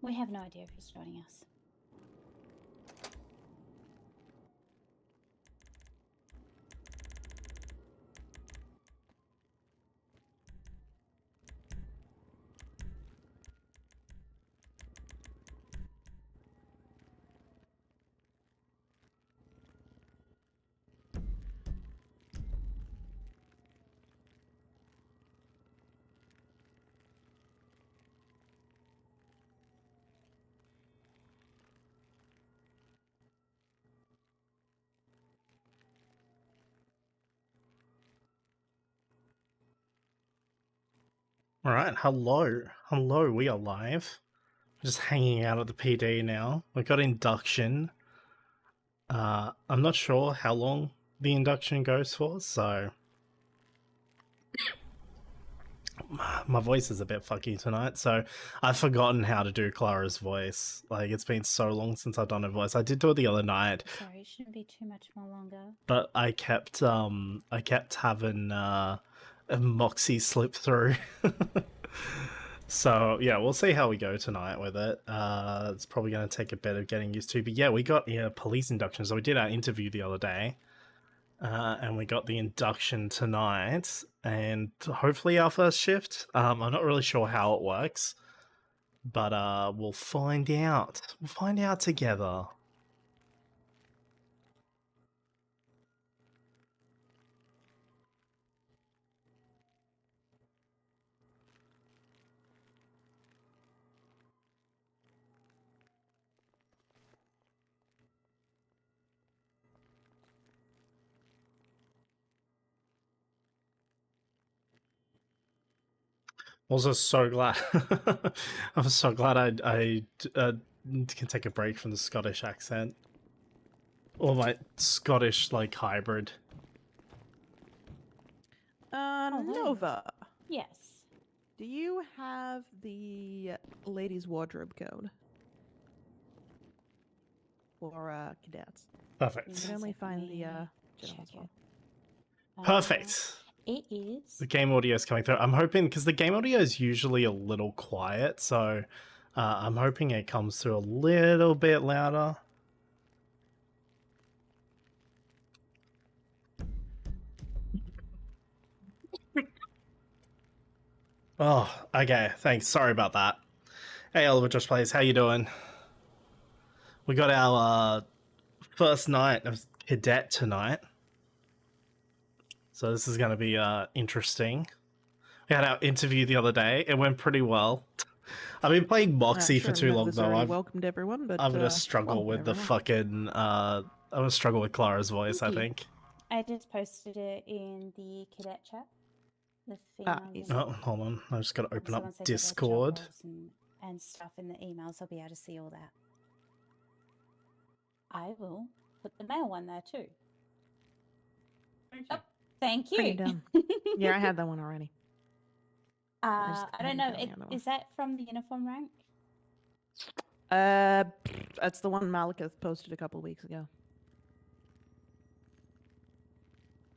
We have no idea who's joining us. All right, hello, we are live. Just hanging out at the PD now. We got induction. I'm not sure how long the induction goes for, so my voice is a bit fucky tonight. So I've forgotten how to do Clara's voice. Like it's been so long since I've done her voice. I did do it the other night. Sorry, it shouldn't be too much more longer. But I kept having Moxie slip through. So yeah, we'll see how we go tonight with it. It's probably going to take a bit of getting used to, but yeah, we got police induction. So we did our interview the other day, and we got the induction tonight, and hopefully our first shift. I'm not really sure how it works, but we'll find out. We'll find out together. Also, so glad. I'm so glad I can take a break from the Scottish accent, or my Scottish like hybrid. Nova. Yes. Do you have the ladies' wardrobe code for cadets? Perfect. You can only find the generals check one. Perfect. It is. The game audio is coming through. I'm hoping, because the game audio is usually a little quiet, so I'm hoping it comes through a little bit louder. Oh, okay. Thanks. Sorry about that. Hey, Oliver Josh Plays. How you doing? We got our first night of cadet tonight, so this is going to be interesting. We had our interview the other day. It went pretty well. I've been playing Moxie for too long though. I've welcomed everyone, but I'm gonna struggle with the everyone. fucking. I'm gonna struggle with Clara's voice. I think. I just posted it in the cadet chat. The Oh, hold on. I just gotta open so up once I get their job Discord. roles and stuff in the emails, I'll be able to see all that. I will put the male one there too. Oh, thank you. Bring it down. Yeah, I had that one already. I don't know. Is that from the uniform rank? That's the one Malekith posted a couple weeks ago.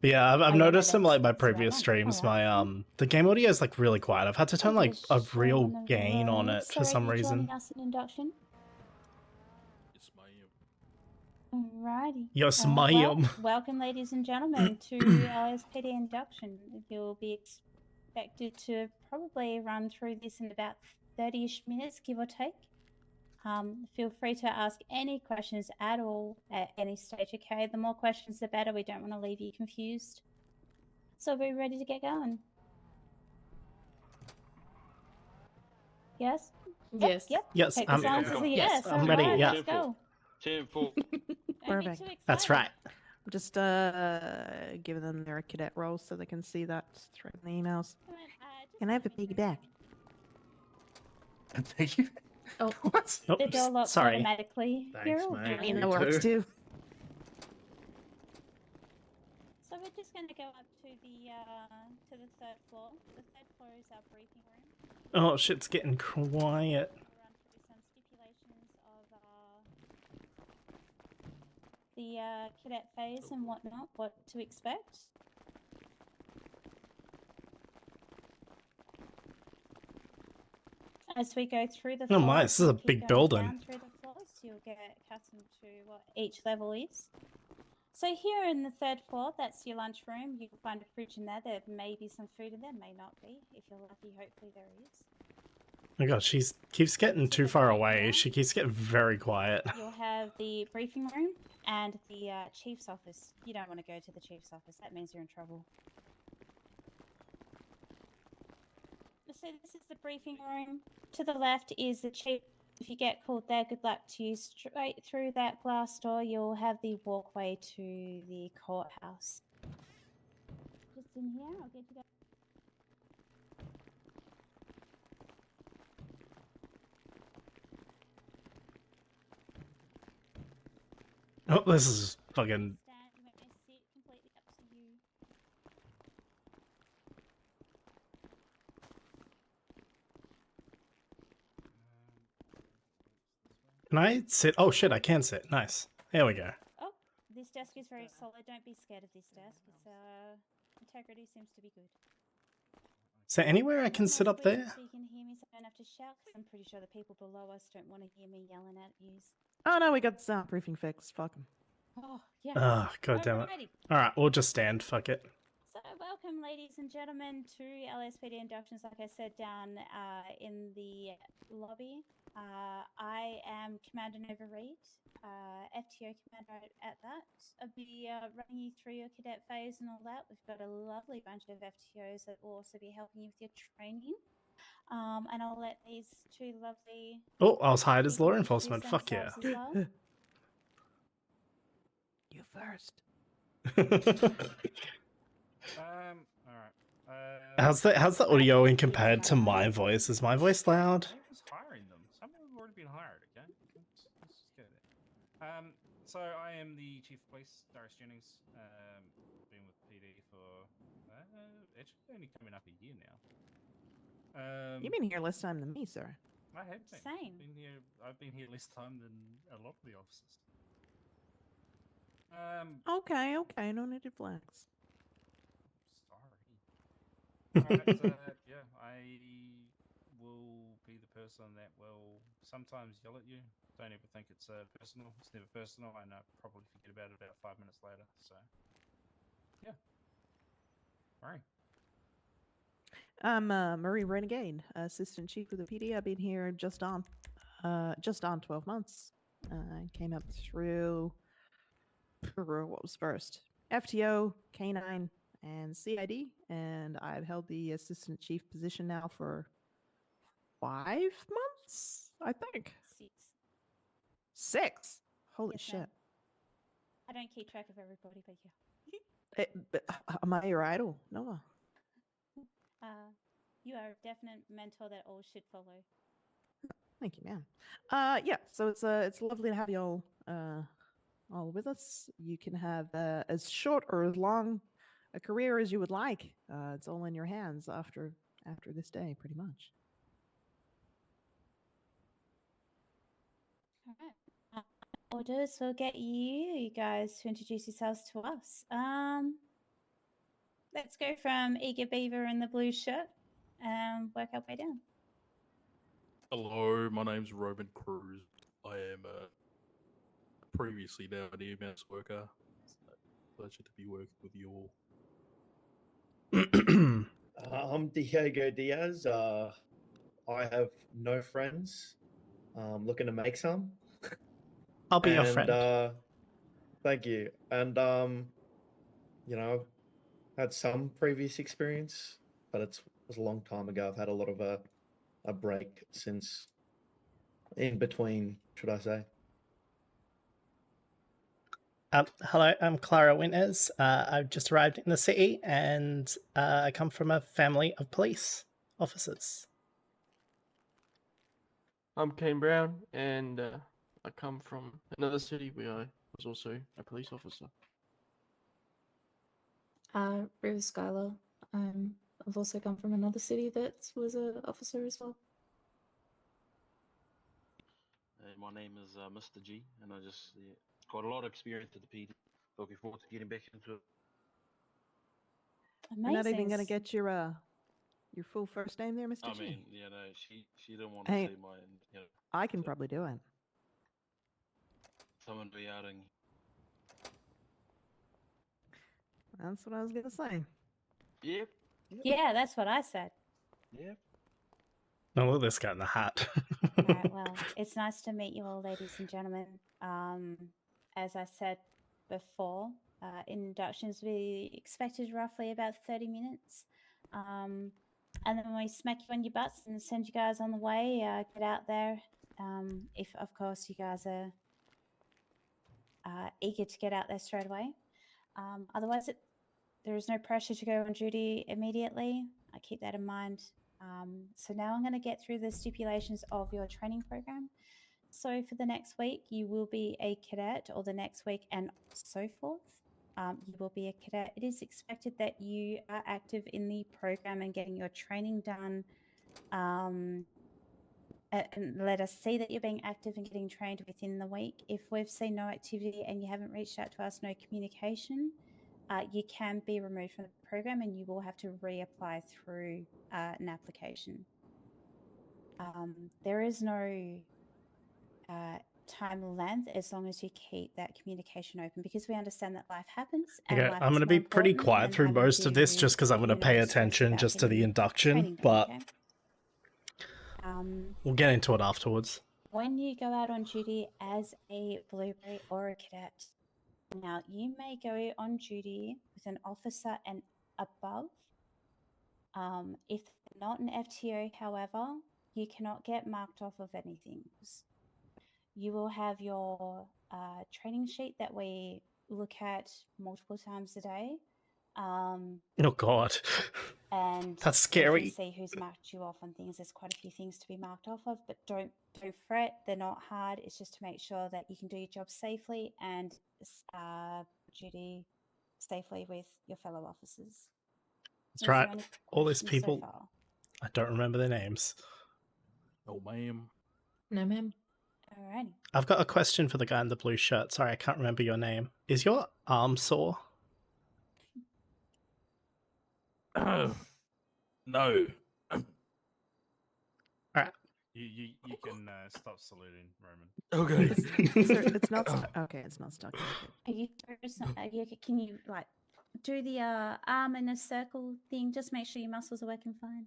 Yeah, I've yeah, noticed in like my that's what I previous meant. streams, Alright. my the game audio is like really quiet. I've had to turn like a real gain on it So for some are you reason. joining us in induction? It's my Alrighty. Yes, well, welcome, ladies and gentlemen, to LSPD induction. You'll be expected to probably run through this in about 30-ish minutes, give or take. Feel free to ask any questions at all at any stage, okay? The more questions, the better. We don't want to leave you confused. So we're ready to get going. Yes? Yes. Yep. Yes, Take the silence as a yes. I'm ready. Right, Yeah. let's go. 10-4. Perfect. That's right. I'm just giving them their cadet roles so they can see that through the emails. Can I have a piggyback? Thank you. Oh, What? The door locks Sorry. automatically. Thanks, You're all mate. good. You know works too. So we're just going to go up to the 3rd floor. The 3rd floor is our briefing room. Oh, shit's getting quiet. We'll run through some stipulations of the cadet phase and whatnot, what to expect. As we go through the Oh floors, my, this is we'll a keep big going building. down through the floors. You'll get accustomed to what each level is. So here in the third floor, that's your lunchroom. You can find a fridge in there. There may be some food in there, may not be. If you're lucky, hopefully there is. Oh my god, she keeps getting To too the far right away. now, She keeps getting very quiet. you'll have the briefing room and the chief's office. You don't want to go to the chief's office. That means you're in trouble. So this is the briefing room. To the left is the chief. If you get called there, good luck to you. Straight through that glass door, you'll have the walkway to the courthouse. Just in here, I'll get you guys. Oh, this is fucking... Stand, you may sit, completely up to you. Can I sit? Oh shit, I can sit. Nice. There we go. Oh, this desk is very solid. Don't be scared of this desk. Its integrity seems to be good. Is there anywhere I Turn can my sit up switch there? so you can hear me, so I don't have to shout. 'Cause I'm pretty sure the people below us don't want to hear me yelling at you. Oh no, we got the soundproofing fixed. Fuck 'em. Oh, yes. Ah, god damn it. Alrighty. Alright, we'll just stand. Fuck it. So, welcome, ladies and gentlemen, to LSPD inductions. Like I said, down in the lobby. I am Commander Nova Reed, FTO Commander at that. I'll be running you through your cadet phase and all that. We've got a lovely bunch of FTOs that will also be helping you with your training. And I'll let these two lovely Oh, I was hired as people law introduce enforcement. Fuck yeah. themselves as well. You first. Alright. How's the audio in compared to my voice? Is my voice loud? Who's hiring them? Some of them have already been hired, okay? Let's just go there. So I am the Chief of Police, Darius Jennings. Been with PD for actually only coming up a year now. You've been here less time than me, sir. I have been. Same. I've been here less time than a lot of the officers. Okay, no need to flex. Sorry. Alright, so yeah, I will be the person that will sometimes yell at you. Don't ever think it's personal. It's never personal, and I probably forget about it about 5 minutes later. So, yeah. Alright. I'm Marie Renegade, Assistant Chief of the PD. I've been here just on 12 months. I came up through what was first? FTO, K9, and CID, and I've held the Assistant Chief position now for 5 months, I think. 6. 6. Holy Yes, shit! ma'am. I don't keep track of everybody, but yeah. Am I your idol, Noah? You are a definite mentor that all should follow. Thank you, ma'am. Yeah. So it's lovely to have you all with us. You can have as short or as long a career as you would like. It's all in your hands after this day, pretty much. All right. Orders will get you guys to introduce yourselves to us. Let's go from Eager Beaver in the blue shirt and work our way down. Hello, my name's Roman Cruz. I am previously now an EMS worker. It's a pleasure to be working with you all. I'm Diego Diaz. I have no friends. Looking to make some. I'll be your friend. Thank you. And you know, had some previous experience, but it was a long time ago. I've had a lot of a break since in between, should I say? Hello, I'm Clara Winters. I've just arrived in the city, and I come from a family of police officers. I'm Kane Brown, and I come from another city where I was also a police officer. River Skylar. I've also come from another city that was an officer as well. My name is Mr. G, and I just got a lot of experience at the PD. Looking forward to getting back into it. Amazing. You're not even gonna get your Your full first name there, Mr. I G? mean, you know, she didn't want to Hey. say mine. You know, I can so probably do it. someone be outing. That's what I was gonna say. Yep. Yeah, that's what I said. Yep. No, look at this guy in the hat. All right, well, it's nice to meet you all, ladies and gentlemen. As I said before, inductions we expected roughly about 30 minutes. And then when we smack you on your butts and send you guys on the way, get out there. If, of course, you guys are eager to get out there straight away. Otherwise, there is no pressure to go on duty immediately. I keep that in mind. So now I'm going to get through the stipulations of your training program. So for the next week, you will be a cadet, or the next week and so forth. You will be a cadet. It is expected that you are active in the program and getting your training done. And let us see that you're being active and getting trained within the week. If we've seen no activity and you haven't reached out to us, no communication, you can be removed from the program and you will have to reapply through an application. There is no time length as long as you keep that communication open, because we understand that life happens. And Okay, life I'm is going to more be pretty important quiet than through having most of this to, just because I'm going to you know, pay stress attention about just to the getting induction, training done, but okay? we'll get into it afterwards. When you go out on duty as a blueberry or a cadet, now you may go on duty with an officer and above. If not an FTO, however, you cannot get marked off of anything. You will have your training sheet that we look at multiple times a day. Oh god. And That's we can scary. see who's marked you off on things. There's quite a few things to be marked off of, but don't fret. They're not hard. It's just to make sure that you can do your job safely and duty safely with your fellow officers. That's Is right. there any All these questions people, so far? I don't remember their names. Oh, ma'am. No, ma'am. Alrighty. I've got a question for the guy in the blue shirt. Sorry, I can't remember your name. Is your arm sore? No. Alright. You can stop saluting, Roman. Okay. It's not okay. It's not stuck. Are you, can you like do the arm in a circle thing? Just make sure your muscles are working fine.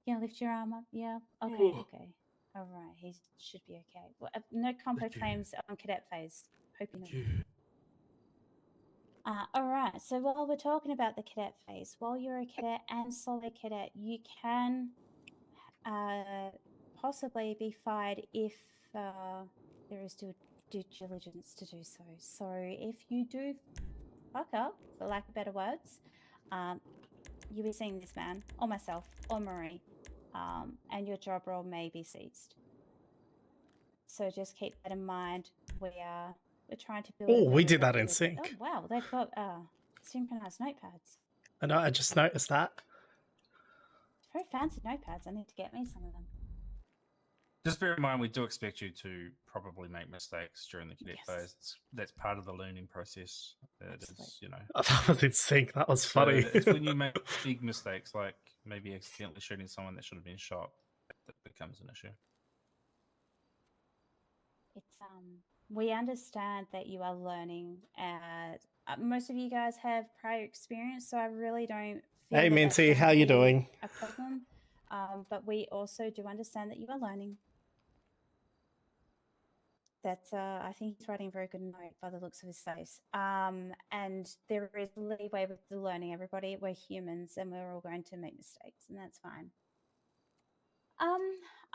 Yeah, lift your arm up. Yeah. Okay. Oh. Okay. All right. He should be okay. Well, no compo Thank you. claims on cadet phase. Hope you know. Thank you. All right. So while we're talking about the cadet phase, while you're a cadet and solid cadet, you can possibly be fired if there is due diligence to do so. So if you do fuck up, for lack of better words, you'll be seeing this man or myself or Marie, and your job role may be seized. So just keep that in mind. We're trying to build. Oh, a we very did that in reputable- sync. Oh wow, they've got synchronized notepads. I know, I just noticed that. Very fancy notepads. I need to get me some of them. Just bear in mind, we do expect you to probably make mistakes during the cadet Yes. phase. That's part of the learning process. It is, Absolutely. you know. That was in sync. That was So funny. it's when you make big mistakes, like maybe accidentally shooting someone that should have been shot, that becomes an issue. It's we understand that you are learning. Most of you guys have prior experience, so I really don't feel Hey, that that's Minty, going how to you be doing? a problem. But we also do understand that you are learning. That's I think he's writing a very good note by the looks of his face. And there is leeway with the learning. Everybody, we're humans, and we're all going to make mistakes, and that's fine.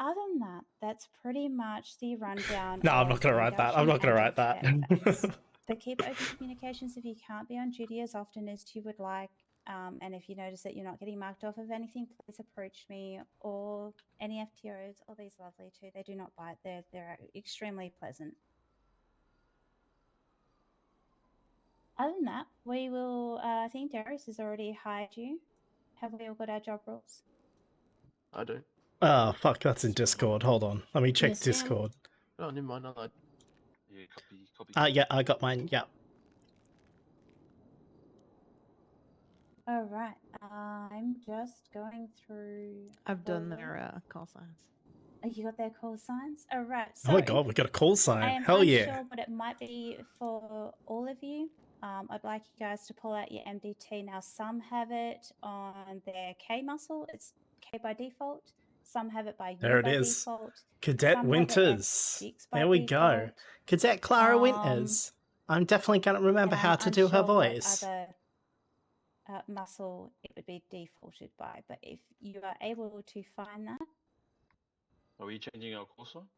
Other than that, that's pretty much the rundown. No, I'm of not going to the write that. I'm not going to write that. induction and phase. But keep open communications if you can't be on duty as often as you would like. And if you notice that you're not getting marked off of anything, please approach me or any FTOs or these lovely too. They do not bite. They're extremely pleasant. Other than that, we will. I think Darius has already hired you. Have we all got our job roles? I don't. Oh, fuck, that's in Discord. Hold on. Let me check Yes, ma'am. Discord. Oh, never mind. I lied. Yeah, copy. Yeah, I got mine. Yeah. All right. I'm just going through. I've done the- their call signs. Oh, you got their call signs? All right. Oh my So god, we got a call I sign. am Hell unsure yeah. what it might be for all of you. I'd like you guys to pull out your MDT. Now, some have it on their K muscle. It's K by default. Some have it by U There it by is. default. Cadet Some have it Winters. F6 by There we go. default. Cadet Clara Um, Winters. I'm definitely going to remember And how I'm to do her unsure what voice. other muscle it would be defaulted by. But if you are able to find that, Are we changing our call sign?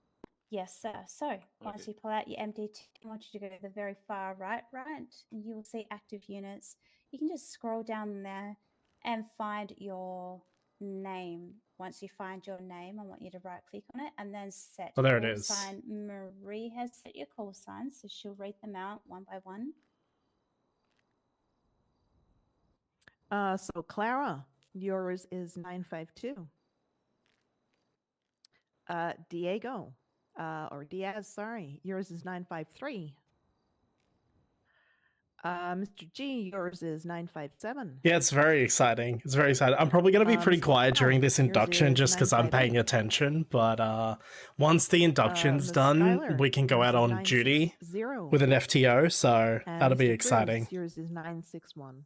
yes, sir. So once Okay. you pull out your MDT, I want you to go to the very far right, and you will see active units. You can just scroll down there and find your name. Once you find your name, I want you to right click on it and then set Oh, there it call is. sign. Marie has set your call signs, so she'll read them out one by one. So Clara, yours is 952. Diego, or Diaz, sorry, yours is 953. Mr. G, yours is 957. Yeah, it's very exciting. It's very exciting. I'm probably going to be pretty Mr. quiet Brown, during this yours induction is just because I'm paying 958. attention. But once the induction's Miss done, Skylar, we can go yours out is on duty 960. with an FTO, so And that'll be Mr. exciting. Bruce, yours is 961.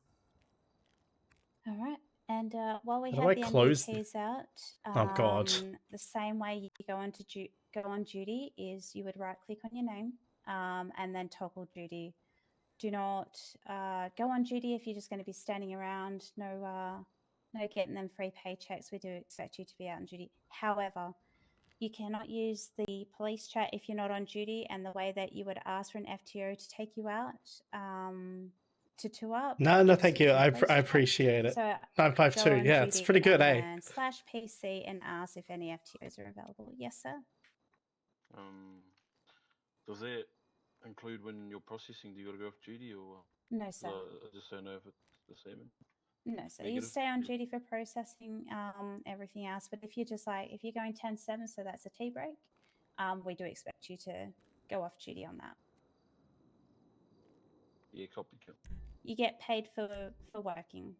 All right. And while we How do have I the close MDTs out, Oh, God. the same way you go on duty is you would right click on your name and then toggle duty. Do not go on duty if you're just going to be standing around. No getting them free paychecks. We do expect you to be out on duty. However, you cannot use the police chat if you're not on duty, and the way that you would ask for an FTO to take you out to tour. No, is thank to you. use I police chat. appreciate it. So 952. go on Yeah, it's duty pretty good, and eh? then /PC and ask if any FTOs are available. Yes, sir. Does it include when you're processing? Do you got to go off duty or? No, sir. I just don't know if it's the same. No, so you Negative? stay on duty for processing everything else. But if you're just like, if you're going 10/7, so that's a tea break, we do expect you to go off duty on that. Yeah, copy. You get paid for working.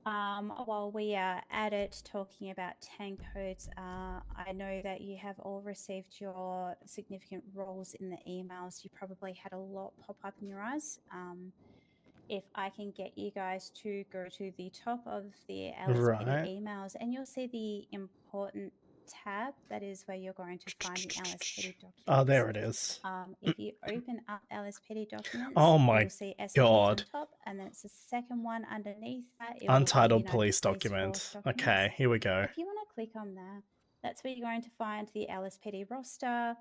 While we are at it talking about tank codes, I know that you have all received your significant roles in the emails. You probably had a lot pop up in your eyes. If I can get you guys to go to the top of the LSPD Right. emails, and you'll see the important tab. That is where you're going to find the LSPD documents. Oh, there it is. If you open up LSPD documents, Oh my you'll see SOPs God. on top, and then it's the second one underneath that. It will be Untitled United police Force document. documents. Okay, here we go. If you want to click on there, that's where you're going to find the LSPD roster.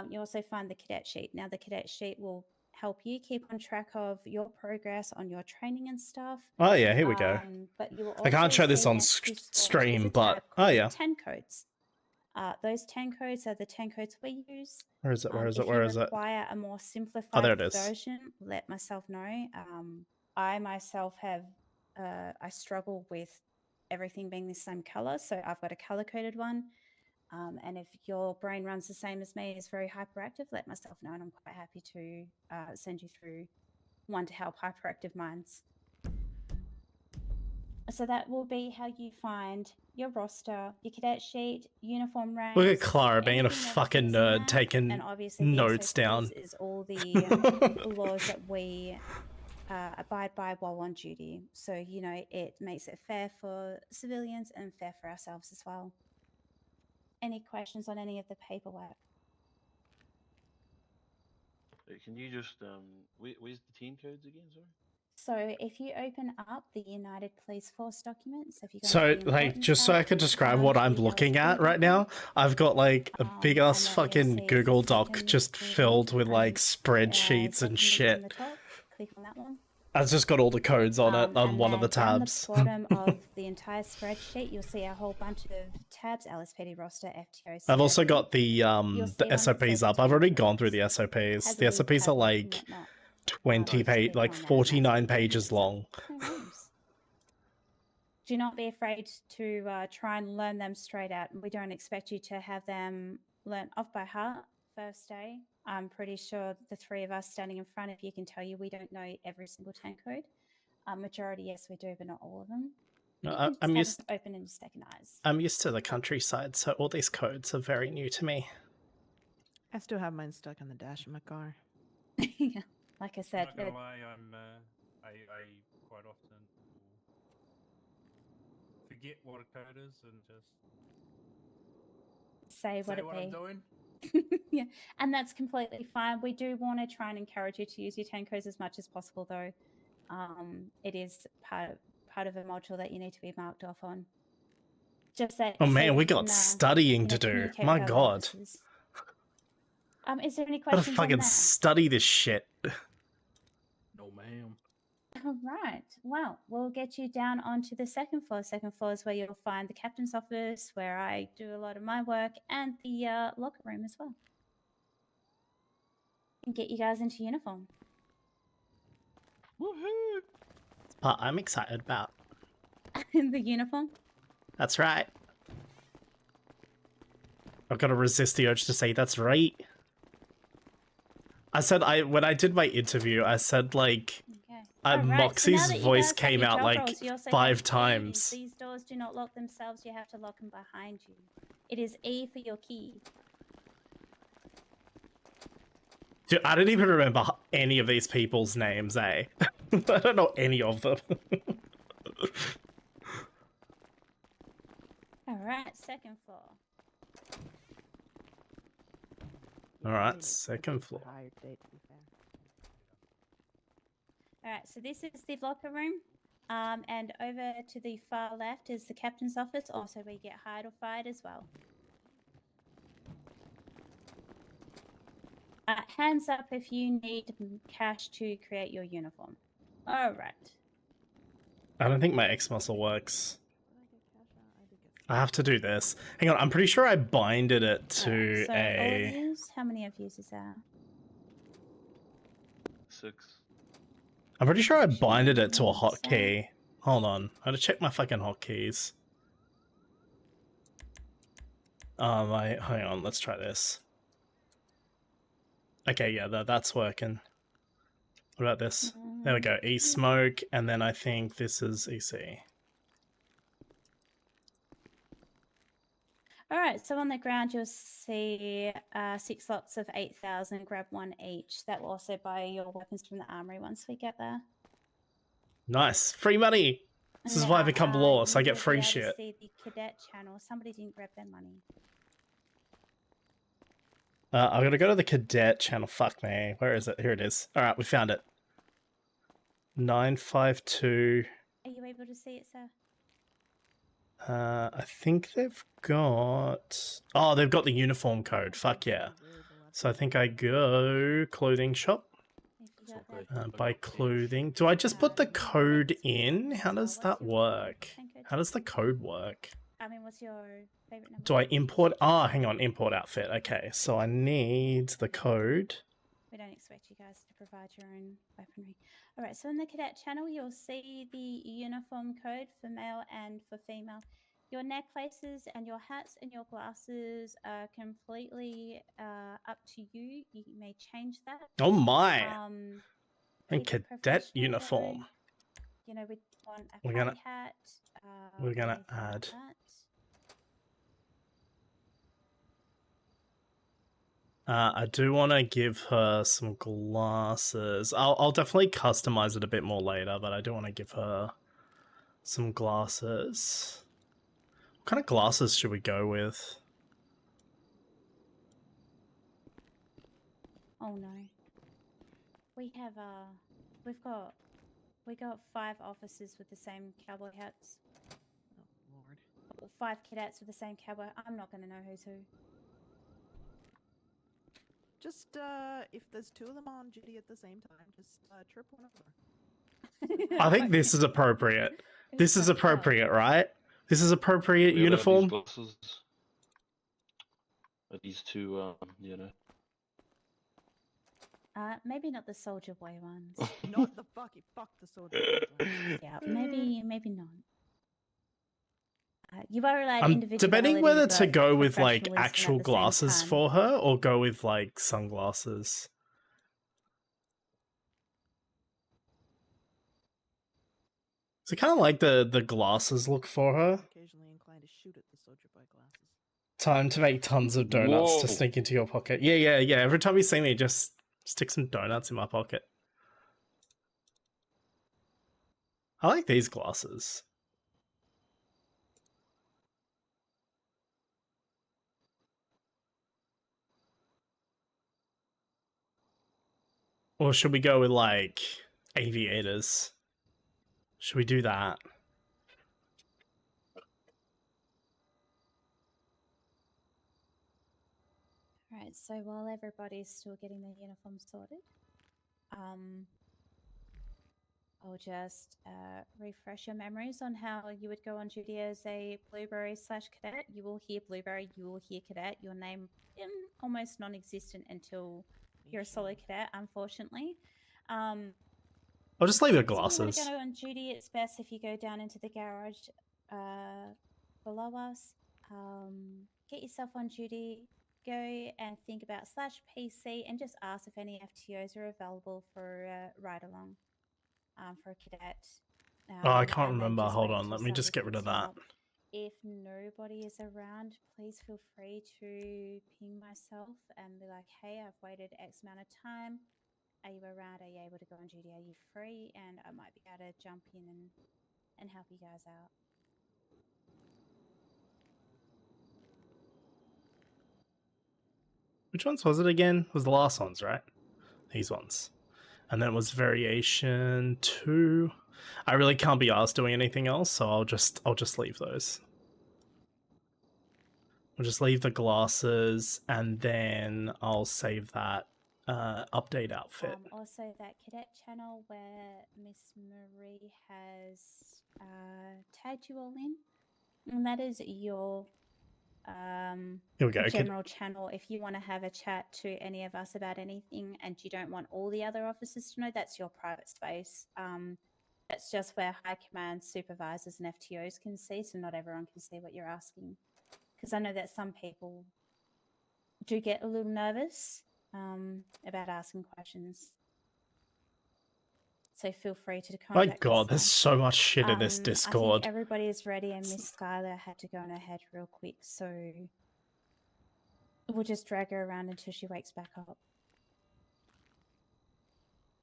You also find the cadet sheet. Now, the cadet sheet will help you keep on track of your progress on your training and stuff. Oh, yeah, here we go. But you will I can't also show this see on next to Scorch is stream, a but tab oh, called yeah. 10 codes. Those 10 codes are the 10 codes we use. Where is it? Where is it? If Where you is it? require a more Oh, simplified there it is. version, let myself know. I myself have, I struggle with everything being the same color, so I've got a color-coded one. And if your brain runs the same as me, is very hyperactive, let myself know, and I'm quite happy to send you through one to help hyperactive minds. So that will be how you find your roster, your cadet sheet, uniform ranks. Look at Clara being a anything that fucking appears in nerd that, taking and obviously the notes SOPs down. is all the laws that we abide by while on duty. So, you know, it makes it fair for civilians and fair for ourselves as well. Any questions on any of the paperwork? Can you just where's the team codes again? Sorry. So if you open up the United Police Force documents, if you go So, into the like, important just so tab, I could you describe find what I'm the looking LSPD at right now, document. I've got like a big And ass then you'll fucking see it's the Google Doc second just bullet filled with like and, spreadsheets and document shit. from the top. Click on that one. I've just got all the codes on it on And one of the then down tabs. the bottom of the entire spreadsheet, you'll see a whole bunch of tabs: LSPD roster, FTO. I've also COD. got the You'll see one that SOPs says up. I've already 10 gone through the codes. SOPs. Has a The little SOPs are padlock and like whatnot. 20 Just page, click like on that, and that's 49 what the pages documents are. long. No worries. Do not be afraid to try and learn them straight out. We don't expect you to have them learnt off by heart first day. I'm pretty sure the three of us standing in front of you can tell you we don't know every single 10 code. Majority, yes, we do, but not all of them. No, You I- can I'm just used. have them open and second eyes. I'm used to the countryside, so all these codes are very new to me. I still have mine stuck on the dash of my car. Yeah, like I I'm said, not gonna lie, I quite often will forget what a code is and just say what say it what I'm be. doing. Yeah, and that's completely fine. We do want to try and encourage you to use your 10 codes as much as possible, though. It is part of a module that you need to be marked off on. Just that. Oh so man, we you got can, studying you know, to do. communicate My with other god. officers. Is there any Gotta questions on fucking that? study this shit. No, ma'am. All right. Well, we'll get you down onto the second floor. Second floor is where you'll find the captain's office, where I do a lot of my work, and the locker room as well. And get you guys into uniform. Woohoo! But I'm excited about. In the uniform. That's right. I've got to resist the urge to say that's right. I said when I did my interview, I said like Okay. and Alright, so now Moxie's that you voice guys have came your out job like roles, you also 5 have keys. times. These doors do not lock themselves. You have to lock them behind you. It is E for your key. Dude, I don't even remember any of these people's names, eh? I don't know any of them. Alright, second floor. Alright, second floor. Tired day, to be fair. Alright, so this is the locker room. And over to the far left is the captain's office, also where you get hired or fired as well. Hands up if you need cash to create your uniform. Alright. I don't think my X muscle works. I have to do this. Hang on, I'm pretty sure I binded it to So all of a... yous, how many of yous is that? 6. I'm pretty sure I binded it to a Sure, hotkey. Hold on, I gotta check my fucking hotkeys. Hang on, let's try this. Okay, yeah, that's working. What about this? There we go, E-smoke, and then I think this is EC. Alright, so on the ground you'll see 6 lots of 8,000, grab 1 each. That will also buy your weapons from the armory once we get there. Nice, free money! This is why I become law, so I you get will be free able to shit. see the cadet channel. Somebody didn't grab their money. I'm gonna go to the cadet channel. Fuck me. Where is it? Here it is. Alright, we found it. 952. Are you able to see it, sir? I think they've got... Oh, they've got the uniform code. Fuck yeah. So I think I go clothing shop. If you got okay. that. By clothing. Do I just put the code in? How does that work? How does the code work? I mean, what's your favorite number? Do I import? Ah, hang on. Import outfit. Okay, so I need the code. We don't expect you guys to provide your own weaponry. All right, so in the cadet channel, you'll see the uniform code for male and for female. Your necklaces and your hats and your glasses are completely up to you. You may change that. Oh my! And And cadet uniform. You know, we want a We're party gonna- hat. We're gonna anything like add. that. I do want to give her some glasses. I'll definitely customize it a bit more later, but I do want to give her some glasses. What kind of glasses should we go with? Oh no. We have we got 5 officers with the same cowboy hats. Oh, Lord. Or 5 cadets with the same cowboy. I'm not going to know who's who. Just, if there's 2 of them on duty at the same time, just trip one over. I think this is appropriate. This is Who's got what? appropriate, right? This is appropriate We gotta have these uniform. glasses. These 2, you know. Maybe not the soldier boy ones. Not the fuck the soldier. Yeah, maybe not. You are allowed I'm individuality, debating whether to but go with like professionalism at actual the same glasses time. for her or go with like sunglasses. So kind of like the glasses look for her. Occasionally inclined to shoot at the soldier boy glasses. Time to make tons of donuts to Whoa. sneak into your pocket. Yeah. Every time you see me, just stick some donuts in my pocket. I like these glasses. Or should we go with like aviators? Should we do that? Alright, so while everybody's still getting their uniforms sorted, I'll just refresh your memories on how you would go on duty as a blueberry/cadet. You will hear blueberry, you will hear cadet. Your name almost non-existent until you're a solo cadet, unfortunately. I'll just leave the So you want glasses. to go on duty, it's best if you go down into the garage below us. Get yourself on duty, go and think about /PC and just ask if any FTOs are available for ride along for a cadet. Oh, I can't and then remember. just Hold wait on. till Let me just somebody get rid of picks you that. up. If nobody is around, please feel free to ping myself and be like, hey, I've waited X amount of time. Are you around? Are you able to go on duty? Are you free? And I might be able to jump in and help you guys out. Which ones was it again? It was the last ones, right? These ones. And then it was variation 2. I really can't be asked doing anything else, so I'll just leave those. I'll just leave the glasses and then I'll save that update outfit. Also, that cadet channel where Miss Marie has tagged you all in, and that is your Here we go. general channel. If you want to have a chat to any of us about anything and you don't want all the other officers to know, that's your private space. That's just where high command supervisors and FTOs can see, so not everyone can see what you're asking. Because I know that some people do get a little nervous about asking questions. So feel free to My contact god, us there's now. so much shit in this I Discord. think everybody is ready, and Miss Skylar had to go on ahead real quick, so we'll just drag her around until she wakes back up.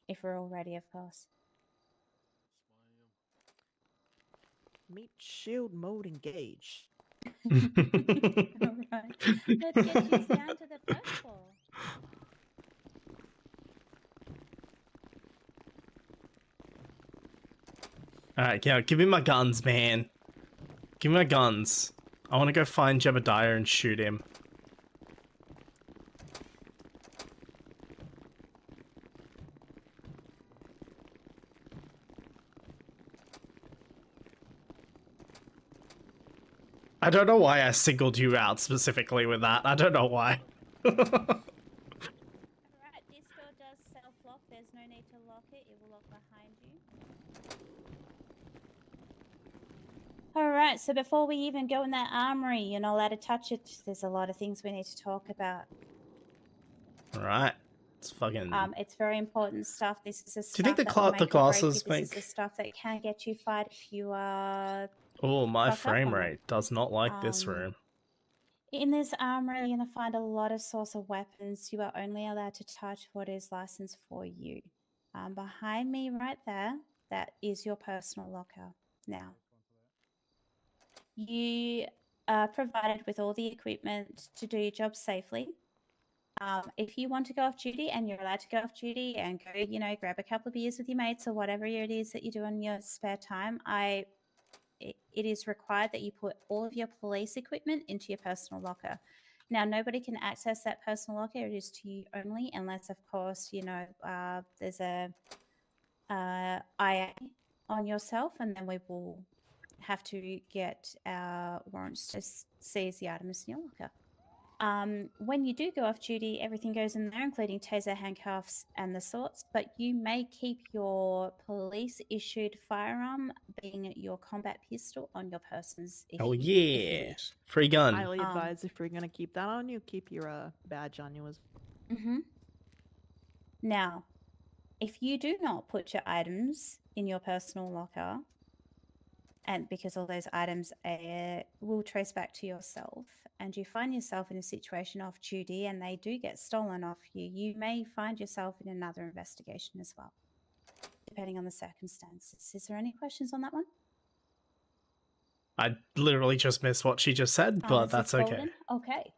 If we're all ready, of course. Meet shield mode engage. All right, let's get you down to the first floor. Alright, yeah, give me my guns, man. Give me my guns. I want to go find Jebediah and shoot him. I don't know why I singled you out specifically with that. I don't know why. Alright, this door does self-lock. There's no need to lock it. It will lock behind you. Alright, so before we even go in that armory, you're not allowed to touch it. There's a lot of things we need to talk about. Alright. It's fucking... It's very important stuff. This is the stuff Do you think the that will make or break glasses you. This is make... the stuff that can get you fired if you are... Oh, my fuck up frame on it. rate does not like this room. In this armory, you're going to find a lot of source of weapons. You are only allowed to touch what is licensed for you. Behind me right there, that is your personal locker. Now, you are provided with all the equipment to do your job safely. If you want to go off duty, and you're allowed to go off duty and go, you know, grab a couple of beers with your mates or whatever it is that you do in your spare time, it is required that you put all of your police equipment into your personal locker. Now, nobody can access that personal locker. It is to you only, unless, of course, you know, there's a IA on yourself, and then we will have to get our warrants to seize the items in your locker. When you do go off duty, everything goes in there, including taser, handcuffs, and the sorts, but you may keep your police-issued firearm, being your combat pistol, on your persons if Oh, you yeah. wish. Free gun. Highly advised, if you're going to keep that on you, keep your badge on you as Now, if you do not put your items in your personal locker, and because all those items will trace back to yourself, and you find yourself in a situation off duty and they do get stolen off you, you may find yourself in another investigation as well, depending on the circumstances. Is there any questions on that one? I literally just missed what she just said, but Mrs. that's okay. Golden? Okay.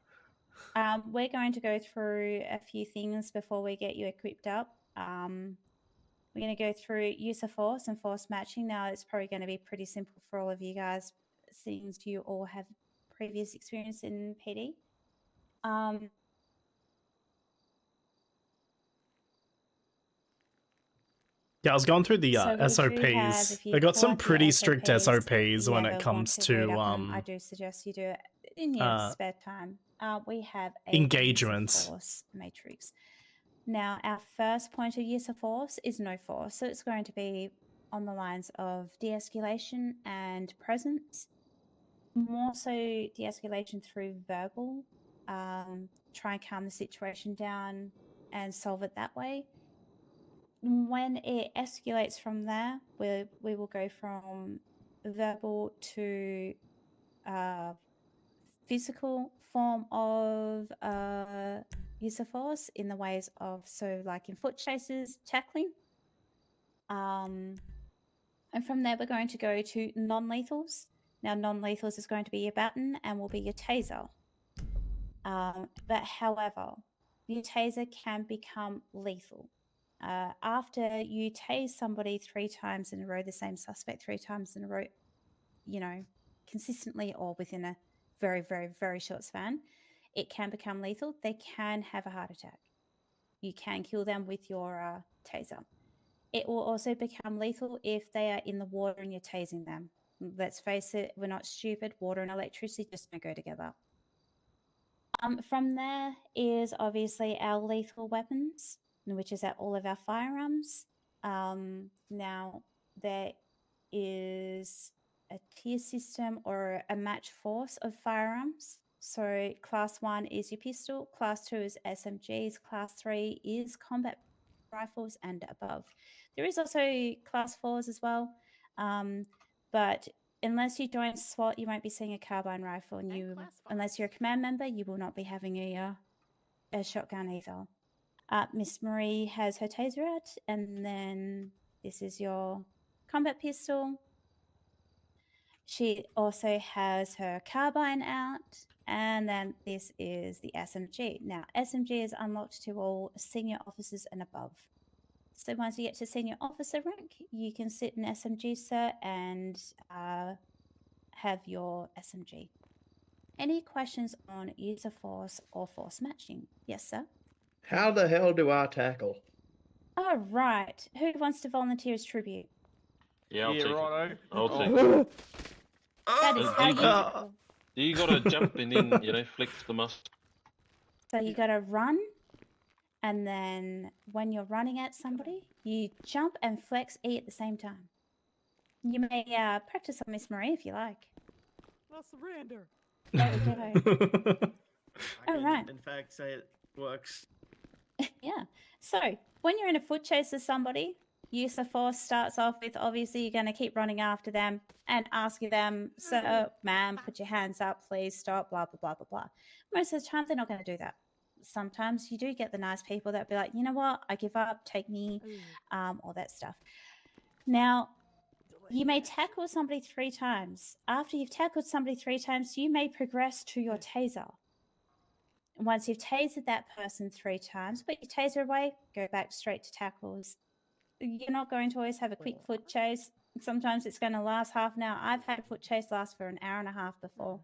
We're going to go through a few things before we get you equipped up. We're going to go through use of force and force matching. Now, it's probably going to be pretty simple for all of you guys, since you all have previous experience in PD. Yeah, I was going through the So we do have, SOPs. if you They got pull some out the pretty strict SOPs you when ever it want comes read to up on them, I do suggest you do it in your spare time. We have a use of engagements. force matrix. Now, our first point of use of force is no force, so it's going to be on the lines of de-escalation and presence. More so de-escalation through verbal, try and calm the situation down and solve it that way. When it escalates from there, we will go from verbal to physical form of use of force in the ways of, so like in foot chases, tackling. And from there, we're going to go to non-lethals. Now, non-lethals is going to be your baton and will be your taser. But however, your taser can become lethal. After you tase somebody 3 times in a row, the same suspect 3 times in a row, you know, consistently or within a very, very, very short span, it can become lethal. They can have a heart attack. You can kill them with your taser. It will also become lethal if they are in the water and you're tasing them. Let's face it, we're not stupid. Water and electricity just don't go together. From there is obviously our lethal weapons, which is at all of our firearms. Now, there is a tier system or a match force of firearms. So class 1 is your pistol, class 2 is SMGs, class 3 is combat rifles and above. There is also class 4s as well, but unless you join SWAT, you won't be seeing a carbine rifle, and unless you're a command member, you will not be having a shotgun either. Miss Marie has her taser out, and then this is your combat pistol. She also has her carbine out, and then this is the SMG. Now, SMG is unlocked to all senior officers and above. So once you get to senior officer rank, you can sit in SMG, sir, and have your SMG. Any questions on use of force or force matching? Yes, sir. How the hell do I tackle? All right. Who wants to volunteer as tribute? Yeah, I'll take righto. it. I'll take Oh. it. That is how you tackle. You gotta jump and then, flex the muscle. So you got to run, and then when you're running at somebody, you jump and flex E at the same time. You may practice on Miss Marie if you like. I'll surrender. There we go. All right. In fact, say it works. Yeah. So when you're in a foot chase with somebody, use of force starts off with, obviously you're going to keep running after them and asking them, sir, ma'am, put your hands up, please stop, blah, blah, blah, blah, blah. Most of the time, they're not going to do that. Sometimes you do get the nice people that be like, you know what, I give up, take me, all that stuff. Now, you may tackle somebody 3 times. After you've tackled somebody 3 times, you may progress to your taser. Once you've tasered that person 3 times, put your taser away, go back straight to tackles. You're not going to always have a quick foot chase. Sometimes it's going to last half an hour. I've had a foot chase last for an hour and a half before.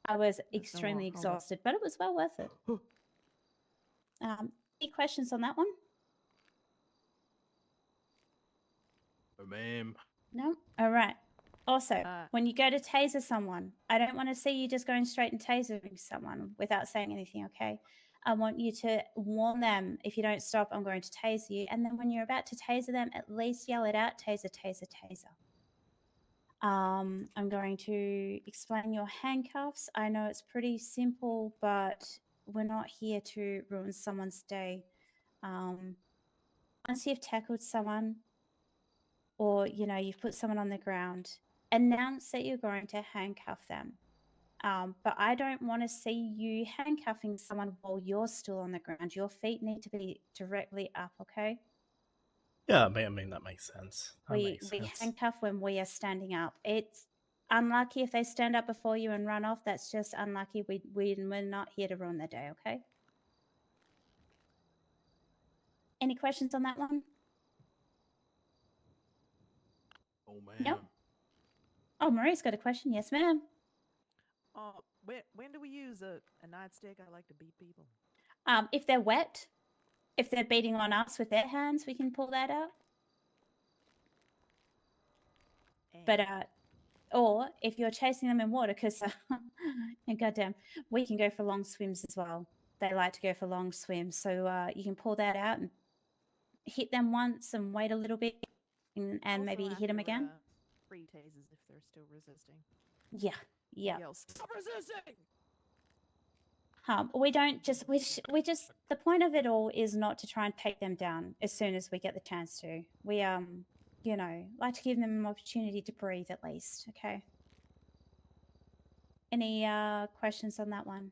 I was extremely exhausted, but it was well worth it. Any questions on that one? Oh, ma'am. No? All right. Also, when you go to taser someone, I don't want to see you just going straight and tasering someone without saying anything, okay? I want you to warn them, if you don't stop, I'm going to taser you. And then when you're about to taser them, at least yell it out, taser, taser, taser. I'm going to explain your handcuffs. I know it's pretty simple, but we're not here to ruin someone's day. Once you've tackled someone, or, you've put someone on the ground, announce that you're going to handcuff them. But I don't want to see you handcuffing someone while you're still on the ground. Your feet need to be directly up, okay? Yeah, I mean that makes sense. We handcuff when we are standing up. It's unlucky if they stand up before you and run off. That's just unlucky. We're not here to ruin their day, okay? Any questions on that one? Oh man. No? Oh, Marie's got a question. Yes, ma'am. When do we use a nightstick? I like to beat people. If they're wet, if they're beating on us with their hands, we can pull that out. But or if you're chasing them in water, because goddamn, we can go for long swims as well. They like to go for long swims, so you can pull that out and hit them once and wait a little bit, and Also maybe hit them after, again. Free tasers if they're still resisting. Yeah, yeah. Yell, stop resisting! We don't just we just the point of it all is not to try and take them down as soon as we get the chance to. We you know, like to give them an opportunity to breathe at least. Okay. Any questions on that one?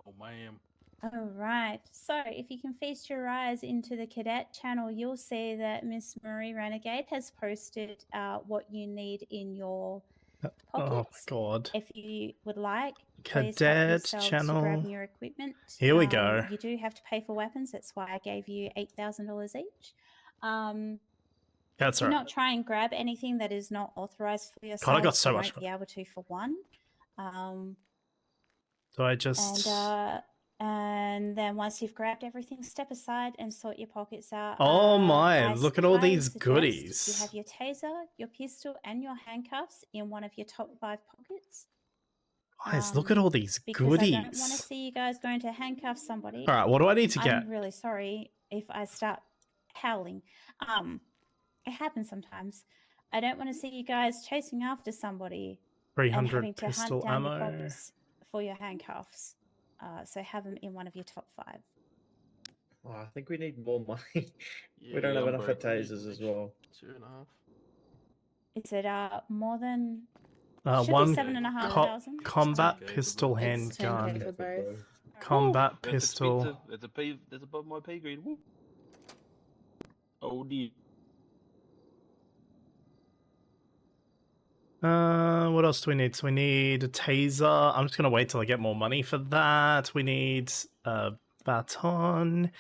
Oh man. All right. So if you can feast your eyes into the cadet channel, you'll see that Miss Marie Renegade has posted what you need in your Oh my pockets. god. If you would like, please help Cadet yourselves to channel. grab your equipment. Here we go. You do have to pay for weapons. That's why I gave you $8,000 each. That's do all not right. try and grab anything that is not authorized for yourself. God, I got so you much won't be able to for one. So I just And then once you've grabbed everything, step aside and sort your pockets out. Oh my, I look at all highly these suggest goodies. You have your taser, your pistol, and your handcuffs in one of your top 5 pockets. Guys, look at all these Because goodies. I don't want to see you guys going to handcuff somebody. All right, what do I need to get? I'm really sorry if I start howling. It happens sometimes. I don't want to see you guys chasing after somebody and 300 having to pistol hunt down your ammo. pockets for your handcuffs. So have them in one of your top 5. Oh, I think we need more money. Yeah, We don't have I'm enough for broke. I need tasers as well. 2.5. Is it more than? Should One be 7,500. combat Okay, pistol It's 10K handgun. for both. Combat That's pistol. expensive. That's above my pay grade. Woo. Oh dear. What else do we need? So we need a taser. I'm just gonna wait till I get more money for that. We need a baton.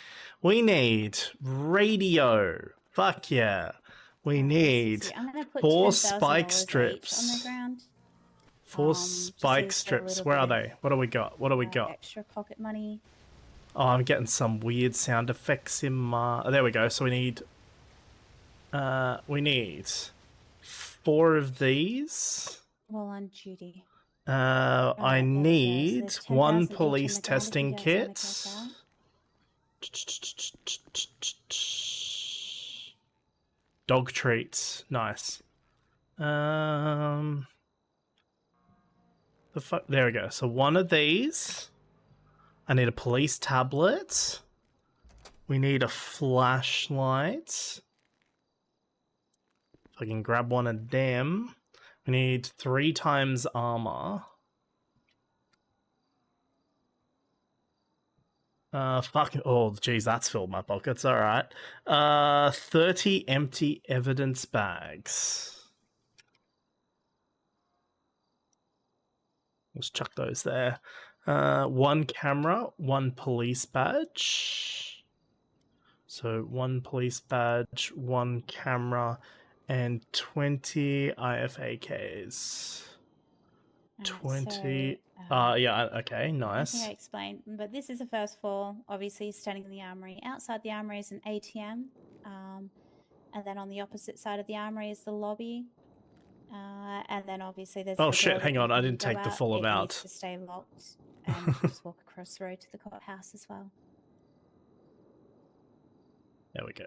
We need radio. Fuck yeah. We need I'm gonna put 4 $10,000 spike each on strips. the ground. 4 just spike as a strips. little Where are bit of, they? What do we got? What do we got? Extra pocket money. Oh, I'm getting some weird sound effects in my... Oh, there we go. So we need 4 of these. While on duty. I there we go. need So there's 1 10,000 each on police the ground if testing you guys wanna kit. help out. Dog treats. Nice. The fuck? There we go. So 1 of these. I need a police tablet. We need a flashlight. If I can grab 1 of them. We need 3 times armor. Fuck. Oh, geez, that's filled my pockets. All right. 30 empty evidence bags. Let's chuck those there. 1 camera, 1 police badge. So 1 police badge, 1 camera, and 20 IFAKs. 20. Yeah, okay, I think I nice. explained, but this is the first floor. Obviously, standing in the armory. Outside the armory is an ATM, and then on the opposite side of the armory is the lobby. And then obviously there's. Oh the shit! door Hang that on, you I can didn't go take the out. full It amount. needs to stay locked, and you can just walk across the road to the courthouse as well. There we go.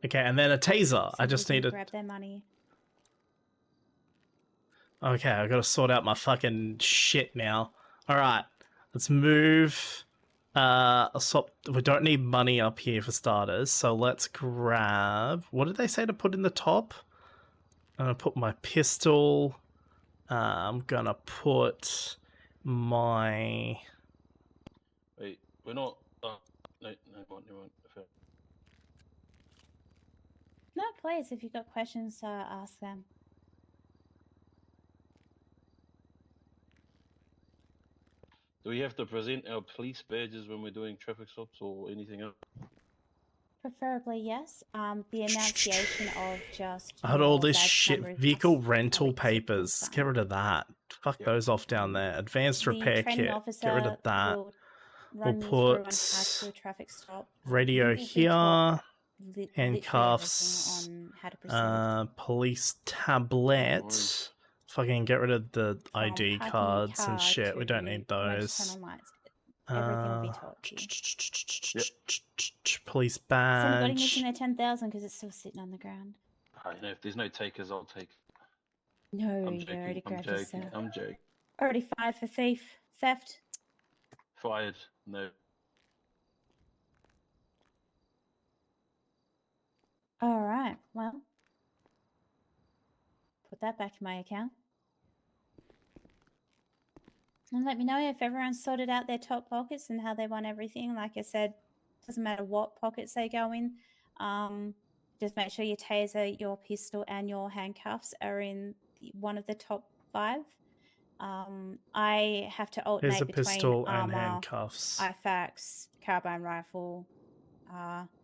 Okay, and then a taser. So I just we need can a. grab their money. Okay, I gotta sort out my fucking shit now. Alright, let's move So we don't need money up here for starters, so let's grab... What did they say to put in the top? I'm gonna put my pistol. I'm gonna put my... Wait, we're not. No, no, fair. No, please, if you've got questions, ask them. Do we have to present our police badges when we're doing traffic stops or anything else? Preferably, yes. The enunciation of just I had all your this badge shit number is vehicle just rental police, full papers. stop. Get rid of that. Fuck Yep. those off down there. Advanced The repair training kit. officer Get rid of that. will run We'll you through on put how to do a traffic stop. radio You will be taught here. literally everything Handcuffs. on how to proceed. Police No tablet. worries. Fucking get rid of the From ID parking your cards and car shit. We don't to need when to those. turn on lights. Everything will be taught to you. Police Has anybody missing badge. their 10,000 because it's still sitting on the ground? You know, if there's no takers, I'll take. No, I'm you already joking. I'm grabbed joking. yourself. I'm joking. Already fired for theft. Fired. No. All right, well, put that back in my account. And let me know if everyone's sorted out their top pockets and how they want everything. Like I said, doesn't matter what pockets they go in. Just make sure your taser, your pistol, and your handcuffs are in one of the top 5. I have to alternate Here's a between pistol and armor, handcuffs. IFAKs, carbine rifle,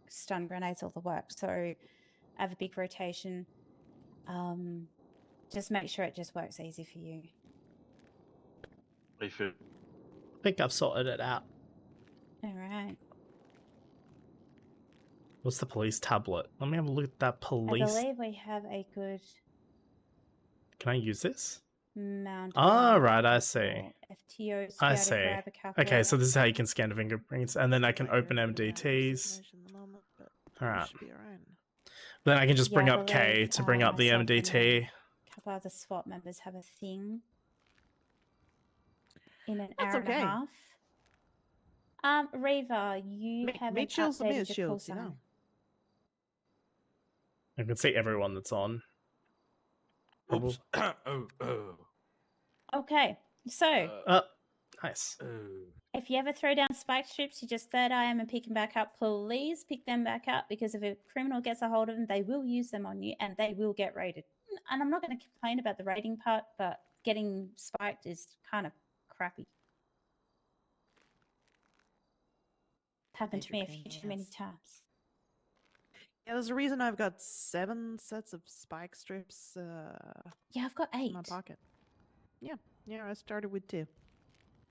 stun grenades, all the work. So I have a big rotation. Just make sure it just works easy for you. I feel. I think I've sorted it out. All right. What's the police tablet? Let me have a look at that I police. believe we have a good Can I use this? amount. Ah, of right, I what see. your FTOs to I be able to see. grab a couple Okay, of- so this is how you can scan the fingerprints, and then I can Right, open we're in a bit of a MDTs. situation at the moment, but Alright. we should be alright. Then I can just Yeah, bring I up K believe, to bring up the myself and MDT. a couple other SWAT members have a thing in an That's hour and okay. a half. Reva, you haven't Meat shields and updated meat your call shields, you sign. know. I can see everyone that's on. Oops. Oh. Okay, so Oh, nice. if you ever throw down spike strips, you just third eye them and pick them back up. Please pick them back up, because if a criminal gets a hold of them, they will use them on you and they will get raided. And I'm not going to complain about the raiding part, but getting spiked is kind of crappy. Happened to me a Major few pain in too the many ass. times. Yeah, there's a reason I've got 7 sets of spike strips Yeah, I've got 8. in my pocket. Yeah, I started with 2.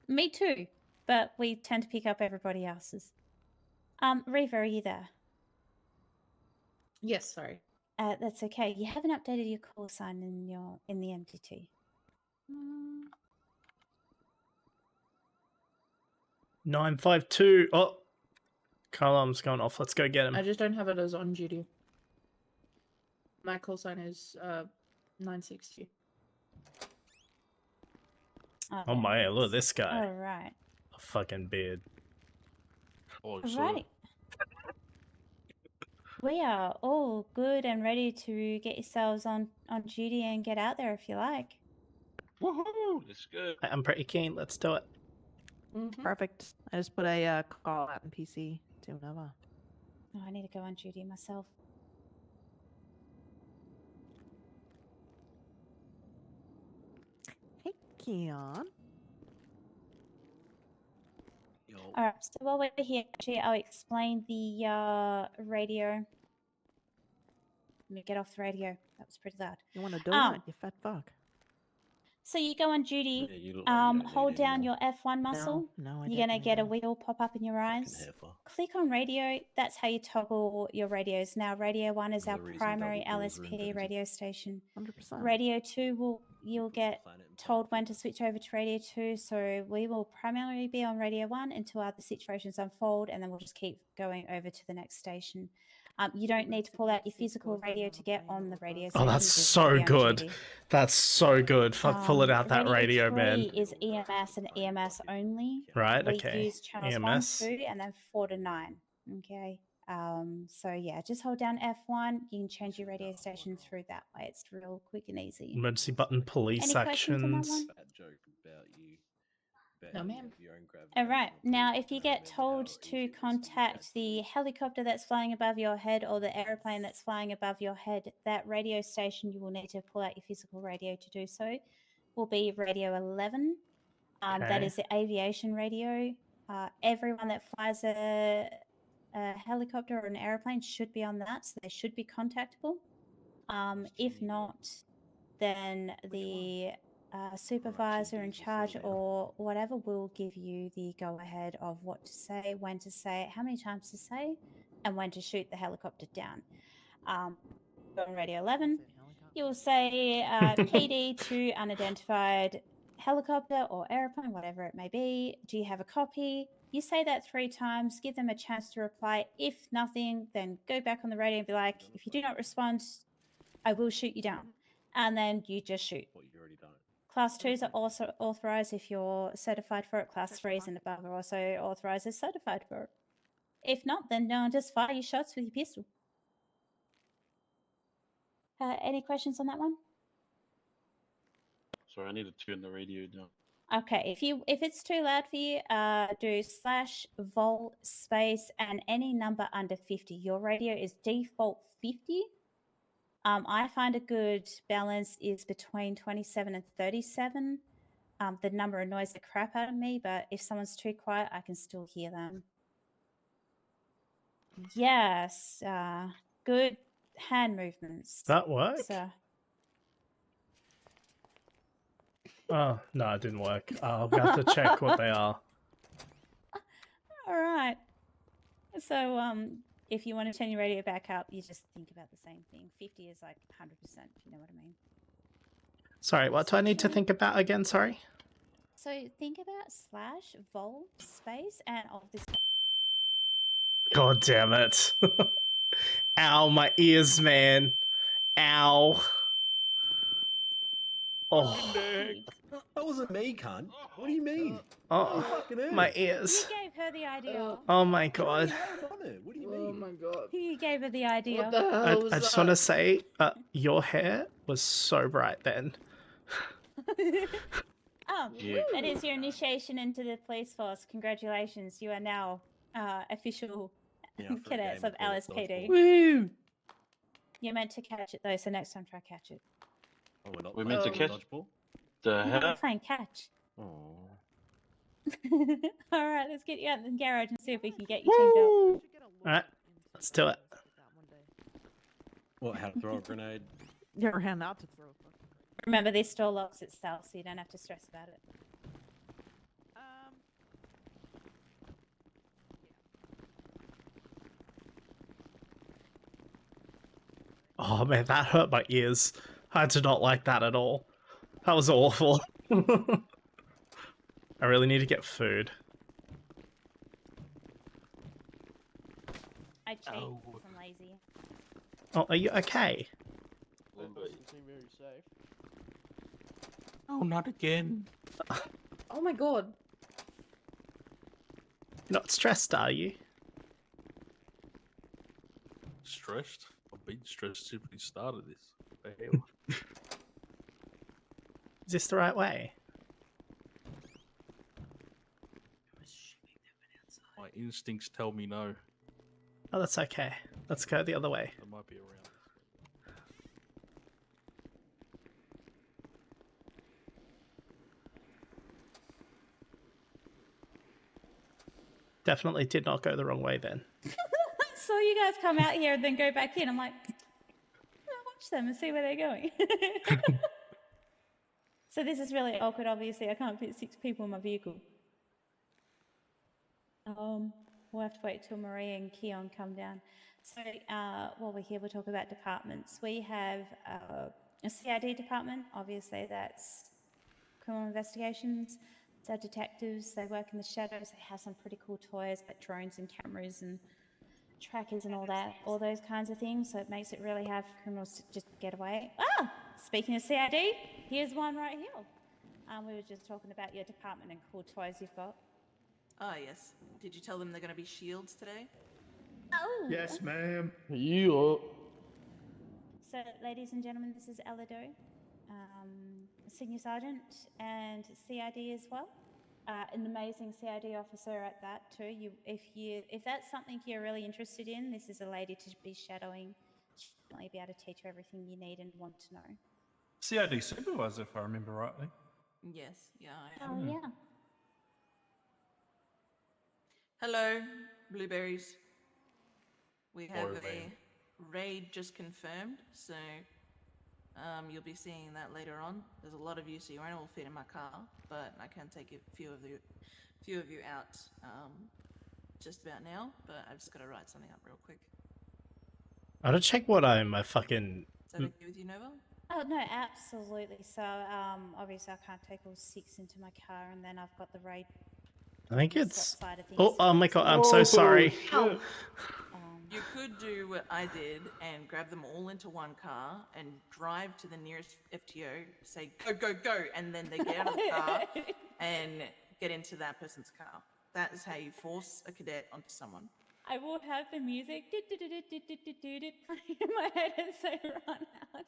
Me too, but we tend to pick up everybody else's. Reva, are you there? Yes, sorry. That's okay. You haven't updated your call sign in the MTT. 952. Oh, car alarm's going off. Let's go get him. I just don't have it as on duty. My call sign is 960. Oh my, look at this guy. All right. A fucking beard. Oh, All sir. right. We are all good and ready to get yourselves on duty and get out there if you like. Woohoo! Let's go. I'm pretty keen. Let's do it. Perfect. I just put a call out in PC to Nova. Oh, I need to go on duty myself. Hey, Keon. All right. So while we're here, actually, I'll explain the radio. Let me get off the radio. That was pretty loud. You want a donut, you fat fuck? So you go on duty. Yeah, you look like you don't Hold need down anymore. your F1 muscle. No, I You're gonna definitely get a don't. wheel pop up in your eyes. heifer. Click on radio. That's how you toggle your radios. Now, Radio 1 is our The reason primary double doors are LSPD invented. radio station. 100%. Radio 2 you'll get told when to switch over to Radio 2. So we will primarily be on Radio 1 until other situations unfold, and then we'll just keep going over to the next station. You don't need to pull out your physical radio to get on the radio Oh, station. that's just so be on good. duty. That's so good. Fuck, pull it out that radio, 3 man. is EMS and EMS only. Right, We okay. use channels 1, EMS. 2, and then 4 to 9. Okay. So yeah, just hold down F1. You can change your radio station through that way. It's real quick and easy. Emergency button, police Any questions on that actions. one? That joke about you. No, ma'am. All right. Now, if you get told to contact the helicopter that's flying above your head or the aeroplane that's flying above your head, that radio station you will need to pull out your physical radio to do so will be radio 11. That Okay. is the aviation radio. Everyone that flies a helicopter or an aeroplane should be on that, so they should be contactable. If not, then the supervisor in charge or whatever will give you the go-ahead of what to say, when to say it, how many times to say, and when to shoot the helicopter down. On radio 11, you will say PD to unidentified helicopter or airplane, whatever it may be. Do you have a copy? You say that 3 times, give them a chance to reply. If nothing, then go back on the radio and be like, if you do not respond, I will shoot you down. And then you just shoot. Class 2s are also authorized if you're certified for it. Class 3s and above are also authorized as certified for it. If not, then just fire your shots with your pistol. Any questions on that one? Sorry, I need to turn the radio down. Okay, if it's too loud for you, do /vol space and any number under 50. Your radio is default 50. I find a good balance is between 27 and 37. The number annoys the crap out of me, but if someone's too quiet, I can still hear them. Yes, good hand movements. That work? So, Oh, no, it didn't work. I'll have to check what they are. all right. So, if you want to turn your radio back up, you just think about the same thing. 50 is like 100%, if you know what I mean. Sorry, what do I need to think about again? Sorry? So think about /vol space and of this. God damn it. Ow, my ears, man. Ow. Oh, That wasn't me, cunt. What do you mean? oh, Fucking hell. my ears. You gave her the idea. Oh my god. What do you Oh mean? my god. You gave her the idea. What the hell was I just that? want to say, your hair was so bright then. Yeah. That is your initiation into the police force. Congratulations. You are now official cadets of LSPD. Woo! You're meant to catch it though, so next time try catch it. Oh, we're not We're meant to playing catch- dodgeball? The No, we're hell? playing catch. Oh. All right, let's get you out in the garage and see if we can get you teamed up. Alright, let's do it. What, how to throw a grenade? Your hand out to throw a fucking grenade. Remember, this door locks itself, so you don't have to stress about it. Oh man, that hurt my ears. I did not like that at all. That was awful. I really need to get food. I cheat Ow. because I'm lazy. Oh, are you okay? That doesn't seem very safe. Oh, not again. Oh my god. You're not stressed, are you? Stressed? I've been stressed since we started this. What the hell? Is this the right way? My instincts tell me no. Oh, that's okay. Let's go the other way. I might be around. Definitely did not go the wrong way then. So you guys come out here and then go back in. I'm like, I'll watch them and see where they're going. So this is really awkward. Obviously, I can't fit 6 people in my vehicle. We'll have to wait till Maria and Keon come down. So while we're here, we'll talk about departments. We have a CID department. Obviously, that's criminal investigations. It's our detectives. They work in the shadows. They have some pretty cool toys like drones and cameras and trackers and all those kinds of things. So it makes it really hard for criminals to just get away. Ah, speaking of CID, here's one right here. We were just talking about your department and cool toys you've got. Ah, yes. Did you tell them they're going to be shields today? Oh. Yes, ma'am. You. So, ladies and gentlemen, this is Elado, Senior Sergeant and CID as well. An amazing CID officer at that too. If that's something you're really interested in, this is a lady to be shadowing. She'll definitely be able to teach you everything you need and want to know. CID supervisor, if I remember rightly. Yes, yeah, I am. Oh yeah. Hello, blueberries. We have Hello, a ma'am. raid just confirmed, so you'll be seeing that later on. There's a lot of you, so you won't all fit in my car, but I can take a few of you out just about now. But I've just got to write something up real quick. I gotta check what my fucking. Is that okay with you, Nova? Oh no, absolutely. So obviously I can't take all 6 into my car, and then I've got the raid. I think SWAT it's. side of things Oh my to god! do. I'm so sorry. Ow. You could do what I did and grab them all into one car and drive to the nearest FTO, say go, go, go, and then they get out of the car and get into that person's car. That is how you force a cadet onto someone. I will have the music playing in my head and say run out.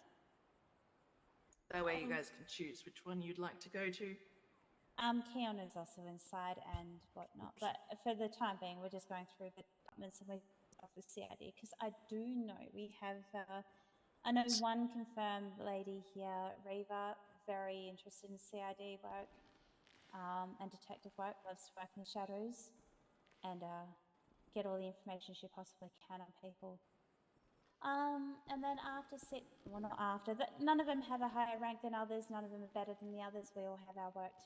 That way you guys can choose which one you'd like to go to. Keon is also inside and whatnot, but for the time being, we're just going through the departments and we off the CID because I do know we have. I know one confirmed lady here, Reva, very interested in CID work and detective work, loves to work in the shadows and get all the information she possibly can on people. And then not after, none of them have a higher rank than others, none of them are better than the others. We all have our work to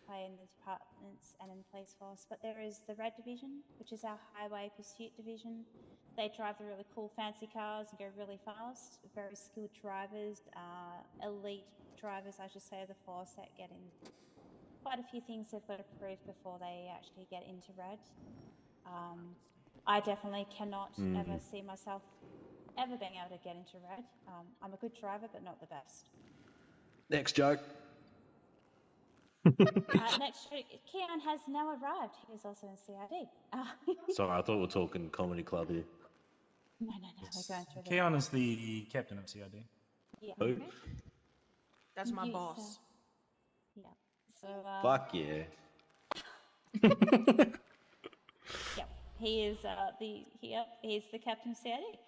play in the departments and in the police force. But there is the Red Division, which is our highway pursuit division. They drive the really cool fancy cars and go really fast. Very skilled drivers, elite drivers, I should say, of the force that get in quite a few things they've got to prove before they actually get into Red. I definitely cannot ever see myself ever being able to get into Red. I'm a good driver, but not the best. Next joke. Next joke, Keon has now arrived. He is also in CID. Sorry, I thought we were talking comedy club here. No, we're going through the... Keon is the captain of CID. Yeah. Who? That's my Yes, boss. Yeah. So, Fuck yeah. Yep, he is he's the captain of CID.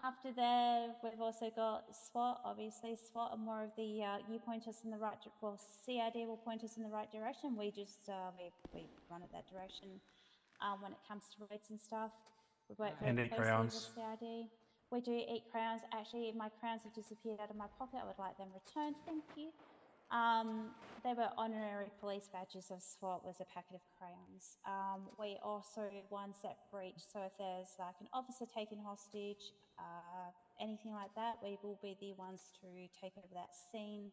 After that, we've also got SWAT. Obviously, SWAT are more of the you point us in the right. Well, CID will point us in the right direction. We just we run it that direction. When it comes to raids and stuff, we work very And eat closely crayons. with CID. We do eat crayons. Actually, my crayons have disappeared out of my pocket. I would like them returned. Thank you. They were honorary police badges of SWAT was a packet of crayons. We also ones that breach, so if there's like an officer taken hostage, anything like that, we will be the ones to take over that scene.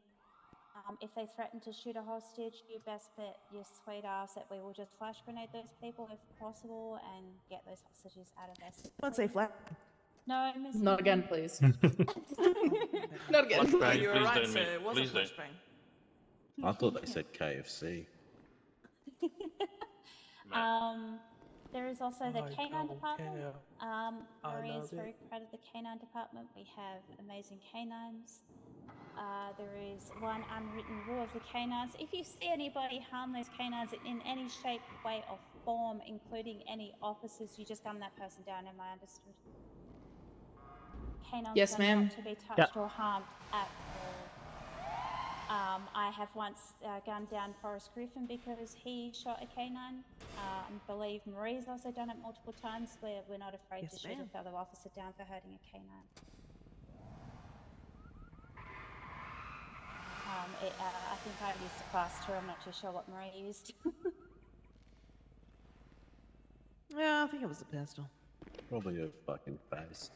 If they threaten to shoot a hostage, you best bet your sweet ass that we will just flash grenade those people if possible and get those hostages out of their city. Let's say flat. No, Miss. Not again, please. Not again. Flashbang, You were please right, don't sir. mean. It was Please a don't. flashbang. I thought they said KFC. There is also the I canine don't department. care. Maria's love very it. proud of the canine department. We have amazing canines. There is one unwritten rule of the canines. If you see anybody harm those canines in any shape, way, or form, including any officers, you just gun that person down. Am I understood? Canines Yes, are ma'am. not to be touched or harmed at all. I have once gunned down Forrest Griffin because he shot a canine. I believe Marie's also done it multiple times. We're not afraid Yes, to shoot ma'am. a fellow officer down for hurting a canine. I think I used a class 2. I'm not too sure what Marie used. Yeah, I think it was a pistol. Probably a fucking face.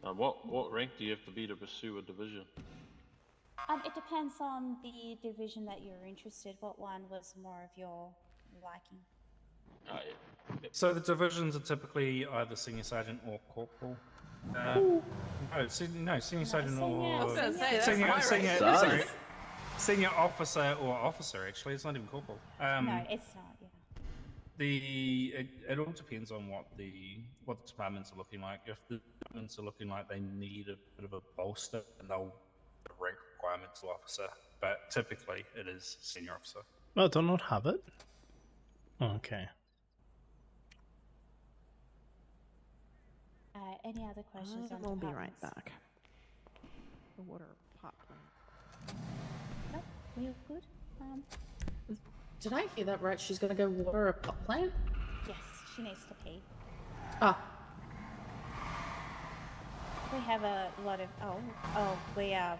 What rank do you have to be to pursue a division? It depends on the division that you're interested. What one was more of your liking? Oh, yeah. Yep. So the divisions are typically either senior sergeant or corporal. Senior sergeant I was or gonna say, that's my rank. sorry, senior officer or officer. Actually, it's not even corporal. No, it's not. Yeah. It all depends on what the departments are looking like. If the departments are looking like they need a bit of a bolster, then they'll rank requirement to officer. But typically, it is senior officer. Oh, do I not have it? Oh, okay. Any other questions on We'll be departments? right back. The water pot plant. No, we all good. Did I hear that right? She's gonna go water a pot plant? Yes, she needs to pee. Ah. We have a lot of we are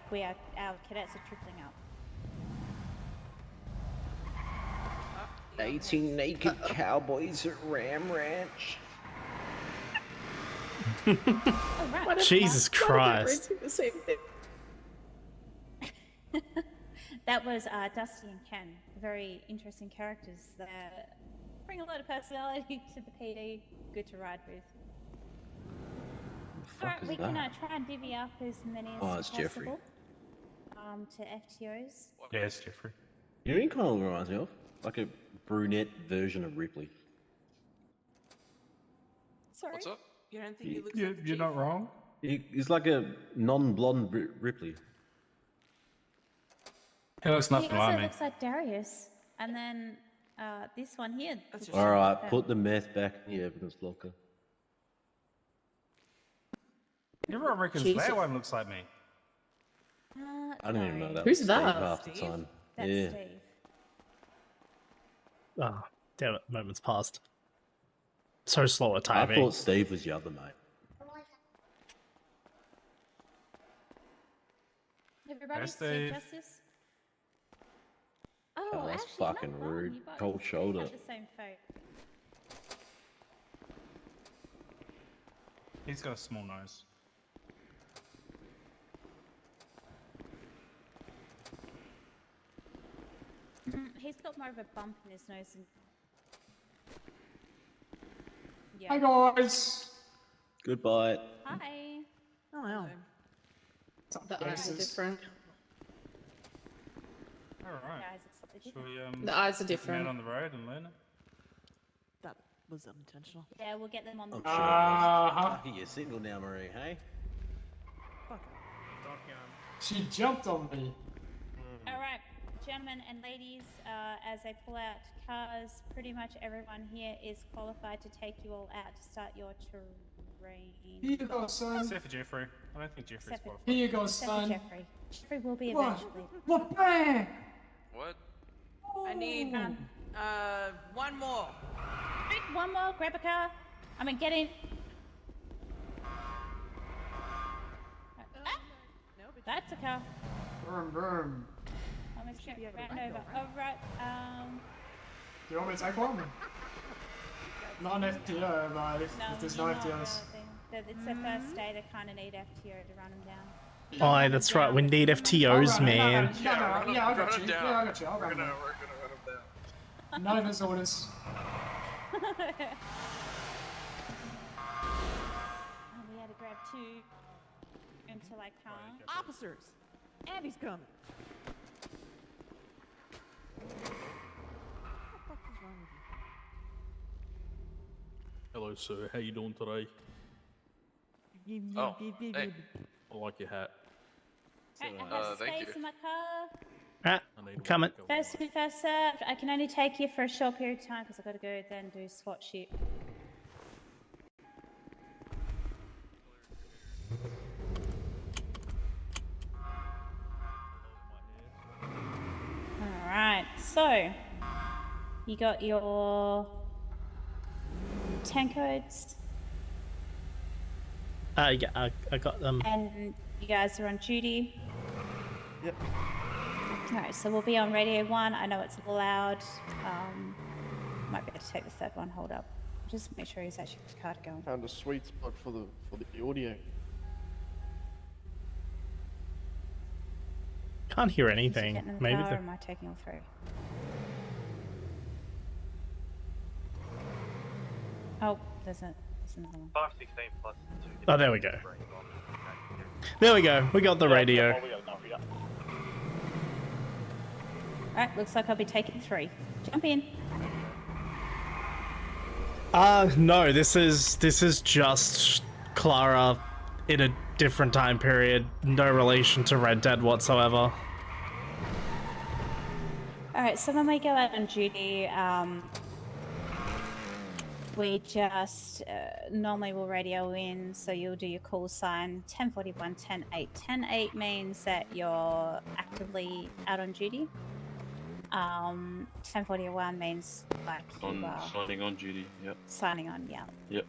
our cadets are tripling up. 18 naked cowboys at Ram Ranch. Oh, right. Jesus Christ. The same thing. That was Dusty and Ken, very interesting characters that bring a lot of personality to the PD. Good to ride with. Alright, we can try and divvy up as many as it's possible. Jeffrey. To FTOs. Yeah, it's Jeffrey. You know, he kind of reminds me of like a brunette version of Ripley. Sorry. What's up? You don't think he looks You're like the you're chief? not wrong. He's like a non-blonde Ripley. He looks He nothing also like me. looks like Darius, and then this one here. That's looks just- All right, like that. put the meth back in the evidence locker. Everyone reckons Jesus. that one looks like me. I don't even know that. Who's was that? Steve half the Steve? time. That's Yeah. Steve. Oh, damn it. Moments passed. So slow at I typing. thought Steve was the other mate. Everybody, Yes, Steve Steve. Justice. Oh, Oh, that's actually, fucking not wrong. rude. You both Cold shoulder. have the same fate. He's got a small nose. He's got more of a bump in his nose. And... Yeah. Hi guys. Goodbye. Hi. Oh, wow. The eyes are different. All right. Guys, it's slightly Should different. we The eyes are get them out different. on the road and learn it? That was unintentional. Yeah, we'll get them on the. I'm sure. it was. Uh-huh. Lucky you're single now, Marie. Hey. Fuck. She jumped on me. All right, gentlemen and ladies, as I pull out cars, pretty much everyone here is qualified to take you all out to start your terrain. Here you go, son. Except for Jeffrey. I don't think Jeffrey's Except for- qualified. Here you go, Except for son. Jeffrey. Jeffrey will be What? eventually. What bang? What? I need one more. Quick, one more, grab a car. I mean, get in. That's a car. Boom, boom. I'll make sure be able to right ride over. though, All right. Do you want me to take one? Not an FTO, but if there's no you're not, FTOs. it's the first day to kind of need FTO to run them down. Oh, that's right. We need I'll FTOs, run it, man. No, yeah, I got you. Yeah, I got you. I'll We're run gonna it. run him down. None of his orders. We had to grab two until I can't. Officers! Andy's coming. What the fuck is wrong with Hello, sir. How you doing today? you? Oh, hey. I like your hat. I have thank space you. in my car. Ah, I need coming. one. First in, first served. I can only take you for a short period of time because I've got to go then do SWAT shoot. Alright, so you got your 10 codes Yeah, I got them. and you guys are on duty. Yep. Alright, so we'll be on radio 1. I know it's loud. Might be able to take the third one. Hold up. Just make sure he's actually got the card going. Found a sweet spot for the audio. Can't hear Is he anything. getting in the Maybe car, the. or am I taking him through? Oh, there's another one. 516 plus 2. Oh, there we go. There we go. We got the radio. Alright, looks like I'll be taking 3. Jump in. No, this is just Clara in a different time period. No relation to Red Dead whatsoever. Alright, so when we go out on duty, we just normally will radio in, so you'll do your call sign 1041, 10-8. 10-8 means that you're actively out on duty. 1041 means like you are Signing on duty, yep. signing on, yeah. Yep.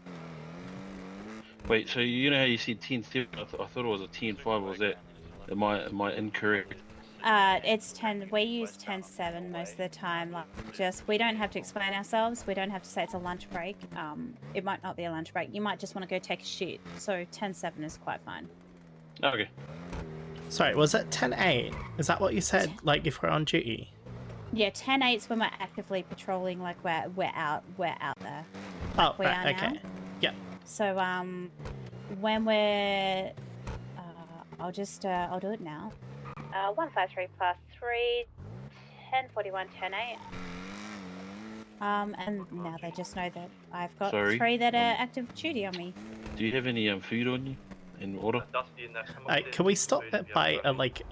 Wait, so you know how you see 10-7? I thought it was a 10-5, was that? Am I incorrect? It's 10. We use 10-7 most of the time. Like, just we don't have to explain ourselves. We don't have to say it's a lunch break. It might not be a lunch break. You might just want to go take a shit. So 10-7 is quite fine. Okay. Sorry, was it 10-8? Is that what you said? Like if we're on duty? Yeah, 10-8's when we're actively patrolling. Like we're out there. Oh, we right, are okay. now. Yeah. So when we're I'll do it now. 153 plus 3, 1041, 10-8. And now they just know that I've got 3 that are active duty on me. Do you have any food on you? In order? Can we stop by like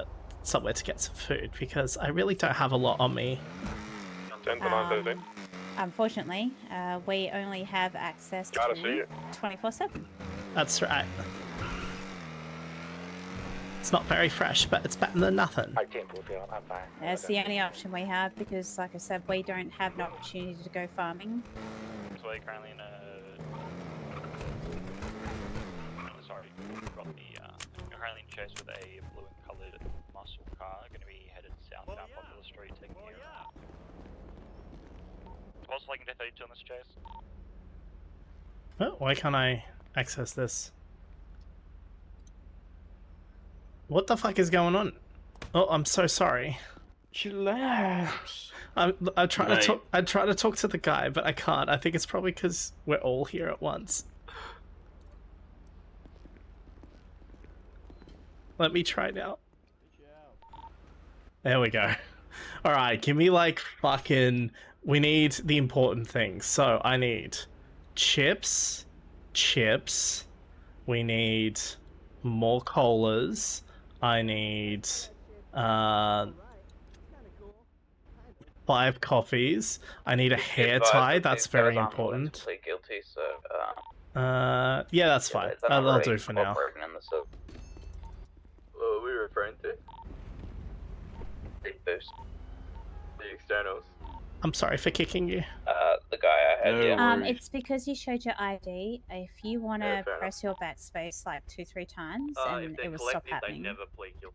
somewhere to get some food, because I really don't have a lot on me. Unfortunately, we only have access to 24/7. That's right. It's not very fresh, but it's better than nothing. That's the only option we have, because, like I said, we don't have an opportunity to go farming. So we're currently in a... sorry, got the... we're currently in chase with a blue and coloured muscle car, going to be headed southbound Popular Street, taking care of... Also like in 32 on this chase. Oh, why can't I access this? What the fuck is going on? Oh, I'm so sorry. Chillax. I try to talk. I try to talk to the guy, but I can't. I think it's probably because we're all here at once. Let me try now. There we go. All right, give me like fucking. We need the important things. So I need chips. We need more colas. I need 5 coffees. I need a hair tie. That's very important. Guilty, so, yeah, that's fine. I'll do for now. what are we referring to? The externals. I'm sorry for kicking you. The guy I had, It's because you showed your ID. If you want to press your backspace like 2-3 times, and it will stop happening.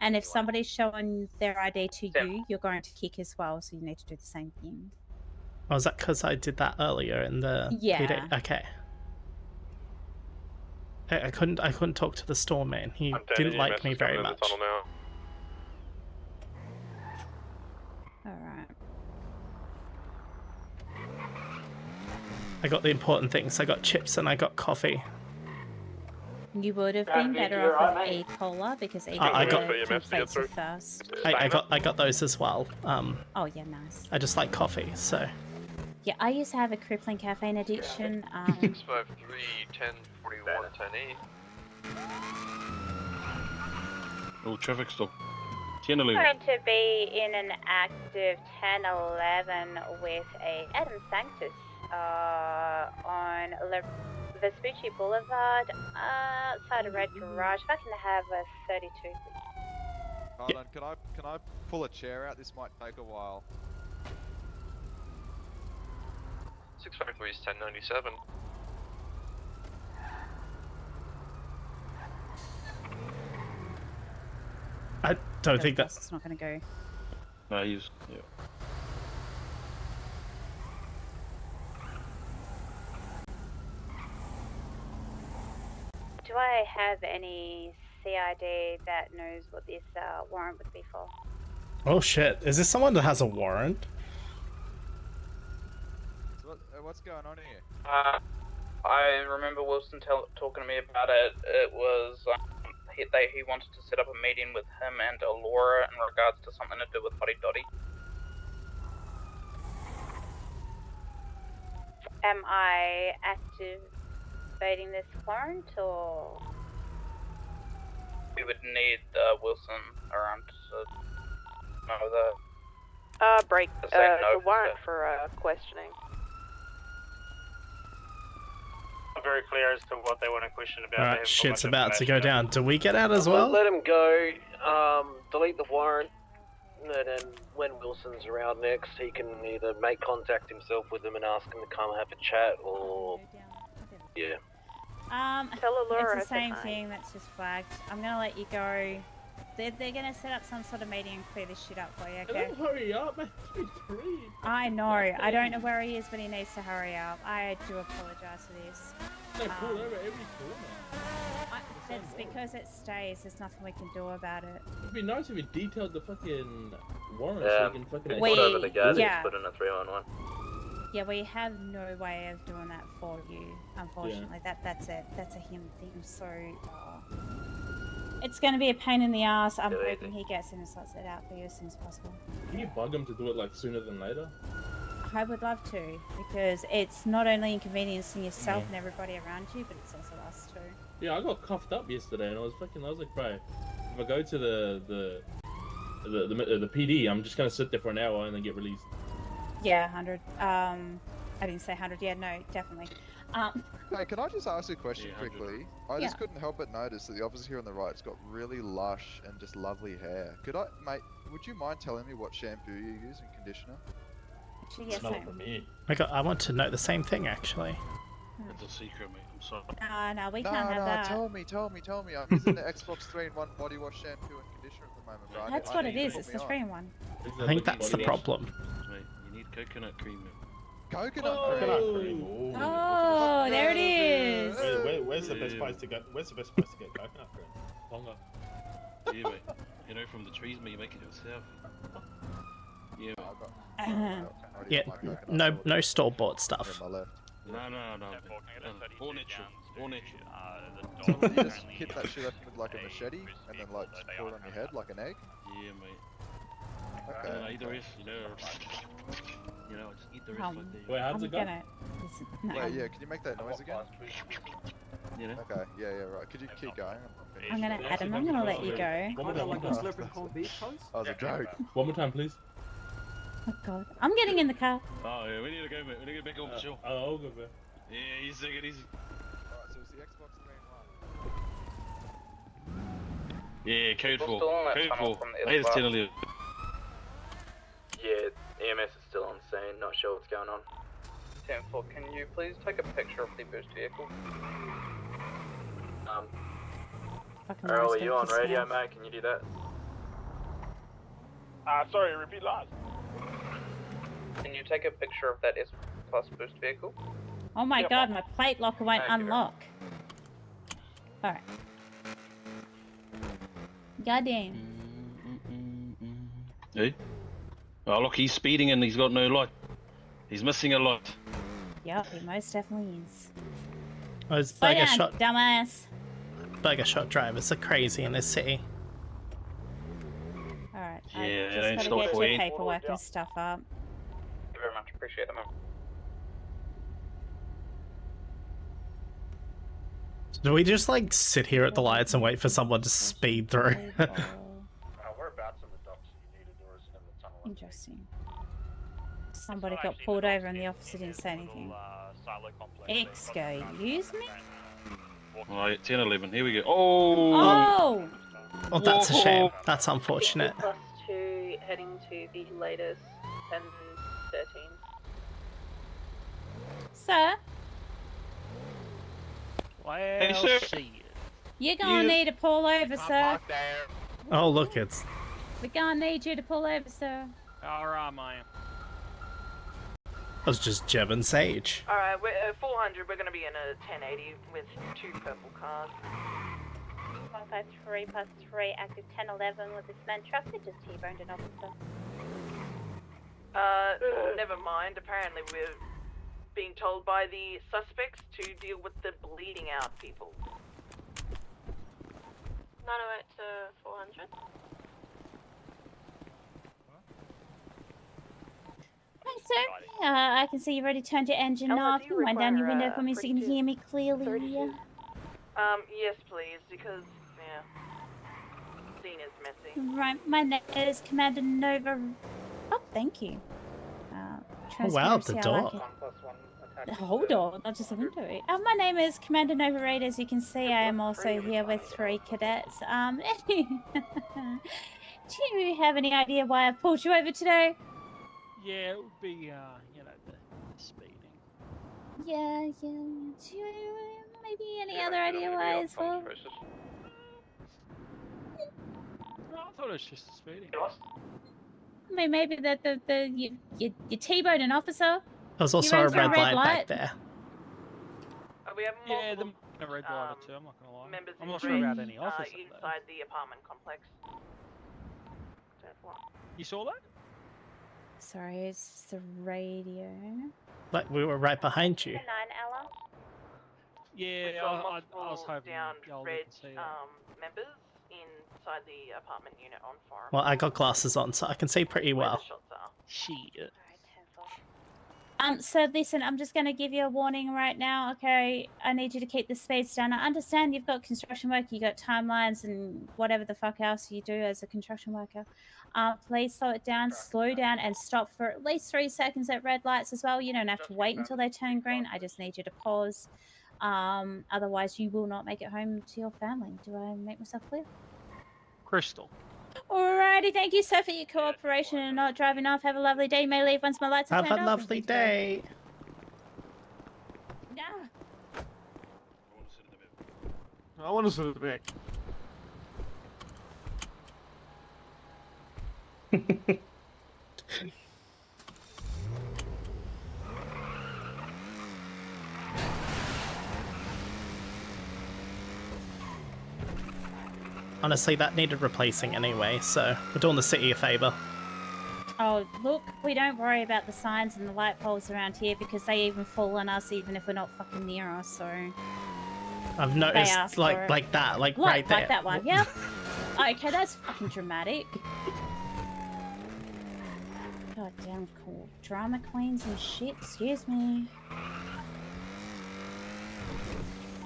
And if somebody's showing their ID to you, you're going to kick as well, so you need to do the same thing. Oh, is that because I did that earlier in the Yeah. PD? Okay. I couldn't talk to the store man. He didn't like me very much. Alright. I got the important things. I got chips and I got coffee. You would have been better off with E-Cola, because E-Cola completes you first. I got those as well. Oh yeah, nice. I just like coffee, so. Yeah, I used to have a crippling caffeine addiction. 653, 1041, 10E. Oh, traffic stop. I'm going to be in an active 1011 with a Adam Sanctus on Vespucci Boulevard, outside of Red Garage. If I can have a 32, please. Hold on, can I pull a chair out? This might take a while. 653 is 1097. I don't think that's... It's not going to go. No, he's... Yeah. Do I have any CID that knows what this warrant would be for? Oh shit! Is this someone that has a warrant? So what's going on here? I remember Wilson talking to me about it. It was he wanted to set up a meeting with him and Alora in regards to something to do with Hottie Dottie. Am I activating this warrant or? We would need Wilson around to know that. Break. To say no It's a warrant for questioning. Not very clear as to what they want to question about. Alright, shit's about to go down. Do we get out as well? Let him go. Delete the warrant. And then when Wilson's around next, he can either make contact himself with them and ask him to come have a chat, or yeah. Tell Allura It's the I same said hi. thing that's just flagged. I'm gonna let you go. They're gonna set up some sort of meeting and clear this shit up for you, okay? Hurry up, man. I know. I don't know where he is, but he needs to hurry up. I do apologise for this. They pull over every corner. It's because it stays. There's nothing we can do about it. It'd be nice if we detailed the fucking warrant so we can fucking... We- Put over the guys yeah. and put in a 311. Yeah, we have no way of doing that for you, unfortunately. That's it. That's a him thing. So it's going to be a pain in the ass. I'm hoping he gets in and sorts it out for you as soon as possible. Can you bug them to do it like sooner than later? I would love to, because it's not only inconveniencing yourself and everybody around you, but it's also us too. Yeah, I got cuffed up yesterday and I was like, bro, if I go to the PD, I'm just gonna sit there for an hour and then get released. Yeah, 100. I didn't say 100. Yeah, no, definitely. Hey, can I just ask a question quickly? I just Yeah. couldn't help but notice that the officer here on the right's got really lush and just lovely hair. Would you mind telling me what shampoo you use and conditioner? Actually, yes, same. I want to know the same thing actually. It's a secret, mate. I'm sorry. No, we can't have that. Tell me. I'm using the Xbox 3-in-1 body wash shampoo and conditioner at the moment, right? That's what it is. It's the 3-in-1. I think that's the problem. Mate, you need coconut cream. Coconut cream. Oh, there it is. Where's the best place to go? Where's the best place to get coconut cream? Longer. Yeah, mate. You know, from the trees, mate, you make it yourself. Yeah, Yeah, no store-bought stuff. No. All natural. All natural. So you just hit that shit up with like a machete and then like just pour it on your head like an egg? Yeah, mate. Okay. Eat the rest, just eat the rest like that. Wait, how's it go? Wait, yeah, can you make that noise again? You know? Okay, yeah, right. Could you keep going? I'm gonna add him. I'm gonna let you go. One more time. That was a joke. One more time, please. Oh god, I'm getting in the car. Oh, yeah, we need to go, mate. We need to get back on the show. I'll go, man. Yeah, easy, take it easy. Alright, so it's the Xbox 3-in-1. Yeah, code We're 4. still on that Code tunnel 4. from the I hate other it's bar. 10 11. Yeah, EMS is still on scene. Not sure what's going on. 10-4, can you please take a picture of the boost vehicle? Earl, are you on radio, mate? Can you do that? Sorry, repeat last. Can you take a picture of that S-Class boost vehicle? Oh my god, my plate locker won't Thank you. unlock. Alright. Goddamn. Hey? Oh, look, he's speeding and he's got no light. He's missing a light. Yep, he most definitely is. Those Slow burger down, shot drivers are crazy in this city. Alright, Yeah, I it just ain't gotta stop get for your you. paperwork and stuff up. Thank you very much, appreciate it, man. Do we just like sit here at the lights and wait for someone to speed through? Whereabouts in the docks you needed, or is it in the tunnel? Interesting. Somebody got pulled over and the officer didn't say anything. Excuse me? Alright, 10 11. Here we go. Oh! Oh! Well, that's a shame. Whoa. That's unfortunate. +2 heading to the latest 10-13. Sir, Hey, sir. you're gonna need to pull over, sir. Oh, look, it's... We're gonna need you to pull over, sir. Alright, man. That was just Jeb and Sage. Alright, we're 400. We're gonna be in a 1080 with 2 purple cars. 153 +3 active 1011 with this man truck that just T-boned an officer. Never mind. Apparently being told by the suspects to deal with the bleeding out people. 908 to 400. Hi, sir. I can see you've already turned your engine off. You can wind down your window for me so you can hear me clearly. Yes, please, because, yeah, scene is messy. Right, my name is Commander Nova. Oh, thank you. Oh wow, the Transparency, I door. like it. The whole door, not just the window. My name is Commander Nova Raid. As you can see, I am also here with 3 cadets. Do you have any idea why I pulled you over today? Yeah, it would be, you know, the speeding. Yeah. Do you maybe any other idea why as well? No, I thought it was just the speeding. I mean, maybe that you T-boned an officer. There's You also ran a through red light back there. We have Yeah, multiple the red light or two, I'm not gonna lie. members I'm in not sure red, about any officer, though. inside the apartment complex. You saw that? Sorry, it's just the radio. Like we were right behind you. 9 Ella. Yeah, saw I was multiple hoping downed y'all red could see that. members inside the apartment unit on forum. Well, I got glasses on, so I can see pretty Where well. the shots are. Shit. So listen, I'm just going to give you a warning right now, okay? I need you to keep the speeds down. I understand you've got construction work, you got timelines and whatever the fuck else you do as a construction worker. Please slow it down, slow down, and stop for at least 3 seconds at red lights as well. You don't have to wait until they turn green. I just need you to pause. Otherwise, you will not make it home to your family. Do I make myself clear? Crystal. Alrighty, thank you, sir, for your cooperation and not driving off. Have a lovely day. You may leave once my lights are Have turned a off. lovely day. Yeah. I want to sit at the back. Honestly, that needed replacing anyway, so we're doing the city a favour. Oh, look, we don't worry about the signs and the light poles around here because they even fall on us even if we're not fucking near us, so... I've They noticed, asked for it. like that, like right there. Like that one, yeah? Okay, that's fucking dramatic. Goddamn cool. Drama queens and shit, excuse me.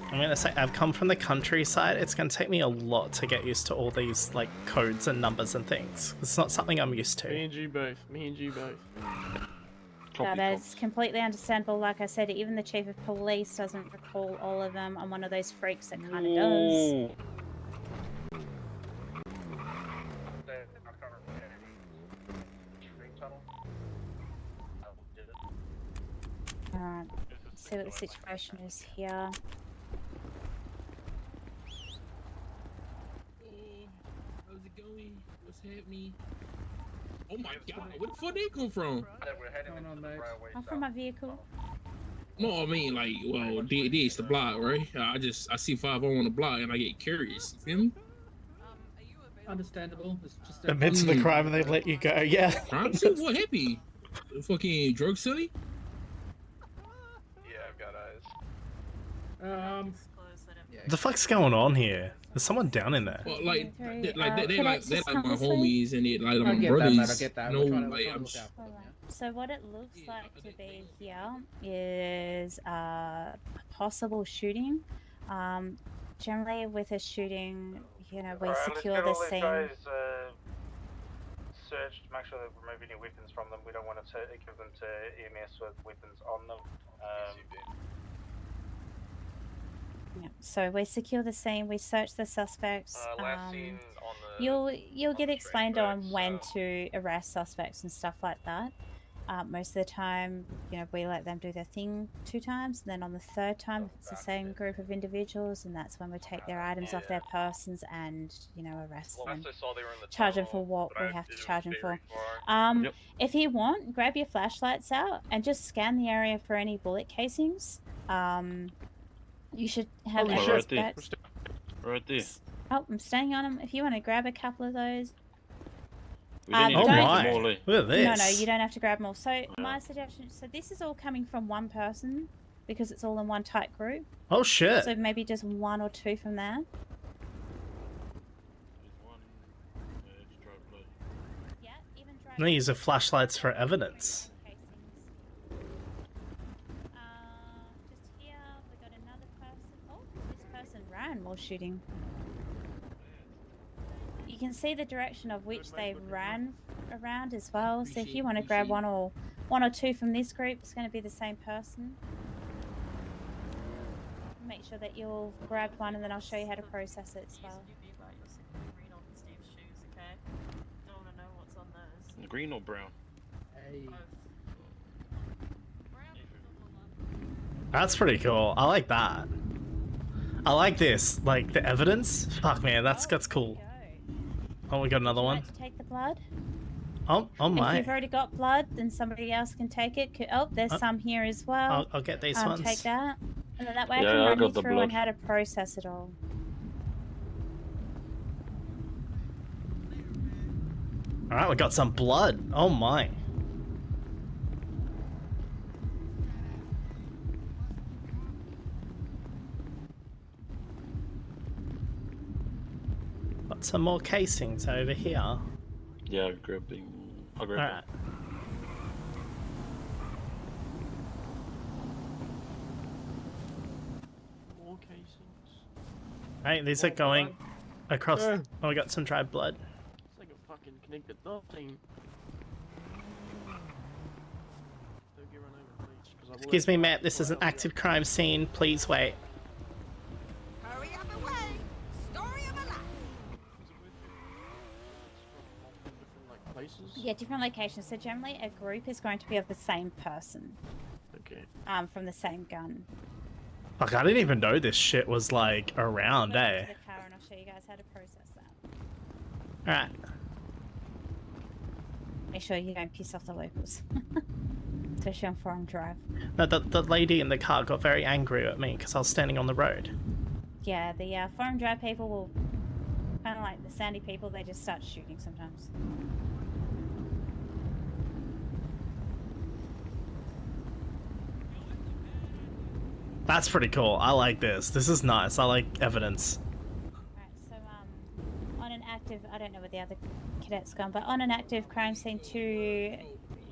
I'm gonna say, I've come from the countryside. It's gonna take me a lot to get used to all these, like, codes and numbers and things. It's not something I'm used to. Me and you both. Me and you both. That is completely understandable. Like I said, even the chief of police doesn't recall all of them. I'm one of those freaks that kind of does. Alright, let's see what the situation is here. How's it going? What's happening? Oh my god, where the fuck they come from? I'm from my vehicle. No, I mean like, well, this the block, right? I see 5-0 on the block and I get curious. You feel me? Understandable. It's just Admit to the crime and they let you go. Yeah. Crime scene? What happy? Fucking drug silly? Yeah, I've got eyes. The fuck's going on here? There's someone down in there. Well, like, they like my honestly? homies and it like I my get that, brothers. man, I get that. You We're know, trying to like look I'm. out for them, So what it looks like to be here is a possible shooting. Generally with a shooting, you know, we secure the scene. Searched, make sure they remove any weapons from them. We don't want to give them to EMS with weapons on them. Yeah. So we secure the scene, we search the suspects. Last seen on the You'll get explained on when to arrest suspects and stuff like that. Most of the time, you know, we let them do their thing 2 times, and then on the 3rd time, if it's the same group of individuals, and that's when we take their items off their persons and, you know, arrest them. Charge them for what we have to charge them for. If you want, grab your flashlights out and just scan the area for any bullet casings. You should have access back. Right there. Oh, I'm staying on them. If you want to grab a couple of those. We don't need to don't- grab them all, eh? Look at this. No, you don't have to grab them all. So my suggestion, so this is all coming from one person because it's all in one tight group. Oh shit. So maybe just one or two from there. Yeah, even I'm gonna use the flashlights for evidence. Just here, we got another person. Oh, this person ran while shooting. You can see the direction of which they ran around as well. So if you want to grab one or two from this group, it's going to be the same person. Make sure that you've grabbed one, and then I'll show you how to process it as well. Green or brown? That's pretty cool. I like that. I like this. Like the evidence. Fuck man, that's cool. Oh, we got another one. Like to take the blood? Oh If my. you've already got blood, then somebody else can take it. Oh, there's some here as well. I'll get these Take ones. that, and then that way I Yeah, can I run got you the through blood. on how to process it all. All right, we got some blood. Oh my. Got some more casings over here. Yeah, I'll grab them. I'll grab Alright. More casings. Right, these are going across. Yeah. Oh, we got some dried blood. It's like a fucking connected dot thing. Don't get run over, please, 'cause I will Excuse me, have ma'am. This is an active crime scene. Please wait. Hurry up and wait. Story of a life. like places. Yeah, different locations. So generally, a group is going to be of the same person. Okay. From the same gun. Fuck, I didn't even know this shit was like around, Go eh? to the car and I'll show you guys how to process that. Alright. Make sure you don't piss off the locals. Especially on Forum Drive. No, the lady in the car got very angry at me because I was standing on the road. Yeah, the Forum Drive people will, kind of like the Sandy people, they just start shooting sometimes. That's pretty cool. I like this. This is nice. I like evidence. On an active, I don't know where the other cadet's gone, but on an active crime scene 2,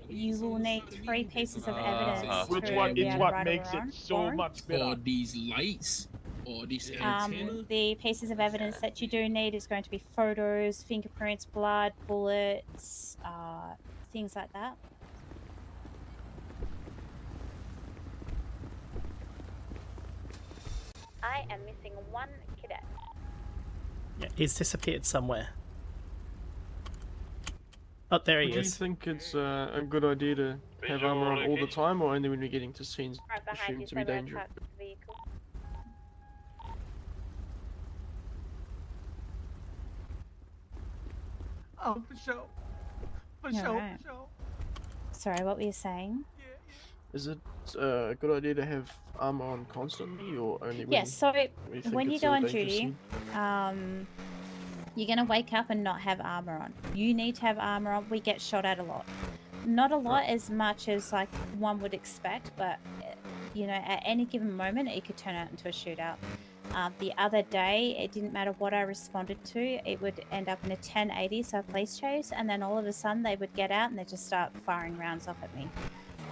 you will need 3 pieces of evidence. Which to one? be It's able to what write a makes it so warrant. much better. Or these lights, or these antennas. The pieces of evidence that you do need is going to be photos, fingerprints, blood, bullets, things like that. I am missing 1 cadet. Yeah, he's disappeared somewhere. Oh, there he Do you is. think it's a good idea to have armor on all the time, or only when we're getting to scenes Right behind you, assumed to be so we'll dangerous? park the vehicle. Oh, for sure. For Alright. Sorry, what were you saying? Is it a good idea to have armor on constantly, or only when Yeah, so we think when you it's go a on dangerous duty, scene? you're going to wake up and not have armor on. You need to have armor on. We get shot at a lot. Not a lot as much as like one would expect, but you know, at any given moment, it could turn out into a shootout. The other day, it didn't matter what I responded to, it would end up in a 1080, so a police chase, and then all of a sudden they would get out and they just start firing rounds off at me.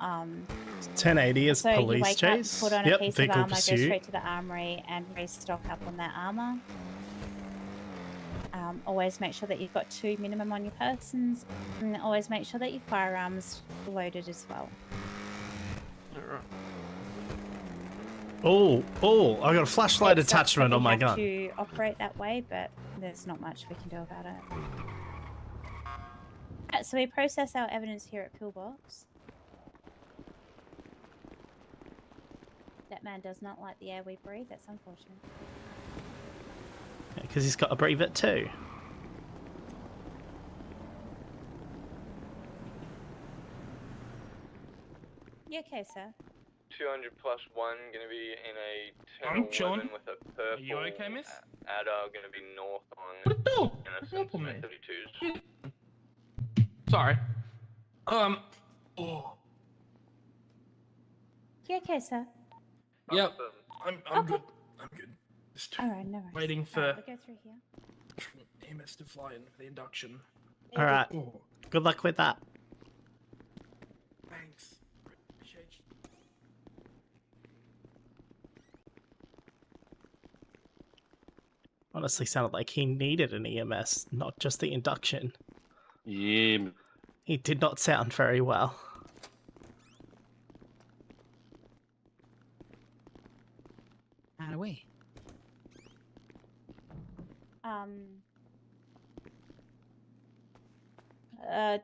1080 is So you police wake chase. up, put on a Yep, piece of vehicle armor, go pursuit. straight to the armory and restock up on that armor. Always make sure that you've got 2 minimum on your persons, and always make sure that your firearms loaded as well. Oh, I got a flashlight It sucks attachment that on we my have gun. to operate that way, but there's not much we can do about it. Right, so we process our evidence here at Pillbox. That man does not like the air we breathe. That's unfortunate. Because he's got to breathe it too. You okay, sir? 200 plus 1 gonna be in a 10 I'm 11 chilling. with a purple. Are you okay, miss? Adder gonna be north on. What the? Innocent 32s. Sorry. Oh. You okay, sir? Yep. I'm good. I'm good. Just Alright, no worries. waiting for Alright, we'll go through here. EMS to fly in for the induction. All right. Oh, Good luck with that. thanks. Appreciate you. Honestly, sounded like he needed an EMS, not just the induction. Yeah. He did not sound very well. Out of way.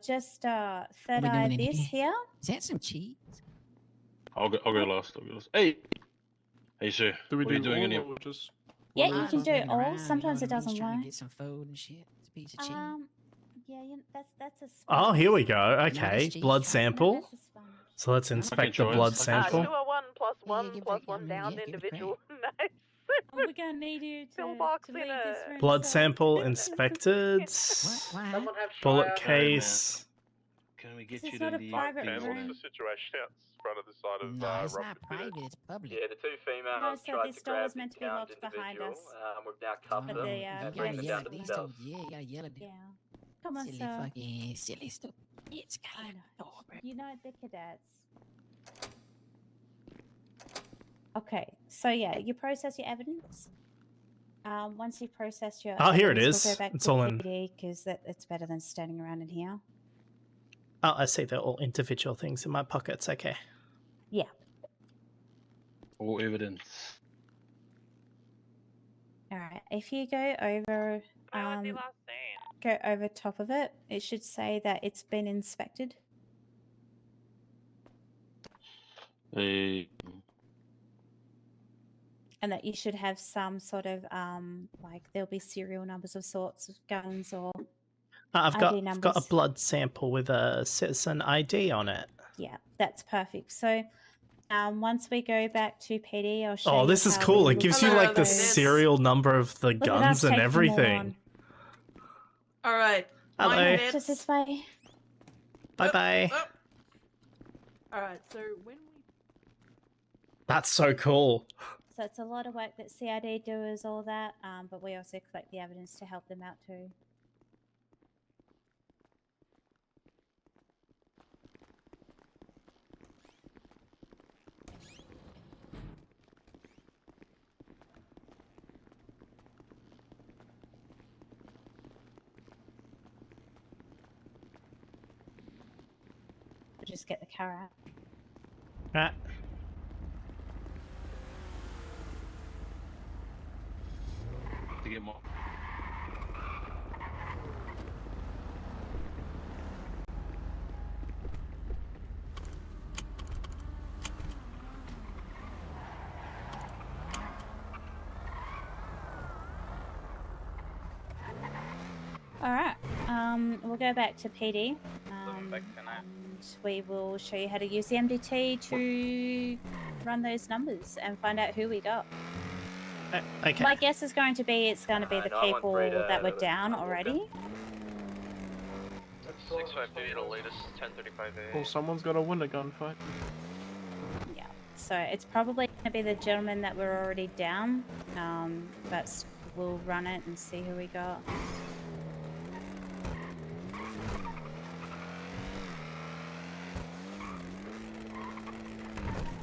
Just third we doing eye in this here? here. Is that some cheese? I'll go last. I'll go last. Hey, sir. Do we what are you do doing in all here? or just Yeah, one you at a can time? do it Hanging all. around, Sometimes it you know what I mean? Just doesn't trying work. to get some food and shit. It's a piece of cheese. Yeah, that's a sponge. Oh, here we go. No, Okay, that's cheese. blood No, sample. that's a sponge. So let's inspect the try it. blood I can sample. Do a 1 plus 1 give it plus a- I 1 mean, down yeah, give it a individual. Nice. Oh, we're gonna need you Pillbox to in leave this room. Blood sir. sample inspected. Why? Someone have Bullet Shire. case. Can we This get is you not to a the private things room. on room. it? situation out front of the side of No, it's Rob not Computer. private. It's public. Yeah, the two females No, sir, tried this to door grab was the meant to be downed locked behind individual. us. We've now cuffed But them they, you and gotta bringing them yell down to at the these cells. two. Yeah, you gotta yell at them. Yeah. Come on, Silly sir. fucking silly stupid. It's I kind know. of You know the cadets. Okay, so yeah, you process your evidence. Once you process your Oh, here it evidence, is. we'll go back It's to all in. PD because it's better than standing around in here. Oh, I see. They're all individual things in my pockets. Okay. Yeah. All evidence. All right. If you go over, go over top of it, it should say that it's been inspected. Hey, And that you should have some sort of like there'll be serial numbers of sorts of guns or I've ID got a numbers. blood sample with a citizen ID on it. Yeah, that's perfect. So once we go back to PD, I'll show you. Oh, this is how cool. we It gives look you at like the those. serial number of the Look at guns us and taking them all everything. on. All right. Hello. Minutes. Just this way. Bye bye. All right. So when we That's so cool. So it's a lot of work that CID do is all that, but we also collect the evidence to help them out too. We'll just get the car out. Right. to get more. All right. We'll go back to PD. And we will show you how to use the MDT to run those numbers and find out who we got. Okay. My guess is going to be it's going to be the no, I want people three to- that were down already. 652 to latest 1035 Well, someone's got to win a gunfight. Yeah. So it's probably going to be the gentlemen that were already down. But we'll run it and see who we got.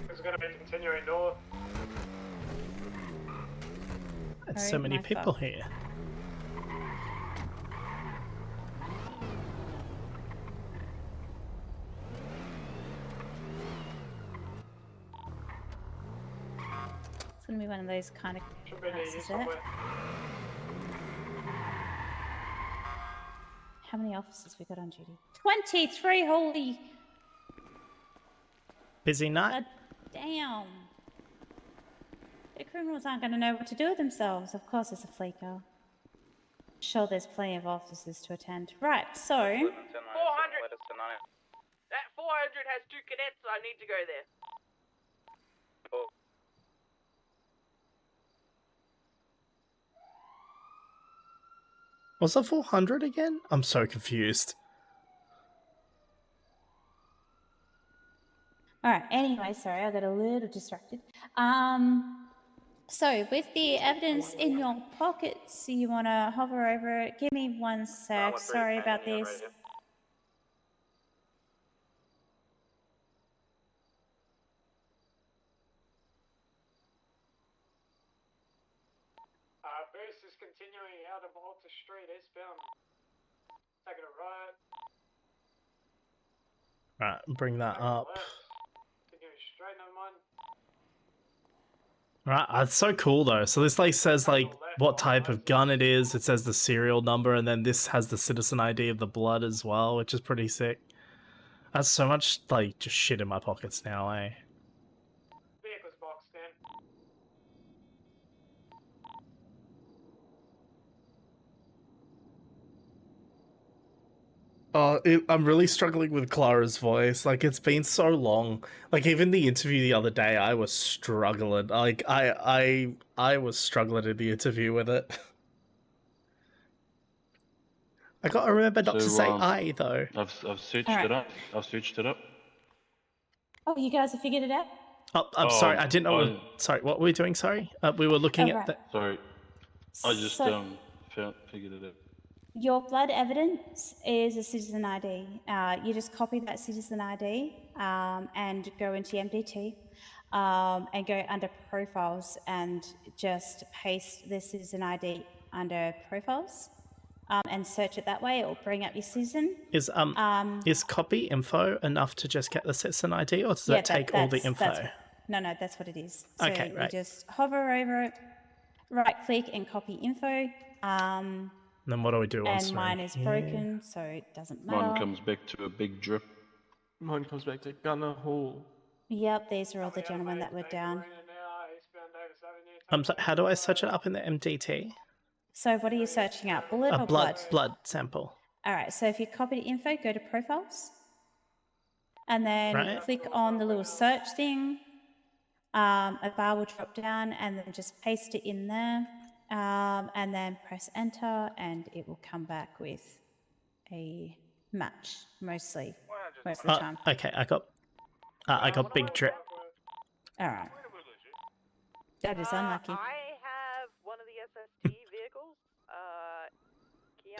It's going to be continuing north. There's so many people here. It's going to be one of those kind of cars, is it? How many officers we got on duty? 23, holy Busy night? god damn. The criminals aren't going to know what to do with themselves. Of course it's a flea car. Sure, there's plenty of officers to attend. Right, so... 400. That 400 has 2 cadets, so I need to go there. Was it 400 again? I'm so confused. All right. Anyway, sorry, I got a little distracted. So with the evidence in your pockets, you want to hover over it. Give me one sec. Sorry about this. Boost is continuing out of Alta Street eastbound. Taking a right. Right, bring that Taking a up. left. Continuing straight, never mind. Right, it's so cool though. So this like says like what type of gun it is. It says the serial number, and then this has the citizen ID of the blood as well, which is pretty sick. That's so much like just shit in my pockets now, eh? Vehicle's boxed in. Oh, I'm really struggling with Clara's voice. Like, it's been so long. Like, even the interview the other day, I was struggling. Like, I was struggling in the interview with it. I gotta remember not to say I, though. I've searched Alright. it up. I've searched it up. Oh, you guys have figured it out? Oh, I'm sorry, I didn't know. Sorry, what were we doing? Sorry? We were looking at the... Sorry. I just So- figured it out. Your blood evidence is a citizen ID. You just copy that citizen ID and go into MDT and go under profiles and just paste the citizen ID under profiles and search it that way. It will bring up your citizen. Is copy info enough to just get the citizen ID, or does that take all the info? No, that's what it is. So Okay, right. you just hover over it, right click and copy info. Then what do we do once And we're mine in is here? broken, so it doesn't matter. Mine comes back to a big drip. Mine comes back to Gunner Hall. Yep, these are all the gentlemen that were down. So how do I search it up in the MDT? So what are you searching up? Bullet or blood? Blood sample. All right, so if you copy the info, go to profiles. And then click on the little search thing. A bar will drop down and then just paste it in there. And then press enter and it will come back with a match, most of the time. Okay, I got big drip. All right. That is unlucky. I have one of the SST vehicles.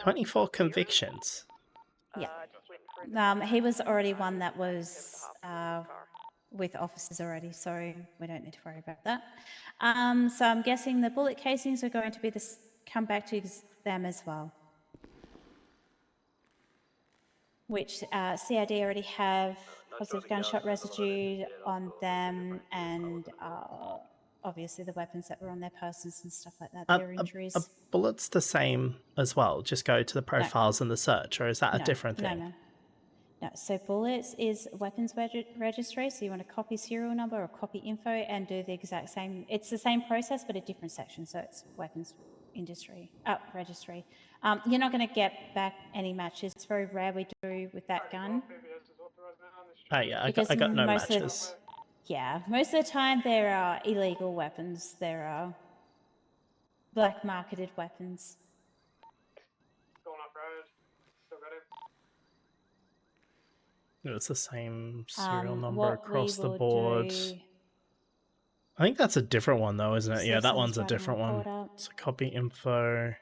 24 convictions. Yeah. He was already one that was with officers already, so we don't need to worry about that. So I'm guessing the bullet casings are going to be come back to them as well. Which CID already have positive gunshot residue on them and obviously the weapons that were on their persons and stuff like that, their injuries. Are bullets the same as well? Just go to the profiles and the search, or is that a different thing? No, so bullets is weapons registry, so you want to copy serial number or copy info and do the exact same. It's the same process, but a different section, so it's weapons registry. You're not going to get back any matches. It's very rare we do with that gun. Oh yeah, I got no matches. Most of the time there are illegal weapons. There are black marketed weapons. Going off road. Still got him. It's the same serial number what across we the will board. do- I think that's a different one though, isn't it? Yeah, that Citizens one's a running different one. report up. So copy info.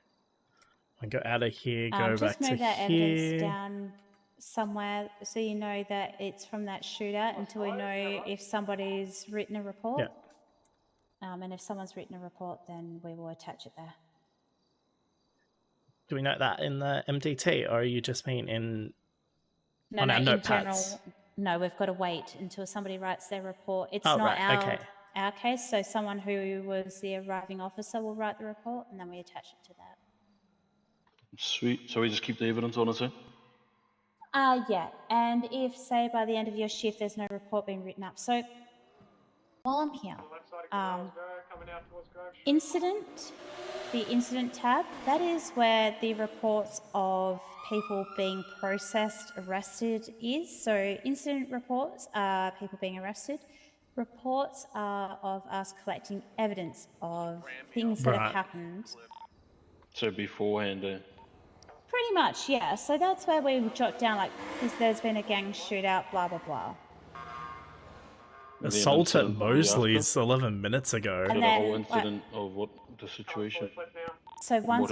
I go out of here, go back Just to move that evidence here. down somewhere so you know that it's from that shootout until we know if somebody's written a report. Yeah. And if someone's written a report, then we will attach it there. Do we note that in the MDT, or are you just mean in on our in notepads? general, no, we've got to wait until somebody writes their report. It's Oh, not right, our case, so someone who was the arriving officer will write the report and then we attach it to that. Sweet. So we just keep the evidence on us, eh? Yeah, and if, say, by the end of your shift there's no report being written up. So, while I'm here, the incident tab, that is where the reports of people being processed, arrested is. So, incident reports are people being arrested. Reports are of us collecting evidence of things that have happened. So beforehand, Pretty much, yeah. So that's where we jot down, like, there's been a gang shootout, blah, blah, blah. Assault at incident the day after. Mosley's 11 minutes ago. So And the whole then, like, incident of what the situation. so once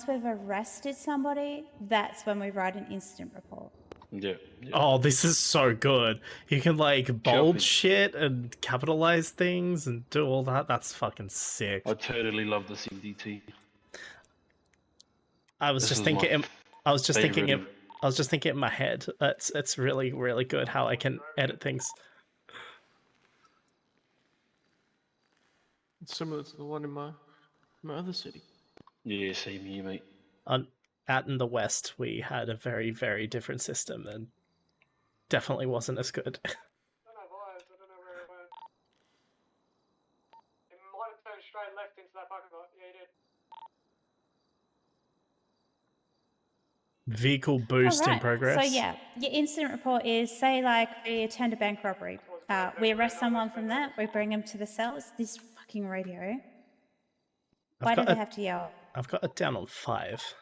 What we've arrested somebody, that's when we write an incident report. Yeah. Oh, this is so good. You can like bold Copy. shit and capitalize things and do all that. That's fucking sick. I totally love the CDT. I was This just is thinking. my I was just thinking. favourite I was just thinking in my head. It's really really good how I can edit things. It's similar to the one in my other city. Yeah, same here, mate. Out in the West, we had a very very different system and definitely wasn't as good. Straight left into that parking lot. Yeah, he did. Vehicle boost in progress. So yeah, your incident report is, say like we attend a bank robbery. We arrest someone from that. We bring them to the cell. It's this fucking radio. Why do they have to yell? I've got it down on 5.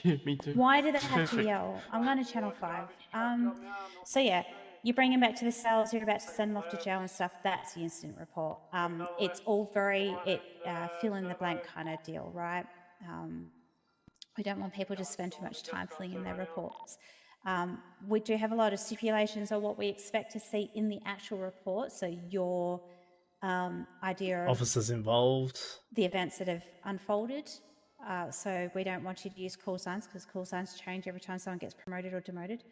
Yeah, me too. Why do they have to Perfect. yell? I'm going to channel 5. So yeah, you bring them back to the cells. You're about to send them off to jail and stuff. That's the incident report. It's all very fill in the blank kind of deal, right? We don't want people to spend too much time filling in their reports. We do have a lot of stipulations on what we expect to see in the actual report. So your idea of Officers involved. the events that have unfolded. So we don't want you to use call signs because call signs change every time someone gets promoted or demoted.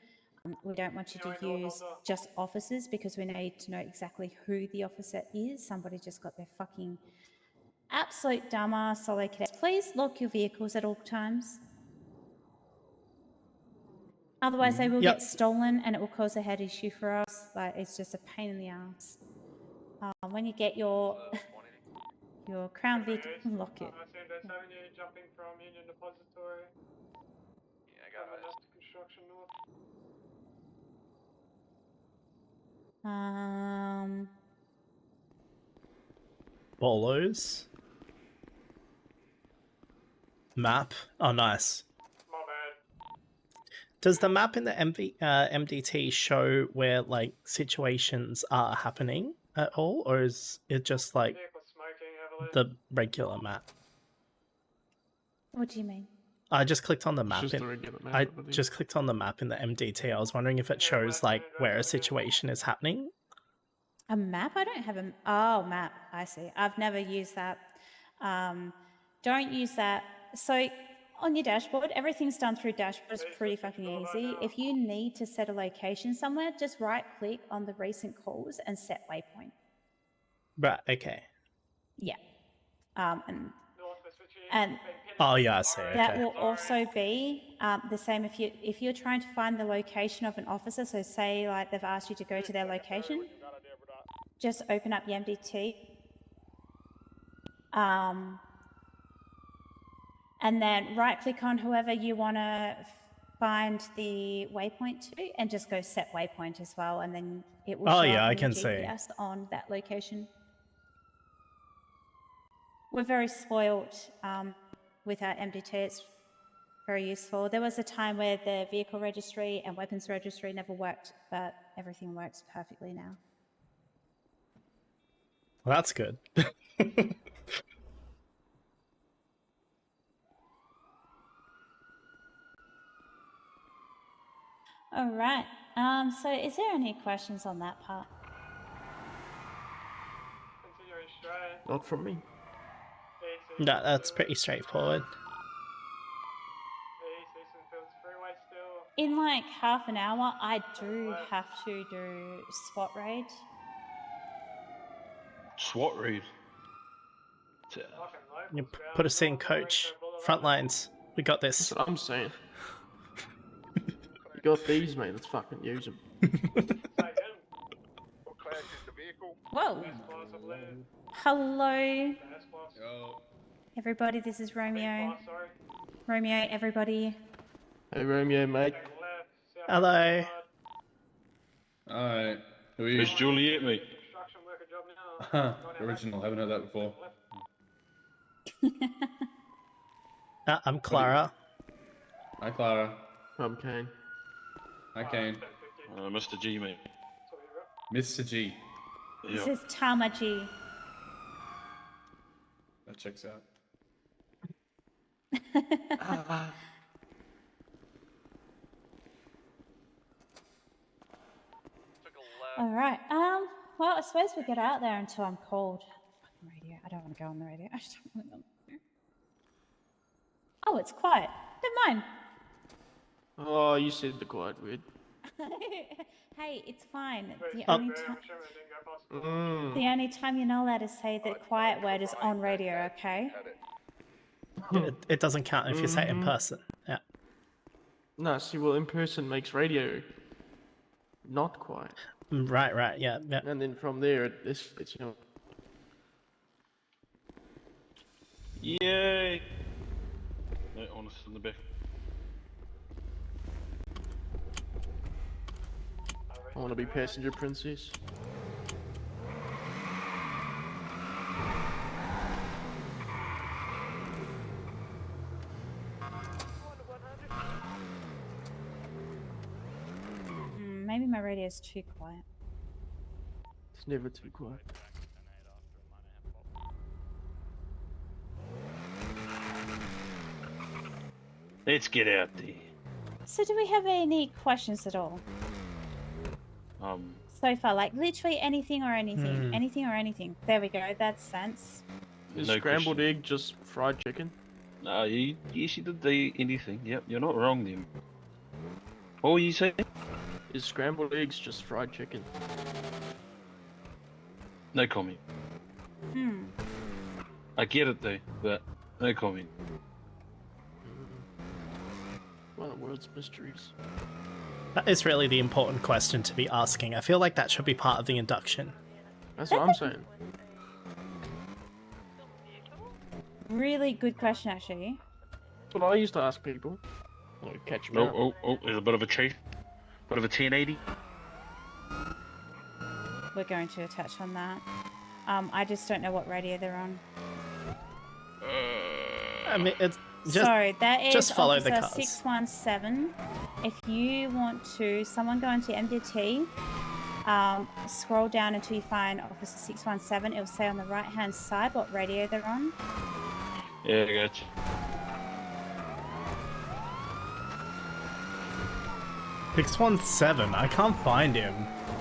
We don't want you to use just officers because we need to know exactly who the officer is. Somebody just got their fucking absolute dumbass solo cadets. Please lock your vehicles at all times. Otherwise they will get stolen and it will cause a head issue for us. Like, it's just a pain in the ass. When you get your Crown Vic, lock it. Jumping from Union Depository. Yeah, I got it. Construction north. Bolos. Map. Oh, nice. My bad. Does the map in the MDT show where like situations are happening at all, or is it just like the regular map? What do you mean? I just clicked on the map. just the regular map, I I believe. just clicked on the map in the MDT. I was wondering if it shows like where a situation is happening. A map? I don't have a... Oh, map. I see. I've never used that. Don't use that. So on your dashboard, everything's done through dashboard. It's pretty fucking easy. If you need to set a location somewhere, just right-click on the recent calls and set waypoint. Right, okay. Yeah. And Oh yeah, I see. Okay. that will also be the same if you're trying to find the location of an officer. So say like they've asked you to go to their location, just open up the MDT, and then right-click on whoever you want to find the waypoint to, and just go set waypoint as well, and then it will show up I in your can see. GPS on that location. We're very spoilt with our MDT. It's very useful. There was a time where the vehicle registry and weapons registry never worked, but everything works perfectly now. Well, that's good. All right. So is there any questions on that part? Not from me. No, that's pretty straightforward. In like half an hour, I do have to do SWAT raid. SWAT raid. You put us in, coach. Front lines. We got this. That's what I'm saying. You got these, mate. Let's fucking use them. Whoa. Hello. Everybody, this is Romeo. Romeo, everybody. Hey, Romeo, mate. Hello. Alright. Who are you? It's Juliet, mate. Huh. Original. Haven't heard that before. I'm Clara. Hi, Clara. I'm Kane. Hi, Kane. Mr. G, mate. Mr. G. This is Tamaji. That checks out. All right. Well, I suppose we get out there until I'm called. Fucking radio. I don't want to go on the radio. I just don't want to go on the radio. Oh, it's quiet. Never mind. Oh, you said the quiet word. Hey, it's fine. The Oh. only time you're not allowed to say the quiet word is on radio, okay? It doesn't count if you say it in person. Yeah. No, see, well, in person makes radio not quiet. Right, yeah. And then from there, it's Yay! No, honest in the back. I want to be passenger princess. Maybe my radio's too quiet. It's never too quiet. Let's get out there. So do we have any questions at all? So far, like literally anything or anything. Anything or anything. There we go, that's sense. Is No scrambled egg just fried chicken? No, you she did the anything. Yep, you're not wrong then. What were you saying? Is scrambled eggs just fried chicken? No comment. I get it though, but no comment. One of the world's mysteries. That is really the important question to be asking. I feel like that should be part of the induction. That's what I'm saying. Really good question, actually. That's what I used to ask people. Catch me out. Oh, there's a bit of a chase. Bit of a 1080. We're going to touch on that. I just don't know what radio they're on. I mean, it's just, sorry, that is just follow the Officer cars. 617. If you want to, someone go into MDT, scroll down until you find Officer 617. It'll say on the right-hand side what radio they're on. Yeah, I got you. $617. I can't find him.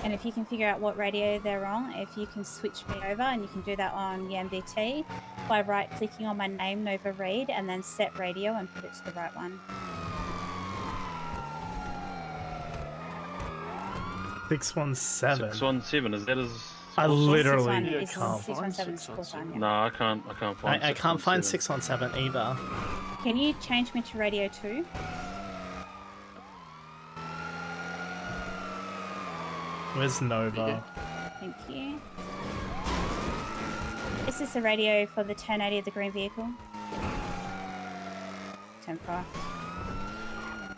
And if you can figure out what radio they're on, if you can switch me over, and you can do that on the MDT by right-clicking on my name, Nova Reed, and then set radio and put it to the right one. 617. 617, is that as... I literally 617 can't. 617 is full time, yeah. No, I can't find I can't find 617 either. Can you change me to radio 2? Where's Nova? Thank you. Is this a radio for the 1080 of the green vehicle? 10-4.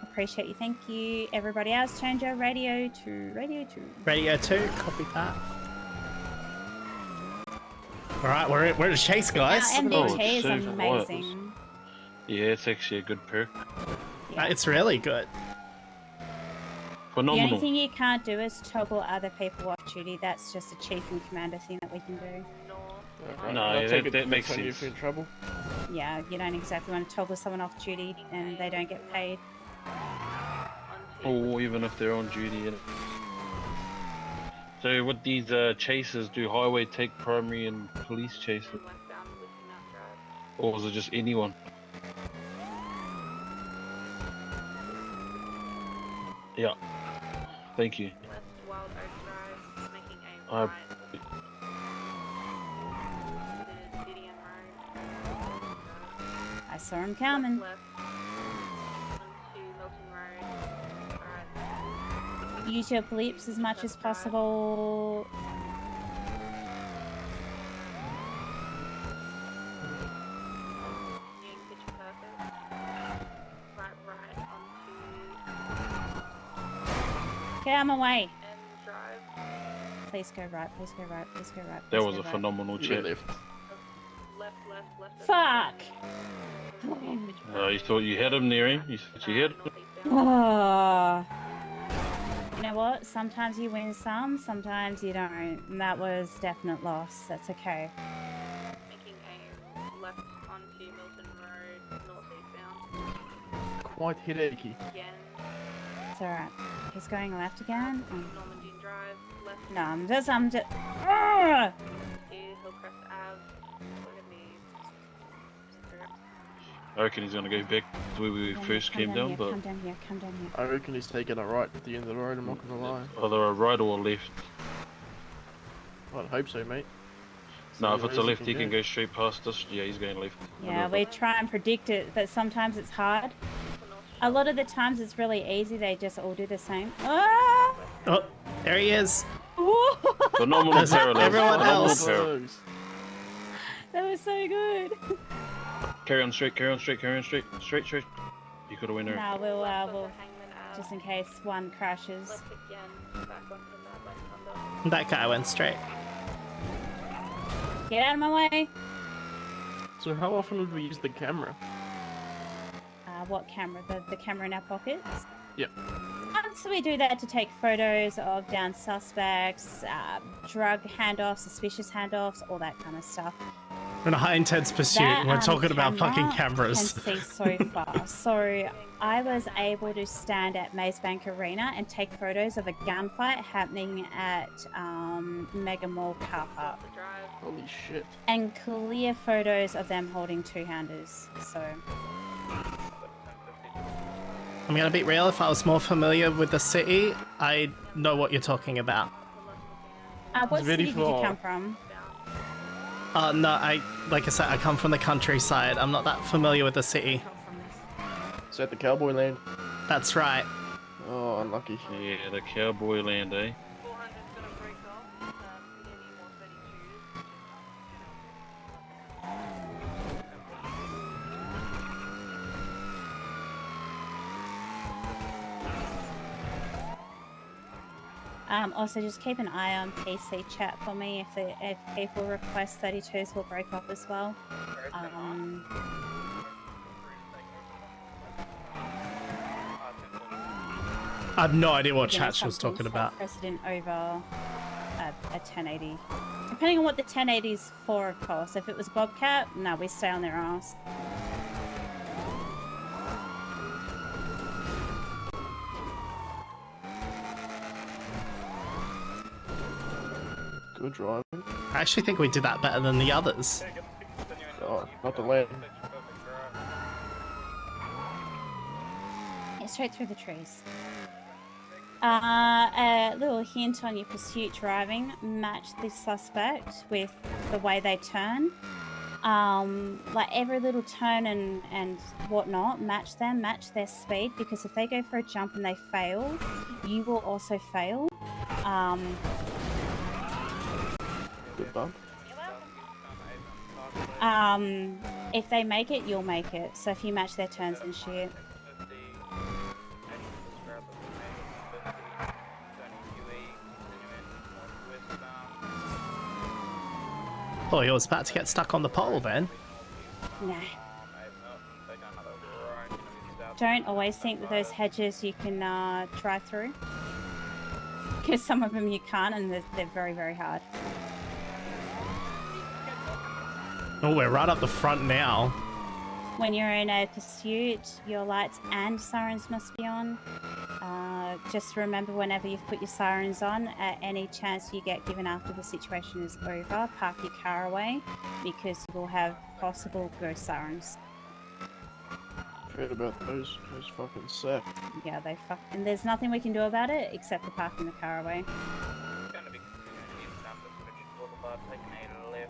Appreciate you, thank you. Everybody else, change your radio to radio 2. Radio 2, copy that. Alright, we're in a chase, guys. Our MDT is so amazing. Yeah, it's actually a good perk. It's really good. The Phenomenal. only thing you can't do is toggle other people off duty. That's just a chief and commander thing that we can do. No, that makes sense. If you're in trouble. Yeah, you don't exactly want to toggle someone off duty and they don't get paid. Or even if they're on duty. So what these chases do, highway take primary and police chases? Or is it just anyone? Yeah. Thank you. I saw him coming. Use your blips as much as possible. Get out of my way. Please go right, please go right, please go right. That was a phenomenal check. Fuck! You thought you had him near him? You thought you had him? Oh. know what? Sometimes you win some, sometimes you don't. And that was definite loss. That's okay. Making a left onto Milton Road, northeastbound. Quite headachy. Again. It's alright. He's going left again. Oh. Normandy Drive, left. No, I'm just. Ah! To Hillcrest Ave. We're gonna be. I reckon he's gonna go back to where we first came down, here, but come down here, come down here. I reckon he's taking a right at the end of the road, I'm not gonna lie. either a right or a left. I'd hope so, mate. No, if it's a left, he can go straight past us. Yeah, he's going left. Yeah, we try and predict it, but sometimes it's hard. A lot of the times it's really easy, they just all do the same. Ah! Oh, there he is. Phenomenal There's parallels. everyone Phenomenal else. parallels. That was so good. Carry on straight, carry on straight, carry on straight. Straight, straight. You could have went there. No, we'll just in case one crashes. That guy went straight. Get out of my way. So how often would we use the camera? What camera? The camera in our pockets? Yep. So we do that to take photos of down suspects, drug handoffs, suspicious handoffs, all that kind of stuff. We're in a high intense pursuit. That, We're talking about camera fucking cameras. Can see so far. So I was able to stand at Maze Bank Arena and take photos of a gunfight happening at Mega Mall car park. Holy shit. And clear photos of them holding two-handers. So I'm gonna be real, if I was more familiar with the city, I know what you're talking about. what city did you come from? No, like I said, I come from the countryside. I'm not that familiar with the city. Is that the cowboy land? That's right. Oh, unlucky. Yeah, the cowboy land, eh? Also, just keep an eye on PC chat for me. If people request 32s, we'll break off as well. I have no idea what you know, chat she was some talking things have about. Precedent over a 1080. Depending on what the 1080's for, of course. If it was Bobcat, no, we stay on their ass. Good driving. I actually think we did that better than the others. Oh, not the land. Yeah, straight through the trees. A little hint on your pursuit driving: match the suspect with the way they turn. Like every little turn and whatnot, match them, match their speed, because if they go for a jump and they fail, you will also fail. Good bump. If they make it, you'll make it. So if you match their turns and shit. Oh, he was about to get stuck on the pole then. Nah. Don't always think that those hedges you can drive through. Because some of them you can't, and they're very, very hard. Oh, we're right up the front now. When you're in a pursuit, your lights and sirens must be on. Just remember, whenever you've put your sirens on, at any chance you get given after the situation is over, park your car away, because you will have possible ghost sirens. Forget about those fucking sack. Yeah, they fuck. And there's nothing we can do about it except for parking the car away.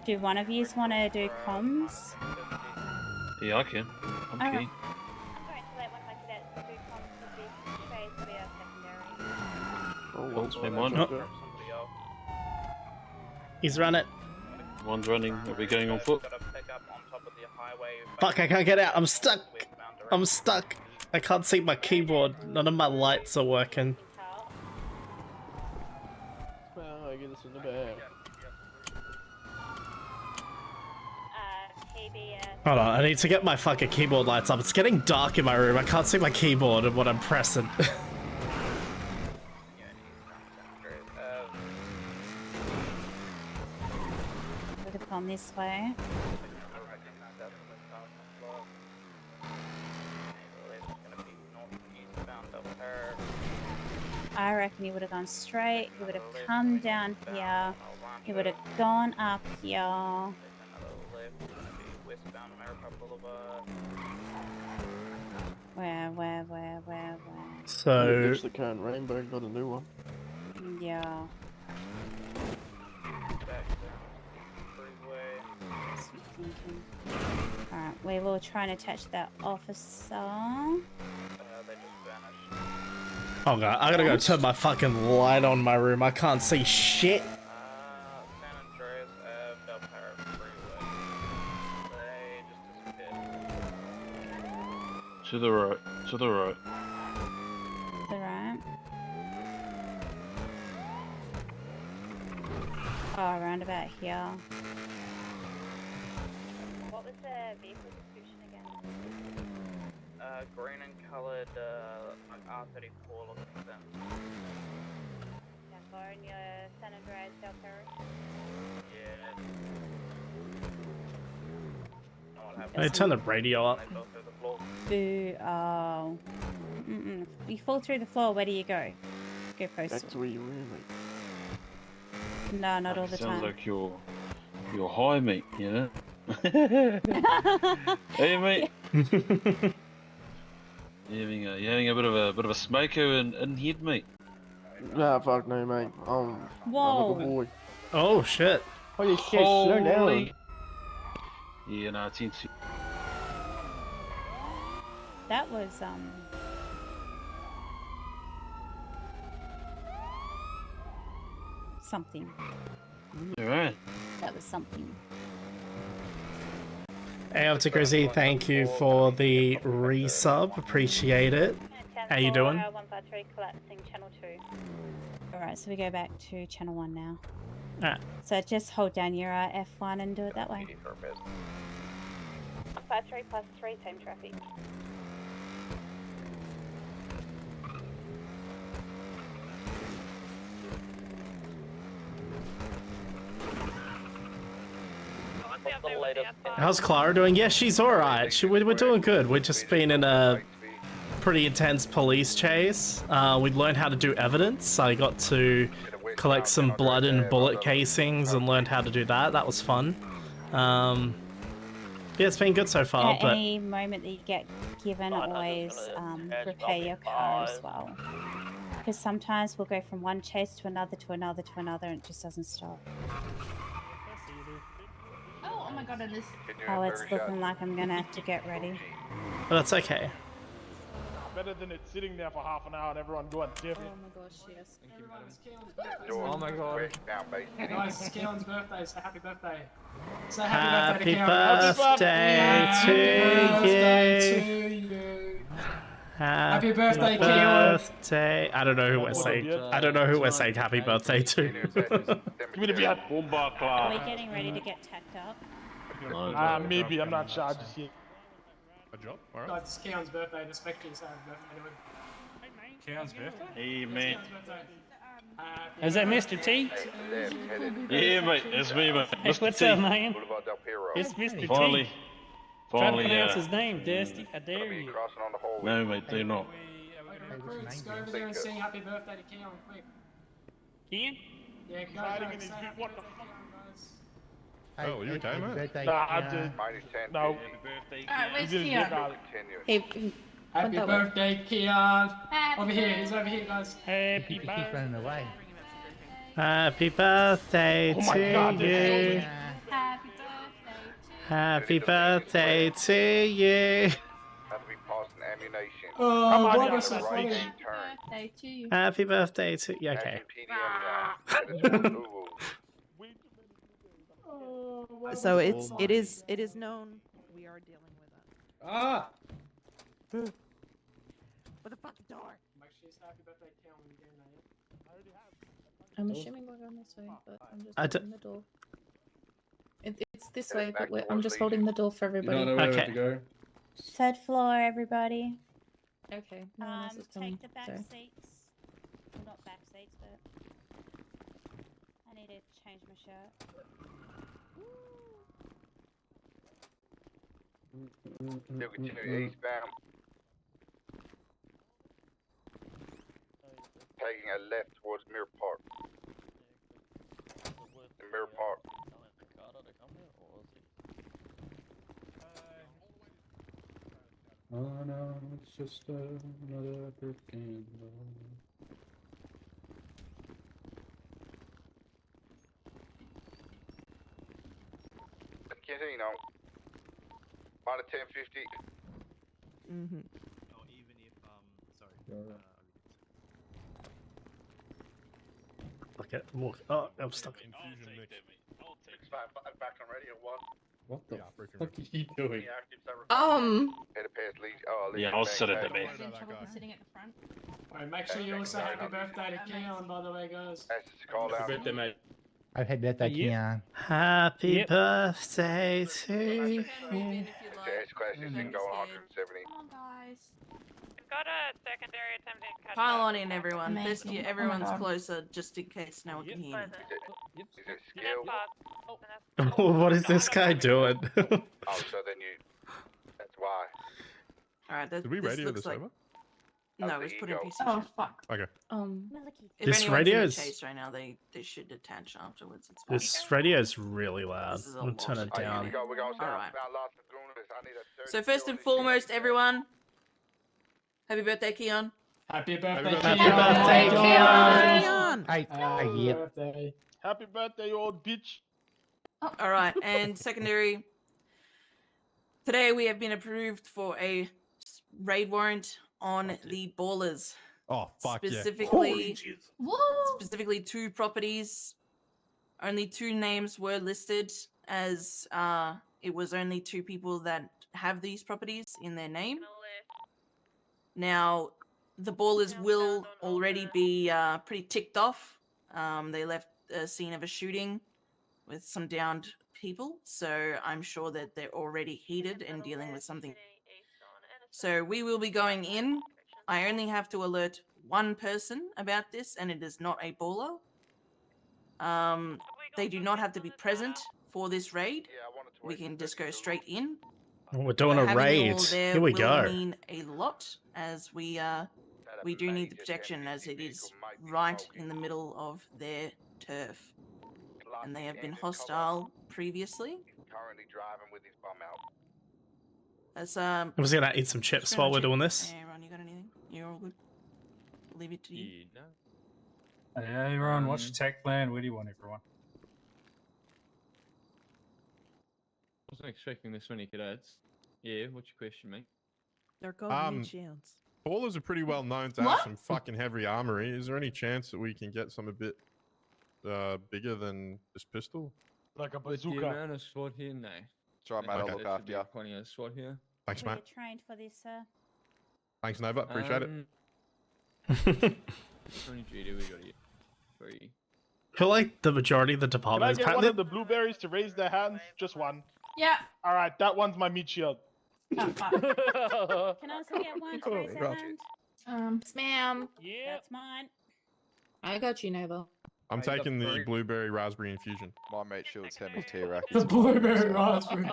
Do one of you want to do comms? Yeah, I can. I'm Alright. keen. Oh, Well, they might. Oh. He's run it. One's running. Are we going on foot? Fuck, I can't get out. I'm stuck. I'm stuck. I can't see my keyboard. None of my lights are working. Well, I get this in the bag. Hold on, I need to get my fucking keyboard lights up. It's getting dark in my room. I can't see my keyboard and what I'm pressing. this way. I reckon he would have gone straight. He would have come down here. He would have gone up here. Where? So Ditch the current rainbow, got a new one. Yeah. Alright, we will try and attach that officer. oh god, I gotta go turn my fucking light on my room. I can't see shit. To the right. To the right. The right. Oh, around about here. What was the vehicle description again? Green and coloured, like R34 looking thing. Yeah, Lauren, your San Andreas Del Perro. Yeah. Hey, turn the radio up. Boo. Oh. You fall through the floor, where do you go? Go Back postal. to where you were, mate. No, not all the Sounds time. like you're high, mate. You know. Hey, mate. You having a bit of a smoko in here, mate? Nah, fuck no, mate. I'm a good boy. Oh shit. Holy shit, slow down. Holy. Yeah, no, it's into. That was something. Alright. That was something. Hey, up to Grizzy, thank you for the resub. Appreciate it. How you doing? 153 collapsing channel 2. Alright, so we go back to channel 1 now. Alright. So just hold down your F1 and do it that way. 153 plus 3, same traffic. How's Clara doing? Yeah, she's alright. We're doing good. We've just been in a pretty intense police chase. We learned how to do evidence. I got to collect some blood and bullet casings and learned how to do that. That was fun. Yeah, it's been good so far. At But any moment that you get given, always repair your car as well. Because sometimes we'll go from one chase to another to another to another and it just doesn't stop. Oh my god, it is. Oh, it's looking like I'm gonna have to get ready. but that's okay. Better than it sitting there for half an hour and everyone going different. Oh my gosh, yes. Oh my god. Guys, it's Keelan's birthday, so happy birthday. So Happy birthday to birthday you. Happy birthday, birthday. I don't know who we're saying. I don't know who we're saying happy birthday to. Are we getting ready to get tacked up? Maybe, I'm not sure. I just hear. A job? Alright. Guys, it's Keelan's birthday, the Spectres happy birthday to him. Keon's birthday? Hey, mate. Is that Mr. T? Yeah, mate. It's me, mate. Hey, Mr. what's T. up, man? It's Mr. T. Finally. Try to Finally, pronounce his name, Dusty. How dare you? No, mate, do not. Recruits, go over there and sing happy birthday to Keon, quick. Keon? Yeah, go Hiding and in his say boot. happy What the birthday to Keon, guys. Oh, you okay, mate? Nah, I did. No. Alright, where's He didn't Keon? get out. Happy birthday, Keon. Over here, he's over here, guys. Happy birthday. running away. Happy birthday Oh my to God, you. Happy birthday to Happy birthday to you. Oh, on, what yeah, was so funny? birthday to you. Happy birthday to you. Okay. So it is known we are dealing with that. Ah! With the fucking door. Make sure you say happy birthday, Keon, when you get in there. I'm assuming we're going this way, but I'm just I d- holding the door. It's this way, but I'm just holding the door for You everybody. don't know where Okay. to go. Third floor, everybody. Okay, no one else is coming. Take the back Sorry. seats. Well, not back seats, but I need to change my shirt. Still continue eastbound. Taking a left towards Mirror Park. The Mirror Park. Oh no, it's just another brick in the wall. Continue on. On a 1050. Mm-hmm. Oh, even if sorry. Okay, walk. Oh, I'm stuck. Infusion mix. Back on radio 1. What the fuck are you doing? Head past Legion. Oh, Yeah, I'll set it to me. In trouble for sitting at the front. Alright, make sure you also happy birthday to Keon, by the way, guys. Happy birthday, mate. Happy birthday, Keon. Happy birthday to you. S class is going 170. Come on, guys. We've got a secondary attempting to catch Pile up. on in, everyone. Amazing. This, Oh my everyone's God. closer, just in case no one can hear me. Is it skill? What is this guy doing? Oh, so then you. That's why. Alright, Did we this radio looks this like... over? No, it's put in PC. Oh, fuck. Okay. If This anyone's radio in a is- chase right now, they should attach afterwards. It's fine. This radio is really loud. This is a I'm gonna turn lot. it down. We're going to Alright. I need a 30. So first and foremost, everyone, happy birthday, Keon. Happy birthday, Happy Keon. birthday, Keon. Keon. Happy birthday, you old bitch. All right, and secondary. Today we have been approved for a raid warrant on the Ballers. Oh, fuck Specifically, What? specifically 2 properties. Only 2 names were listed as it was only 2 people that have these properties in their name. Now, the Ballers will already be pretty ticked off. They left a scene of a shooting with some downed people, so I'm sure that they're already heated and dealing with something. So we will be going in. I only have to alert 1 person about this, and it is not a baller. They do not have to be present for this raid. We can just go straight in. We're doing a Having you all raid. there Here we will go. mean a lot, as we do need the protection, as it is right in the middle of their turf, and they have been hostile previously. Currently driving with his bum out. That's I'm just gonna eat some chips while we're doing this. Hey, Ron, you got anything? You're all good. Leave it to you. Hey, everyone, what's your tech plan? Where do you want everyone? I wasn't expecting this many cadets. Yeah, what's your question, mate? They're called chance. Ballers are pretty well known to have some fucking heavy armory. Is there any chance that we can get some a bit bigger than this pistol? Like a With the bazooka. amount of SWAT here, no. It's alright, mate. I'll look after you. Plenty of SWAT here. Thanks, We're mate. trained for this, sir. Thanks, Nova. Appreciate it. How many GD we got here? 3. I feel like the majority of the Can I department is get one apparently of the blueberries to raise their hands? Just one. Yeah. All right, that one's my meat shield. Can I also get one to raise their hand? Yes, ma'am. Yeah. That's mine. I got you, Nova. I'm taking the blueberry raspberry infusion. My mate shield's semi tier. The blueberry raspberry.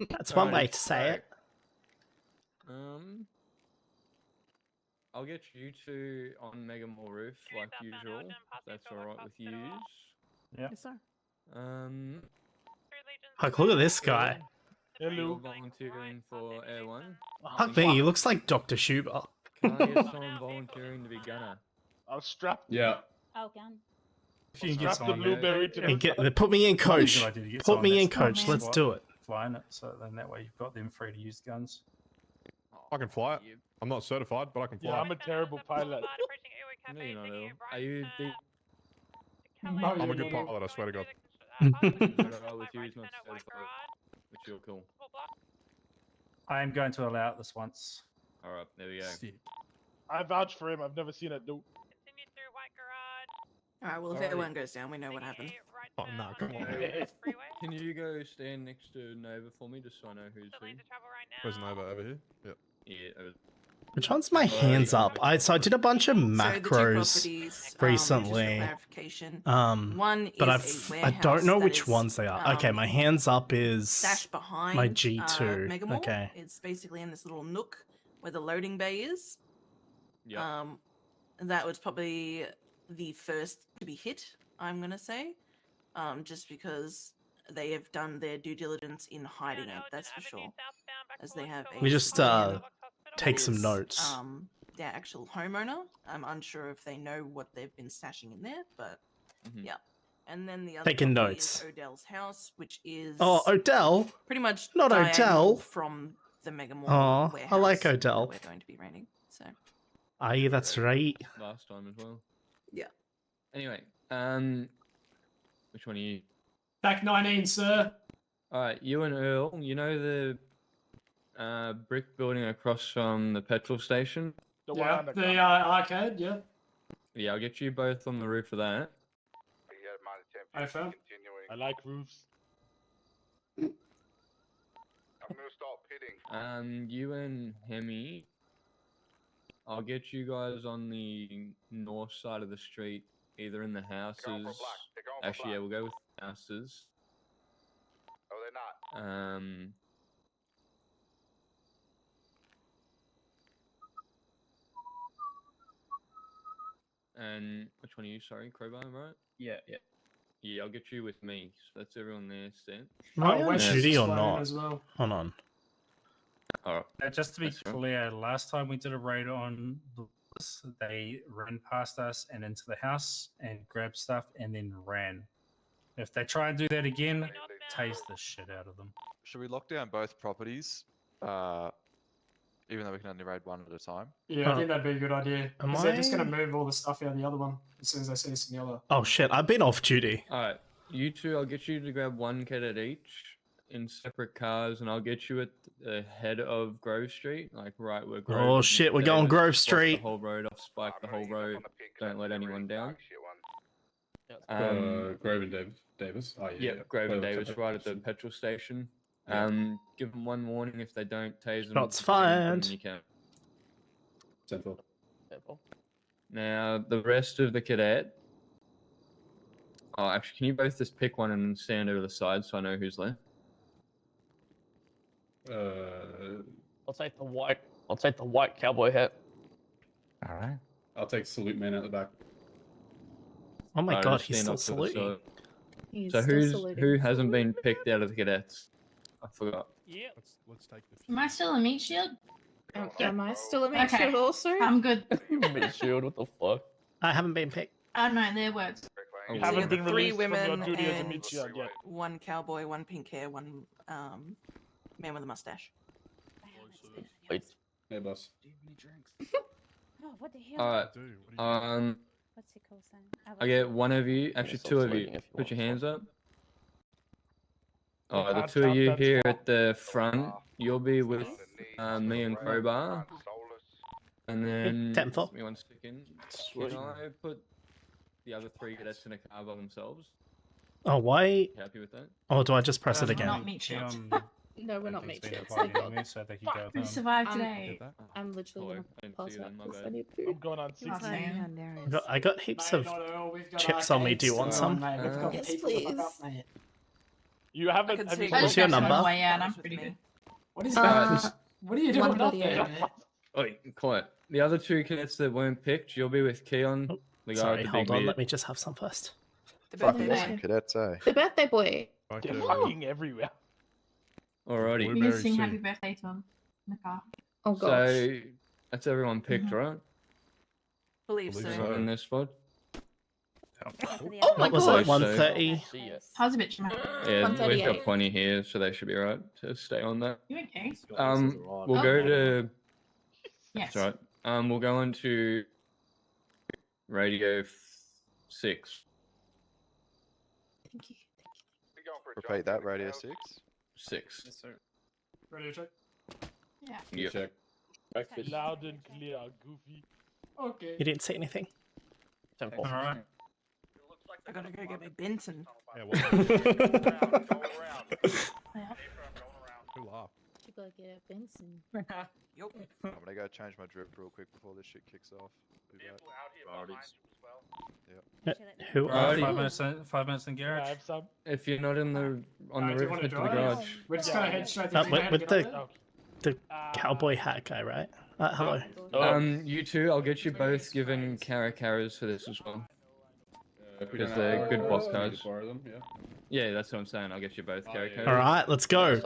That's one way to say it. I'll get you 2 on Mega Mall roof like usual. If that's alright with you. Yeah. Yes, sir. Like, look at this guy. You're volunteering for Air 1. Fuck me, he looks like Dr. Schuber. Can I get someone volunteering to be gunner? I'll strap. Yeah. Oh, gun. If you can Strap get the someone blueberry to the Put me in, coach. Good idea to get Put someone me in, that's coach. not Let's SWAT do it. Flying it, so then that way you've got them free to use the guns. I can fly it. I'm not certified, but I can fly Yeah, it. I'm a terrible pilot. No, you're not ill. Are you the... I'm a good pilot, I swear to God. What I with you is not certified, which you're cool. I am going to allow it this once. Alright, there we go. I vouch for him. I've never seen it do. All right, well, if Alrighty. everyone goes down, we know what happened. Oh, no, come on. Can you go stand next to Nova for me, just so I know who's who? Where's Nova? Over here? Yep. Yeah, over. Which one's my hands up? I did a bunch of So the two macros properties, just for recently. clarification, One one but is a I warehouse don't know that which is, ones they are. Okay, my hands up is stashed behind my G2. Mega Mall. Okay. It's basically in this little nook where the loading bay is. Yep. That was probably the first to be hit, I'm gonna say. Just because they have done their due diligence in hiding it, that's for sure. As they have We a just civilian take that some is, notes. Their actual homeowner. I'm unsure if they know what they've been stashing in there, but yeah. And then the other Taking property notes. is Odell's house, which is Oh, Odell? pretty much Not diagonal Odell. from the Mega Mall Oh, warehouse I like that Odell. we're going to be renting. So Aye, that's right. Last time as well. yeah. Anyway, which one are you? Back 19, sir. All right, you and Earl. You know the brick building across from the petrol station? Yeah, the arcade, yeah. Yeah, I'll get you both on the roof of that. Over. I like roofs. I'm gonna start pitting. You and Hemi. I'll get you guys on the north side of the street, either in the houses. They're going for black. They're going for Actually, yeah, black. we'll go with houses. Oh, they're not. And which one are you? Sorry, Crowbar, right? Yeah. Yeah, I'll get you with me. So that's everyone there, Stan. Am I on Wes is duty or flying not? as well. Hold on. Alright. Just to be That's right. clear, last time we did a raid on Lewis, they ran past us and into the house and grabbed stuff and then ran. If they try and do that again, tase the shit out of them. Should we lock down both properties? Even though we can only raid one at a time. Yeah, I think that'd be a good idea. Am Because they're just I- going to move all the stuff out of the other one as soon as they see us in the other. Oh shit, I've been off duty. Alright, you two, I'll get you to grab one cadet each in separate cars, and I'll get you at the head of Grove Street, like right where Grove. Oh and shit, we're Davis going Grove block Street. The whole road off, spike the whole road. Don't let anyone down. Grove and Davis. Oh, yeah. Yep, Grove and Well, Davis right at the petrol station. Yeah. Give them one warning if they don't tase them. Shots you can put 'em fired. in your camp. 10-4. Now the rest of the cadet. Oh, actually, can you both just pick one and stand over the side so I know who's left? I'll take the white. I'll take the white cowboy hat. All right. I'll take salute man at the back. Oh my Alright, god, just he's stand still up to the saluting. side. He's So still saluting. who hasn't been picked out of the cadets? I forgot. Yeah. Let's take the. Am I still a meat shield? Am I still a meat Okay. shield also? I'm good. Mid shield. What the fuck? I haven't been picked. I know their words. Oh, You so haven't you been got released Three from your women duty as a and meat shield yet. one cowboy, one pink hair, one man with a mustache. Wait. Hey, boss. Oh, what the hell? Alright. What's it called saying? I get one of you, actually stop two of you. saluting if you Put your want, hands fuck. up. Oh, the Can't two of count you that here spot. at the front. You'll be with me and Crowbar. And then 10-4. give me 1 second. Can I put the other three cadets in a car by themselves? Oh, why? You happy with that? Oh, do I just press it Not again? meat shield. No, we're not He's meat been shields. invited Thank anyway, God. so they can go We home. survived today. I'm literally Hello, I gonna didn't pass see you out then, my because I bad. need I'm food. going on 16. I got heaps Mate, of not all. We've got chips on me. Do you want arcades some? to run, mate. We've got Yes, people to fuck up, please. mate. You haven't. Have you I What's just your got number? one way out. I'm pretty good. What is Uh, that? What are you doing up 138. there, mate? Oi, quiet. The other two cadets that weren't picked, you'll be with Keon, the guy Sorry, with the hold big on. beard. Let me just have some first. The Fuck birthday yeah. boy. Awesome cadets, eh? The birthday boy. They're fucking everywhere. Alrighty. We're gonna sing happy birthday to him in the car. Oh gosh. So that's everyone picked, right? Believe so. Everyone in this spot. Oh my What was gosh. it? 130? I was a bit dramatic. Yeah, we've 138. got plenty here, so they should be right to stay on that. You okay? We'll go to. Yes. That's right. We'll go into radio 6. Thank you. Repeat that, radio 6. 6. Yes, sir. Ready to check? Yeah. Yep. Check. Breakfast. Loud and clear, Goofy. Okay. You didn't see anything? 10-4. Alright. I gotta go get my Benson. Yeah, Yeah. Who laughed? should go get Benson. Yep. I'm gonna go change my drip real quick before this shit kicks off. Be back. Yep. Who are Right, you? 5 minutes in garage. If you're not in the on the do you roof, wanna head to the drive? garage. We're just gonna head straight to Green with Bay and get up the cowboy hat guy, right? Hello. You two, I'll get you both given Caras for this as well. Because they're good boss cars. Yeah, that's what I'm saying. I'll get you both Caras. All right, let's go.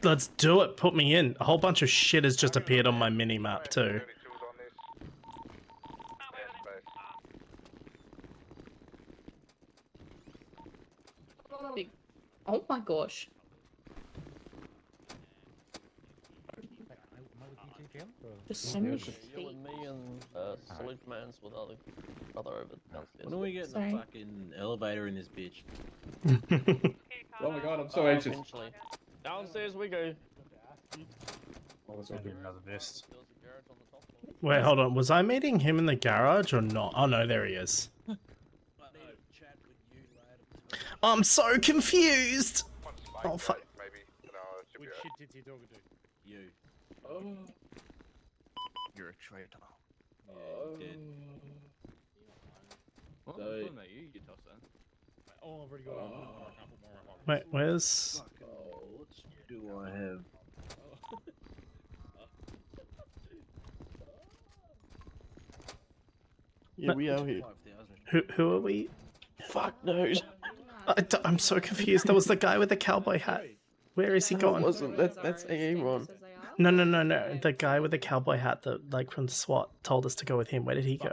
Let's do it. Put me in. A whole bunch of shit has just appeared on my mini map too. Oh my gosh. Just so many feet. Me and Salute Man's with other over downstairs. When are we getting Sorry. a fucking elevator in this bitch? Oh my god, I'm so anxious. Eventually. Downstairs we go. Oh, let's get another vest. Wait, hold on. Was I meeting him in the garage or not? Oh no, there he is. I'm so confused. Oh fuck. Which shit did he talk to? You. Oh. You're a traitor. Yeah, dead. What? So- Oh, no, you toss that. Oh, I've already got it. Wait, where's? What do I have? Yeah, we out here. Who are we? Fuck knows. I'm so confused. There was the guy with the cowboy hat. Where is he gone? Wasn't that's AA1. No. The guy with the cowboy hat that, like, from SWAT told us to go with him. Where did he go?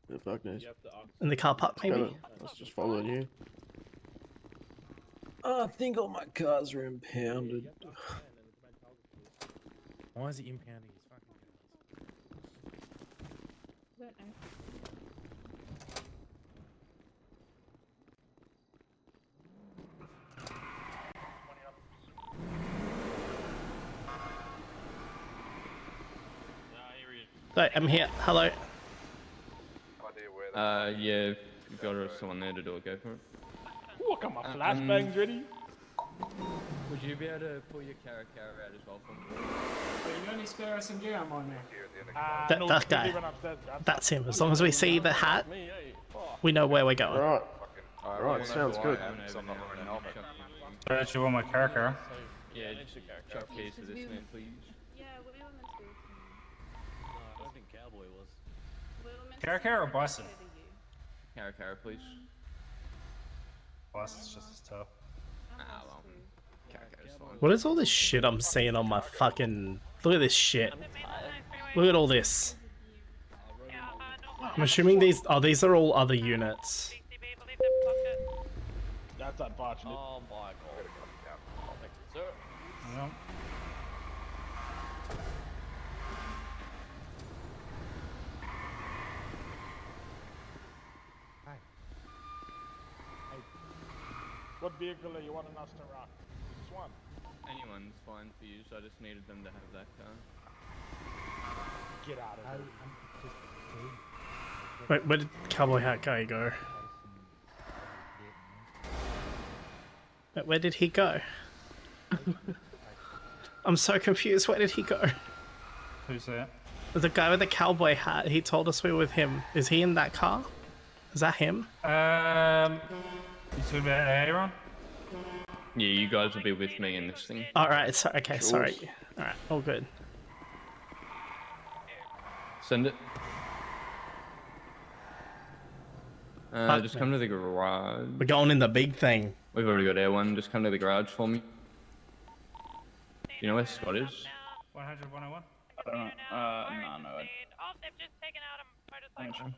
The fuck knows. In the car park, maybe? I was just following you. I think all my cars are impounded. Why is he impounding his fucking cars? Wait, I'm here. Hello. Yeah, you've got someone there to do it. Go for it. Ooh, I got my flashbangs ready. Would you be able to pull your Cara out as well for me? You got any spare SMG ammo on there? That guy. That's him. As long as we see the hat, we know where we're going. Right. Right, sounds good. Don't you want my Clara? Yeah, chuck keys for this man, please. Yeah, we were meant to go I don't think Cowboy was. Clara or Bison? Cara, please. Bison's just as tough. Ah, well. Cara's fine. What is all this shit I'm seeing on my fucking... Look at this shit. Look at all this. I'm assuming these are all other units. That's unfortunate. Oh my god. Thank you, sir. Yep. What vehicle are you wanting us to rock? Which one? Anyone's fine for you, so I just needed them to have that car. Get out of here. Wait, where did cowboy hat guy go? Wait, where did he go? I'm so confused. Where did he go? Who's that? The guy with the cowboy hat. He told us we were with him. Is he in that car? Is that him? You talking about Aaron? Yeah, you guys will be with me in this thing. Alright, so, okay, sorry. Alright, all good. Send it. Just come to the garage. We're going in the big thing. We've already got Air1. Just come to the garage for me. Do you know where Scott is? 100, 101? No. Oh, they've just taken out a motorcycle.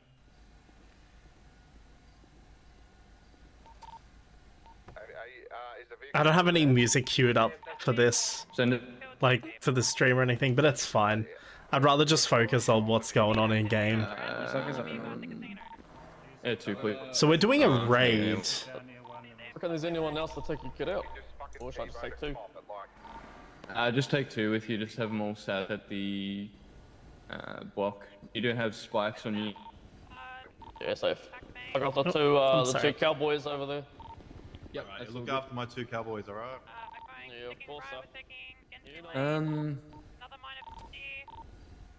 I don't have any music queued up for this. Send it. Like, for the stream or anything, but it's fine. I'd rather just focus on what's going on in game. Air 2, please. So we're doing a raid. Reckon there's anyone else to take your kid out? Or should I just take two? Just take two with you. Just have them all sat at the block. You do have spikes on you. Yeah, safe. I got the Oh, two, I'm the sorry. two cowboys over there. Yep. Look after my two cowboys, alright? Yep.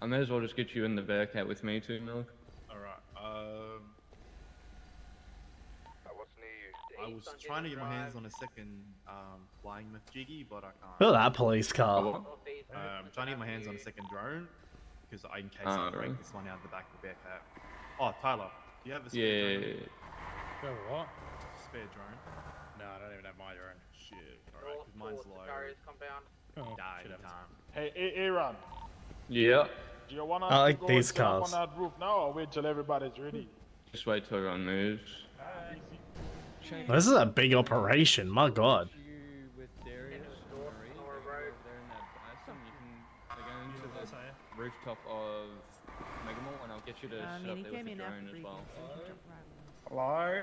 I may as well just get you in the Bearcat with me too, Milk. Alright, what's near you? I was trying to get my hands on a second flying myth jiggy, but I can't. Look at that police car. I'm trying to get my hands on a second drone, because in case Ah, I break right. this one out of the back of the Bearcat. Oh, Tyler, do you have a spare Yeah. drone? What? Spare drone? No, I don't even have my drone. Shit. Alright, because mine's low. Oh, Die shit anytime. Hey, Aaron. Yeah. Do you want I like go these sit up cars. on that roof now, or wait till everybody's ready? Just wait till everyone moves. This is a big operation, my god. Rooftop of Mega Mall, and I'll get you to I set mean, up he there with came the in drone after as briefing, well. so he can jump right. Hello?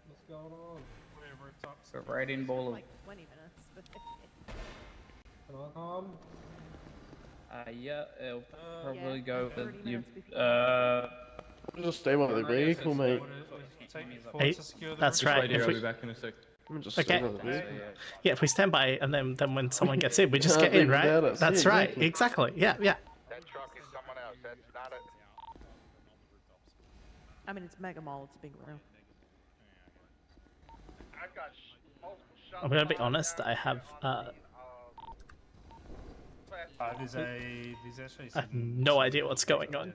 What's going on? We're rooftops. We're right in ball. Like 20 minutes, but Can I come? Yeah, it'll Yeah, probably go like with 30 you. minutes before. Just stay by the vehicle, mate. Hey, that's Just right. wait here, If I'll we, be back in a sec. Just stay okay. by the vehicle. Yeah, if we stand by and then when someone gets in, we just can't get in, leave right? without us. That's Yeah, right. Exactly. Yeah, yeah. That truck is someone else, that's not it. I mean, it's Mega Mall, it's a big room. I've got multiple shots. I'm gonna be honest. I have There's actually I have no idea what's going on.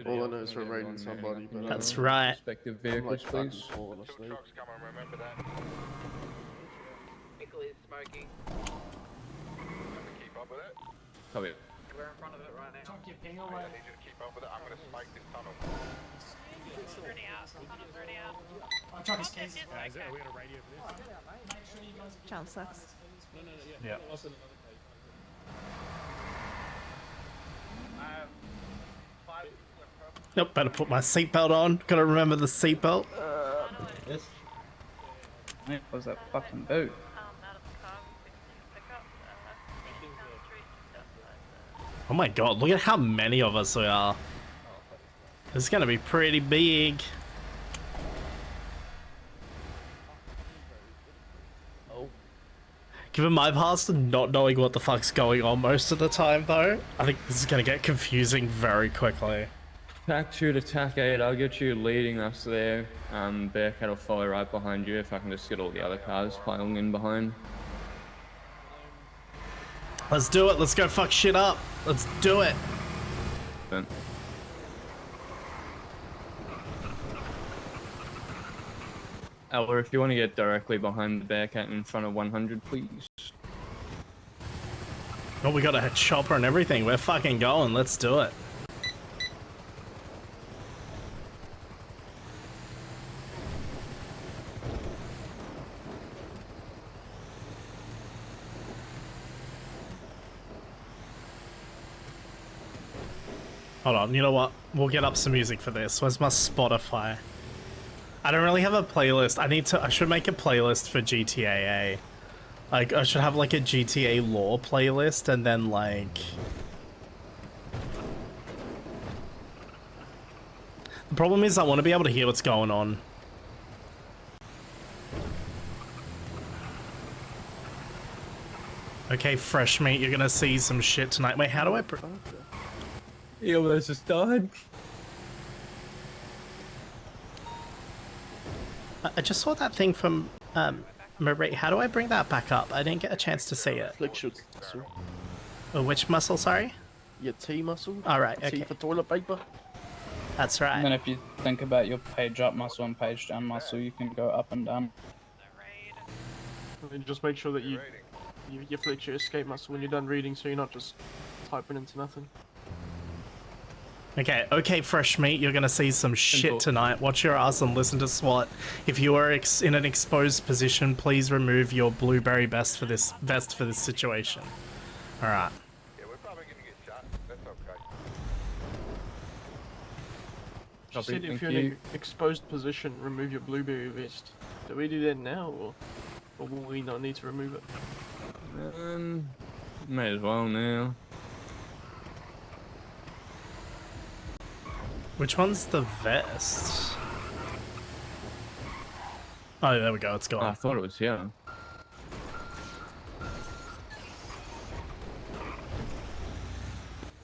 All I know is we're raiding somebody, but That's right. Respective I'm vehicles, like fucking please. falling asleep. Trucks coming, remember that. Pickle is smoking. Keep up with it. Copy. We're in front of it right now. Chuck your ping I away. need you to keep up with it. I'm gonna smoke this tunnel. I'll chuck his keys. Are we got a radio for this? Make sure you guys Challenge sucks. Yeah. Nope, better put my seatbelt on. Gotta remember the seatbelt. Yes. What was that fucking boot? Oh my god, look at how many of us there are. This is gonna be pretty big. Given my past and not knowing what the fuck's going on most of the time though, I think this is gonna get confusing very quickly. Tack 2 to Tack 8, I'll get you leading us there. Bearcat will follow right behind you if I can just get all the other cars piling in behind. Let's do it, let's go fuck shit up. Let's do it. Then. Or if you want to get directly behind the Bearcat in front of 100, please. Oh, we got a chopper and everything. We're fucking going. Let's do it. Hold on, you know what? We'll get up some music for this. Where's my Spotify? I don't really have a playlist. I should make a playlist for GTA. Like, I should have like a GTA lore playlist and then like... The problem is I want to be able to hear what's going on. Okay, fresh meat, you're gonna see some shit tonight. Wait, how do I... He almost just died. I just saw that thing from Marie. How do I bring that back up? I didn't get a chance to see it. Flex your muscle. Oh, which muscle, sorry? Your T muscle. Alright, T okay. for toilet paper. That's right. And then if you think about your page up muscle and page down muscle, you can go up and down. And just make sure that you flex your escape muscle when you're done reading, so you're not just typing into nothing. Okay, fresh meat, you're gonna see some shit tonight. Watch your ass and listen to SWAT. If you are in an exposed position, please remove your blueberry vest for this situation. Alright. Yeah, we're probably gonna get shot. That's okay. She said if you're in an exposed position, remove your blueberry vest. Do we do that now, or will we not need to remove it? May as well now. Which one's the vest? Oh, there we go, it's gone. I thought it was here.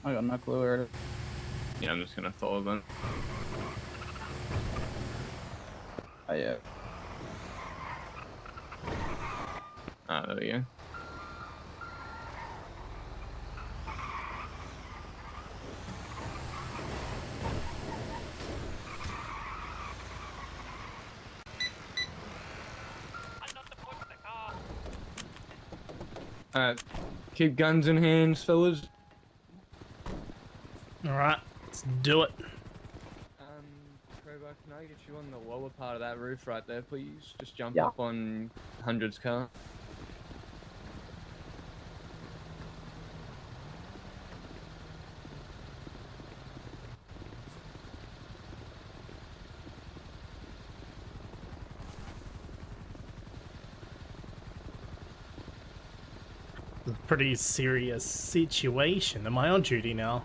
I got no clue where it is. Yeah, I'm just gonna follow them. Oh yeah. Ah, there we go. Alright, keep guns in hands, fellas. Alright, let's do it. Crowbar, can I get you on the lower part of that roof right there, please? Just jump Yeah. up on 100's car. Pretty serious situation. Am I on duty now?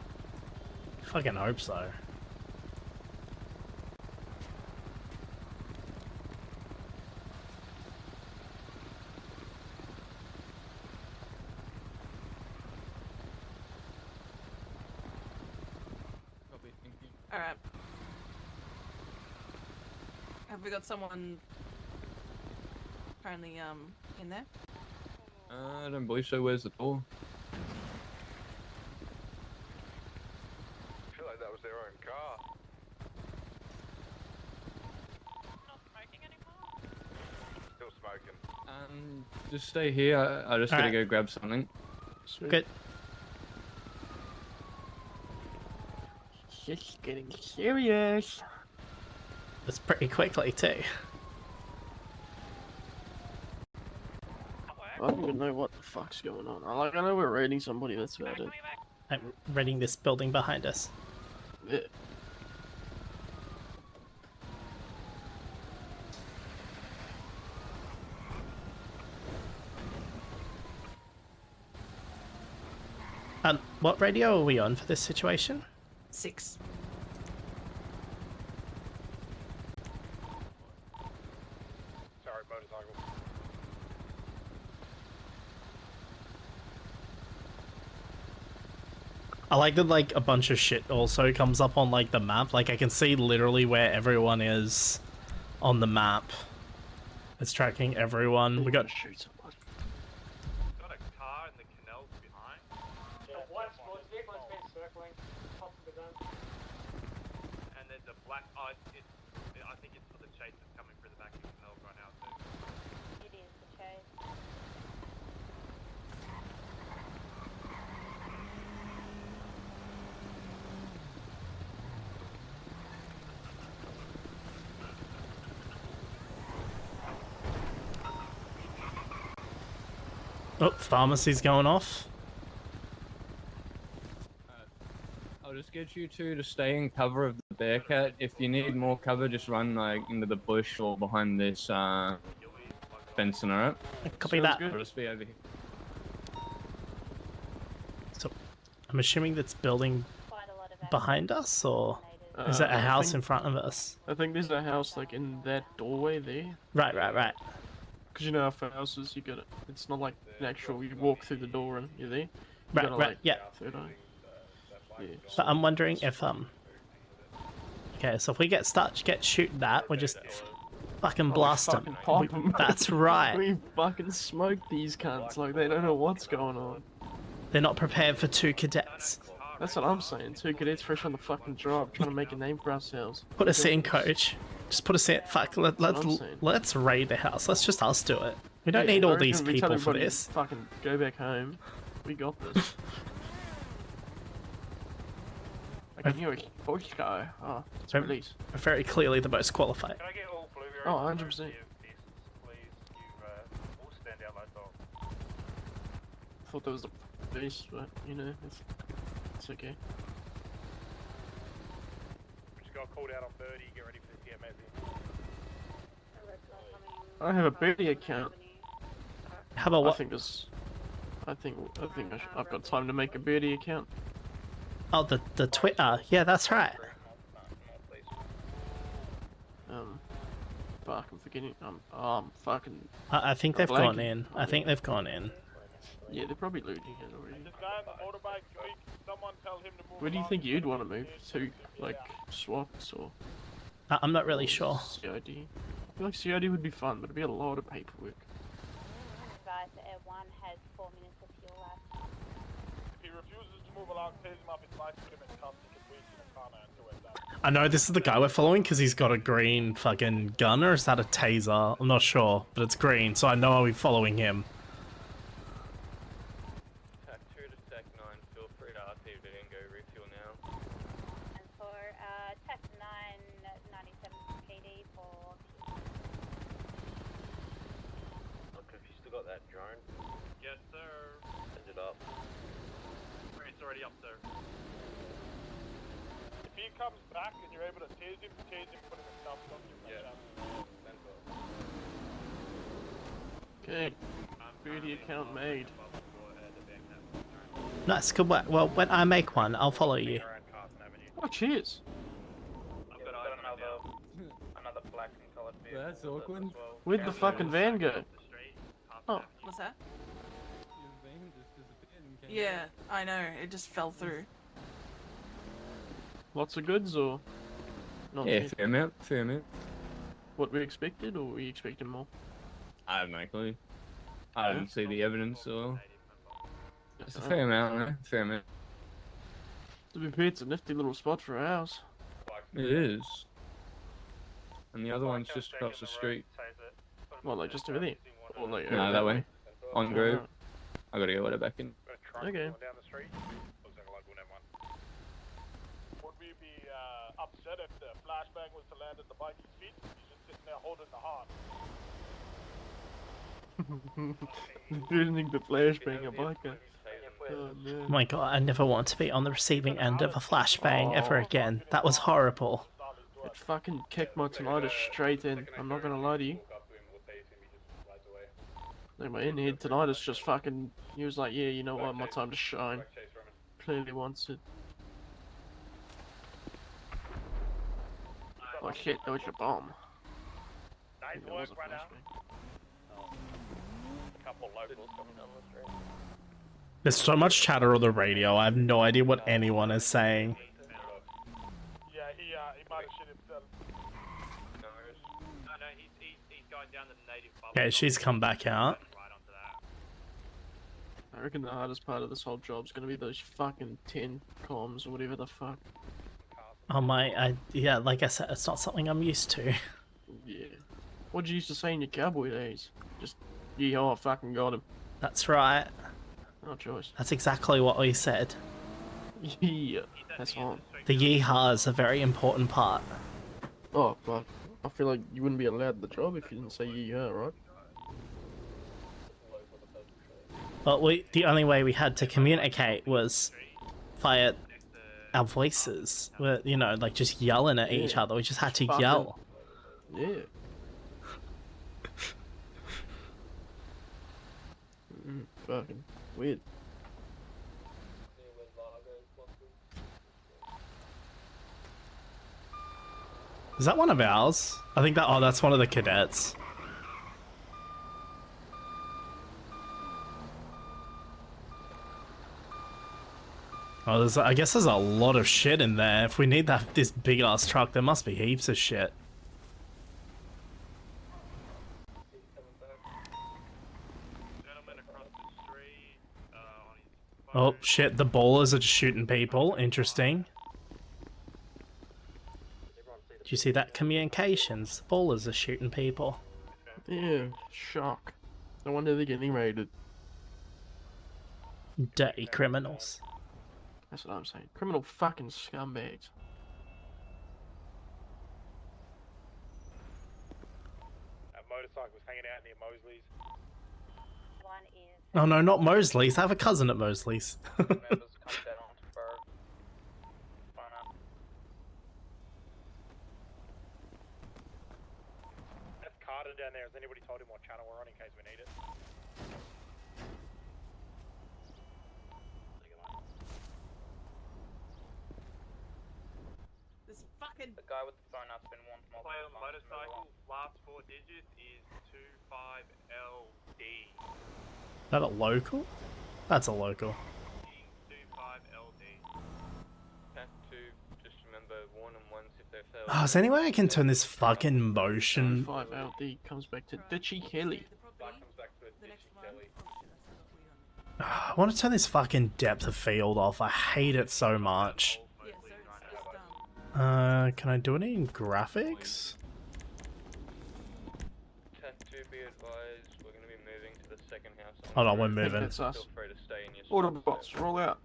Fucking hope so. Alright. Have we got someone currently in there? I don't believe so. Where's the door? I feel like that was their own car. Not smoking anymore? Still smoking. Just stay here. I just gotta Alright. go grab something. Good. It's getting serious. That's pretty quickly too. I don't even know what the fuck's going on. I know we're raiding somebody, that's about it. I'm raiding this building behind us. Yeah. What radio are we on for this situation? 6. Sorry, motorcycle. I like that like a bunch of shit also comes up on like the map. Like I can see literally where everyone is on the map. It's tracking everyone. We got shoot somebody. Got a car in the canals behind. The white sports vehicle has been circling, top of the gun. And there's a black. I think it's for the chase that's coming through the back of the canals right now too. It is the chase. oh, pharmacy's going off. I'll just get you two to stay in cover of the Bearcat. If you need more cover, just run like into the bush or behind this fencing, alright? Copy that. I'll just be over here. So I'm assuming that's building behind us, or is it a I house think- in front of us? I think there's a house like in that doorway there. Right. Because you know how for houses you gotta, it's not like an actual, you walk through the door and you're there. You Right, gotta, right, like, yeah. third eye. Yeah. But I'm wondering if okay, so if we get stuck, shoot that, we just fucking blast them. Fucking pop 'em. That's right. We fucking smoke these cunts, like they don't know what's going on. They're not prepared for 2 cadets. That's what I'm saying, 2 cadets fresh on the fucking job, trying to make a name for ourselves. Put us in, coach. Just put us in. Fuck, what I'm saying. let's raid the house. Let's just us do it. We don't Yeah, need I all reckon these we tell people for everybody, this. Fucking go back home. We got this. I can hear a voice guy. Oh, it's I'm police. very clearly the most qualified. Can I get all blueberry? Oh, 100%. Please, you all stand out like that. Thought that was the police, but you know, it's okay. Just got called out on Birdie. Get ready for the TMS. I have a Birdie account. How about what? I think I've got time to make a Birdie account. Oh, the Twitter. Yeah, that's right. Fuck, I'm forgetting. Fucking. I think they've blanking. gone in. I think they've gone in. Yeah, they're probably looting it already. This guy on the motorbike, someone tell him to move Where do you along. think you'd want to move to? Like, swaps or I'm not really sure. CID? I feel like CID would be fun, but it'd be a lot of paperwork. Advise that Air 1 has 4 minutes of fuel left. If he refuses to move along, tase him off his bike, put him in custody, and wait in the corner until we're done. I know this is the guy we're following because he's got a green fucking gun, or is that a taser? I'm not sure, but it's green, so I know I'll be following him. Tech 2 to Tech 9, feel free to RTD and go refuel now. And for Tech 9, 97 PD for Look, have you still got that drone? Yes, sir. Send it up. It's already up, sir. If he comes back and you're able to tase him, put him in self, don't give him a chance. Okay, 30 account made. Nice, good work. Well, when I make one, I'll follow you. Oh, cheers. I've got another black and colored vehicle. That's awkward. Where'd the fucking van go? Oh, What's that? Your van just disappeared and came Yeah, back. I know. It just fell through. lots of goods or not? Yeah, yet? fair amount, fair amount. What we expected, or we expecting more? I have no clue. I didn't see the evidence, or... It's a Uh, fair amount, man. Fair amount. To be fair, it's a nifty little spot for a house. It is. And the other one's just across the street. What, like just over there? Or like No, over that way. On Oh, Grove. right. I gotta go let it back in. Okay. Would we be upset if the flashbang was to land at the bike's feet? He's just sitting there holding the heart. You didn't think the flashbang a biker? Oh, no. Oh my god, I never want to be on the receiving end of a flashbang ever again. That was horrible. It fucking kicked my tinnitus straight in. I'm not gonna lie to you. Like my in-head tinnitus just fucking. He was like, yeah, you know what, my time to shine. Clearly wants it. Oh shit, that was your bomb. Nice That was work, a runner. flashbang. A couple locals coming down the street. There's so much chatter on the radio, I have no idea what anyone is saying. Yeah, he might have shit himself. No, he's going down the native bubble. Okay, she's come back out. Right onto that. I reckon the hardest part of this whole job's gonna be those fucking 10 comms or whatever the fuck. Oh my, yeah, like I said, it's not something I'm used to. Yeah. What'd you used to say in your cowboy days? Just, yeehaw, I fucking got him. That's right. No choice. That's exactly what we said. Yeah, that's on. The yeehaw is a very important part. Oh, but I feel like you wouldn't be allowed the job if you didn't say yeehaw, right? But the only way we had to communicate was via our voices. We're, you know, like just yelling at each Yeah. other. We just had to Fucking- yell. Yeah. Fucking weird. Is that one of ours? I think that, oh, that's one of the cadets. Oh, I guess there's a lot of shit in there. If we need this big ass truck, there must be heaps of shit. Oh shit, the ballers are just shooting people. Interesting. Do you see that? Communications. The ballers are shooting people. Yeah, shock. No wonder they're getting raided. Dirty criminals. That's what I'm saying. Criminal fucking scumbags. Motorcycle was hanging out near Mosley's. One is Oh no, not Mosley's. I have a cousin at Mosley's. That's Carter down there. Has anybody told him what channel we're on in case we need it? This fucking. The guy with the phone has been warned multiple Play on times. motorcycle, last 4 digits is 25LD. Is that a local? That's a local. Oh, is there any way I can turn this fucking motion? 5 LD comes back to Ditchy Kelly. I want to turn this fucking depth of field off. I hate it so much. Can I do it in graphics? Hold on, we're moving. That's us. Autobots, roll out.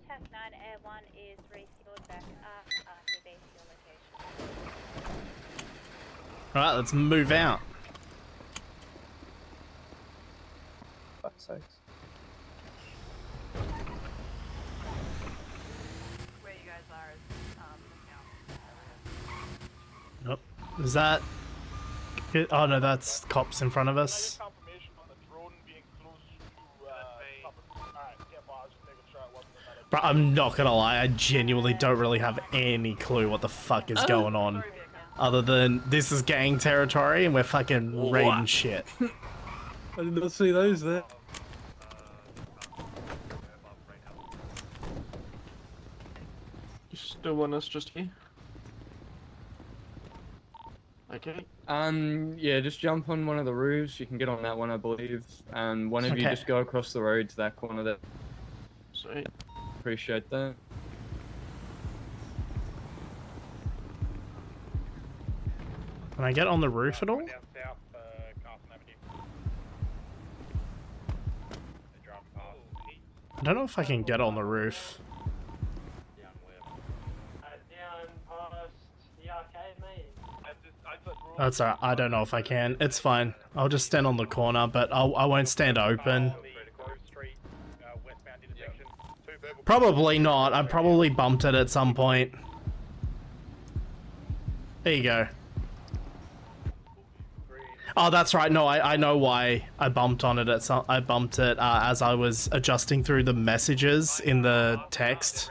Tac 9 Air 1 is refueled back up after base your location. Alright, let's move out. Fuck's sakes. Where you guys are is Nope. Is that... Oh no, that's cops in front of us. But I'm not gonna lie, I genuinely don't really have any clue what the fuck is going on. Other than this is gang territory and we're fucking raiding shit. I did not see those there. You still want us just here? Okay. Yeah, just jump on one of the roofs. You can get on that one, I believe. And one of you Okay. just go across the road to that corner there. Sweet. Appreciate that. Can I get on the roof at all? I don't know if I can get on the roof. That's alright, I don't know if I can. It's fine. I'll just stand on the corner, but I won't stand open. Probably not. I probably bumped it at some point. There you go. Oh, that's right. No, I know why I bumped on it. I bumped it as I was adjusting through the messages in the text.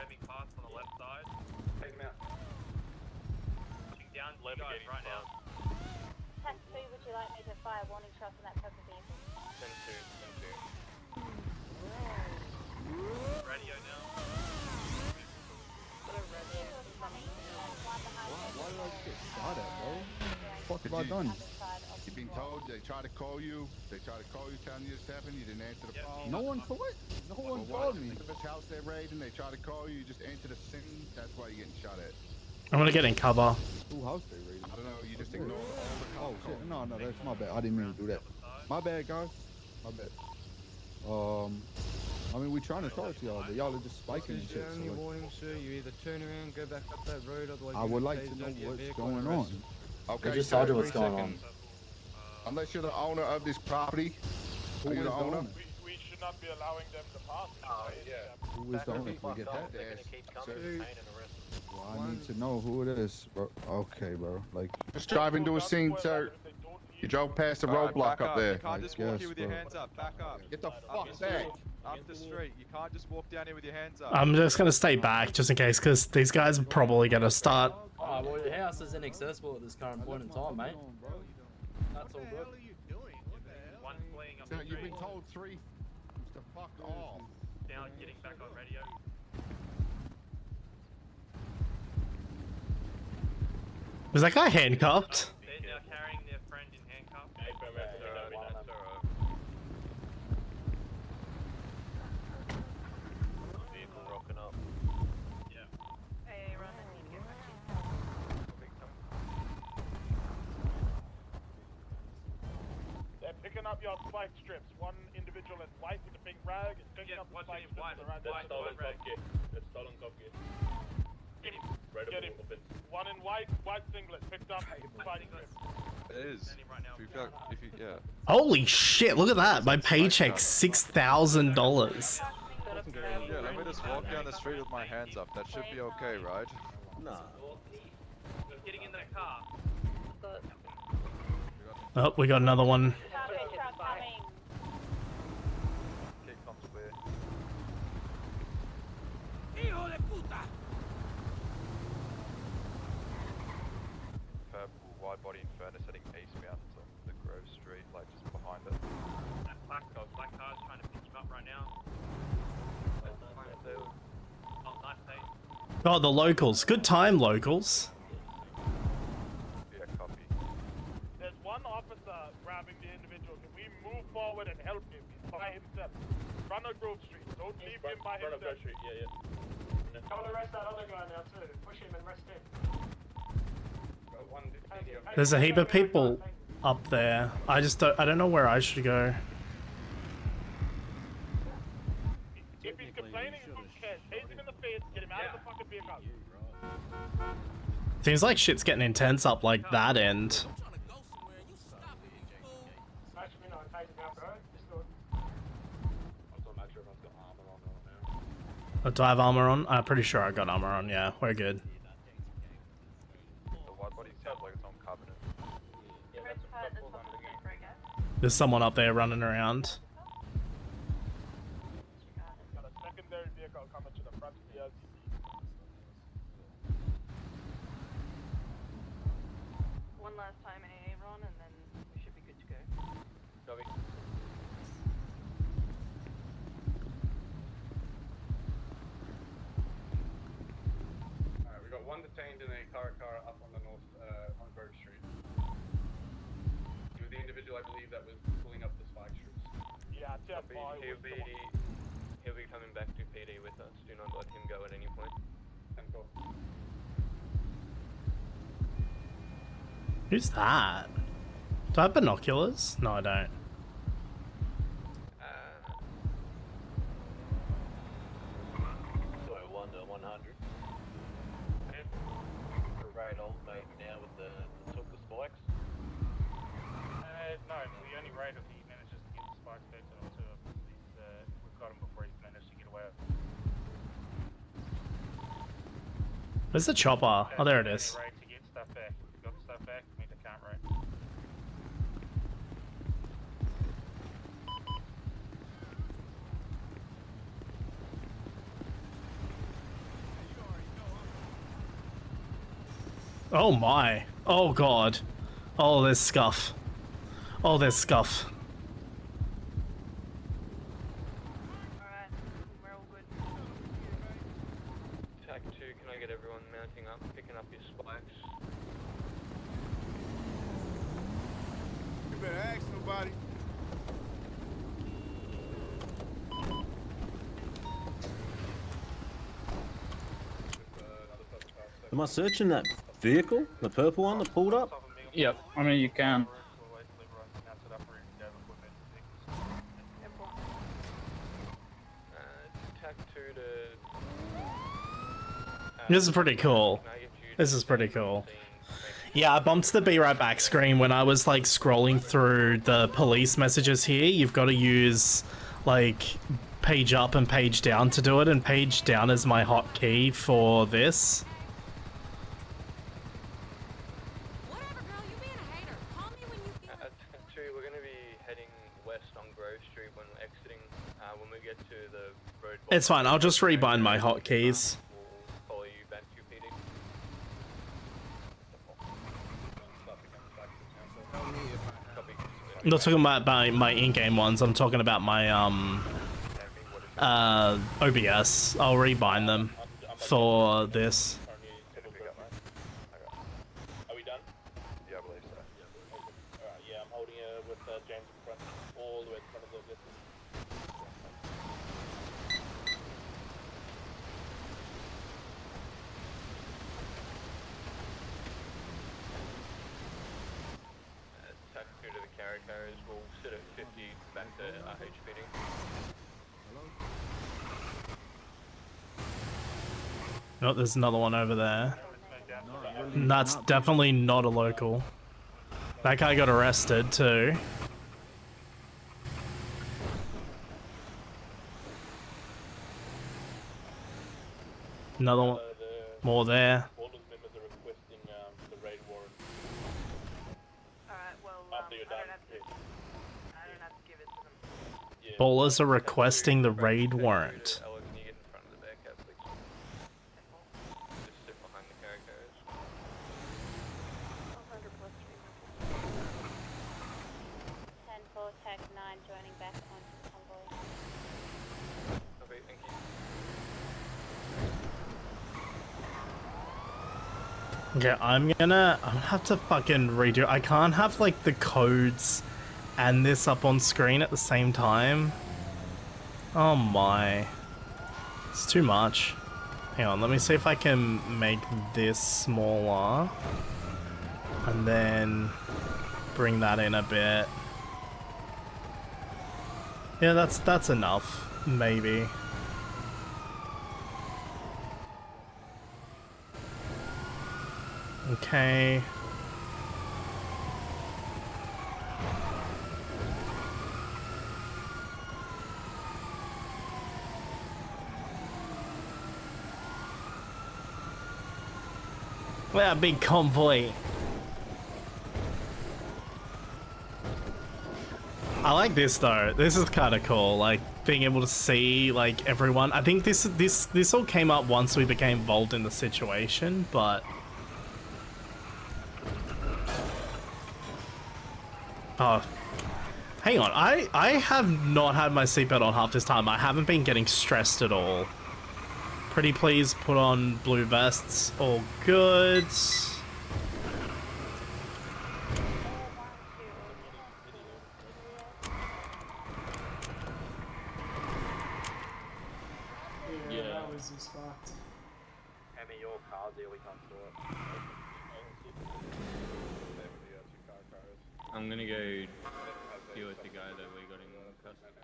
Tac 2, would you like me to fire warning shots on that purple vehicle? Radio now. Why did I get shot at, bro? What have I done? You've been told, they try to call you, telling you this happened, you didn't answer the phone. No one called? No one called me. If it's house they're raiding, they try to call you, you just answer the scene, that's why you're getting shot at. I'm gonna get in cover. Who house they raiding? I don't know, you just ignore all the Oh shit, no, that's my bad. I didn't mean to do that. My bad, guys. My bad. I mean, we're trying to talk to y'all, but y'all are just spiking and shit. So warning, sir. You either turn around, go back up that road, otherwise I would like to know what's going on. Okay, I just told you what's going on. Unless you're the owner of this property, Who are you is the the owner? owner? We should not be allowing them to pass. Who is the owner? If we get that, Sir. well, I need to know who it is, bro. Okay, bro. Like, Just drive into a scene, sir. You drove past the roadblock up there. You can't just walk here with your hands up. Back up. Get the fuck back. Up the street. You can't just walk down here with your hands up. I'm just gonna stay back just in case, because these guys are probably gonna start. Oh, well, your house is inaccessible at this current point in time, mate. That's all good. Sir, you've been told three to fuck off. Now getting back on radio. Was that guy handcuffed? They're now carrying their friend in handcuffs. Vehicle rocking up. Yeah. Hey, run, I need to get back They're picking up your spike strips. One individual in white with a pink rag is picking up the spike strips around their stolen cop gear. That's stolen cop gear. Get him. Get him. One in white singlet picked up spike strips. It is. If you, yeah. Holy shit! Look at that. My paycheck's $6,000. Yeah, let me just walk down the street with my hands up. That should be okay, right? Nah. Getting in that car. Oh, we got another one. Cargo truck coming. Keep comms clear. Purple wide body Inferno heading eastbound to the Grove Street, like just behind it. That black car's trying to pick him up right now. Oh, the locals. Good time, locals. Yeah, copy. There's one officer grabbing the individual. Can we move forward and help him? He's by himself. Front of Grove Street. Don't leave him by himself. Front of Grove Street, yeah. Don't arrest that other guy now too. Push him and rest him. There's a heap of people up there. I don't know where I should go. If he's complaining, who cares? Tase him in the face, get him out of the fucking vehicle. Seems like shit's getting intense up like that end. Smash him in on taser now, bro. Just do it. Do I have armor on? I'm pretty sure I got armor on. Yeah, we're good. The white body sounds like it's on covenant. There's someone up there running around. Got a secondary vehicle coming to the front of the LCD. One last time, AA Ron, and then we should be good to go. Copy. Alright, we got one detained in a car up on the north, on Grove Street. He was the individual, I believe, that was pulling up the spike strips. Yeah, Jeff, He'll be coming back to PD with us. Do not let him go at any point. Who's that? Do I have binoculars? No, I don't. So 1 to 100. Right on now with the took the spikes. No, we only rate if he manages to get the spikes back onto him. We've got him before he's managed to get away. Where's the chopper? Oh, there it is. Rate to get stuff back. If we've got the stuff back, we can't rate. Oh my. Oh god. Oh, there's scuff. Oh, there's scuff. Alright, we're all good. Tag 2, can I get everyone mounting up, picking up your spikes? You better ask nobody. Am I searching that vehicle? The purple one that pulled up? Yep, I mean you can. Tag 2 to... This is pretty cool. This is pretty cool. Yeah, I bumped the be right back screen when I was like scrolling through the police messages here. You've got to use like page up and page down to do it, and page down is my hotkey for this. We're going to be heading west on Grove Street when we're exiting. When we get to the road. It's fine, I'll just rebind my hotkeys. We'll follow you back to PD. I'm not talking about my in-game ones, I'm talking about my OBS. I'll rebind them for this. Are we done? Yeah, I believe so. Alright, yeah, I'm holding it with James in front, all the way in front of the vehicle. Tag 2 to the carriers. We'll sit at 50 back to HPD. No, there's another one over there. And that's definitely not a local. That guy got arrested too. Another one. More there. All those members are requesting the raid warrant. Alright, well, After you're done. I don't have to give it to them. Ballers are requesting the raid warrant. Ella, can you get in front of the back cab, please? Just sit behind the carriers. 100 plus 10-4, tag 9 joining back on convoy. Okay, thank you. Okay, I'm gonna have to fucking redo. I can't have like the codes and this up on screen at the same time. Oh my. It's too much. Hang on, let me see if I can make this smaller. And then bring that in a bit. Yeah, that's enough, maybe. Okay. Well, big convoy. I like this though. This is kind of cool. Like being able to see like everyone. I think this all came up once we became involved in the situation, but oh, hang on. I have not had my seatbelt on half this time. I haven't been getting stressed at all. Pretty please put on blue vests. All good. Yeah, that was just fucked. Hand me your card there, we can't do it. I'm gonna go deal with the guy that we got in custody.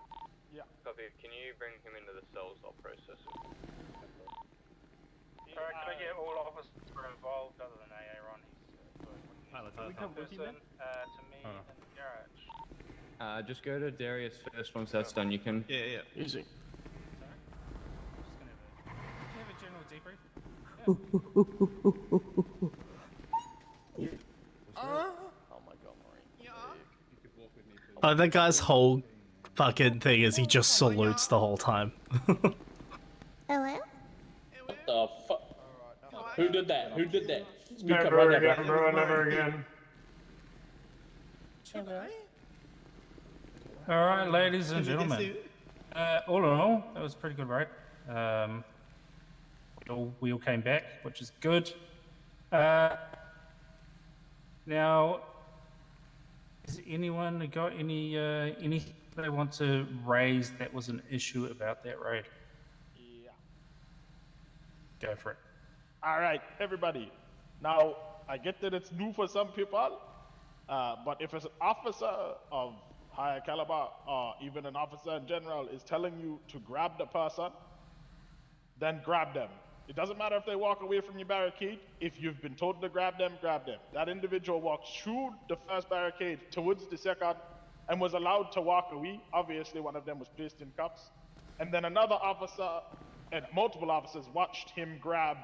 Yeah. Copy. Can you bring him into the cells? I'll process it. Alright, can I get all officers who are involved other than AA Ron? He's come with you, man? to me in the garage. Just go to Darius first. Once that's done, you can. Yeah. Easy. Can you have a general debrief? Oh my god, Maureen. Oh, that guy's whole fucking thing is he just salutes the whole time. Hello? What the fuck? Who did that? Who did that? Speak up Never right now, again, bro. Never again. Alright, ladies and gentlemen. All in all, that was a pretty good raid. We all came back, which is good. Now, has anyone got anything they want to raise that was an issue about that raid? Yeah. Go for it. All right, everybody. Now, I get that it's new for some people, but if it's an officer of higher caliber or even an officer in general is telling you to grab the person, then grab them. It doesn't matter if they walk away from your barricade. If you've been told to grab them, grab them. That individual walked through the first barricade towards the second and was allowed to walk away. Obviously, one of them was placed in cuffs. And then another officer and multiple officers watched him grab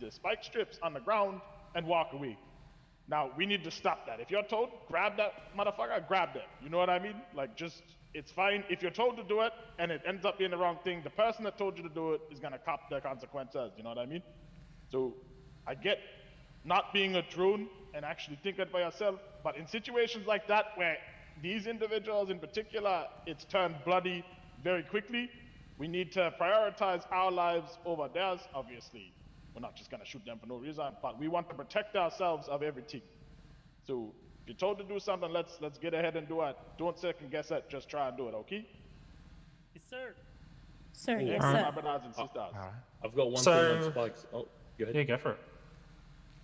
the spike strips on the ground and walk away. Now, we need to stop that. If you're told, grab that motherfucker, grab them. You know what I mean? Like, just, it's fine. If you're told to do it and it ends up being the wrong thing, the person that told you to do it is gonna cop the consequences. You know what I mean? So, I get not being a drone and actually thinking by yourself, but in situations like that where these individuals in particular, it's turned bloody very quickly, we need to prioritize our lives over theirs, obviously. We're not just gonna shoot them for no reason, but we want to protect ourselves of everything. So if you're told to do something, let's get ahead and do it. Don't second guess it, just try and do it, okay? Yes, sir. Sir, Yes, yes, my sir. brothers and sisters. I've got one So- thing on spikes. Oh, go ahead. Yeah, go for it.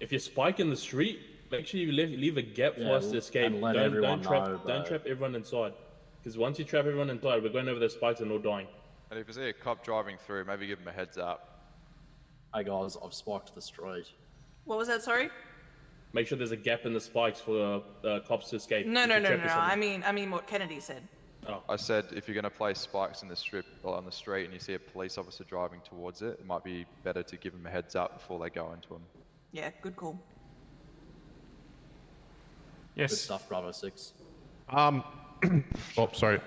If you spike in the street, make sure you leave a gap for Yeah, us to escape. and let everyone know, Don't but- trap everyone inside. Because once you trap everyone inside, we're going over the spikes and all dying. And if you see a cop driving through, maybe give him a heads up. Hey guys, I've spiked the street. What was that? Sorry. Make sure there's a gap in the spikes for cops to escape. No, If no, you no, trap no, no. someone- I mean what Kennedy said. Oh. I said if you're going to place spikes in the strip or on the street and you see a police officer driving towards it, it might be better to give them a heads up before they go into them. Yeah, good call. Yes. Good stuff, Bravo 6. Oh, sorry.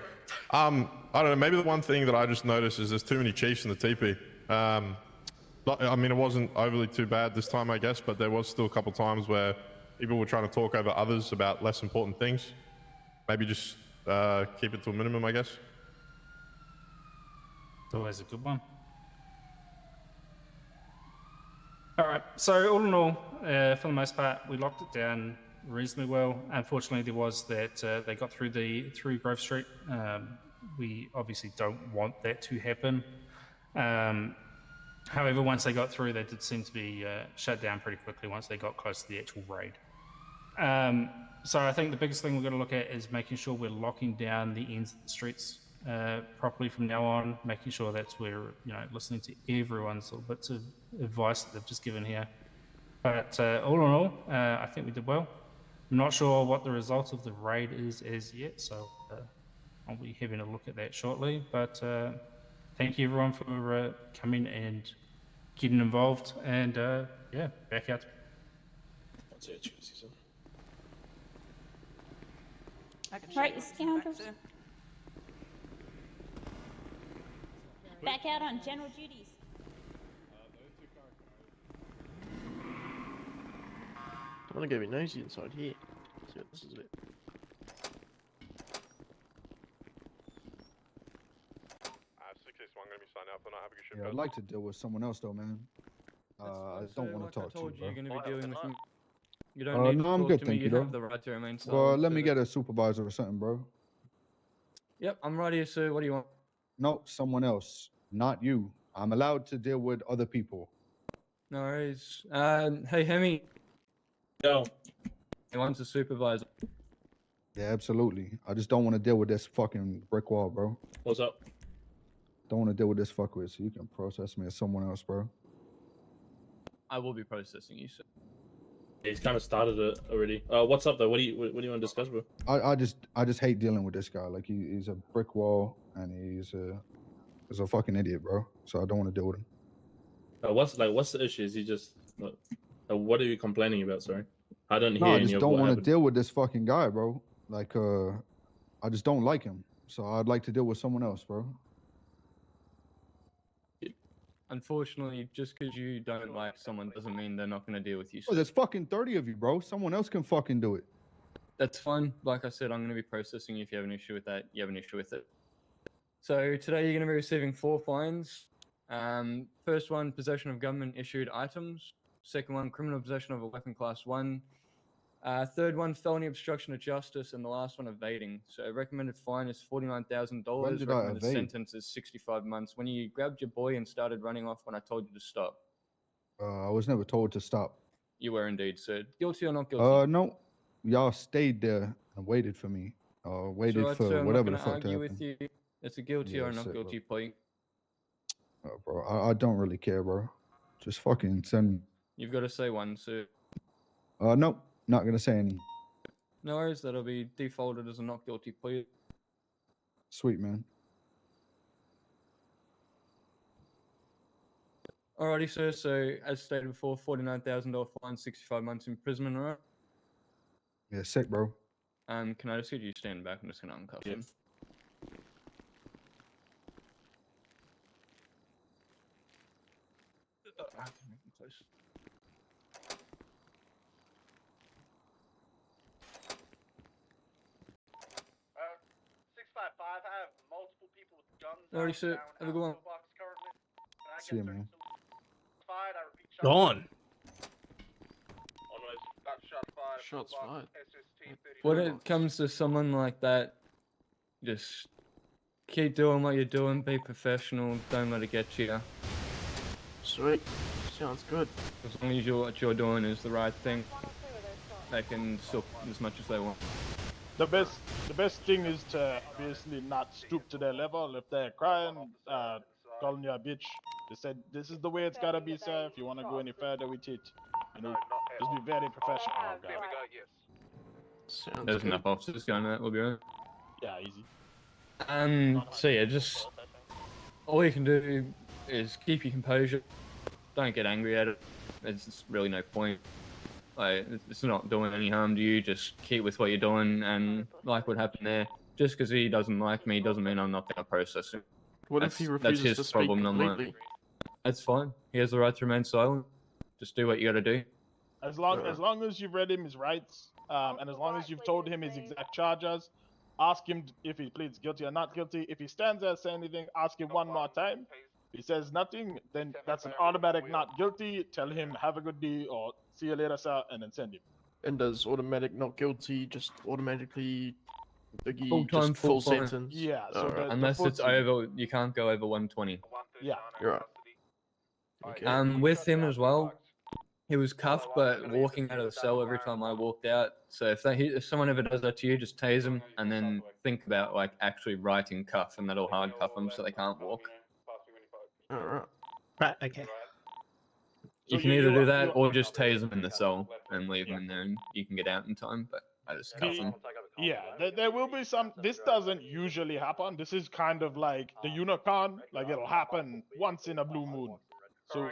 I don't know. Maybe the one thing that I just noticed is there's too many chiefs in the TP. I mean, it wasn't overly too bad this time, I guess, but there was still a couple times where people were trying to talk over others about less important things. Maybe just keep it to a minimum, I guess. It's always a good one. All right, So all in all, for the most part, we locked it down reasonably well. Unfortunately, there was that they got through Grove Street. We obviously don't want that to happen. However, once they got through, they did seem to be shut down pretty quickly once they got close to the actual raid. So I think the biggest thing we're going to look at is making sure we're locking down the ends of the streets properly from now on, making sure that's where, listening to everyone's little bits of advice that they've just given here. But all in all, I think we did well. I'm not sure what the result of the raid is as yet, so I'll be having a look at that shortly. But thank you everyone for coming and getting involved, and yeah, back out. That's it, season. Right, you scoundrels. Back out on general duties. I'm gonna go be nosy inside here. See what this is about. Yeah, I'd like to deal with someone else though, man. I don't want to talk to you, bro. You're going to be dealing with me. You don't need to no, I'm talk good, to me. thank You you, have though. the right to remain silent. Well, let so me that- get a supervisor or something, bro. Yep, I'm right here, sir. What do you want? No, someone else, not you. I'm allowed to deal with other people. No worries. Hey, Hemi. Yo. He wants a supervisor. Yeah, absolutely. I just don't want to deal with this fucking brick wall, bro. What's up? Don't want to deal with this fuckwit, so you can process me as someone else, bro. I will be processing you, sir. He's kind of started it already. What's up though? What do you want to discuss, bro? I just hate dealing with this guy. Like he's a brick wall and he's a fucking idiot, bro. So I don't want to deal with him. What's the issue? Is he just what are you complaining about? Sorry, I don't hear No, I any just of don't what want to happened. deal with this fucking guy, bro. Like I just don't like him. So I'd like to deal with someone else, bro. Unfortunately, just because you don't like someone doesn't mean they're not going to deal with you, Oh, sir. there's fucking 30 of you, bro. Someone else can fucking do it. That's fine. Like I said, I'm going to be processing you. If you have an issue with that, you have an issue with it. So today you're going to be receiving 4 fines. First one, possession of government-issued items. Second one, criminal possession of a weapon class 1. Third one, felony obstruction of justice. And the last one, evading. So recommended fine is $49,000. When did I Recommended evade? sentence is 65 months. When you grabbed your boy and started running off when I told you to stop. I was never told to stop. You were indeed, sir. Guilty or not guilty? No. Y'all stayed there and waited for me. Waited Right, for sir, I'm whatever not the going fuck to to argue happen. with you. It's a guilty Yeah, or not sit, guilty plea. Bro, I don't really care, bro. Just fucking send me. You've got to say one, sir. Nope. Not gonna say any. No worries, that'll be defaulted as a not guilty plea. Sweet, man. Alrighty, sir. So, as stated before, $49,000 fine, 65 months imprisonment, alright? Yeah, sick, bro. Can I just get you stand back? I'm just gonna uncuff him. Close. 655. I have multiple people with guns. Alrighty, sir. Have a good one. See you, man. Gone. Shots fired. When it comes to someone like that, just keep doing what you're doing, be professional, don't let it get to you. Sweet. Sounds good. As long as what you're doing is the right thing, they can suck as much as they want. The best thing is to obviously not stoop to their level. If they're crying, calling you a bitch, they said this is the way it's gotta be, sir. If you want to go any further with it, just be very professional. Sounds There's good. enough officers going that, we'll be right. Yeah, easy. So yeah, just all you can do is keep your composure. Don't get angry at it. There's just really no point. Like, it's not doing any harm to you. Just keep with what you're doing, and like what happened there. Just because he doesn't like me doesn't mean I'm not gonna process him. What if he refuses that's to his speak problem, not mine. completely? That's fine. He has the right to remain silent. Just do what you gotta do. As long as you've read him his rights, and as long as you've told him his exact charges, ask him if he pleads guilty or not guilty. If he stands there saying anything, ask him one more time. If he says nothing, then that's an automatic not guilty. Tell him have a good day or see you later, sir, and then send him. And does automatic not guilty just automatically give you Full time, just full fine. sentence? Yeah, so Alright. Unless it's over, you can't go over 120. Yeah, you're right. Okay. With him as well, he was cuffed, but walking out of the cell every time I walked out. So if someone ever does that to you, just tase them and then think about like actually writing cuff, and that'll hard cuff them so they can't walk. Alright. Right, okay. You can either do that or just tase them in the cell and leave them in there, and you can get out in time. But I just cuff them. Yeah, there will be some. This doesn't usually happen. This is kind of like the unicorn. Like it'll happen once in a blue moon. So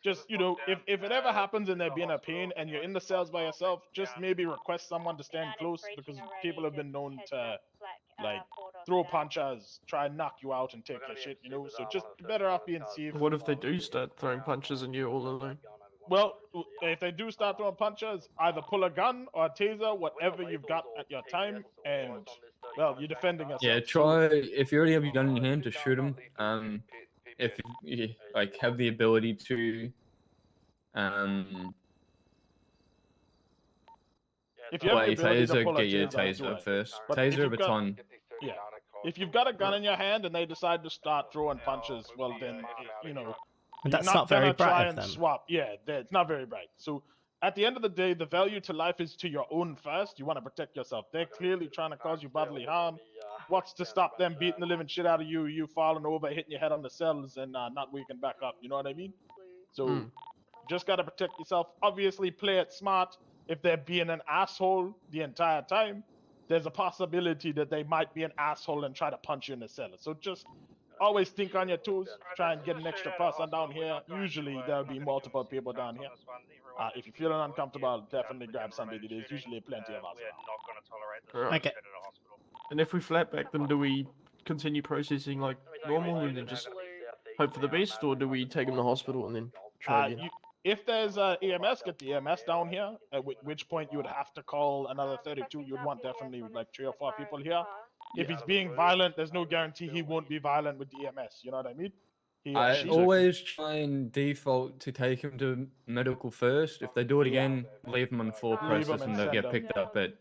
just if it ever happens and they're being a pain and you're in the cells by yourself, just maybe request someone to stand close because people have been known to like throw punches, try and knock you out and take your shit. So just better off being safe. What if they do start throwing punches and you're all alone? Well, if they do start throwing punches, either pull a gun or a taser, whatever you've got at your time, and well, you're defending yourself. Yeah, try if you already have your gun in your hand to shoot him. If you like have the ability to, if you have the ability to pull a get your taser, do taser it. first. But if Taser a you've got- baton. Yeah. If you've got a gun in your hand and they decide to start throwing punches, well then, That's you're not very gonna bright try of and them. swap. Yeah, it's not very bright. So at the end of the day, the value to life is to your own first. You want to protect yourself. They're clearly trying to cause you bodily harm. What's to stop them beating the living shit out of you, you falling over, hitting your head on the cells, and not waking back up? You know what I mean? So just gotta protect yourself. Obviously, play it smart. If they're being an asshole the entire time, there's a possibility that they might be an asshole and try to punch you in the cellar. So just always think on your toes. Try and get an extra person down here. Usually there'll be multiple people down here. If you're feeling uncomfortable, definitely grab somebody. There's usually plenty of us around. Okay. And if we flat back them, do we continue processing like normal and then just hope for the best, or do we take them to hospital and then try again? If there's EMS, get the EMS down here, at which point you would have to call another 32. You'd want definitely like 3 or 4 people here. If he's being violent, there's no guarantee he won't be violent with the EMS. You know what I mean? I always try and default to take him to medical first. If they do it again, leave them on full Leave 'em process and and they'll send get 'em. picked up at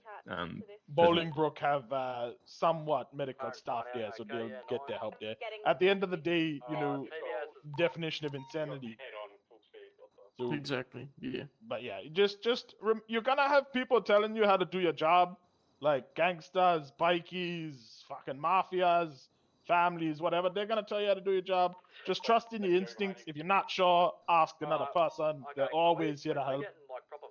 Bolingbrook have somewhat medical staff there, so they'll get their help there. At the end of the day, definition of insanity. So, Exactly. Yeah. But yeah, you're gonna have people telling you how to do your job, like gangsters, bikies, fucking mafias, families, whatever. They're gonna tell you how to do your job. Just trust in your instincts. If you're not sure, ask another person. They're always here to help.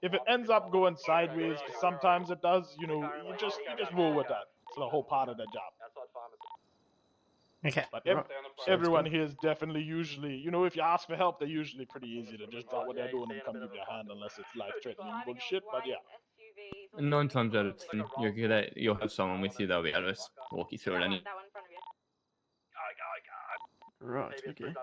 If it ends up going sideways, 'cause sometimes it does, you just roll with that. It's a whole part of the job. Okay. But everyone here is definitely usually, if you ask for help, they're usually pretty easy to just drop what they're doing and come give you a hand unless it's life-threatening bullshit. But yeah. 9 times out of 10, you'll have someone with you. They'll be able to walk you through it. Anyway. Right. Okay.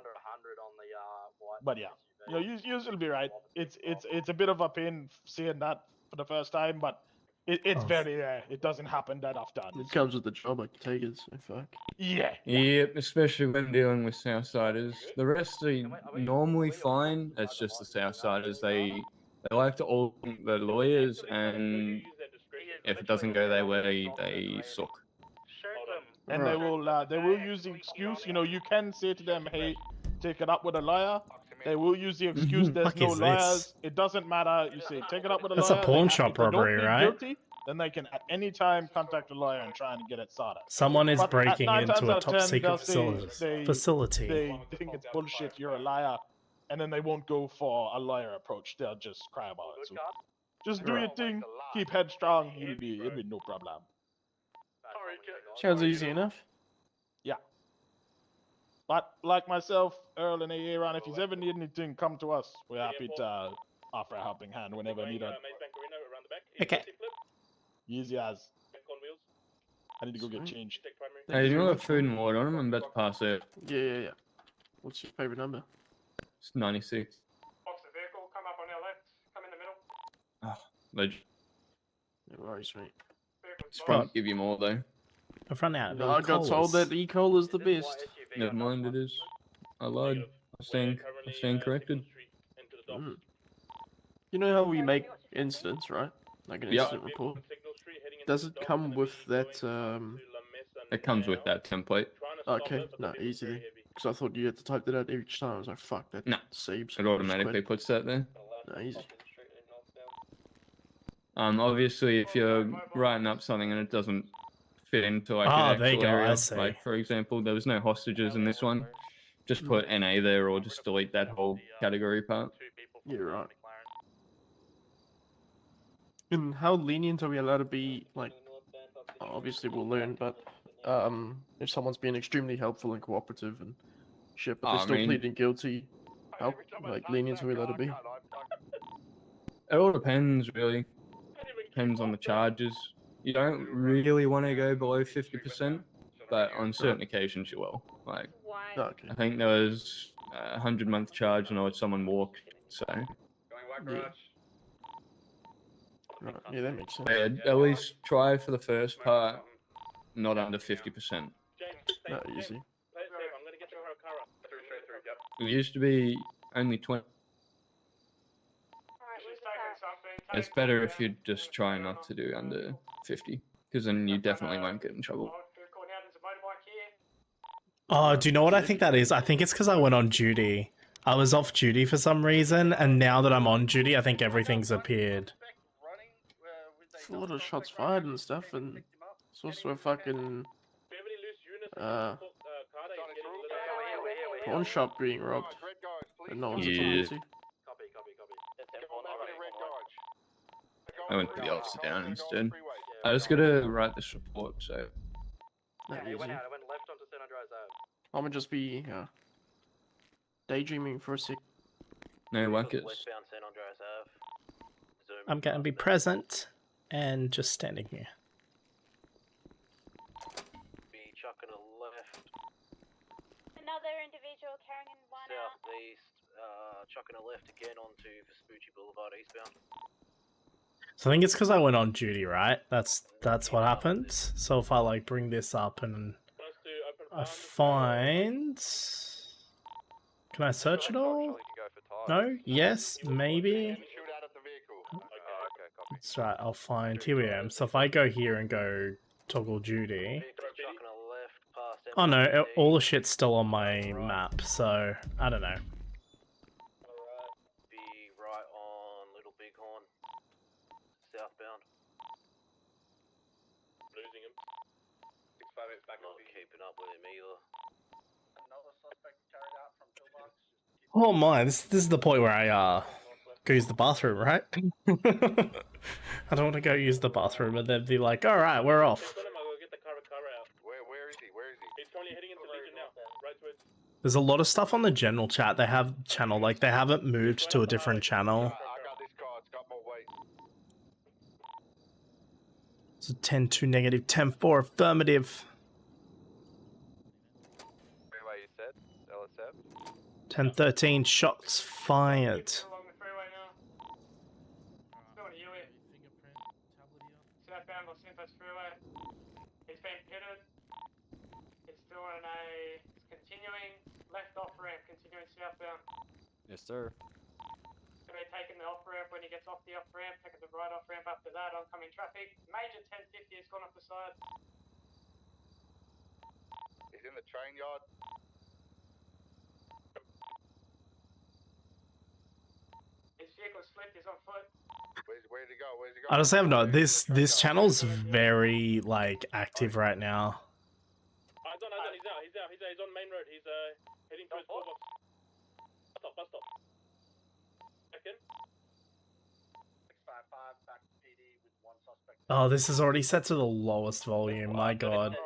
But yeah, you'll be right. It's a bit of a pain seeing that for the first time, but it's very rare. It doesn't happen that often. It comes with the job, I can take it. So fuck. Yeah. Yep, especially when dealing with Southsiders. The rest are normally fine. It's just the Southsiders. They like to all the lawyers, and if it doesn't go their way, they suck. And they will use the excuse. You can say to them, "Hey, take it up with a lawyer." They will use the excuse there's Fuck no is lawyers. this? It doesn't matter. You say take it up with a That's a lawyer. pawn If shop they don't robbery, plead right? Guilty, then they can at any time contact a lawyer and try and get it sorted. Someone is But at breaking 9 times into a out of 10, top secret they'll say facility. They think it's bullshit. You're a liar, and then they won't go for a lawyer approach. They'll just cry about it. So just do your thing. Keep headstrong. It'll be no problem. Sounds easy enough. Yeah. But like myself, Earl, and Aaron, if you ever need anything, come to us. We're happy to offer a helping hand whenever needed. Okay. Easy as. I need to go get changed. Hey, you got food and water on them? I'm about to pass out. Yeah. What's your favorite number? It's 96. Box the vehicle, come up on our left, come in the middle. Legend. No worries, mate. Sprint give you more though. I've run out. I got told that E-Cola's the best. Never mind, it is. I lied. I stand corrected. Mm. You know how we make incidents, right? Like an Yep. incident report. Does it come with that? It comes with that template. Okay, no, easy then. Because I thought you had to type that out each time. I was like, fuck that. No, Saves. it automatically puts that there. No, easy. Obviously, if you're writing up something and it doesn't fit into like an there you actual go, I area, see. like for example, there was no hostages in this one. Just put NA there, or just delete that whole category part. Yeah, right. And how lenient are we allowed to be? Like, obviously we'll learn, but if someone's being extremely helpful and cooperative and shit, but they're I still mean- pleading guilty, how like lenient are we allowed to be? It all depends, really. Depends on the charges. You don't really want to go below 50%, but on certain occasions you will. Like, Okay. I think there was a 100-month charge and I had someone walk, so Yeah. Right. Yeah, that makes sense. yeah, at least try for the first part, not under 50%. No, easy. It used to be only 20. It's better if you just try not to do under 50, because then you definitely won't get in trouble. Oh, do you know what I think that is? I think it's because I went on duty. I was off duty for some reason, and now that I'm on duty, I think everything's appeared. It's a lot of shots fired and stuff, and it's also a fucking pawn shop being robbed, and no one's attending to. I went to the officer down instead. I just gotta write this report, so. Not easy. I'm gonna just be daydreaming for a sec. No workers. I'm going to be present and just standing here. Be chucking a left. Another individual carrying one out. Southeast, chucking a left again onto Vespucci Boulevard eastbound. So I think it's because I went on duty, right? That's what happened. So if I like bring this up and I find, can I search it all? No? Yes? Maybe? That's right, I'll find, here we am. So if I go here and go toggle duty. Oh no, all the shit's still on my map, so I don't know. Be right on Little Bighorn, southbound. Losing him. 658 back. Not keeping up with him either. Another suspect carried out from Pillbox. Oh my, this is the point where I go use the bathroom, right? I don't want to go use the bathroom and then be like, alright, we're off. Where is he? He's currently heading into Legion now. Right to it. There's a lot of stuff on the general chat. They have channel, like they haven't moved to a different channel. So 10-2 negative, 10-4 affirmative. Freeway, you said? LSF? 10-13 shots fired. Southbound Los Santos Freeway. It's been pitted. It's still on a continuing left off ramp, continuing southbound. Yes, sir. So they're taking the off ramp when he gets off the off ramp, taking the right off ramp after that, oncoming traffic. Major 1050 has gone off the side. He's in the train yard. His vehicle slipped, he's on foot. Where'd he go? I just have no. This channel's very like active right now. He's out. He's on main road. He's heading towards Pillbox. Bus stop. Second. 655 back to PD with one suspect. Oh, this is already set to the lowest volume. My god.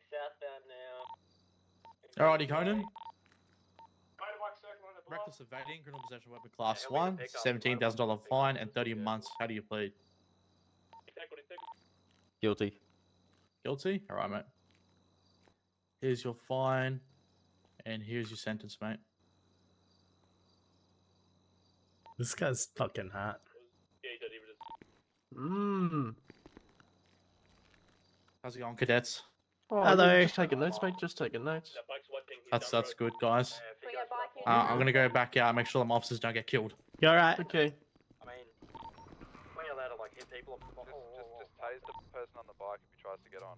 Southbound now. Alrighty, Conan. Reckless evading, criminal possession weapon class 1, $17,000 fine, and 30 months. How do you plead? Guilty. Guilty? Alright, mate. Here's your fine, and here's your sentence, mate. This guy's fucking hot. How's it going, cadets? Oh, Hello. yeah, just taking notes, mate. Just taking notes. That's good, guys. I'm gonna go back out and make sure the officers don't get killed. You alright? Okay. I mean, when you're allowed to like hit people, Just tase the person on the bike if he tries to get on.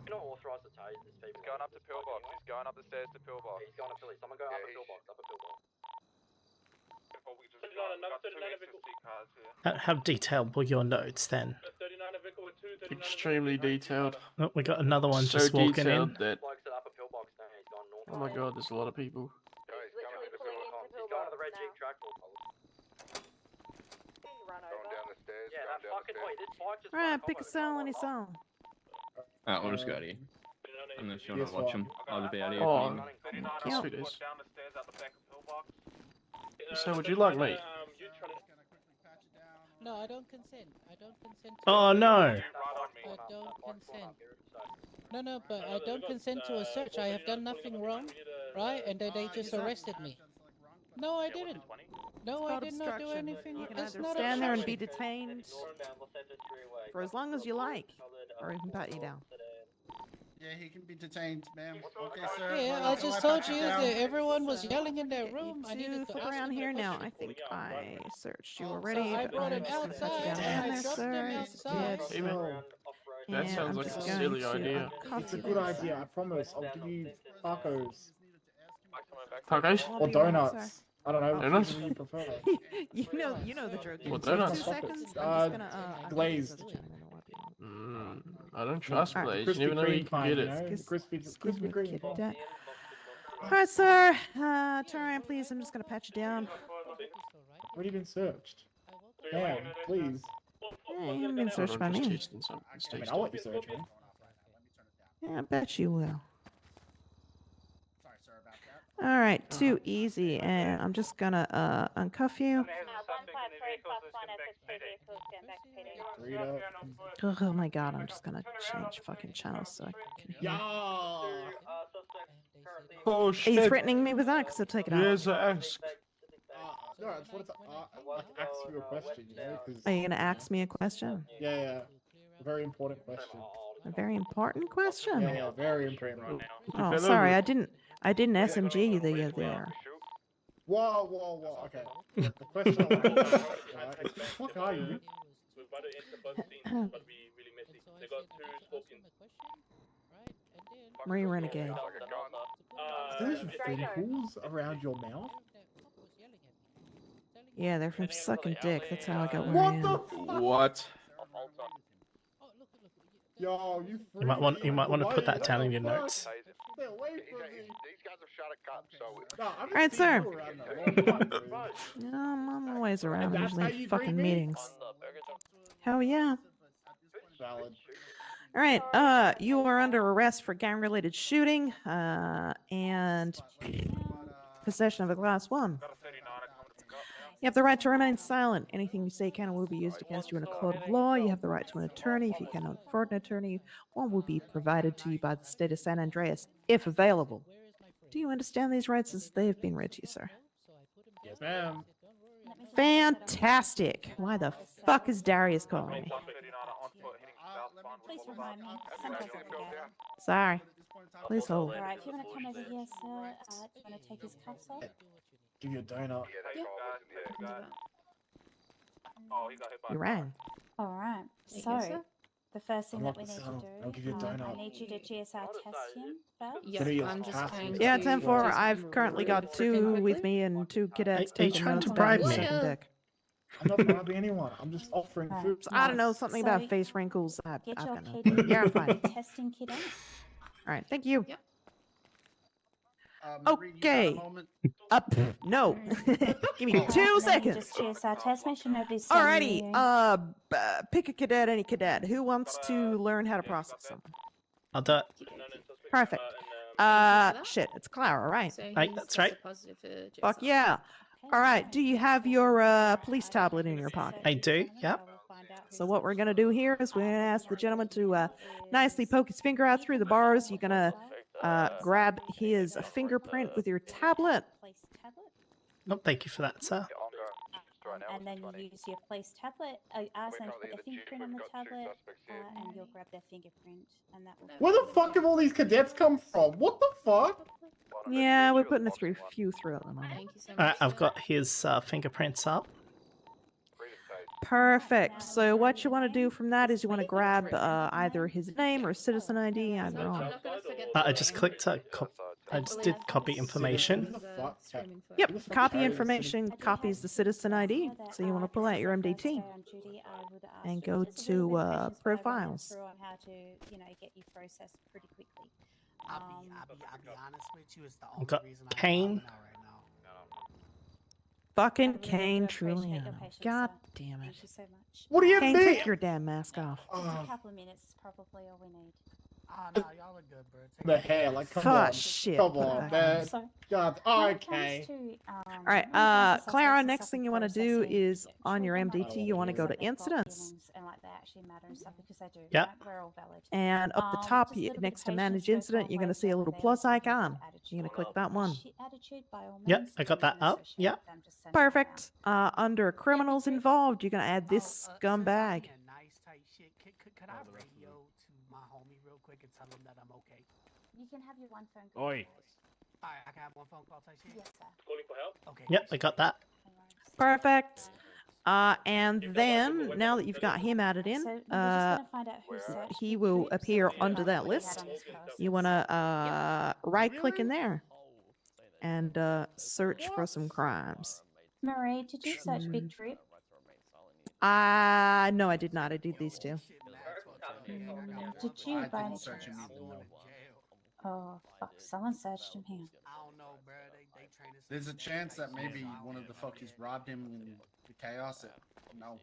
you're not authorized to tase this people. He's going up to pillbox. He's going up the stairs to pillbox. He's going up to someone go up a pillbox, up a pillbox. How detailed were your notes then? Extremely detailed. Oh, we got another one So just walking in. detailed that. Oh my god, there's a lot of people. He's going to the red Jeep track. Yeah, that fucking wait, this bike just Right, pick a song, any song. Alright, we'll just go out here. Unless you want to watch him, I'll just be out here. Oh, Yeah. sweet is. So would you like me? No, I don't consent. I don't consent. Oh no! I don't consent. No, but I don't consent to a search. I have done nothing wrong, right? And they just arrested me. No, I didn't. No, I did not do anything. You can It's either not stand there and be obstruction. detained for as long as you like, or he can pat you down. Yeah, he can be detained, ma'am. Okay, sir. Yeah, Well, I until just pat told you you down. that everyone was yelling in their room. I You needed to flip ask around him a here now. question. I think I searched you So already. I But brought I'm him just gonna pat you outside down and I there, dropped sir. him Yes, outside. yes. Hey, man. That And sounds I'm like just a going silly to idea. uncuff It's a you good there, idea, sir. I promise. I'll give you tacos. Tacos? What Or do you want, donuts. I don't know. Donuts? Which one you prefer. you know the joke. Well, Give me donuts. 2 seconds. I'm just gonna glazed. I don't trust Alright. Blaze. You never know where you Krispy can Kreme get kind, it. you know? Excuse Krispy me, Kreme. kid dad. Alright, sir. Turn around, please. I'm just gonna pat you down. What have you been searched? Ma'am, please. Yeah, you haven't been searched by me. I mean, I want you searched, man. Yeah, I bet you will. Sorry, sir, about that. All right, too easy, and I'm just gonna uncuff you. Oh my god, I'm just gonna change fucking channels so I can hear. Oh Are shit! you threatening me with that? Because I'll take it out. Yes, I ask. No, I just wanted to ask you a question, you know? 'Cause- Are you gonna ask me a question? Yeah. A very important question. A very important question. Yeah, very important. Oh, sorry, I didn't SMG you there. Whoa. Okay. The question I want to ask, right, is, what are you? Marine Renegade. There's wrinkles around your mouth? Yeah, they're from sucking dick. That's how I got where I What am. the fuck? What? Yo, you You might want to put that down in your notes. Stay away from me. These guys have shot at cops, so Nah, I'm All right, just seeing sir. you around that long time, dude. No, I'm always around. that's Usually how in you fucking greet me? meetings. Hell yeah. Valid. All right, you are under arrest for gang-related shooting and possession of a Class 1. You have the right to remain silent. Anything you say can and will be used against you in a court of law. You have the right to an attorney. If you cannot afford an attorney, one will be provided to you by the state of San Andreas, if available. Do you understand these rights as they have been read to you, sir? Yes, ma'am. Fantastic. Why the fuck is Darius calling me? Please remind me. Sometimes I forget. Sorry. Please hold. Alright, if you want to come over here, sir, do you want to take his cuffs off? Give you a donut. You rang. Alright, Thank so you, sir. the first thing Unlock that we the need cell. to I'll do, give you a I donut. need you to GSR test him first. Yep, I'm just going Yeah, 10-4. I've currently got 2 with me and 2 cadets Are you taking trying notes to about bribe the me? second deck. I'm not bribing anyone. I'm just offering food. So I don't know, something about So, face wrinkles. I've Get got your nothing. kid Yeah, I'm fine. testing kit on. All right, thank you. Marie, you got a Okay. moment? Up. No. Give me 2 seconds. Just GSR test. Make sure nobody's Alrighty. standing Pick a cadet, any cadet. Who wants to learn how to process someone? I'll do it. Perfect. Shit, it's Clara, right? Hey, that's right. Fuck yeah. All right. Do you have your police tablet in your pocket? I do. Yep. So what we're gonna do here is we're gonna ask the gentleman to nicely poke his finger out through the bars. You're gonna grab his fingerprint with your tablet. No, thank you for that, sir. and then you use your police tablet. Ask them to put their fingerprint on the tablet, and you'll grab their fingerprint, and that will. Where the fuck have all these cadets come from? What the fuck? Yeah, we're putting a few through at the moment. Thank you so Alright, I've got his fingerprints up. Perfect. So what you want to do from that is you want to grab either his name or citizen ID. Either on. I just clicked I just did copy information. Yep, copy information copies the citizen ID. So you want to pull out your MDT and go to profiles. On how to, get you processed pretty quickly. I'll be honest with you. It's the I've only got reason I'm Kane. calling out right now. Fucking Kane Truliano. God damn it. Thank you so much. What do you Kane, mean? take your damn mask off. Just a couple of minutes is probably all we need. No, y'all are good, bro. The hair, like, come Fuck on. shit. Come Put on, that man. So, God, when it okay. comes to, All right, Clara, next thing you want to do is on your MDT, you want to go to incidents. And like they actually matter and stuff because they do. Yep. Right? We're all valid. And up the top, Just a little bit next of to manage patience goes a long incident, you're going way to see a for little them plus to have icon. attitude. You're going to click that one. Shit attitude by all Yep, means, I got that up. associate Yep. with them, just send them Perfect. Under criminals involved, you're going to add this scumbag. Nice tight shit. Could I radio to my homie real quick and tell him that I'm okay? You can have your one phone call. Oi. Alright, I can have one phone call type shit? Yes, sir. Calling for help? Okay. Yep, I got that. Perfect. And then, now that you've got him added in, So we're just gonna find out who searched he the will group, appear so we under know that what he had list. on his person. You want to right-click in there and search for some crimes. Marie, did you search Big Trip? No, I did not. I did these two. Did you I by didn't any search him chance? either, no. Oh fuck! Someone searched him here. I don't know, bro. They train us. There's a chance that maybe one of the fuckers robbed him in the chaos. No.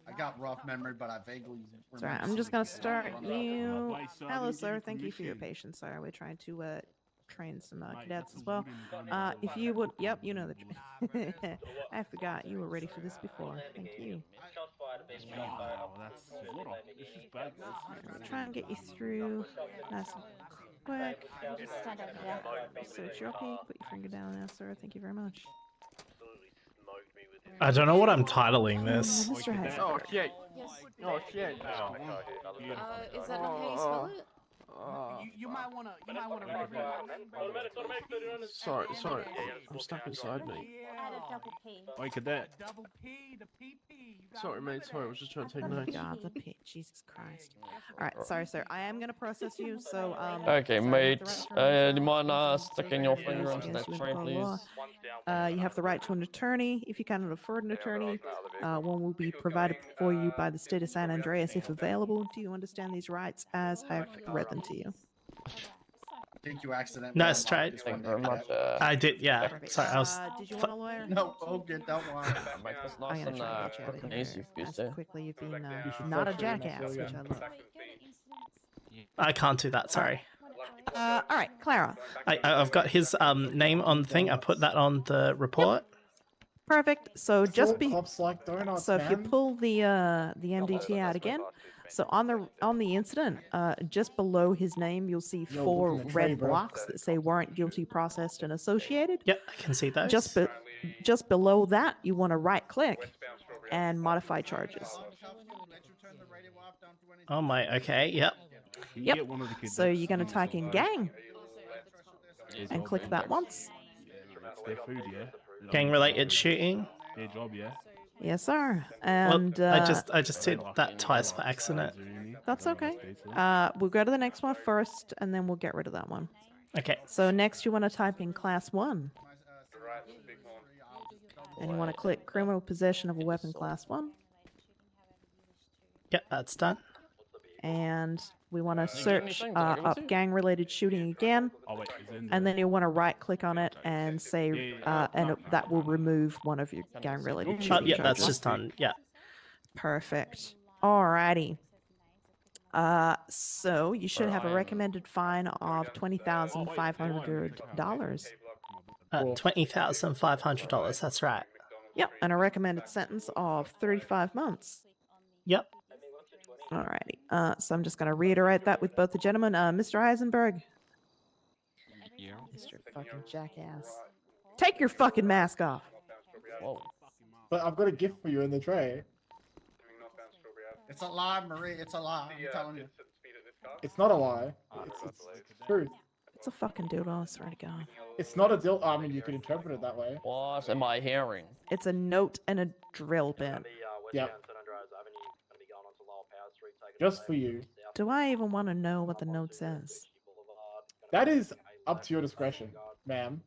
I got rough memory, but I vaguely remember. Sorry, I'm just going to seeing start something you. run up. Hello, sir. Thank you for your patience. Sorry, we're trying to train some cadets as well. If you would, yep, you know the. I forgot you were ready for this before. Thank you. Try and get you through nice and quick. Just stand over there. Search your peak. Put your finger down there, sir. Thank you very much. I don't know what I'm titling this. Mr. Heisenberg. Oh shit. Yes. Oh shit. Is that not how you spell it? You might wanna Sorry. I'm stuck inside me. Add a double P. Wait, cadet. double P, the PP. Sorry, mate. Sorry, I was just trying to take Oh notes. God, the pit. Jesus Christ. All right, sorry, sir. I am gonna process you. So Okay, sorry, mate. the right to Do you mind remain sticking your silent finger into against that you tray, under please? law. You have the right to an attorney. If you cannot afford an attorney, one will be provided for you by the state of San Andreas if available. Do you understand these rights as I've read them to you? I think you accidentally. No, it's tried. unlocked this one, Very much. I did, yeah. Sorry, I was. Did you want a lawyer? No, okay, don't worry. Make this I'm nice gonna and try to get you out quick of and easy here for you, as sir. quickly you've been not a jackass, which I love. I can't do that, sorry. All right, Clara. I've got his name on the thing. I put that on the report. Perfect. So just be. Cops like donuts, So if you man. pull the MDT out again, so on the incident, just below his name, you'll see Yo, 4 look in the tray, red bro. blocks that say warrant guilty, processed, and associated. Yep, I can see those. Just below that, you want to right click and modify charges. Oh my, okay, yep. Yep. So you're going to type in gang and click that once. Gang-related shooting. Yes, sir. And well, I just did that twice by accident. That's okay. We'll go to the next one first, and then we'll get rid of that one. Okay. So next, you want to type in Class 1. And you want to click criminal possession of a weapon Class 1. Yep, that's done. And we want to search up gang-related shooting again. And then you want to right-click on it and say, that will remove one of your gang-related shooting yeah, charges. that's just done. Yeah. Perfect. Alrighty. So you should have a recommended fine of $20,500. $20,500. That's right. Yep, and a recommended sentence of 35 months. Yep. Alrighty. So I'm just going to reiterate that with both the gentlemen. Mr. Heisenberg. Mr. fucking jackass. Take your fucking mask off. Whoa. But I've got a gift for you in the tray. It's a lie, Marie. It's a lie. I'm telling you. It's not a lie. It's truth. It's a fucking dildo, I swear to God. It's not a dildo. I mean, you could interpret it that way. What am I hearing? It's a note and a drill bit. Yep. Just for you. Do I even want to know what the note says? That is up to your discretion, ma'am.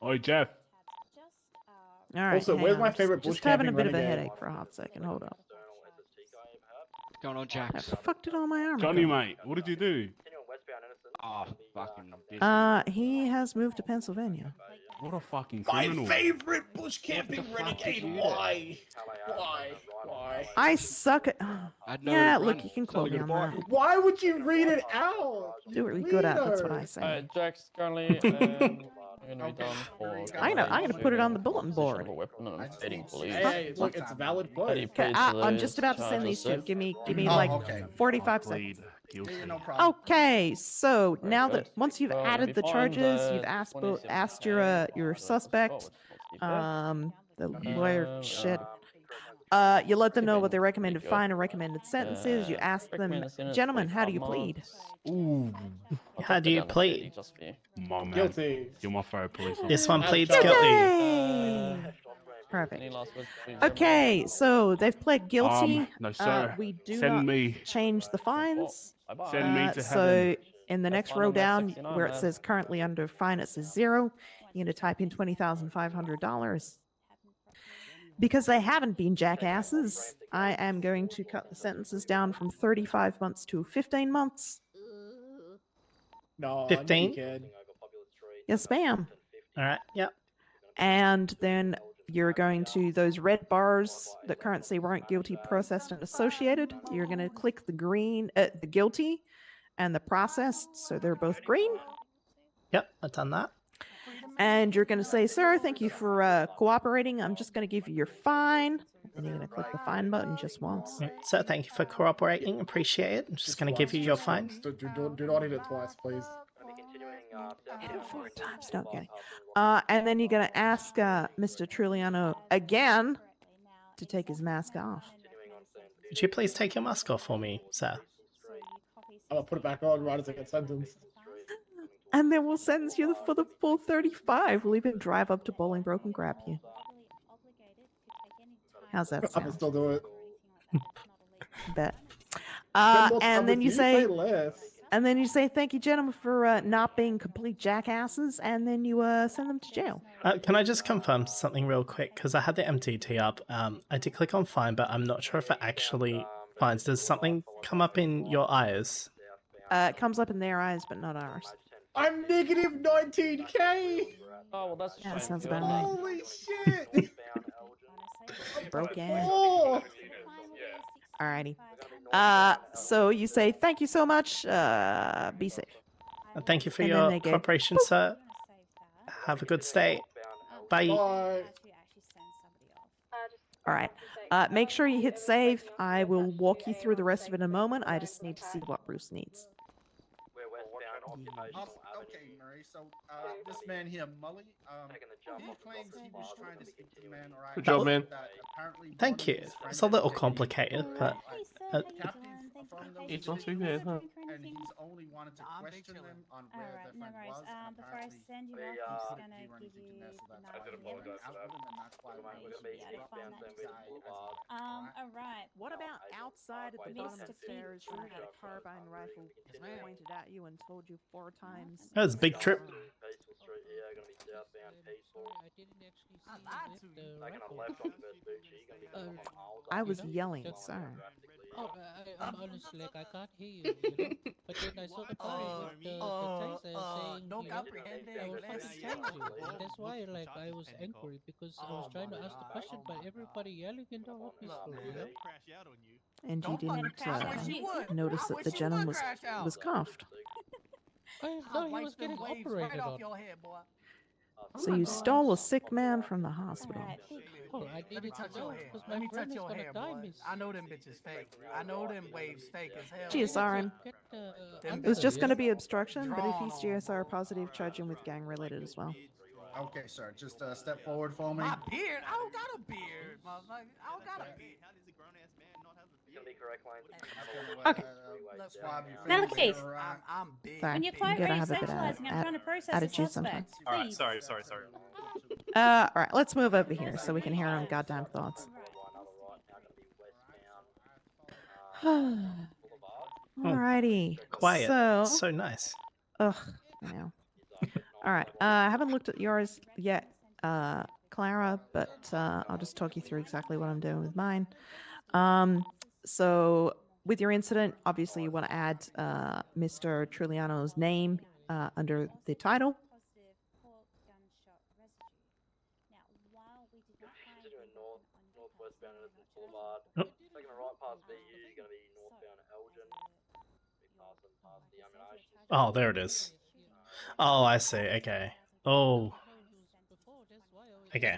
Oi, Jeff. All right. Also, hang where's on. my favorite bush Just having a camping bit of a renegade? headache for a hot second. Hold up. What's going on, Jack? How the fuck did all my armor Johnny, go? mate, what did you do? Oh, fucking. He has moved to Pennsylvania. What a fucking My criminal. favorite bush camping renegade. Why? Why? Why? I suck at. Yeah, look, you can quote me on that. Why would you read it out? Do really good at. That's what I say. Jack's currently going to be done for. I'm gonna put it on the bulletin board. Hey, look, it's a valid point. Okay, I'm just about to send these two. Give me like 45 seconds. Okay, so now that once you've added the charges, you've asked your suspect, the lawyer shit. You let them know what their recommended fine and recommended sentence is. You ask them, gentlemen, how do you plead? Ooh. How do you plead? My man, Guilty. You're my favorite policeman. This one pleads guilty. Perfect. Okay, so they've pled guilty. No, sir. We do Send not me. change the fines. Send me to So heaven. in the next row down, where it says currently under fine, it says 0. You're gonna type in $20,500. Because they haven't been jackasses, I am going to cut the sentences down from 35 months to 15 months. No, 15? kid. Yes, ma'am. All right. Yep. And then you're going to those red bars that currently weren't guilty, processed, and associated. You're going to click the green, the guilty, and the processed, so they're both green. Yep, I've done that. And you're going to say, sir, thank you for cooperating. I'm just going to give you your fine. And you're going to click the fine button just once. So thank you for cooperating. Appreciate it. I'm just going to give you your fine. Do not hit it twice, please. Hit it 4 times. No, kidding. And then you're going to ask Mr. Trulliano again to take his mask off. Would you please take your mask off for me, sir? I'm going to put it back on right as I get sentenced. And then we'll sentence you for the full 35. We'll even drive up to Bolingbroke and grab you. How's that I can sound? still do it. Bet. Spend more time And then with you say, less. and then you say, thank you, gentlemen, for not being complete jackasses. And then you send them to jail. Can I just confirm something real quick? Because I had the MDT up. I did click on fine, but I'm not sure if it actually finds. Does something come up in your eyes? It comes up in their eyes, but not ours. I'm negative 19K. Oh, well, that's Yeah, that sounds about right. Holy shit. Broken. Oh. Alrighty. So you say, thank you so much. Be safe. Thank you for And then your they go, cooperation, sir. Have a good stay. Bye. Bye. All right. Make sure you hit save. I will walk you through the rest of it in a moment. I just need to see what Bruce needs. Okay, Murray. So this man here, Mully, he claims he was trying to speak to the man. Right? Good job, man. Apparently Thank you. It's a little complicated, but it's not too bad, huh? And he's only wanted to question them on where their no friend worries. was. Before I send you off, I'm just gonna give you the alright. What about outside at the bottom of the stairs when you had a carbine rifle pointed at you and told you 4 times? that was a big trip. I was yelling, sir. Oh, I'm honestly like I can't hear you, you know? But then I saw the guy with the taser saying, no you know, comprehende I will inglés. fucking change you. And that's why like I was angry because I was trying to ask the question, but everybody yelling in the office, you know? And you didn't notice that the gentleman was cuffed. I thought he was getting operated on. So you stole a sick man from the hospital. Oh, I Let me needed to touch your know hair. because Let my me friend touch is your gonna hair, die, boy. miss. I know them bitches fake. I know them waves fake as hell. GSR him. Get the It was answer, just going to yeah? be obstruction, but if he's Drawn on, GSR positive, charge him with gang related as well. Okay, sir. Just step forward for me. My beard? I don't got a beard, motherfucker. I don't got a beard. Okay. Malachi, I'm big. Sorry, when you're you quite gotta have a bit of resexualizing, I'm trying to process the attitude suspect. sometimes. Alright, Please. sorry. All right, let's move over here so we can hear him goddamn thoughts. Alrighty. Quiet. So, So nice. ugh, I know. All right. I haven't looked at yours yet, Clara, but I'll just talk you through exactly what I'm doing with mine. So with your incident, obviously you want to add Mr. Trulliano's name under the title. Oh. Taking a right past VU, you're going to be northbound Elgin. Be passing past the ammunition. Oh, there it is. Oh, I see. Okay. Oh. Okay.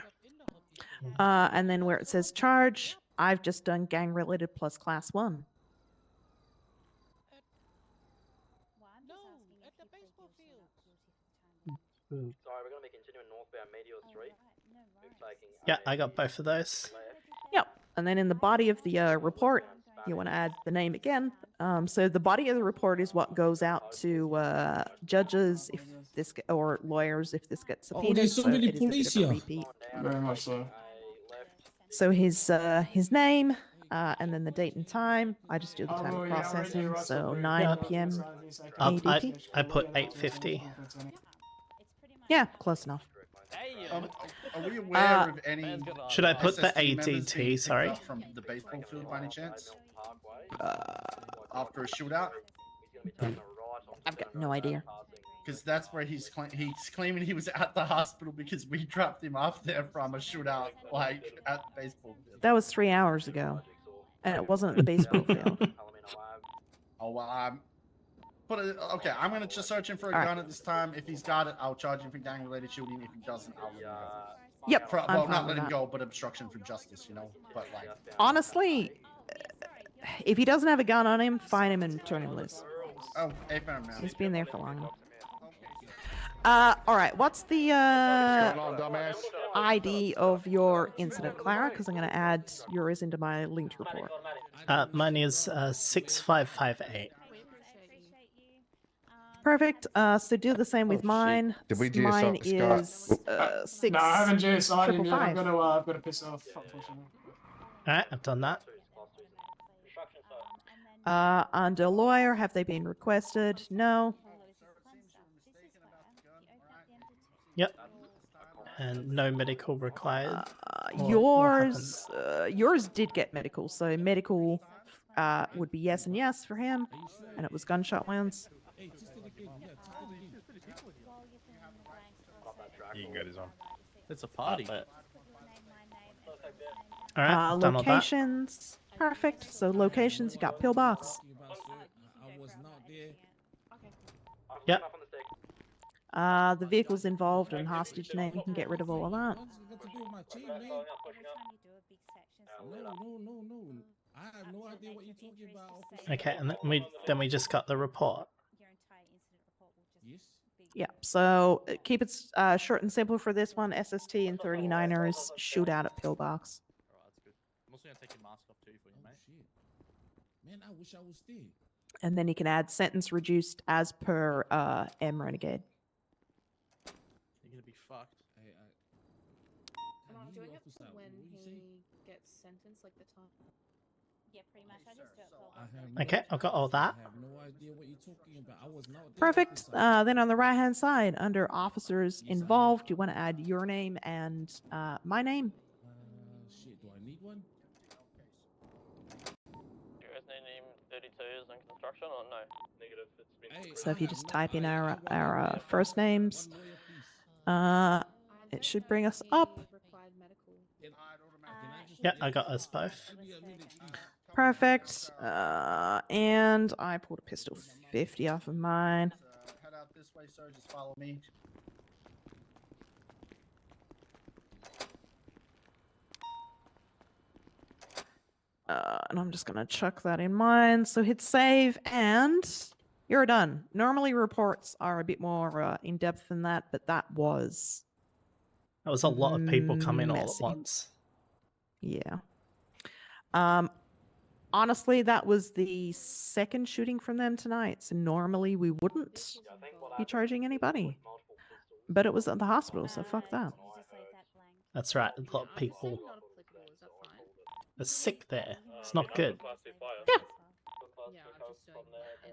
And then where it says charge, I've just done gang related plus class 1. Sorry, we're going to be continuing northbound Meteor Street. Yeah, I got both of those. Yep. And then in the body of the report, you want to add the name again. So the body of the report is what goes out to judges if this or lawyers if this gets subpoenaed. there's so many it is a bit police of a here. repeat. Very much so. So his name and then the date and time. I just do the time of processing. So 9 p.m. ADT. I put 8:50. Yeah, close enough. Are we aware of any? Should I put the SST members being ADT? picked Sorry. up from the baseball field by any chance? After a shootout? I've got no idea. Because that's where he's claiming he was at the hospital because we dropped him off there from a shootout, like at the baseball field. That was 3 hours ago, and it wasn't at the baseball field. Oh well, okay, I'm gonna just search him for a All right. gun at this time. If he's got it, I'll charge him for gang-related shooting. If he doesn't, I'll let him go. Yep, I'm Well, fine not with let him that. go, but obstruction for justice, you know. But like, Honestly, if he doesn't have a gun on him, find him and turn him loose. oh, hey, man, man. He's been there for long enough. All right, what's the ID of your incident, Clara? Because I'm going to add yours into my linked report. Mine is 6558. Perfect. So do the same with mine. Did we Mine GSR is Scott? 6. No, I haven't GSI'd him yet. I've 555. got to piss off, unfortunately. Alright, I've done that. Under lawyer, have they been requested? No. Yep. And no medical required. Yours did get medical, so medical would be yes and yes for him, and it was gunshot wounds. You can get his on. It's a party. Alright, done all that. Locations, perfect. So locations, you got pillbox. Yep. The vehicles involved and hostage name, you can get rid of all of that. No. I have no idea what you're talking about, officer. Okay, and then we just got the report. Yes. Yeah, so keep it short and simple for this one. SST and 39ers shoot out at pillbox. I'm also gonna take your mask off too for you, mate. Man, I wish I was there. And then you can add sentence reduced as per M Renegade. You're gonna be fucked. I doing it officer, when what you he gets sentenced, like the time. Yeah, pretty much. I just do it for Okay, I've got all that. I have no idea what you're talking about. I was not there. Perfect. Then on the right hand side, under officers involved, you want to add your name and my name. Shit, do I need one? You guys need name 32s in construction or no? Negative. It's been So if you just type in our first names, it should bring us up. Yeah, I got us both. Perfect. And I pulled a pistol 50 off of mine. Head out this way, sir. Just follow me. And I'm just going to chuck that in mine. So hit save and you're done. Normally reports are a bit more in depth than that, but that was a lot of people come in all at messy. once. Yeah. Honestly, that was the second shooting from them tonight. So normally we wouldn't be charging anybody. But it was at the hospital, so fuck that. That's right. A lot of people are sick there. It's not good. Yeah.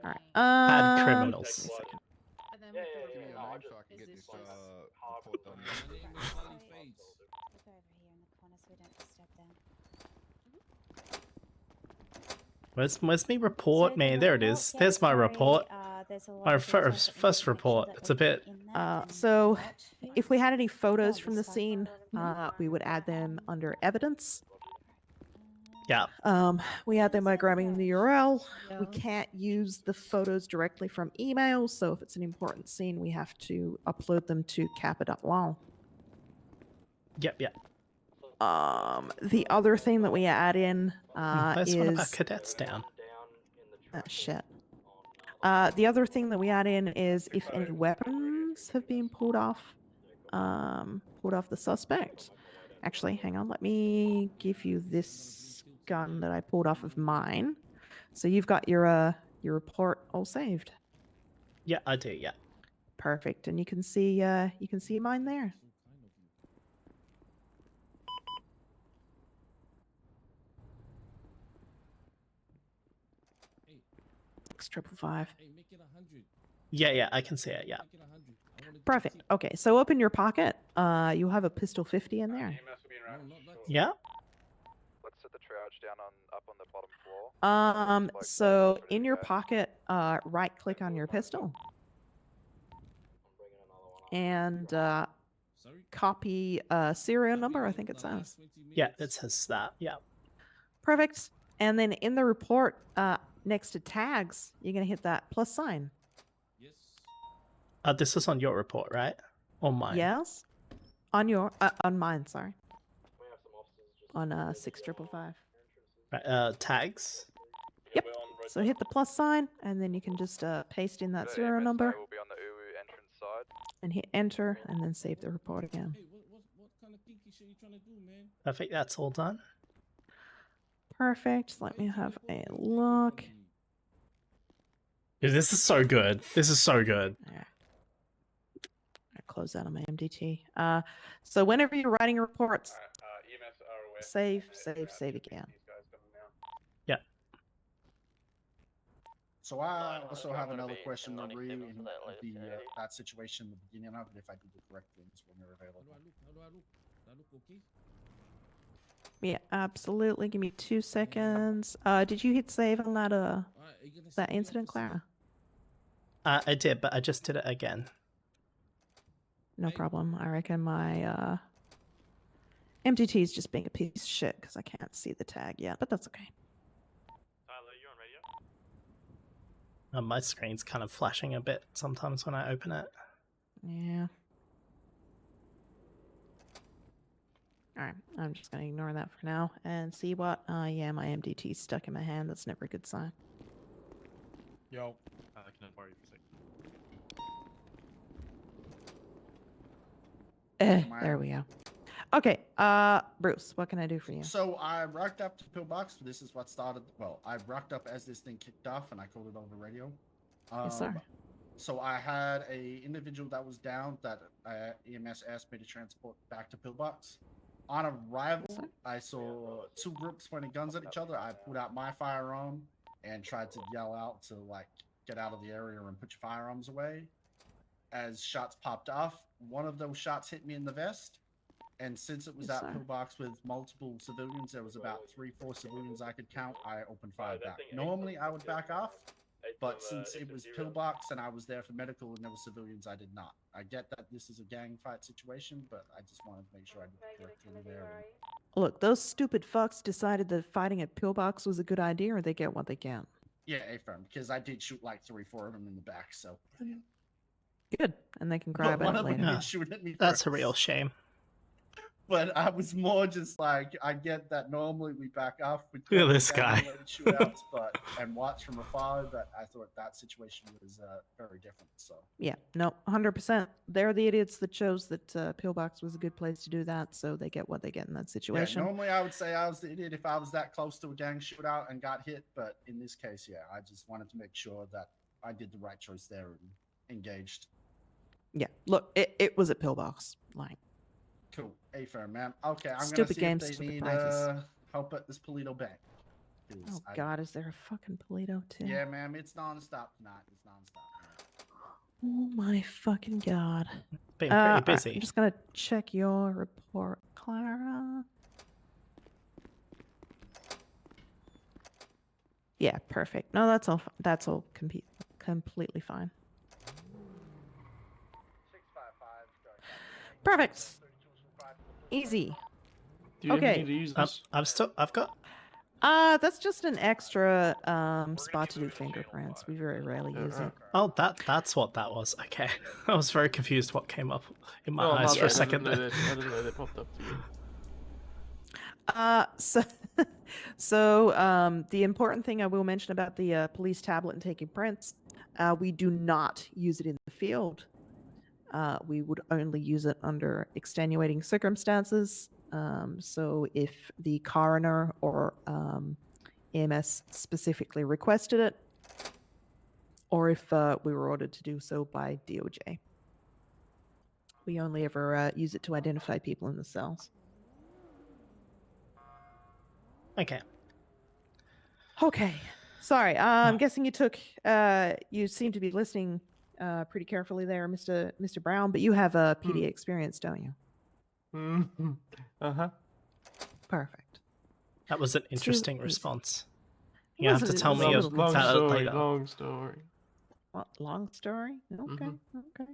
All right. Bad criminals. Where's my report, man? There it is. There's my report. My first report. It's a bit. So if we had any photos from the scene, we would add them under evidence. Yeah. We add them by grabbing the URL. We can't use the photos directly from emails, so if it's an important scene, we have to upload them to kappa.law. Yep. The other thing that we add in Where's is one of our cadets down? Oh, shit. The other thing that we add in is if any weapons have been pulled off the suspect. Actually, hang on. Let me give you this gun that I pulled off of mine. So you've got your report all saved. Yeah, I do. Yeah. Perfect. And you can see mine there. 655. Yeah, I can see it. Yeah. Perfect. Okay, so open your pocket. You have a pistol 50 in there. Yeah. Let's set the triage down up on the bottom floor. So in your pocket, right click on your pistol. And copy serial number, I think it says. Yeah, it says that. Yeah. Perfect. And then in the report, next to tags, you're going to hit that plus sign. This is on your report, right? Or mine? Yes. On mine, sorry. On 6555. Right, tags? Yep. So hit the plus sign, and then you can just paste in that serial number. Will be on the UU entrance side. And hit enter, and then save the report again. I think that's all done. Perfect. Let me have a look. Dude, this is so good. This is so good. Yeah. I close out on my MDT. So whenever you're writing reports, save again. Yeah. So I also have another question to read in that situation in the beginning of it, if I did the correct things when they're available. Yeah, absolutely. Give me 2 seconds. Did you hit save on that incident, Clara? I did, but I just did it again. No problem. I reckon my MDT is just being a piece of shit because I can't see the tag yet, but that's okay. Tyler, you on radio? My screen's kind of flashing a bit sometimes when I open it. Yeah. Alright, I'm just going to ignore that for now and see what... yeah, my MDT's stuck in my hand. That's never a good sign. Yo. I can borrow you for a second. There we go. Okay, Bruce, what can I do for you? So I rocked up to Pillbox. This is what started. Well, I rocked up as this thing kicked off, and I called it over radio. Yes, sir. So I had a individual that was down that EMS asked me to transport back to Pillbox. On arrival, I saw 2 groups pointing guns at each other. I pulled out my firearm and tried to yell out to get out of the area and put your firearms away. As shots popped off, one of those shots hit me in the vest. And since it was at Pillbox with multiple civilians, there was about 3-4 civilians I could count. I opened fire back. Normally I would back off, but since it was Pillbox and I was there for medical and there were civilians, I did not. I get that this is a gang fight situation, but I just wanted to make sure I did the correct thing there. Look, those stupid fucks decided that fighting at Pillbox was a good idea, or they get what they can. Yeah, A-firm, because I did shoot like 3-4 of them in the back, so. Good, and they can grab it later. Shoot at me That's a first. real shame. But I was more just like, I get that normally we back off with Look at critical this guy. gang-related shootouts, and watch from afar. But I thought that situation was very different. So Yeah, no, 100%. They're the idiots that chose that Pillbox was a good place to do that, so they get what they get in that yeah, situation. normally I would say I was the idiot if I was that close to a gang shootout and got hit. But in this case, yeah, I just wanted to make sure that I did the right choice there and engaged. Yeah, look, it was a Pillbox. Like, Cool. A fair, man. Okay, I'm Stupid gonna games, see if they stupid need prizes. help at this Polito Bank. 'Cause oh God, is there a fucking Polito too? Yeah, ma'am, it's nonstop tonight. It's nonstop. Oh my fucking God. Been pretty alright, busy. I'm just gonna check your report, Clara. Yeah, perfect. No, that's all. That's all completely fine. Perfect. Easy. Do you ever Okay. need to use this? I've got. That's just an extra spot to do fingerprints. We very rarely use it. Oh, that's what that was. Okay, I was very confused. What came up in my Oh, eyes my for a bad. second I there. didn't know that popped up to you. So the important thing I will mention about the police tablet and taking prints, we do not use it in the field. We would only use it under extenuating circumstances. So if the coroner or EMS specifically requested it, or if we were ordered to do so by DOJ. We only ever use it to identify people in the cells. Okay. Okay. Sorry. I'm guessing you took. You seem to be listening pretty carefully there, Mr. Brown. But you have a PD experience, don't you? Uh-huh. Perfect. That was an interesting easy. response. It You was have to a- tell it was a me little about that story, later. long story. What, long story? Okay. Mhm. Okay.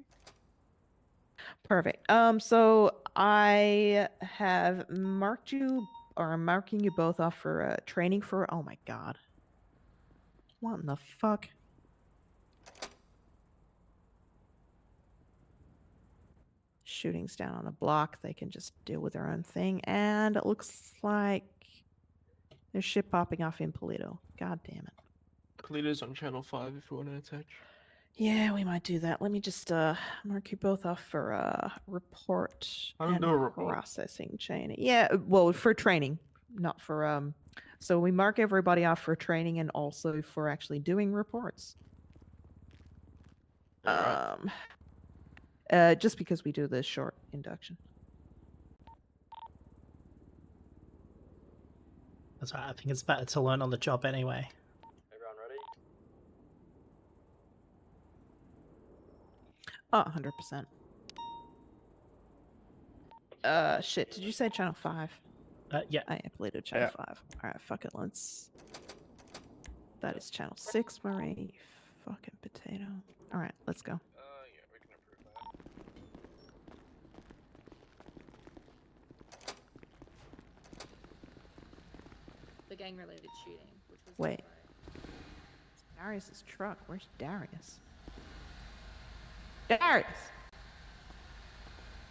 Perfect. So I have marked you, or I'm marking you both off for training for. Oh my God. What in the fuck? Shootings down on the block. They can just deal with their own thing. And it looks like there's shit popping off in Polito. God damn it. Polito's on channel 5 if you want to attach. Yeah, we might do that. Let me just mark you both off for report I don't and do a report. processing chain. Yeah, well, for training, not for so we mark everybody off for training and also for actually doing reports. Just because we do this short induction. That's right. I think it's better to learn on the job anyway. Everyone ready? Oh, 100%. Shit, did you say channel 5? Yeah. I uploaded channel Yeah. 5. Alright, fuck it, let's... That is channel 6, Marie. Fucking potato. Alright, let's go. Yeah, we can approve that. The gang-related shooting, which was Wait. Darius's truck. Where's Darius? Darius!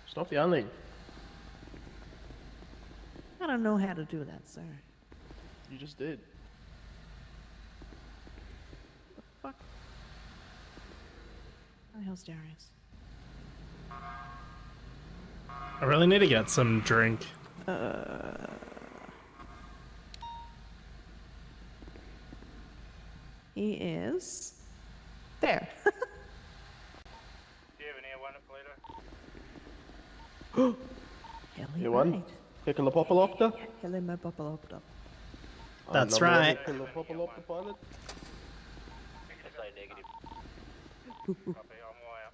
Stop yelling. I don't know how to do that, sir. You just did. The fuck? Where the hell's Darius? I really need to get some drink. He is there. Do you have an A1 at Polito? Hell, You won? Pickle a popple up there? Hello, my bubble up. That's right. Pickle a popple up the pilot? SI negative. Copy, on wire.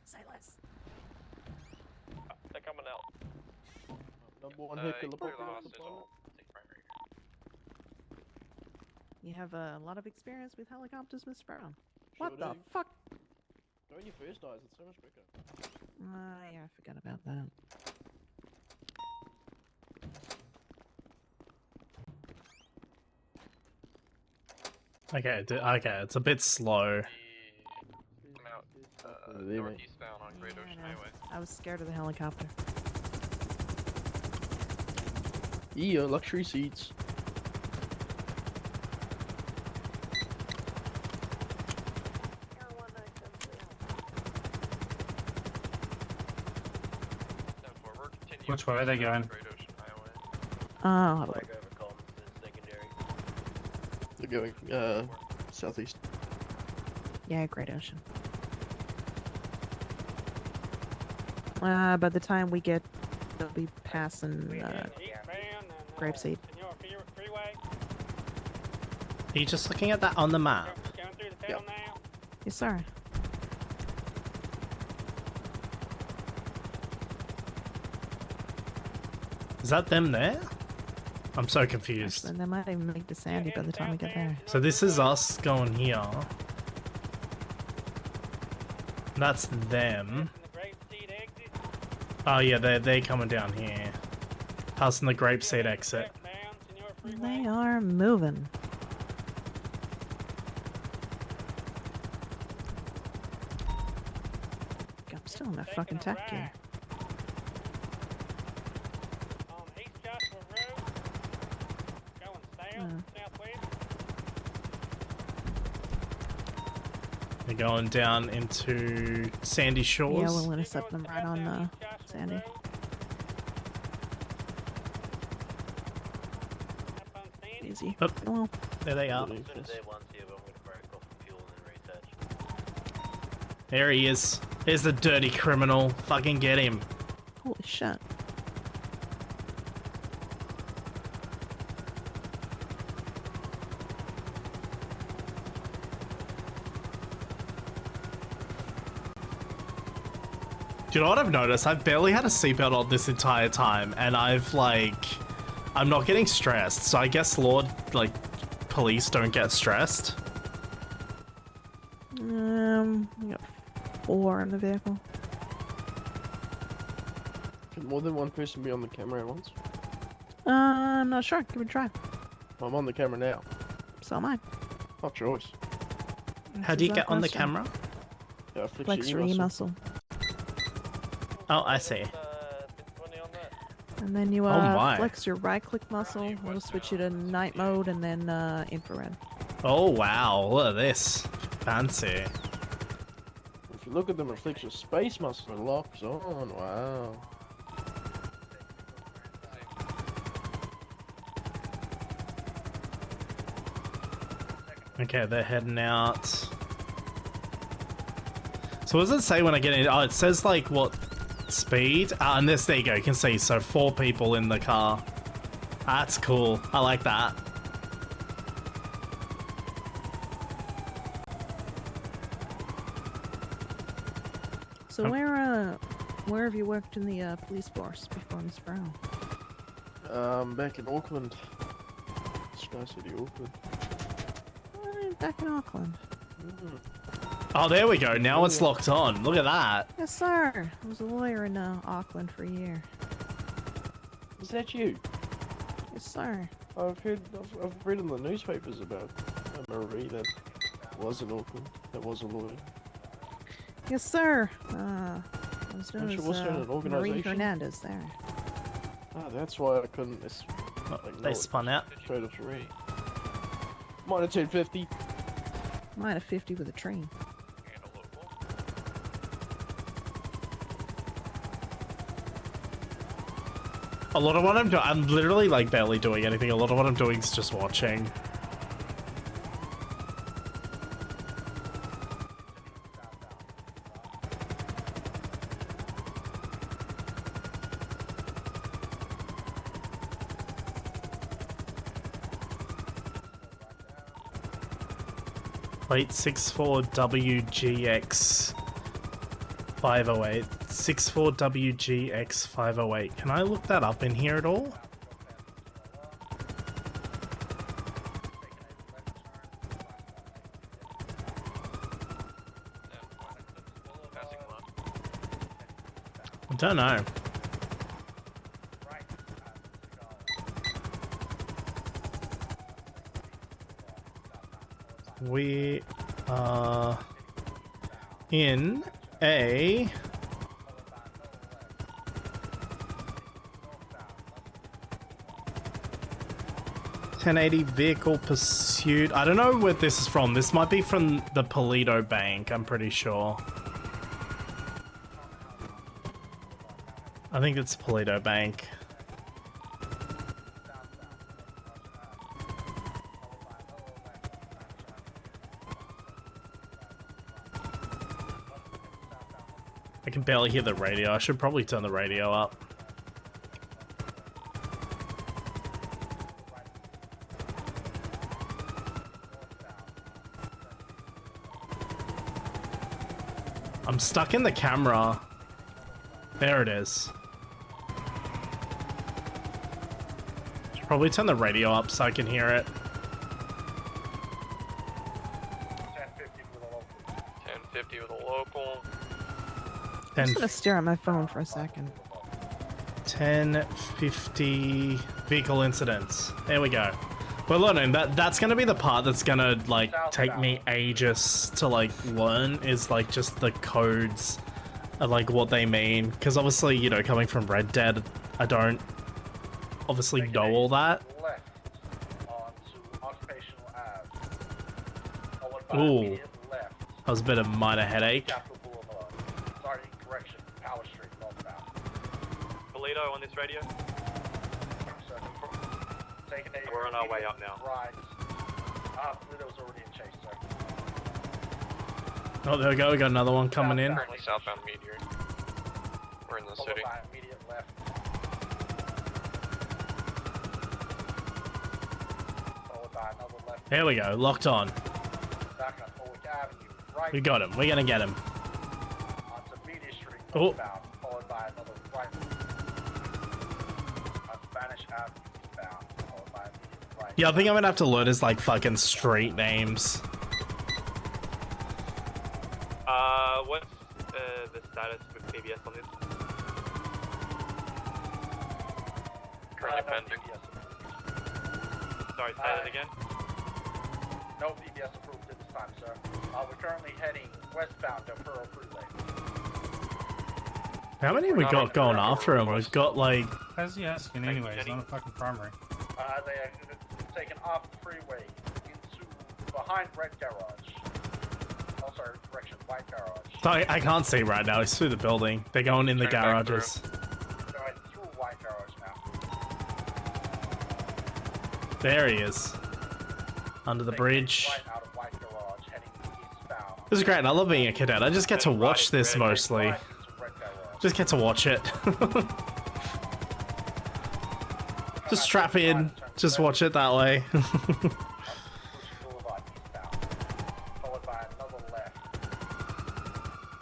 Silence. They're coming out. Number one hit, pickle a popple up the hostage. pilot? You have a lot of experience with helicopters, Mr. Brown. What Sure the do. fuck? Go on your first eyes, it's so much quicker. Yeah, I forgot about that. Okay, okay, it's a bit slow. I'm out There, mate. northeastbound on Great Ocean Highway. I was scared of the helicopter. Yeah, luxury seats. Which way are they going? I'll have a look. They're going southeast. Yeah, Great Ocean. By the time we get, they'll be passing Grapeseed. Are you just looking at that on the map? Yep. Yes, sir. Is that them there? I'm so confused. Actually, they might even make the Sandy by the time we get there. So this is us going here. That's them. Oh yeah, they're coming down here. Passing the Grapeseed exit. They are moving. I'm still in that fucking tech gear. They're going down into Sandy Shores. Yeah, we'll intercept them right on Sandy. Easy. Oh, Well, there they are. There he is. There's the dirty criminal. Fucking get him. holy shit. Do you know what I've noticed? I've barely had a seatbelt on this entire time, and I'm not getting stressed. So I guess police don't get stressed. We got 4 in the vehicle. Can more than one person be on the camera at once? I'm not sure. Give it a try. I'm on the camera now. So am I. Not choice. How do you get on the camera? Yeah, Flex your E muscle. Oh, I see. And then you my. flex your right click muscle. It'll switch you to night mode and then infrared. Oh wow, look at this. Fancy. If you look at them, it flicks your space muscle. It locks on. Wow. Okay, they're heading out. So what does it say when I get in? Oh, it says like what speed? And there you go, you can see. So 4 people in the car. That's cool. I like that. So where have you worked in the police force before, Miss Brown? Back in Auckland. Sky City, Auckland. Back in Auckland. Oh, there we go. Now it's locked on. Look at that. Yes, sir. I was a lawyer in Auckland for a year. Is that you? Yes, sir. I've read in the newspapers about Marie that was in Auckland. That was a lawyer. Yes, sir. I was known She as was in an Marie organization? Hernandez there. Ah, that's why I couldn't. They spun out. Straight up to Marie. Minor 1050. Mine a 50 with a train. A lot of what I'm doing, I'm literally like barely doing anything. A lot of what I'm doing is just watching. Plate 64WGX 508. 64WGX 508. Can I look that up in here at all? I don't know. We are in a 1080 vehicle pursuit. I don't know where this is from. This might be from the Polito Bank, I'm pretty sure. I think it's Polito Bank. I can barely hear the radio. I should probably turn the radio up. I'm stuck in the camera. There it is. Should probably turn the radio up so I can hear it. 1050 with a local. I'm just gonna stare at my phone for a second. 1050 vehicle incidents. There we go. We're learning that's gonna be the part that's gonna like take me ages to like learn, is like just the codes and like what they mean, because obviously, you know, coming from Red Dead, I don't obviously know all that. Ooh, that was a bit of minor headache. Polito on this radio. We're on our way up now. Right. Polito's already in chase, sir. Oh, there we go. We got another one coming in. Currently southbound meteor. We're in the city. Immediate left. Followed by another left. There we go. Locked on. Back on Pollock Avenue. Right. We got him. We're gonna get him. Onto Meteor Street. Oh. Northbound, followed by another right. On Spanish Avenue. Eastbound, followed by immediate right. Yeah, I think I'm gonna have to learn his like fucking street names. What's the status with PBS on this? Currently pending. Sorry, say that again. No PBS approved at this time, sir. We're currently heading westbound to Pearl Freeway. How many we got going after him? We've got like. How's he asking anyway? He's not a fucking primary. They are taken off the freeway into behind Red Garage. Oh, sorry, direction White Garage. I can't see right now. It's through the building. They're going in the garages. Going through White Garage now. There he is. Under the bridge. Right out of White Garage, heading eastbound. This is great. I love being a cadet. I just get to watch this mostly. Just get to watch it. Just strap in. Just watch it that way. Followed by another left.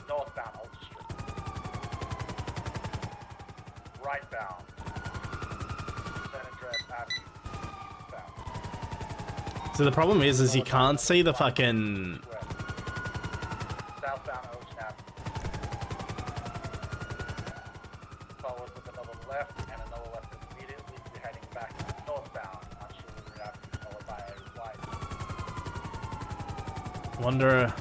Northbound Old Street. Rightbound. San Andreas Avenue. Eastbound. So the problem is you can't see the fucking. Southbound Ocean Avenue. Followed with another left and another left immediately. We're heading back northbound on Sugar Avenue, followed by a right. Wonder.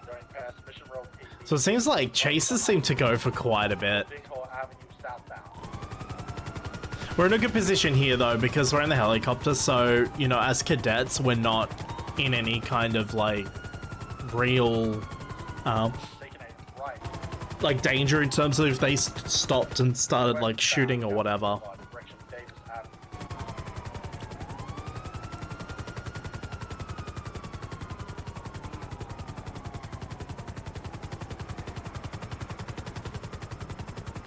Going past Mission Road 80. So it seems like chases seem to go for quite a bit. Big Hole Avenue southbound. We're in a good position here though, because we're in the helicopter, so, you know, as cadets, we're not in any kind of like real like danger in terms of if they stopped and started like shooting or whatever.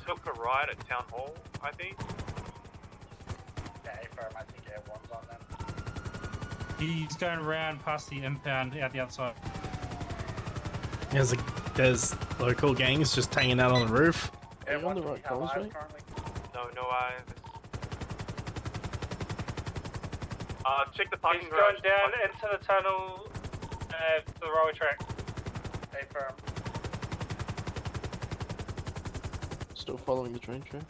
Took a ride at Town Hall, I think. Yeah, firm, I think everyone's on them. He's going around past the impound out the outside. There's local gangs just hanging out on the roof. Are you on the right colours, mate? No eyes. Check the parking He's garage. going down into the tunnel to the railway track. Hey, firm. Still following the train tracks.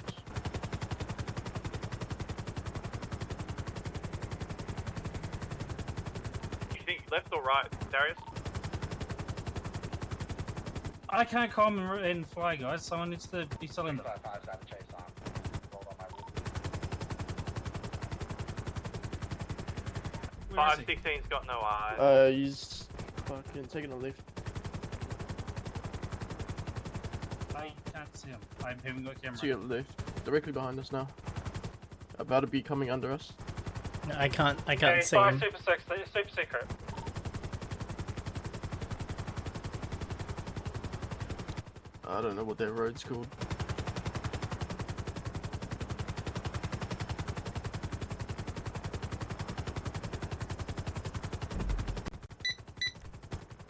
You think left or right, Darius? I can't come and fly, guys. Someone needs to be selling them. Where is he? 516's got no eyes. He's fucking taking a lift. I can't see him. I haven't got camera. See a lift directly behind us now. About to be coming under us. I can't Hey, see him. Super 6, super secret. I don't know what their road's called.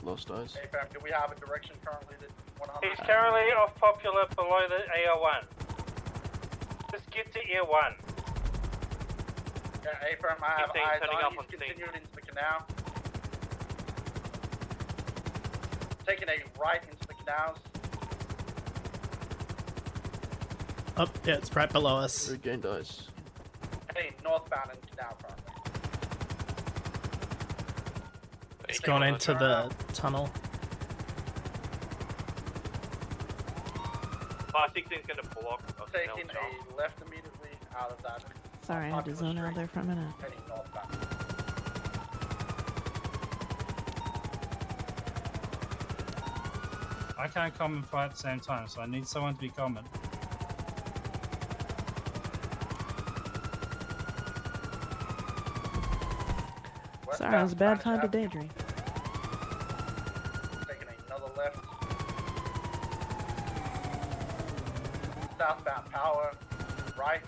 Lost eyes. Hey fam, do we have a direction currently that 100? He's currently off popular below the AR1. Just get to AR1. Yeah, hey fam, I have 15 eyes turning on. up He's on scene. continuing into the canal. Taking a right into the canals. Oh, yeah, it's right below us. Regained eyes. Heading northbound in canal currently. It's gone into the tunnel. 516's gonna block us. Taking a left immediately out of that. Sorry, I had to zone out there for a minute. Heading northbound. I can't come and fly at the same time, so I need someone to be common. Sorry, it was a bad time to daydream. Taking another left. Southbound power. Right.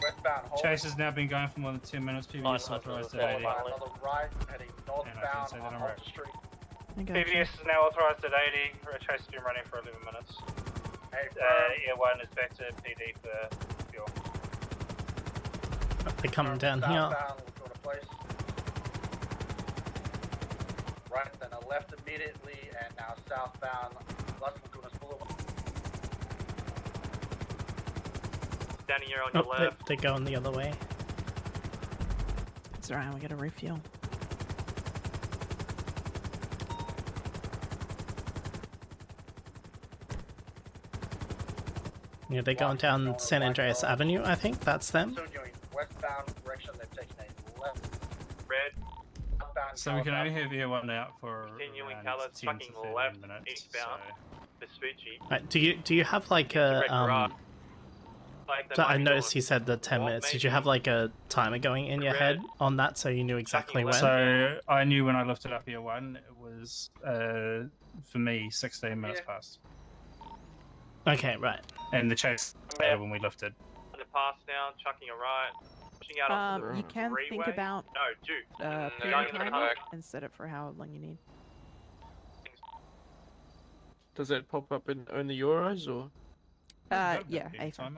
Westbound hold. Chase has now been going for more than 10 minutes. PBS authorized at 80. Another right. Heading northbound say that on I'm right. Alta Street. I got you. PBS is now authorized at 80. Chase has been running for 11 minutes. Hey, Air 1 is back to PD for fuel. They're coming down here. Southbound will go to place. Right, then a left immediately, and now southbound Las Lagunas Boulevard. Standing here on your Oh, left. they're going the other way. It's alright, we gotta refuel. Yeah, they're going down San Andreas Avenue, I think. That's them. So going westbound direction, they've taken a left. Red. Southbound So we can only have Air 1 out for Continuing around colours 10 to fucking 13 left minutes. eastbound. Vespucci. Right, do you have like a Like they So might I be noticed doing you said the 10 what, minutes. Did maybe? you have like a timer going in your head on that so you knew exactly when? So I knew when I lifted up Air 1, it was, for me, 16 minutes past. Okay, right. And the chase started when we lifted. On the pass now, chucking a right. Pushing out onto the You can freeway. think about No, Duke. PD Going in the timer back. and set it for how long you need. Does that pop up in only your eyes or? Yeah, AFM.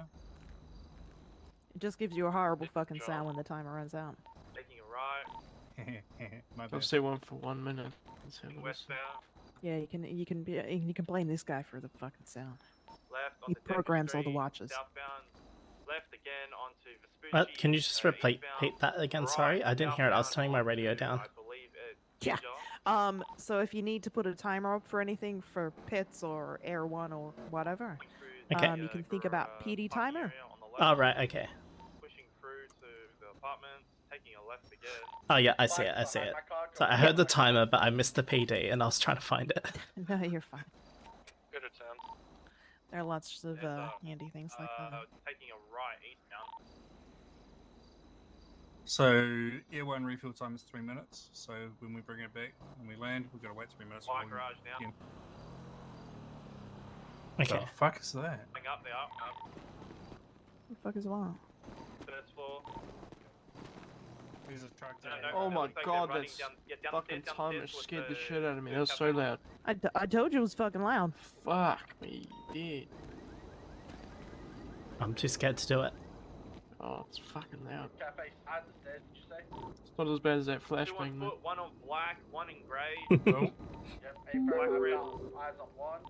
It just gives you a horrible fucking sound when the timer runs out. Taking a right. My I'll say one for 1 minute. Let's have a listen. Westbound. Yeah, you can blame this guy for the fucking sound. Left He onto Decker programs all the Street, watches. Southbound. Left again onto Vespucci. Can you just repeat that again? Sorry, I didn't hear it. I was turning my radio down. Yeah. So if you need to put a timer up for anything for pits or Air 1 or whatever, Okay. you can think about PD timer. Oh, right, okay. Pushing through to the apartments, taking a left again. Oh, yeah, I see it. So I heard the timer, but I missed the PD and I was trying to find it. No, you're fine. Good attempt. There are lots of handy things like that. Taking a right eastbound. So Air 1 refuel time is 3 minutes. So when we bring it back and we land, we've got to wait 3 minutes. White garage now. Okay. What the fuck is that? Going up there. What the fuck is wrong? First floor. There's a truck there. Oh my god, that's fucking timer scared the shit out of me. That was so loud. I told you it was fucking loud. Fuck me, dude. I'm too scared to do it. Oh, it's fucking loud. Cafe side of the stairs, did you say? It's not as bad as that Two on flashbang though. foot, one on black, one in grey. Oh. Yep, black eyes on one.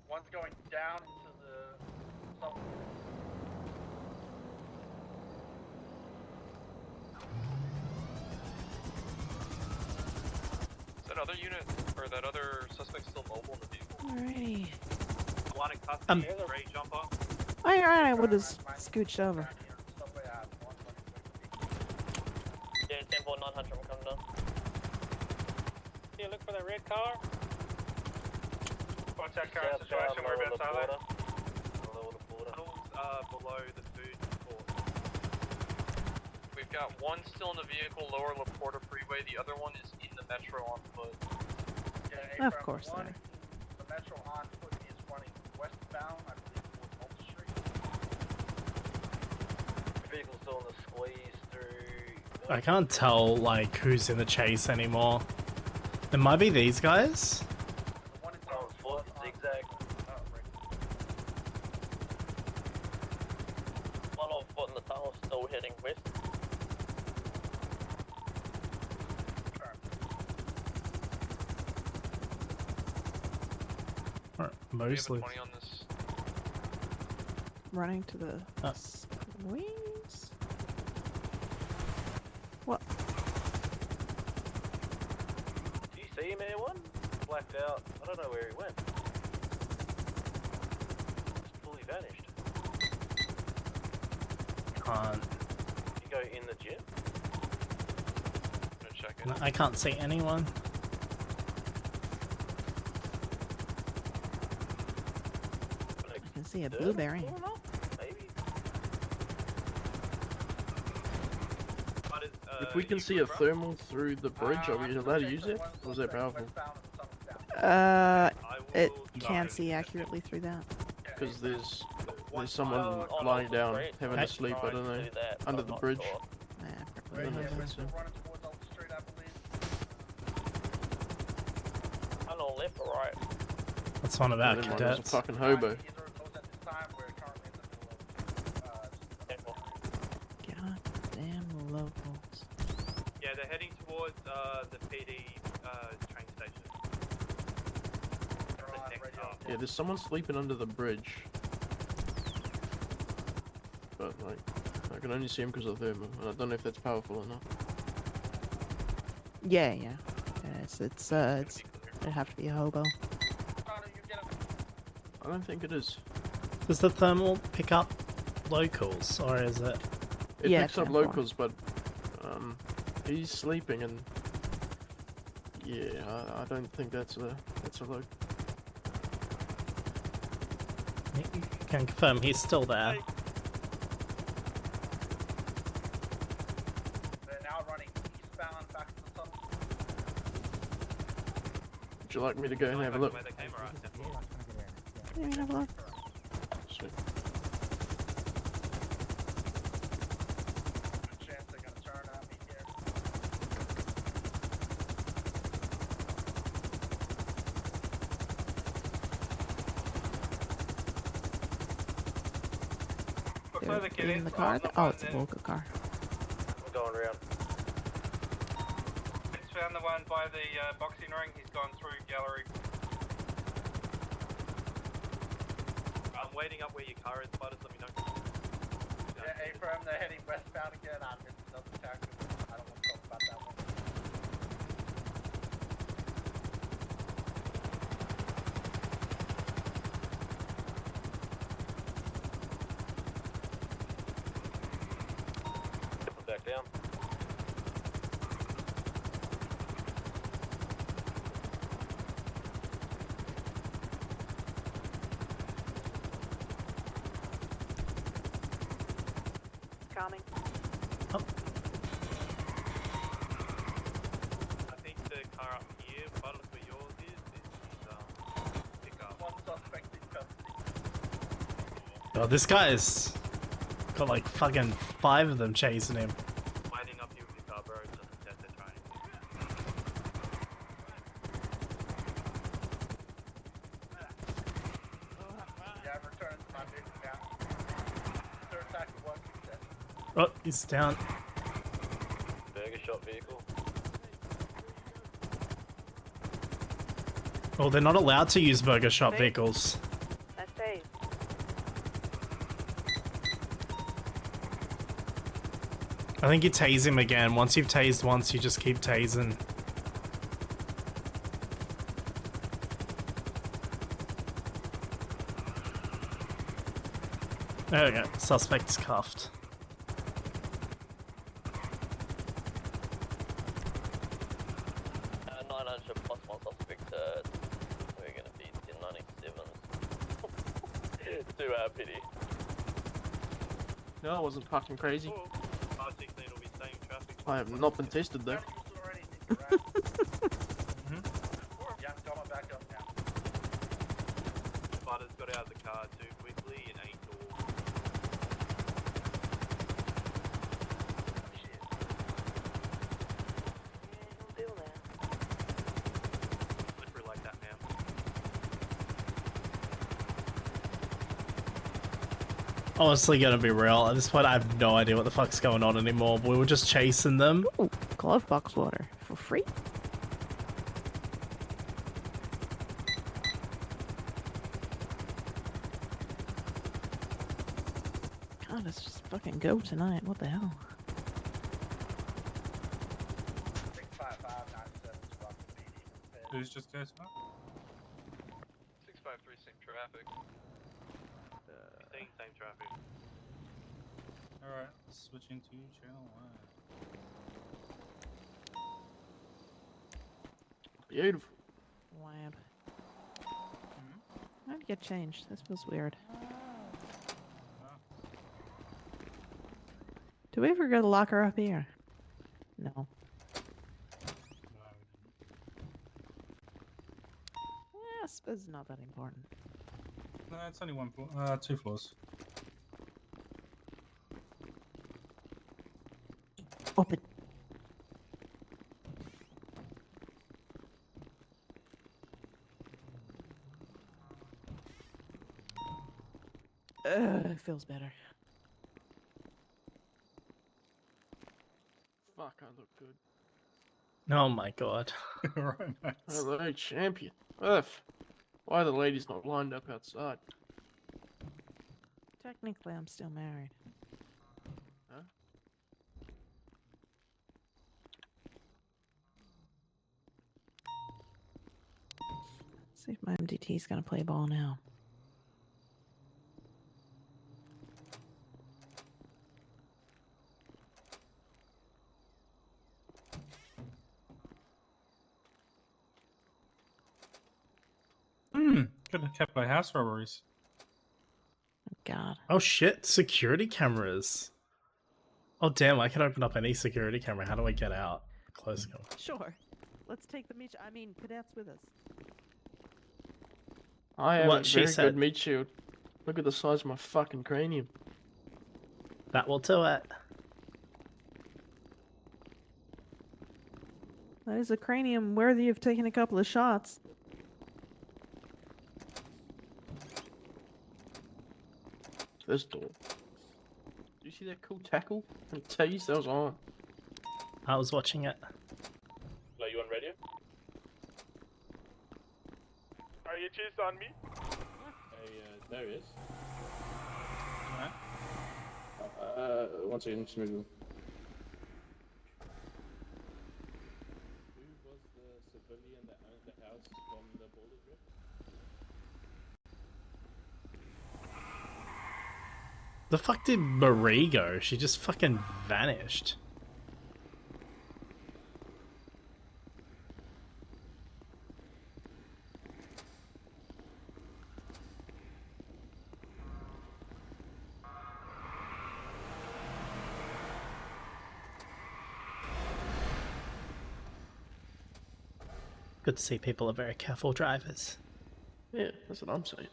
One's going down into the some. Is that other unit or that other suspect still mobile in the vehicle? Alrighty. One in custody, gray jumper. Alright, I would have scooched over. Hey, 10-900, I'm coming down. Yeah, look for the red car. What's that current situation? Whereabouts are they? Below the food court. We've got one still in the vehicle, lower La Porta Freeway. The other one is in the metro on foot. Yeah, Of course, one, sir. the metro on foot is running westbound, I believe, towards Multi Street. The vehicle's still in the squeeze through. I can't tell like who's in the chase anymore. It might be these guys. The one in on foot, zigzag. One on foot in the tunnel, still heading west. Mostly. Running to the squeeze. What? Do you see him, anyone? Blacked out. I don't know where he went. Just fully vanished. Can't. You go in the gym? Gonna check it. I can't see anyone. I can see a blueberry. If we can see a thermal through the bridge, are we allowed to use it? Or is that powerful? It can't see accurately through that. Because there's someone lying down, having a sleep, I don't know, under the bridge. I don't know if that's him. I know left or right. That's one of our Never mind, cadets. there's a fucking hobo. Goddamn locals. Yeah, they're heading towards the PD train station. Yeah, there's someone sleeping under the bridge. But, like, I can only see him because of thermal, and I don't know if that's powerful or not. Yeah. It'd have to be a hobo. I don't think it is. Does the thermal pick up locals, or is it? It Yeah, picks up 10-4. locals, but he's sleeping, and yeah, I don't think that's a local. You can confirm he's still there. They're now running eastbound back to the tunnel. Would you like me to go and have a look? Let me have a look. Sweet. Good chance they're gonna turn on me here. They're in the car. Oh, it's a Volga car. We're going around. It's found the one by the boxing ring. He's gone through gallery. I'm waiting up where your car is, Spiders. Let me know. Yeah, A-firm, they're heading westbound again. I missed another tactic. I don't want to talk about that one. Back down. Coming. Oh. I think the car up here, Spiders, where yours is pick up. One suspect in custody. Oh, this guy's got like fucking 5 of them chasing him. Lining up here with your car, bro. Just a test they're trying. Yeah, I've returned to my vehicle now. Third attack of 1 success. Oh, he's down. Burger shop vehicle. Oh, they're not allowed to use burger shop vehicles. That's safe. I think you tase him again. Once you've tased once, you just keep tasing. There we go. Suspect's cuffed. PD. No, I wasn't fucking crazy. R16 will be staying traffic. I have not been tested though. Yeah, coming back up now. Butters got out of the car too quickly and 8 door. Slippery like that, man. Honestly, gonna be real. At this point, I have no idea what the fuck's going on anymore. We were just chasing them. Ooh, glove box water for free. God, let's just fucking go tonight. What the hell? 65597 is Rockland PD. Who's just goes up? 653 same traffic. Staying same traffic. Alright, switching to channel 1. Beautiful. Lab. How'd you get changed? This feels weird. Do we ever go to the locker up here? No. I suppose it's not that important. No, it's only one floor. 2 floors. Open. It feels better. Fuck, I look good. Oh my god. Right, nice. Hello, champion. Why are the ladies not lined up outside? Technically, I'm still married. Huh? Let's see if my MDT's gonna play ball now. Could have kept my house robberies. God. Oh shit, security cameras. Oh damn, I can open up any security camera. How do I get out? Close. Sure. Let's take the cadets with us. I have What a she very said. good meat shield. Look at the size of my fucking cranium. That will do it. That is a cranium worthy of taking a couple of shots. This door. Do you see that cool tackle and tease that was on? I was watching it. Are you on radio? Are you chased on me? There is. One second, just move. Who was the civilian that owned the house from the border trip? The fuck did Marie go? She just fucking vanished. Good to see people are very careful drivers. Yeah, that's what I'm saying.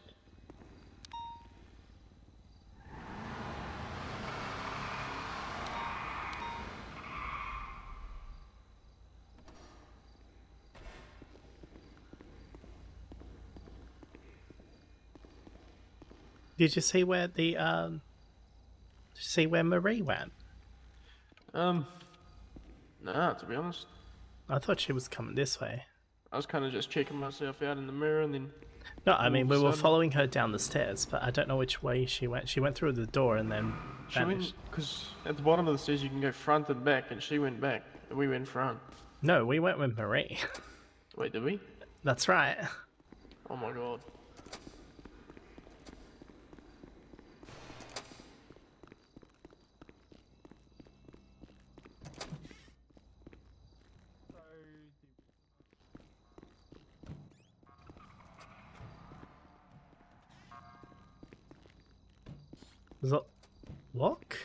Did you see where the Did you see where Marie went? Nah, to be honest. I thought she was coming this way. I was kind of just checking myself out in the mirror and then... No, I mean, we were sudden- following her down the stairs, but I don't know which way she went. She went through the door and then She vanished. went... Because at the bottom of the stairs you can go front and back, and she went back, and we went front. No, we went with Marie. Wait, did we? That's right. Oh my god. Is that lock?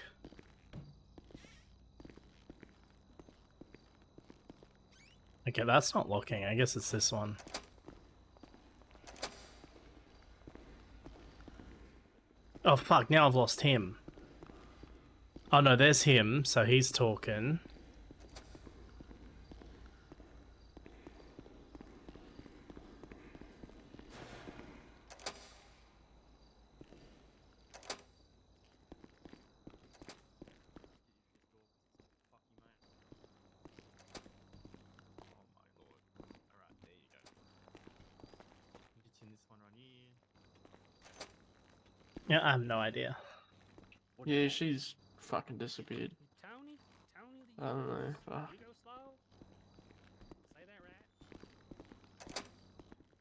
Okay, that's not locking. I guess it's this one. Oh fuck, now I've lost him. Oh no, there's him, so he's talking. Yeah, I have no idea. Yeah, she's fucking disappeared. I don't know. Fuck.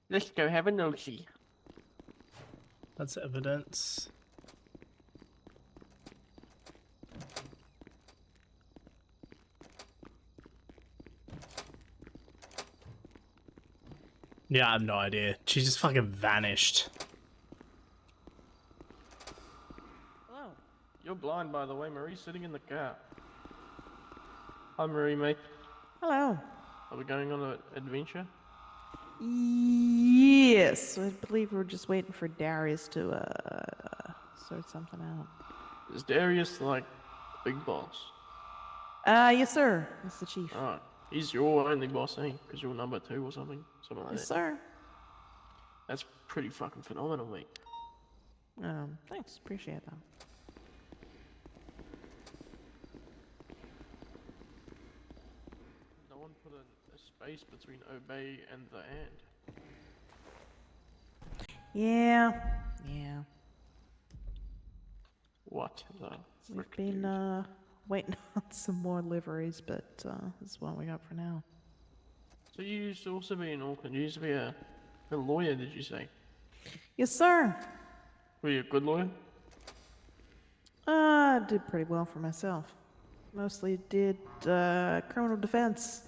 Let's go have a nosy. That's evidence. Yeah, I have no idea. She just fucking vanished. Hello. You're blind, by the way. Marie's sitting in the car. Hi, Marie, mate. Hello. Are we going on an adventure? Yes, I believe we're just waiting for Darius to sort something out. Is Darius like the big boss? Yes, sir. That's the chief. Alright. He's your only boss, eh? Because you're number 2 or something? Something like Yes, that. sir. That's pretty fucking phenomenal, mate. Thanks. Appreciate that. No one put a space between obey and the and. Yeah. What the We've frick, been dude? waiting on some more liveries, but this is what we got for now. So you used to also be in Auckland. You used to be a lawyer, did you say? Yes, sir. Were you a good lawyer? I did pretty well for myself. Mostly did criminal defense.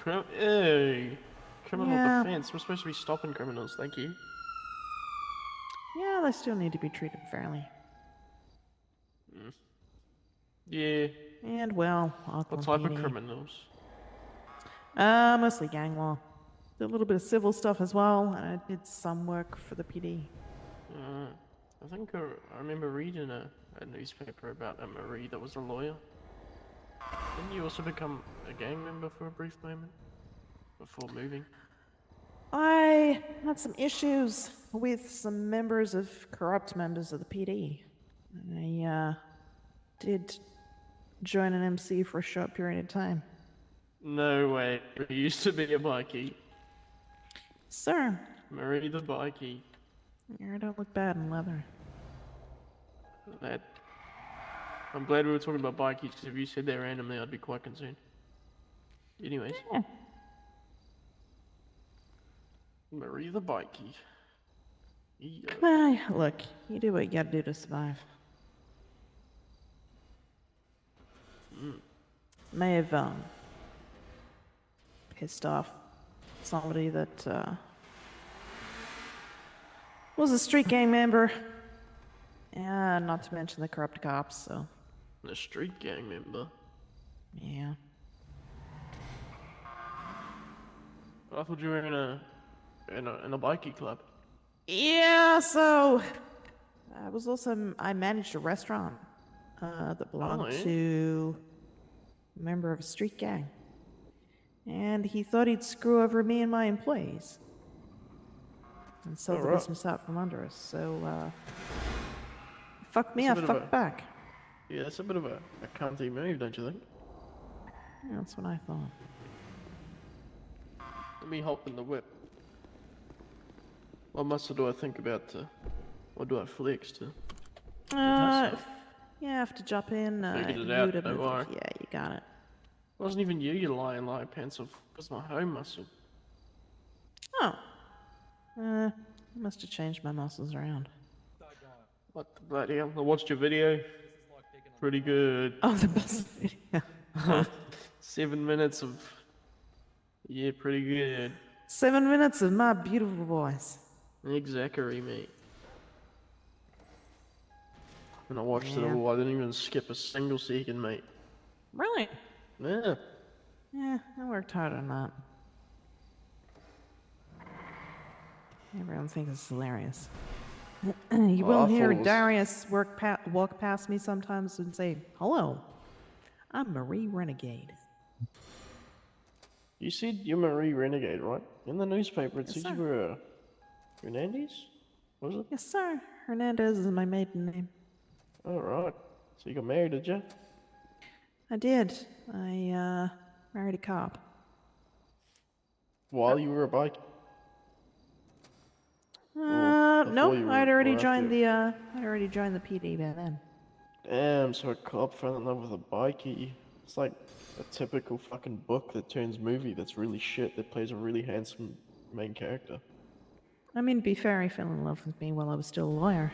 Hey, criminal Yeah. defense. We're supposed to be stopping criminals. Thank you. Yeah, they still need to be treated fairly. Yeah. And well, What Auckland type of PD. criminals? Mostly gang law. Did a little bit of civil stuff as well, and I did some work for the PD. I think I remember reading a newspaper about a Marie that was a lawyer. Didn't you also become a gang member for a brief moment? Before moving? I had some issues with some corrupt members of the PD. I did join an MC for a short period of time. No way. You used to be a bikie. Sir. Marie the bikie. You don't look bad in leather. I'm glad we were talking about bikies, because if you said that randomly, I'd be quite concerned. Anyways. Yeah. Marie the bikie. Yeah. Look, you do what you gotta do to survive. May have pissed off somebody that was a street gang member. Yeah, not to mention the corrupt cops, so. A street gang member? Yeah. I thought you were in a bikie club. Yeah, so I managed a restaurant that belonged to a member of a street gang. And he thought he'd screw over me and my employees. And sell the business out from under us, so fuck me, I fucked back. Yeah, that's a bit of a cunty move, don't you think? Yeah, that's what I thought. Let me hop in the whip. What muscle do I think about what do I flex to? You have to jump in. Figured it out, don't worry. Yeah, you got it. It wasn't even you lying pants off. It was my home muscle. Oh. I must have changed my muscles around. What the bloody hell? I watched your video. Pretty good. Oh, the muscle video. 7 minutes of... Yeah, pretty good. 7 minutes of my beautiful voice. Exactly, mate. And I watched it Yeah. all. I didn't even skip a single second, mate. Really? Yeah. Yeah, I worked hard on that. Everyone thinks it's hilarious. You Oh, will I hear thought it was- Darius walk past me sometimes and say, "Hello, I'm Marie Renegade." You said you're Marie Renegade, right? In the newspaper, it Yes, said sir. you were Hernandez? Was it? Yes, sir. Hernandez is my maiden name. All right. So you got married, did you? I did. I married a cop. While you were a bike? No, before you I'd were- already or joined after? the PD by then. Damn, so a cop fell in love with a bikie. It's like a typical fucking book that turns movie that's really shit that plays a really handsome main character. I mean, to be fair, he fell in love with me while I was still a lawyer.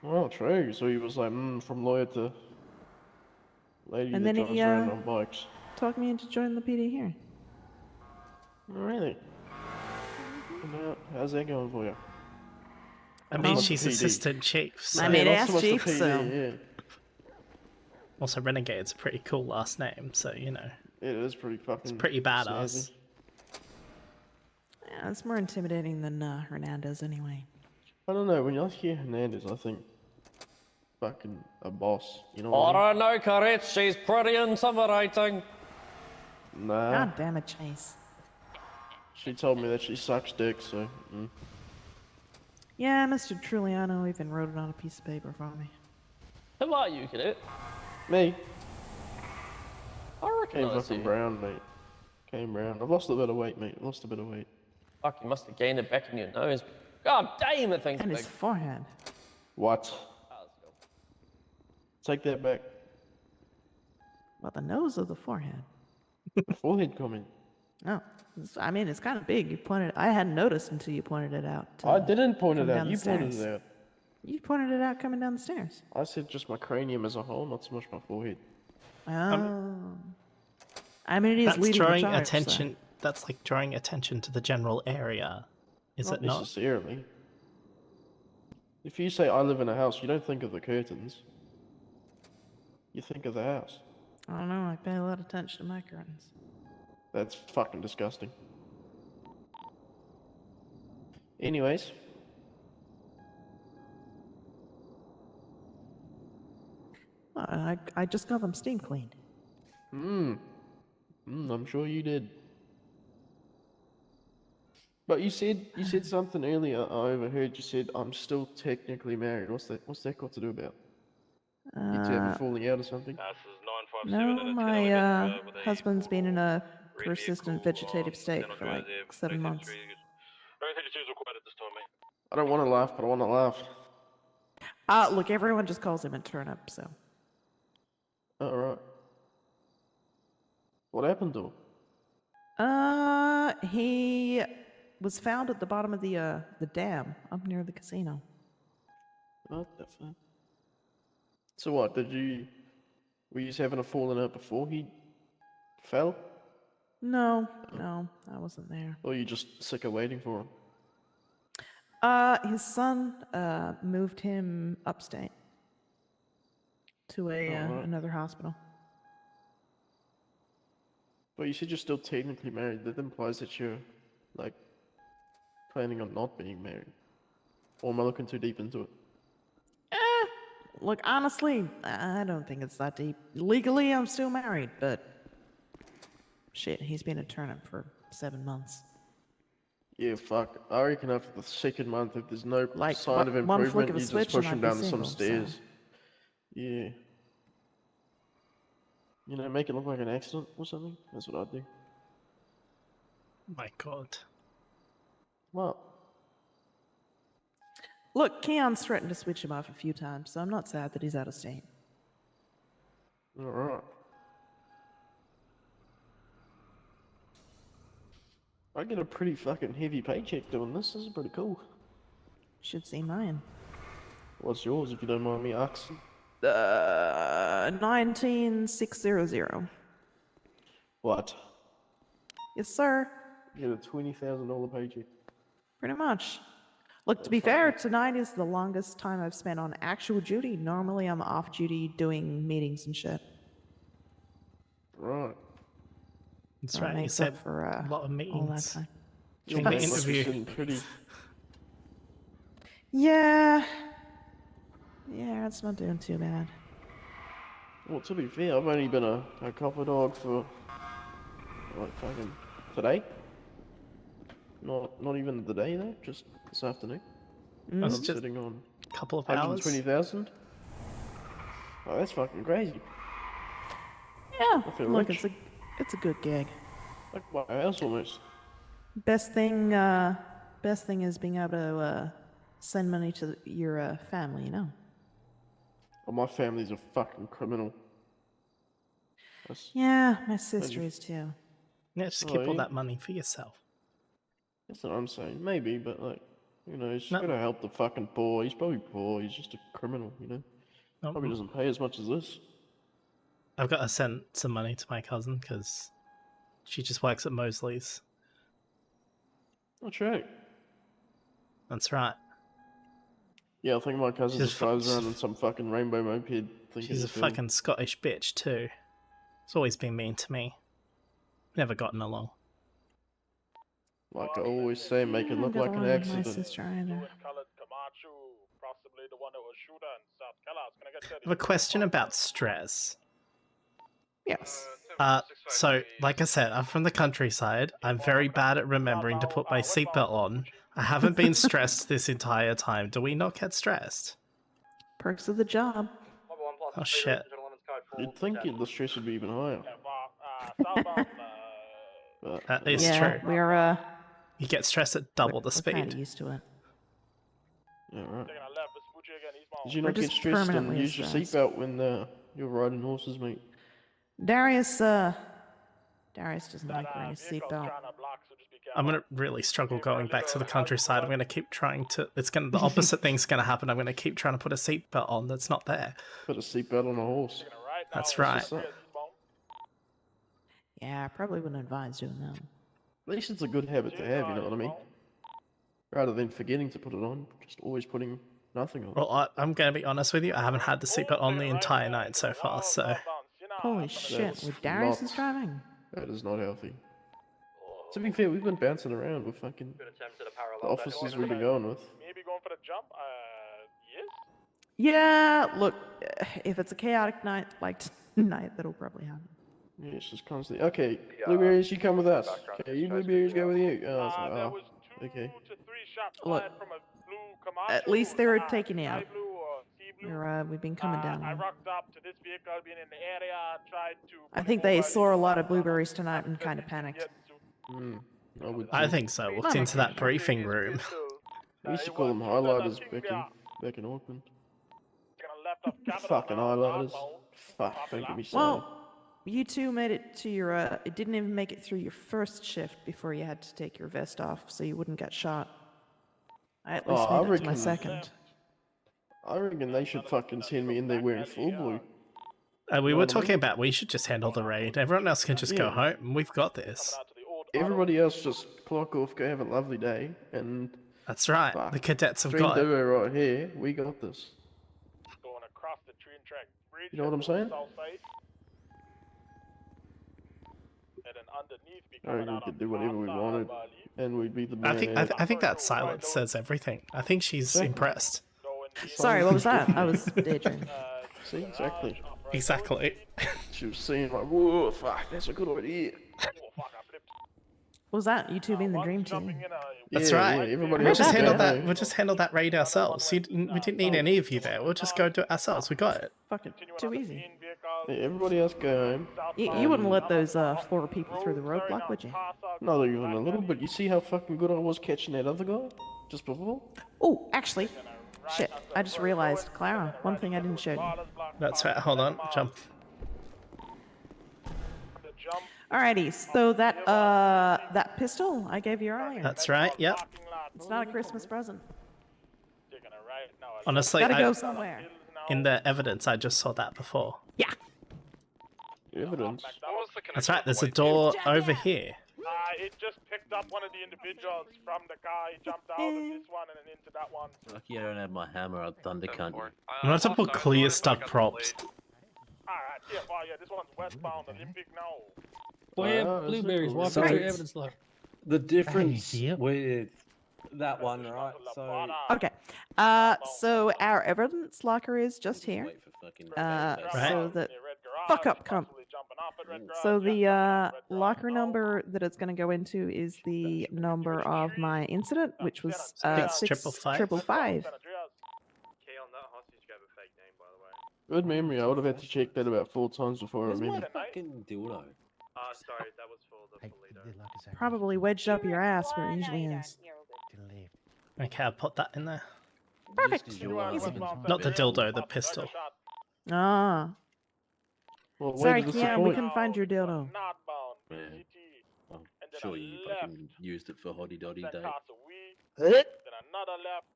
Well, true. So he was like, from lawyer to lady And that then drives he around on bikes. talked me into joining the PD here. Really? How's that going for you? I mean, What's she's the PD? assistant chief. So. I mean, not ass so much the chief, PD, so. yeah. Also, Renegade's a pretty cool last name, so you know. It is pretty fucking. It's pretty badass. snazzy. Yeah, it's more intimidating than Hernandez anyway. I don't know. When I hear Hernandez, I think fucking a boss. You know I what I don't know, Correct. She's pretty intimidating. mean? Nah. God damn it, Chase. She told me that she sucks dick, so. Yeah, Mr. Truliano even wrote it on a piece of paper for me. Who are you, Cadet? Me? I reckon Came I see fucking you. brown, mate. Came brown. I've lost a bit of weight, mate. Lost a bit of weight. Fuck, you must have gained it back in your nose. God damn, that thing's And big. his forehead. What? Take that back. Well, the nose of the forehead. The forehead comment. No, I mean, it's kind of big. You pointed. I hadn't noticed until you pointed it out. I didn't point it coming out. down You the pointed stairs. it out. You pointed it out coming down the stairs. I said just my cranium as a whole, not so much my forehead. Oh. I mean, it is That's leading the drawing charge, attention. That's like drawing attention to the general area, is Not it not? necessarily. If you say I live in a house, you don't think of the curtains. You think of the house. So. I don't know. I pay a lot of attention to my curtains. That's fucking disgusting. Anyways. Well, I just got them steam cleaned. I'm sure you did. But you said something earlier. I overheard you said I'm still technically married. What's that got to do about? You two have a falling out or something? No, my husband's been in a persistent vegetative state for like 7 months. I don't want to laugh, but I want to laugh. Look, everyone just calls him a turnip, so. All right. What happened to him? He was found at the bottom of the dam up near the casino. What the fuck? So what? Were you just having a falling out before he fell? No, I wasn't there. Or you just sick of waiting for him? His son moved him upstate to another hospital. But you said you're still technically married. That implies that you're, like, planning on not being married. Or am I looking too deep into it? Look, honestly, I don't think it's that deep. Legally, I'm still married, but shit, he's been a turnip for 7 months. Yeah, fuck. I reckon after the second month, if there's no Like, sign of one flick improvement, of a you switch just push and him I'd be down some single, stairs. Yeah. You know, make it look like an accident or something. That's what I'd do. My God. What? Look, Keon's threatened to switch him off a few times, so I'm not sad that he's out of state. Alright. I get a pretty fucking heavy paycheck doing this. This is pretty cool. Should see mine. What's yours, if you don't mind me asking? 19600. What? Yes, sir. You get a $20,000 paycheck. Pretty much. Look, to be fair, tonight is the longest time I've spent on actual duty. Normally, I'm off duty doing meetings and shit. Right. That's So it right. You makes said up for a lot of all that meetings time. during the Mate must be interview. sitting pretty. Yeah. Yeah, it's not doing too bad. Well, to be fair, I've only been a copper dog for like fucking today. Not even the day though, just this afternoon. And That's I'm just sitting on a couple of hours. 120,000. Oh, that's fucking crazy. Yeah, I feel look, rich. it's a good gig. Like my house almost. Best thing is being able to send money to your family, you know. Oh, my family's a fucking criminal. Yeah, my sister Maybe. is too. Yeah, just Oh, keep all yeah. that money for yourself. That's what I'm saying. Maybe, but like, you know, he's No. gotta help the fucking poor. He's probably poor. He's just a criminal, you know. No. Probably doesn't pay as much as this. I've got to send some money to my cousin because she just works at Mosley's. That's right. That's right. Yeah, I think my cousin She's just drives around in some fucking rainbow moped thing. She's a fucking Scottish bitch too. It's always been mean to me. Never gotten along. Like I always say, make it look got like an along with my accident. sister either. I have a question about stress. Yes. So, like I said, I'm from the countryside. I'm very bad at remembering to put my seatbelt on. I haven't been stressed this entire time. Do we not get stressed? Perks of the job. Oh shit. You'd think the stress would be even higher. But, That is Yeah, true. we're You get stressed at double the we're kind of speed. used to it. yeah, right. Did you We're not get just stressed and permanently use your stressed. seatbelt when you're riding horses, mate? Darius doesn't like wearing a seatbelt. I'm gonna really struggle going back to the countryside. I'm gonna keep trying to. The opposite thing's gonna happen. I'm gonna keep trying to put a seatbelt on that's not there. Put a seatbelt on a horse. That's right. What's up? Yeah, I probably wouldn't advise doing that. At least it's a good habit to have, you know what I mean? Rather than forgetting to put it on, just always putting nothing on. Well, I'm gonna be honest with you. I haven't had the seatbelt on the entire night so far. So Holy shit, That's with Darius not- is driving? That is not healthy. To be fair, we've been bouncing around with fucking the officers we've been going with. Maybe going for the jump? Yes? Yeah, look, if it's a chaotic night like tonight, that'll probably happen. Yeah, it's just constantly. Okay, blueberries, you come with us. Okay, you blueberries go with you. Oh, I was like, oh, okay. Look, at least they were taking you out. We've been coming down. I rocked up to this vehicle, been in the area, tried to... I think they saw a lot of blueberries tonight and kind of panicked. I think so. Walked into that briefing room. We used to call them highlighters back in Auckland. Fucking highlighters. Fuck, don't get me started. Well, you two made it to your, it didn't even make it through your first shift before you had to take your vest off so you wouldn't get shot. I at least made it to my second. I reckon they should fucking send me in there wearing full blue. We were talking about we should just handle the raid. Everyone else can just go home. We've got this. Everybody else just clock off, go have a lovely day, and... That's right. The cadets have Dream got it. duo right here, we got this. Going across the train track bridge. You know what I'm saying? And then underneath, we I reckon we could do whatever we wanted, and we'd be the man. I think that silence says everything. I think she's impressed. Sorry, what was that? I was daydreaming. See, exactly. Exactly. She was saying like, whoa, fuck, that's a good idea. What was that? You two being the dream team? That's Yeah, right. yeah, everybody We'll else just is handle there. that. We'll just handle that raid ourselves. We didn't need any of you there. We'll just go do it ourselves. We got it. Fucking too easy. Yeah, everybody else go home. You wouldn't let those 4 people through the roadblock, would you? Not even a little, but you see how fucking good I was catching that other guy just before? Oh, actually, shit, I just realized, Clara, one thing I didn't show you. That's right. Hold on. Jump. Alrighty, so that pistol I gave you earlier. That's right. Yep. It's not a Christmas present. Honestly, Gotta go somewhere. in the evidence, I just saw that before. Yeah. Evidence? That's right. There's a door over here. It just picked up up one of the individuals from the car. He jumped out of this one and then into that one. Lucky I don't have my hammer. I'd thunder cunt you. I'm gonna have to put clear stuck props. Alright, TFR, yeah, this one's westbound Olympic now. Well, blueberries. Why so put your evidence like? the difference with that one, right? So Okay. So our evidence locker is just here. So that fuck up, cunt. So the locker number that it's going to go into is the number of my incident, which was 6555. Good memory. I would have had to check that about 4 times before I where's my remember. fucking dildo? Sorry, that was for the leader. Probably wedged up your ass where it usually is. Okay, I'll put that in there. Perfect. This is your Easy. Not the dildo, the pistol. Ah. Well, Sorry, where did the Keanu, we support- couldn't find your dildo. Yeah. I'm sure you fucking used it for Hoddy Doddy Day. Then another left.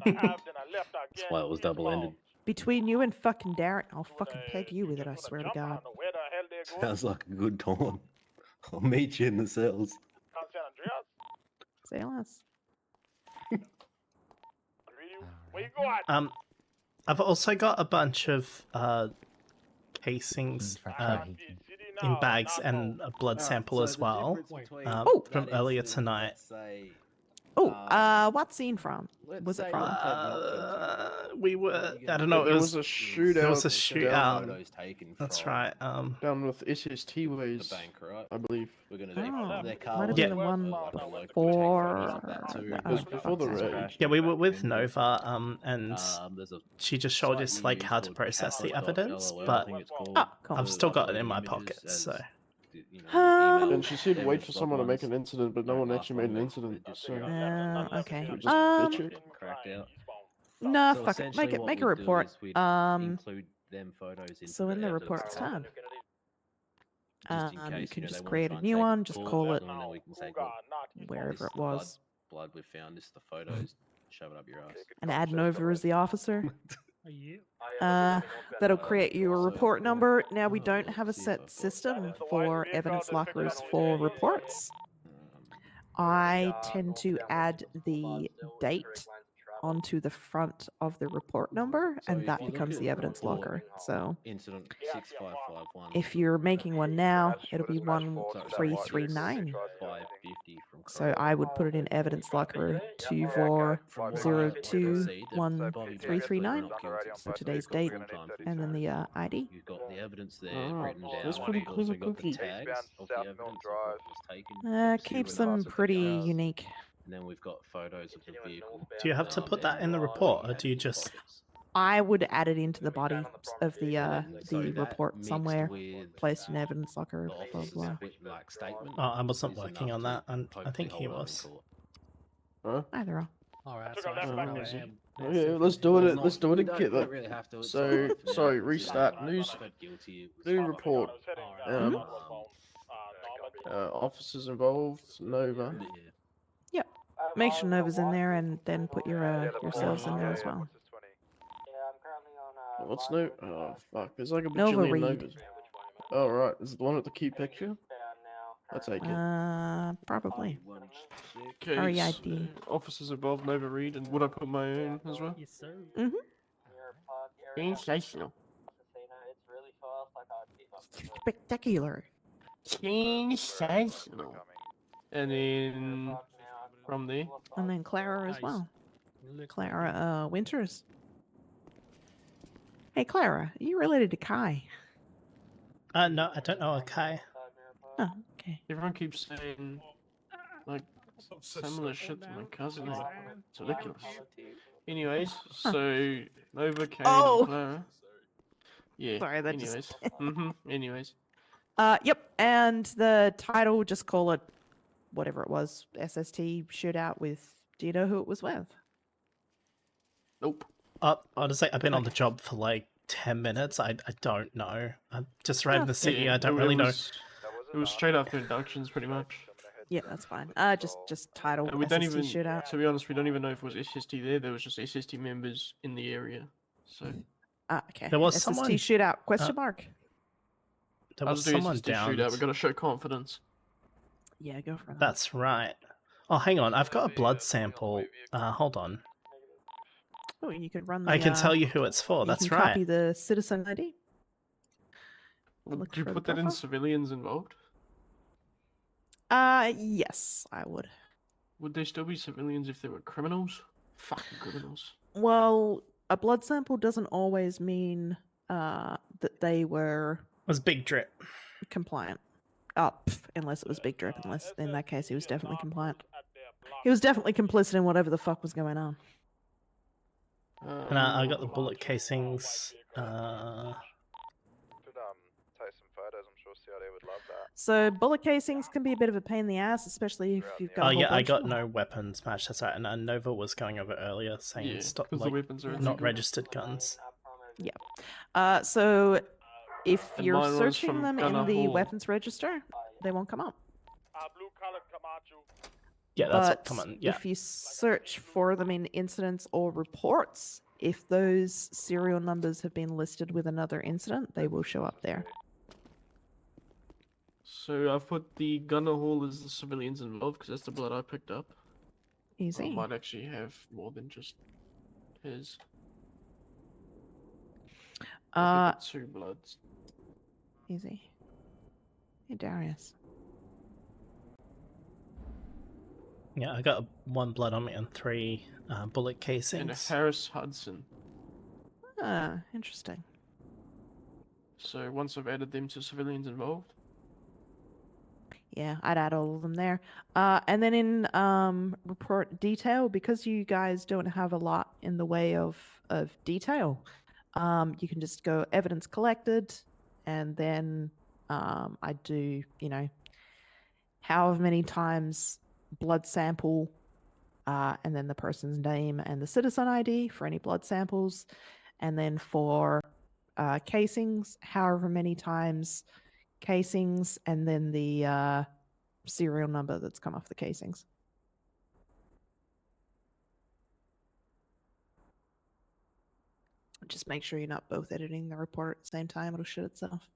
That's why it was double-ended. Between you and fucking Derek, I'll fucking peg you with it, I swear to God. Sounds like a good time. I'll meet you in the cells. Say less. I've also got a bunch of casings in bags and a blood sample as well from earlier tonight. Oh, what scene from? Was it from? We were. I don't know. It was a shootout. There was a down- shootout. That's right. Down with SST ways, I believe. We're gonna Might have been the one before. It was before the raid. Yeah, we were with Nova, and she just showed us like how to process the evidence, but I've still got it in my pocket, so. And she said wait for someone to make an incident, but no one actually made an incident. So okay. we just bitch it. Nah, So fuck it. essentially Make what a we'd do report. is we'd include them photos into So in the evidence reports file. tab, Just in you case, can they just wanna create try a and new take one. it Just forward, call it and then we can say, "Look, wherever this it was, blood we found. This is the photos. Shove it up your ass." and add Nova as the officer. That'll create you a report number. Now we don't have a set system for evidence lockers for reports. I tend to add the date onto the front of the report number, and that becomes the evidence locker. So Incident 6551. if you're making one now, it'll be 1339. 550 from So I would put it in evidence locker 24021339. So today's date, and then the ID. You've got the evidence there Oh, written down. that's pretty You've also clever got the cookie. tags of the evidence of what was taken. Keeps them pretty unique. And then we've got photos of the vehicle. Do you have to put that in the report, or do you just? I would add it into the body of the So that report mixed somewhere, with, placed in evidence locker, the blah officer's blah. like statement Oh, I wasn't is working enough on to that, and I hopefully think he hold up in was. court. Huh? Either or. Alright, Took so a left back that's there. Yeah, let's do it. Let's do it We and don't- get we that. don't really have to. It's So not for sorry, now. restart. It's News. not guilty. It was New report. Mm-hmm. Officers involved. Nova. Yep. Make sure Nova's in there, and then put yourselves in there as well. What's new? Oh fuck! There's like a Nova bajillion Reed. Novas. Oh right, is it the one with the key picture? I'll take it. Probably. Okay, REID. officers involved, Nova Reed, and would I put my own as well? Yes, sir. Mhm. Sensational. Spectacular. Sensational. And then from there. And then Clara as well. Clara Winters. Hey Clara, are you related to Kai? No, I don't know a Kai. Oh, okay. Everyone keeps saying like similar shit to my cousin. It's ridiculous. Anyways, so Nova came Oh! Clara. Yeah. Sorry, that anyways. just- Anyways. Yep, and the title, just call it whatever it was, SST shootout with, do you know who it was with? Nope. Honestly, I've been on the job for like 10 minutes. I don't know. I just arrived in the city. Yeah, I don't it really know. It was straight after inductions, pretty much. Yeah, that's fine. Just title And we don't SST even, shootout. to be honest, we don't even know if it was SST there. There was just SST members in the area. So Okay. There was SST someone- shootout, question mark. There I'll was do someone SST down. shootout. We got to show confidence. Yeah, go for that. That's right. Oh, hang on. I've got a blood sample. Hold on. Oh, you could run the. I can tell you who it's for. You That's can right. copy the citizen ID. Would Look you for the put that in profile. civilians involved? Yes, I would. Would there still be civilians if they were criminals? Fucking criminals. Well, a blood sample doesn't always mean that they were. It was Big Drip. Compliant. Unless it was Big Drip. Unless in that case he was definitely compliant. He was definitely complicit in whatever the fuck was going on. And I got the bullet casings. Could take some photos. I'm sure CID would love that. So bullet casings can be a bit of a pain in the ass, especially if you've got. Oh a whole yeah, I bunch got of them. no weapons match. That's right. And Nova was going over earlier saying Yeah, stop 'cause the like weapons are not illegal. registered guns. Yeah. So if And you're mine was searching from them in Gunner the Hall. weapons register, they won't come up. Blue collar Camacho. Yeah, that's what But come on. Yeah. if you search for them in incidents or reports, if those serial numbers have been listed with another incident, they will show up there. So I've put the Gunner Hall as the civilians involved because that's the blood I picked up. Easy. I might actually have more than just his. I think the 2 bloods. Easy. Hey, Darius. Yeah, I got 1 blood on me and 3 bullet And casings. Harris Hudson. Ah, interesting. So once I've added them to civilians involved. Yeah, I'd add all of them there. And then in report detail, because you guys don't have a lot in the way of detail, you can just go evidence collected, and then I do, however many times blood sample, and then the person's name and the citizen ID for any blood samples, and then for casings, however many times casings, and then the serial number that's come off the casings. Just make sure you're not both editing the report at the same time. It'll shit itself.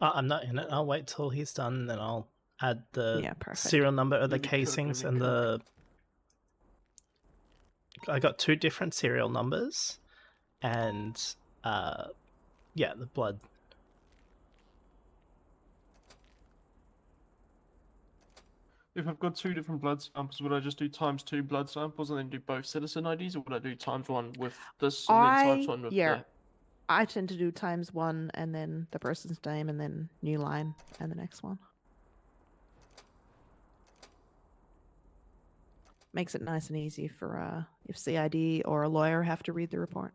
I'm not in it. I'll wait till he's done, and then I'll add the Yeah, perfect. serial number of the Let me cook, let casings me and the. I got 2 different serial numbers, and yeah, the blood. If I've got 2 different blood samples, would I just do ×2 blood samples and then do both citizen IDs, or would I do ×1 with this and then ×1 with that? I tend to do ×1 and then the person's name and then new line and the next one. Makes it nice and easy for if CID or a lawyer have to read the report.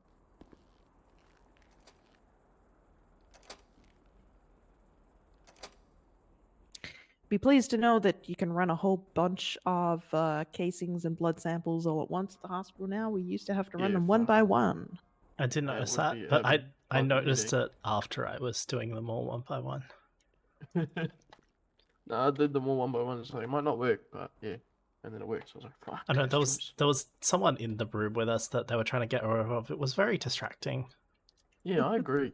Be pleased to know that you can run a whole bunch of casings and blood samples all at once at the hospital now. We used to have to run them one by one. I didn't That notice would that, be but I fucking noticed headache. it after I was doing them all one by one. No, I did them all one by one, so it might not work, but yeah. And then it worked, so I was like, fuck. I know that's there was someone in the room with us that they were trying to get rid of. It was very distracting. Yeah, I agree.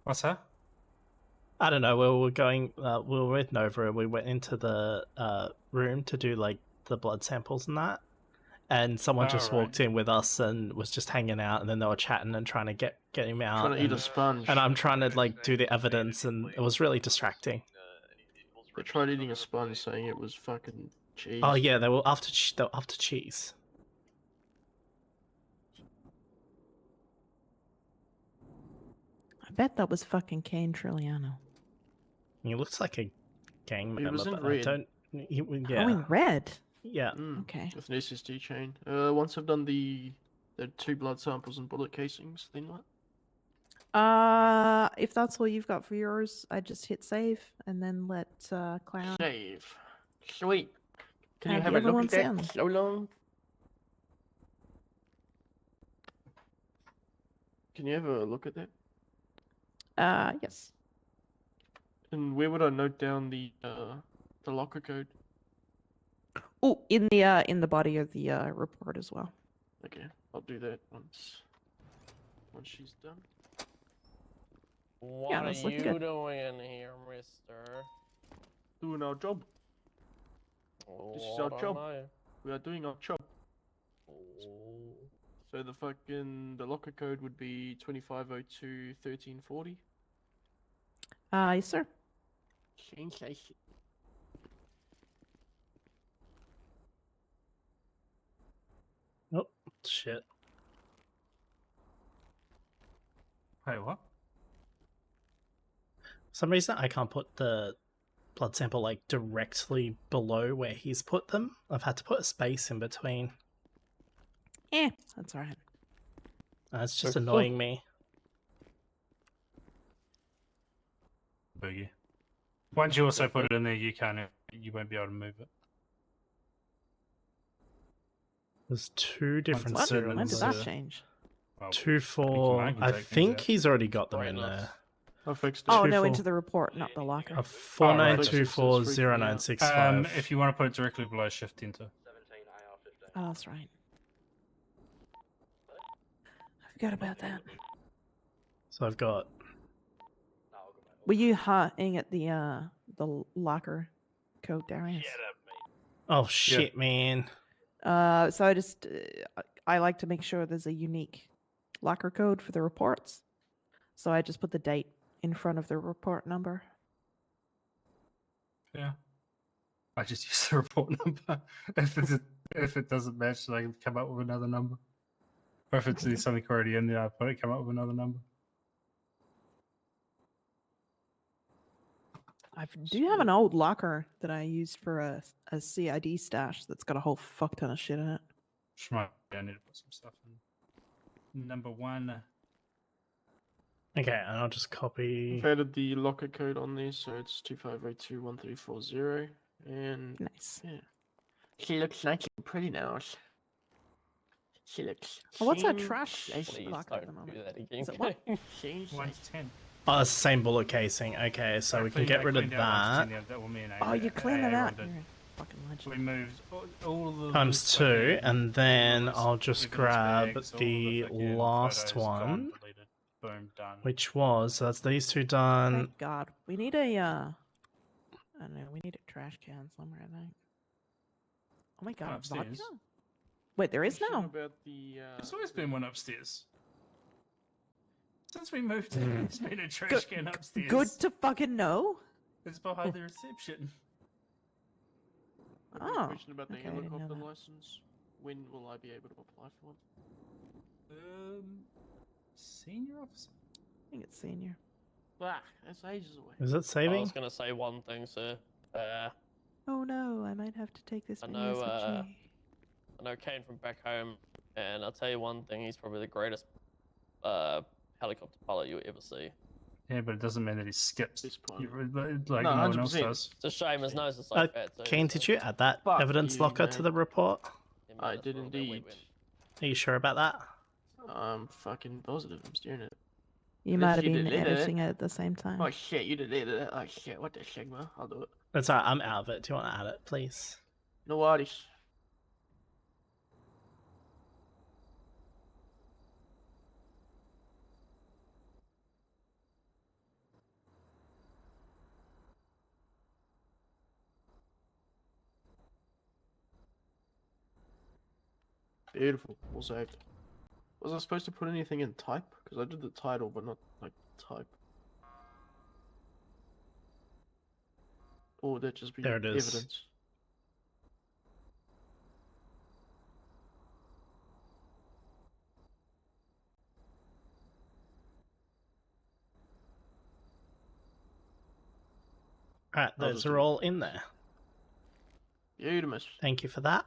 What's that? I don't know. We were going. We were with Nova, and we went into the room to do like the blood samples and that. And someone just walked in with us and was just hanging out, and then they were chatting and trying to get him out. Trying to eat a sponge. And I'm trying to like do the evidence, and it was really distracting. They tried eating a sponge, saying it was fucking cheese. Oh yeah, they were after cheese. I bet that was fucking Kane Trilliano. He looks like a gang member, was in but red. I don't. Yeah. Oh, in red. Yeah. Okay. With an SSD chain. Once I've done the 2 blood samples and bullet casings, then what? If that's all you've got for yours, I just hit save and then let Clara. Save. Sweet. Can you Add have the a other look at ones that? in. So long. Can you have a look at that? Yes. And where would I note down the locker code? Oh, in the body of the report as well. Okay, I'll do that once she's done. What Yeah, are that's you looking good. doing in here, mister? doing our job. This is our job. We are doing our job. So the locker code would be 2502-1340. Yes, sir. Sensation. Oh, shit. Wait, what? For some reason, I can't put the blood sample like directly below where he's put them. I've had to put a space in between. That's alright. That's just annoying me. Boogie. Once you also put it in there, you won't be able to move it. There's two different What? serial When did numbers. that change? Well, 2-4. I think he's already got them in there. I fixed it. Oh, no, 2-4. into the report, not the locker. 49240965. If you want to put it directly below, shift enter. Oh, that's right. I forgot about that. So I've got. Were you hunting at the locker code, Darius? Oh shit, man. So I just I like to make sure there's a unique locker code for the reports. So I just put the date in front of the report number. Yeah. I just use the report number. If it doesn't match, then I can come up with another number. Or if it's something already in there, I put it come up with another number. I do have an old locker that I used for a CID stash that's got a whole fuck ton of shit in it. I need to put some stuff in. Number 1. Okay, and I'll just copy. I've added the locker code on there, so it's 25021340. And nice. Yeah. She looks nice and pretty now. She looks. Oh, what's that trash locker at the Do moment? that again. Is it what? 110. Oh, it's the same bullet casing. Okay, so we can get rid of that. Oh, you clean it out. You're a fucking legend. We moved all the Times 2, and then I'll just grab the last one, Boom, done. which was, so that's these two done. Thank God. We need a I don't know, we need a trash can somewhere, I think. Oh my God, vodka? Upstairs. Wait, there is now. About the, There's always been one upstairs. Since we moved in, there's been a trash can upstairs. Good to fucking know. It's behind the reception. Oh, question about the okay, I didn't know helicopter that. license. When will I be able to apply for one? Senior officer? I think it's senior. Ah, that's ages away. Is it I saving? was going to say one thing, sir. Oh no, I might have to take this. I from know, SFG. I know Kane from back home, and I'll tell you one thing, he's probably the greatest helicopter pilot you'll ever see. Yeah, but it doesn't mean that he skips. Like No, no one else 100%. does. It's a shame his nose is so fat, too. Kane, did you add that Fuck evidence you, locker man. to the report? I did indeed. Are you sure about that? I'm fucking positive. I'm steering it. You Unless might have you been deleted editing it at the same time. Oh shit, you deleted it. Oh shit, what the Sigma? I'll do it. That's alright, I'm out of it. Do you want to add it, please? No worries. Beautiful. All saved. Was I supposed to put anything in type? Because I did the title, but not like type. Or would that just be There it is. evidence? Alright, I'll those just are do it. all in there. Beautiful. Thank you for that.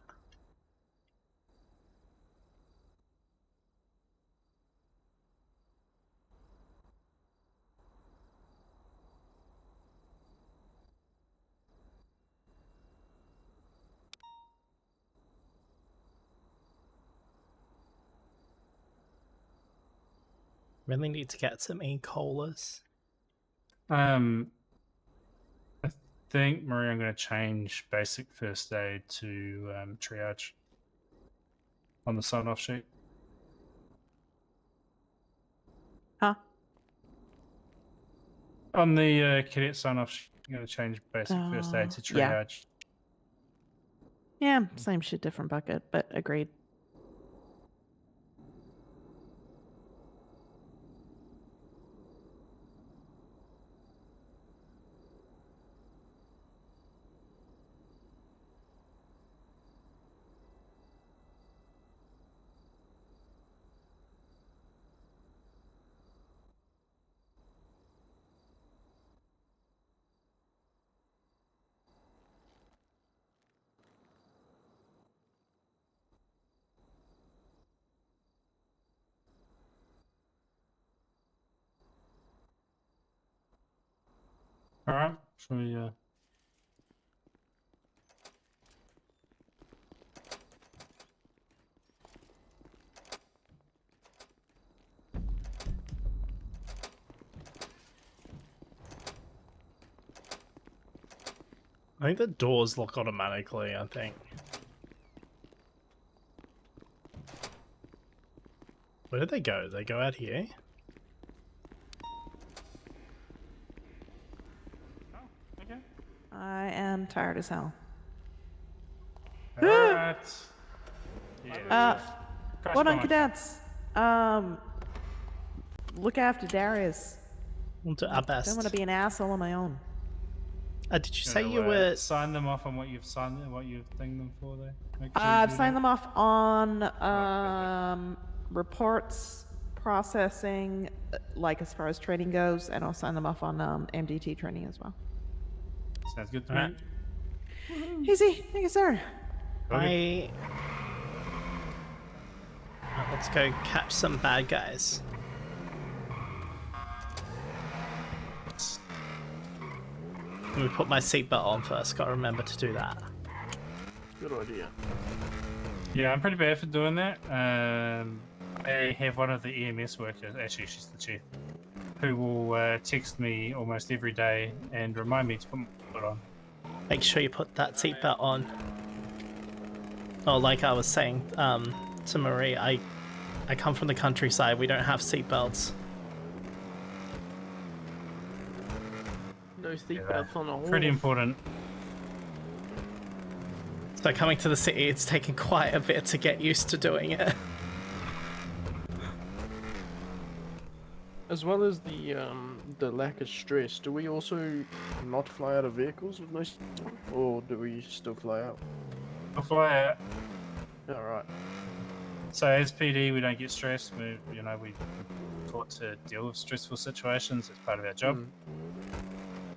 Really need to get some E-colas. I think, Maria, I'm going to change basic first aid to triage on the sign-off sheet. Huh? On the cadet sign-off sheet, You gotta change basic first aid to Yeah. triage. Yeah, same shit, different bucket, but agreed. All right, shall we? I think the doors lock automatically, I think. Where did they go? They go out here? Okay. I am tired as hell. All right. Hold on, cadets. Look after Darius. We'll do our best. Don't want to be an asshole on my own. Did you say you were... sign them off on what you've signed, what you've thinged them for there? I've signed them off on reports, processing, like as far as training goes, and I'll sign them off on MDT training as well. Sounds good to me. Easy, thank you, sir. Let's go catch some bad guys. Let me put my seatbelt on first. Gotta remember to do that. Good idea. Yeah, I'm pretty bad for doing that. I have one of the EMS workers, actually she's the chief, who will text me almost every day and remind me to put my seatbelt on. Make sure you put that seatbelt on. Oh, like I was saying to Marie, I come from the countryside. We don't have seatbelts. No seatbelts on a horse. Pretty important. So coming to the city, it's taken quite a bit to get used to doing it. As well as the lack of stress, do we also not fly out of vehicles with no seatbelt, or do we still fly out? I'll fly out. All right. So as PD, we don't get stressed. We taught to deal with stressful situations. It's part of our job.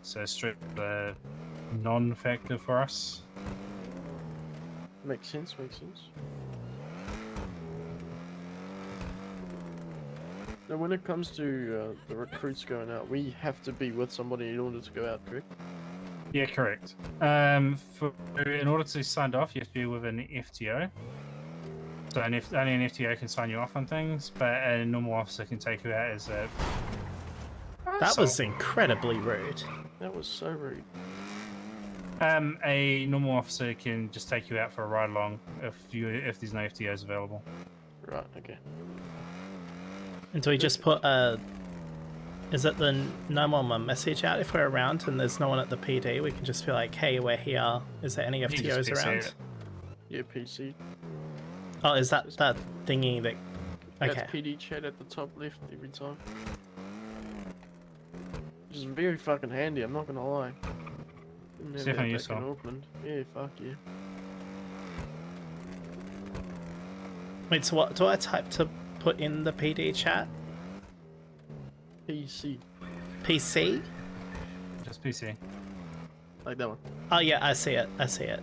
So stress the non-factor for us. Makes sense, makes sense. Now when it comes to the recruits going out, we have to be with somebody in order to go out, correct? Yeah, correct. In order to be signed off, you have to be with an FTO. So only an FTO can sign you off on things, but a normal officer can take you out as a... That was incredibly rude. That was so rude. A normal officer can just take you out for a ride along if there's no FTOs available. Right, okay. And do we just put is it the 911 message out if we're around and there's no one at the PD? We can just be like, hey, we're here. Is there any FTOs around? Yeah, PC. Oh, is that thingy that... Okay. That's PD chat at the top left every time. Which is very fucking handy, I'm not gonna lie. It's definitely useful. In Auckland. Yeah, fuck yeah. Wait, so what do I type to put in the PD chat? PC. PC? Just PC. Like that one. Oh yeah, I see it. I see it.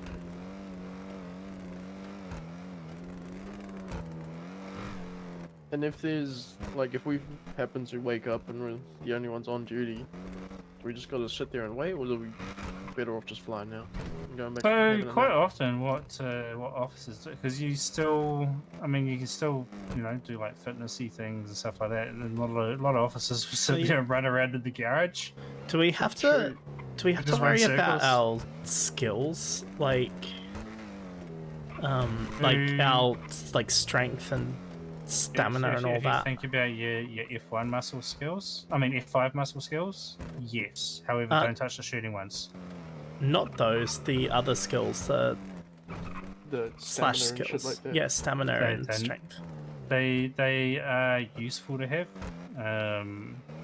And if there's, like, if we happen to wake up and we're the only ones on duty, do we just gotta sit there and wait, or are we better off just flying now? And going back to So having a quite nap? often, what officers do, because you still, I mean, you can still, do like fitnessy things and stuff like that. And a lot of officers will sit there and run around in the garage. Do we have to? Do we have to Just run worry about circles. our skills, like our strength and stamina if and you- all if you that. think about your F1 muscle skills, I mean F5 muscle skills, yes. However, don't touch the shooting ones. Not those, the other skills, the slash stamina and shit skills. like that. Yeah, stamina and They- strength. They are useful to have.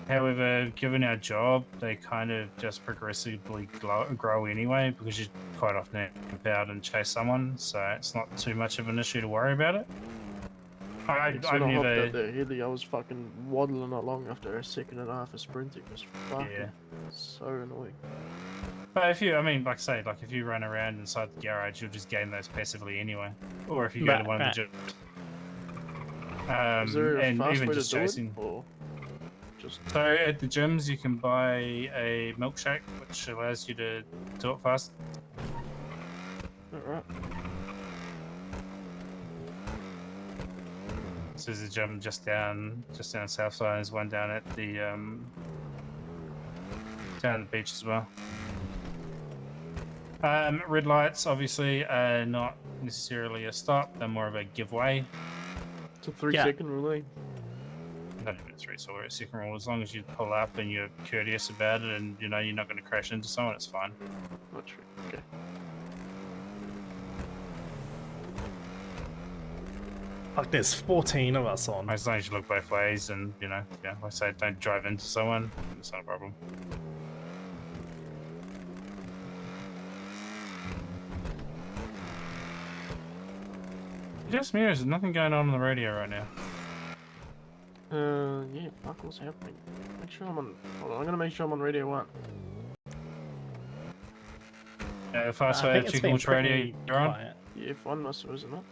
However, given our job, they kind of just progressively grow anyway, because you quite often camp out and chase someone, so it's not too much of an issue to worry about it. I've When I hopped never. out there, Healy, I was fucking waddling along after a second and a half of sprinting. It was fucking Yeah. so annoying. But if you, I mean, like I say, like if you run around inside the garage, you'll just gain those passively anyway. Or if you go to one of the gyms. Is there a and fast even way just to do chasing. it? Or just... So at the gyms, you can buy a milkshake, which allows you to do it fast. Alright. So there's a gym just down south side. There's one down at the down at the beach as well. Red lights obviously are not necessarily a stop. They're more of a giveaway. It's a 3-second relay. Not even a 3-second rule. As long as you pull up and you're courteous about it, and you know you're not going to crash into someone, it's fine. Not true. Okay. Like there's 14 of us on. As long as you look both ways, and you know, yeah, like I say, don't drive into someone. It's not a problem. Just me, there's nothing going on the radio right now. Yeah, fuck, what's happening? Make sure I'm on. Hold on, I'm gonna make sure I'm on radio 1. Fast forward to which radio you're on. Yeah, F1 muscle, isn't it?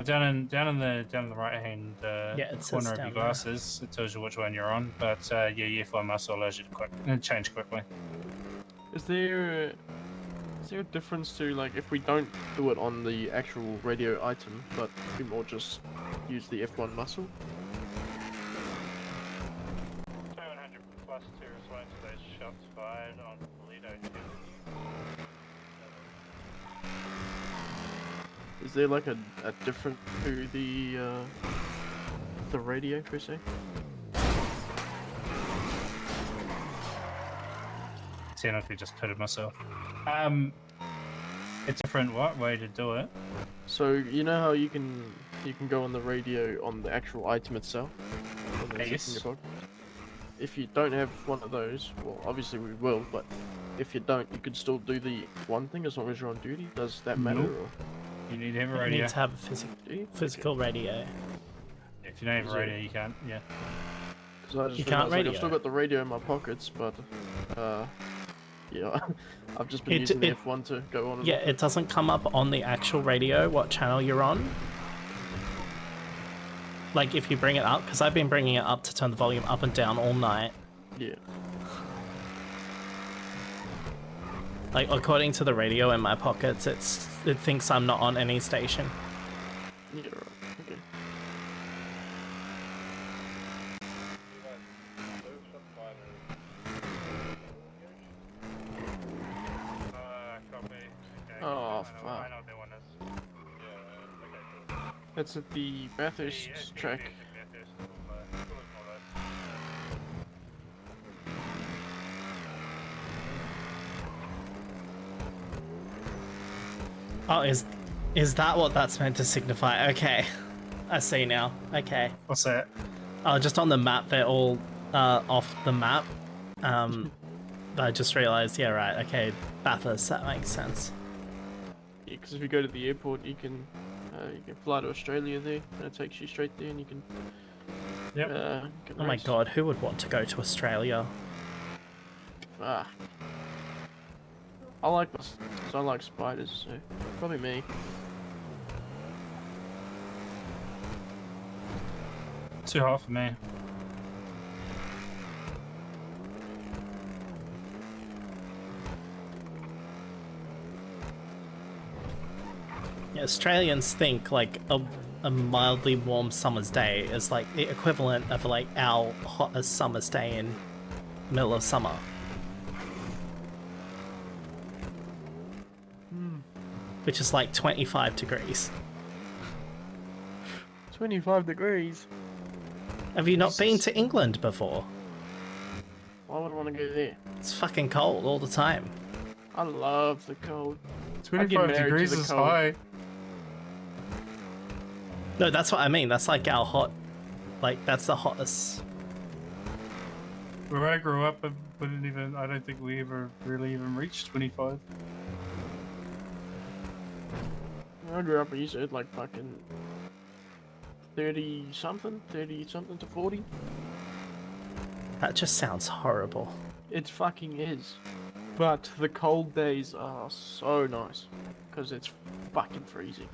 Down in the right hand it says corner of down your there. glasses, it tells you which one you're on. But yeah, your F1 muscle allows you to change quickly. Is there a difference to, like, if we don't do it on the actual radio item, but we more just use the F1 muscle? 700 plus 2 responding to those shots fired on Toledo 2. Is there like a different to the radio per se? Technically just put it myself. A different what way to do it? So you know how you can go on the radio on the actual item itself? When there's Yes. in your pocket? If you don't have one of those, well obviously we will, but if you don't, you could still do the one thing as long as you're on duty. Does that matter? Nope. Or? You need to have a You radio. need to have a physical radio. If you don't have a radio, you can't. Yeah. Because I just You can't realised, like, radio. I've still got the radio in my pockets, but yeah, I've just been It- using the it- F1 to go on. And Yeah, off. it doesn't come up on the actual radio what channel you're on. Like if you bring it up, because I've been bringing it up to turn the volume up and down all night. Yeah. Like according to the radio in my pockets, it thinks I'm not on any station. Yeah, right. Okay. Oh fuck. That's at the Bathurst track. Oh, is that what that's meant to signify? Okay, I see now. Okay. What's that? Oh, just on the map, they're all off the map. I just realized. Yeah, right. Okay, Bathurst. That makes sense. Yeah, because if you go to the airport, you can fly to Australia there, and it takes you straight there, and you can. Yep. Get Oh my raced. god, who would want to go to Australia? Ah. I like this. I like spiders, so probably me. Too hot for me. Yeah, Australians think like a mildly warm summer's day is like the equivalent of like our hottest summer's day in the middle of summer. Which is like 25 degrees. 25 degrees. Have you not been to England before? Why would I want to go there? It's fucking cold all the time. I love the cold. I'd get 25 married to degrees the is cold. high. No, that's what I mean. That's like our hot, like that's the hottest. Where I grew up, I don't think we ever really even reached 25. When I grew up, I used to hit like fucking 30 something to 40. That just sounds horrible. It fucking is. But the cold days are so nice because it's fucking freezing.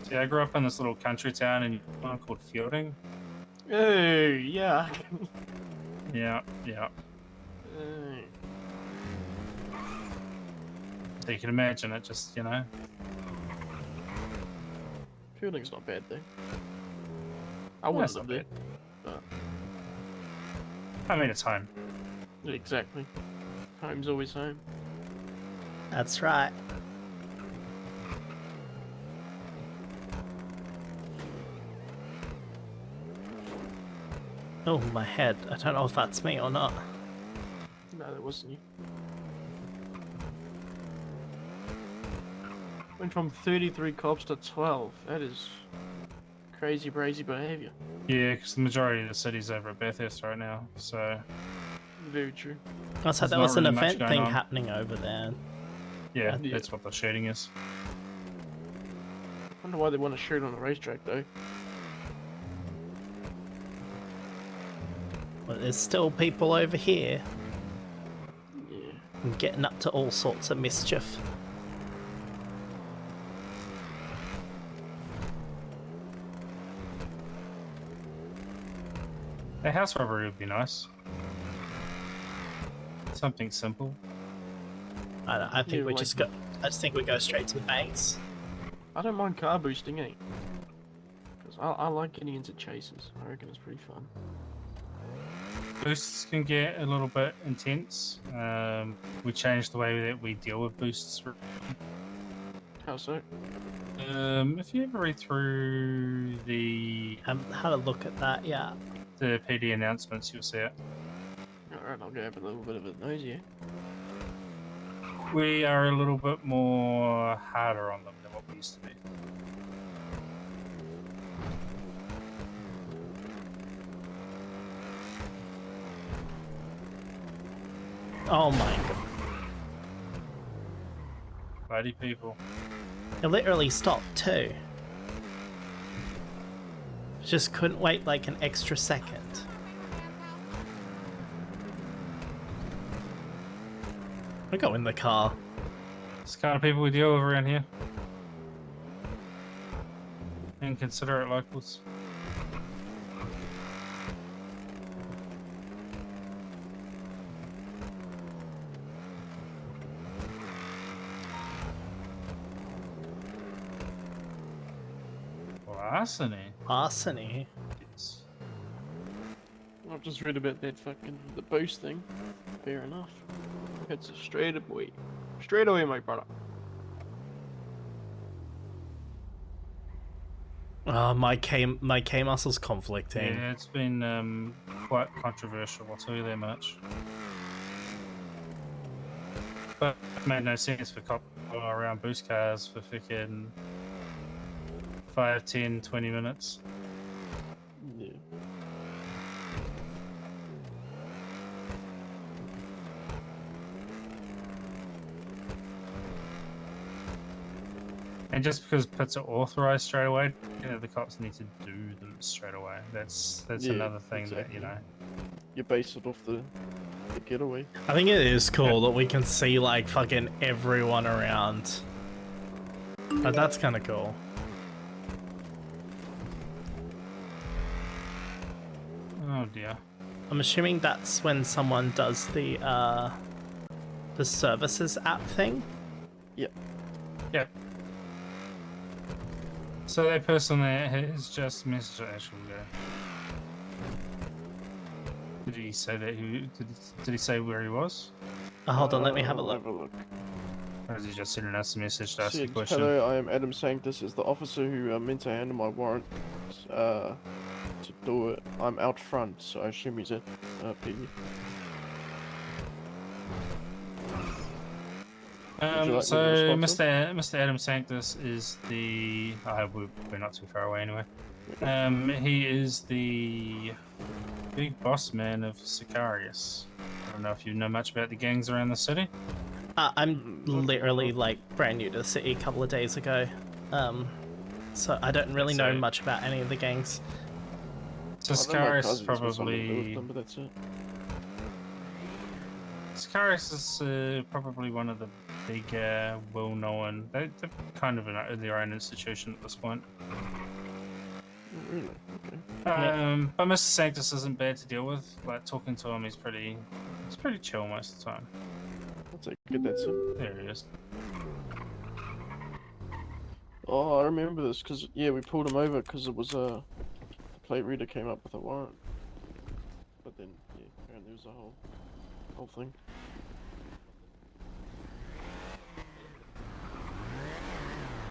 See, I grew up in this little country town in called Fielding. Hey, yeah. Yeah. Hey. So you can imagine it just, Fielding's not bad though. I wouldn't it's not live there. But I mean, it's home. exactly. Home's always home. That's right. Oh, my head. I don't know if that's me or not. No, that wasn't you. Went from 33 cops to 12. That is crazy, brazy behavior. Yeah, because the majority of the city's over at Bathurst right now, so... Very true. Oh, so There's there not was an really much event going thing on. happening over there. Yeah, that's what the shooting is. Wonder why they want to shoot on a racetrack though. Well, there's still people over here. Yeah. And getting up to all sorts of mischief. A house robbery would be nice. Something simple. I think Yeah, we like- just go. I just think we go straight to the banks. I don't mind car boosting, eh? Because I like getting into chases. I reckon it's pretty fun. Boosts can get a little bit intense. We changed the way that we deal with boosts. How so? If you ever read through the had a look at that, yeah. The PD announcements, you'll see it. Alright, I'll go have a little bit of a nose, yeah. We are a little bit more harder on them than what we used to be. Oh my god. Bloody people. It literally stopped too. Just couldn't wait like an extra second. We go in the car. It's the kind of people we deal with around here. Inconsiderate locals. Larceny. Larceny? Yes. I've just read about that fucking the boost thing. Fair enough. It's a straight away. Straight away, my brother. My K muscle's conflicting. Yeah, it's been quite controversial, I'll tell you that much. But it made no sense for cops to go around boost cars for freaking 5, 10, 20 minutes. Yeah. And just because pits are authorized straight away, the cops need to do them straight away. That's Yeah, another thing exactly. that, You base it off the getaway. I think it is cool that we can see like fucking everyone around. But that's kind of cool. Oh dear. I'm assuming that's when someone does the services app thing. Yep. Yep. So that person there has just messaged actually go. Did he say that did he say where he was? Hold on, let me have a look. Or is he just sending us a message to ask a Said, question? hello, I am Adam Sanctus, is the officer who meant to handle my warrant to do it. I'm out front, so I assume he's at PD. So Mr. Adam Sanctus is the. I hope we're not too far away anyway. He is the big boss man of Sicarius. I don't know if you know much about the gangs around the city. I'm literally like brand new to the city a couple of days ago, so I don't really know much about any of the gangs. So Sicarius is probably. Sicarius is probably one of the big, well-known. They're kind of their own institution at this point. Really? Okay. But Mr. Sanctus isn't bad to deal with. Like talking to him, he's pretty chill most of the time. That's a good. That's it. There he is. Oh, I remember this because yeah, we pulled him over because it was the plate reader came up with a warrant. But then yeah, apparently there was a whole thing.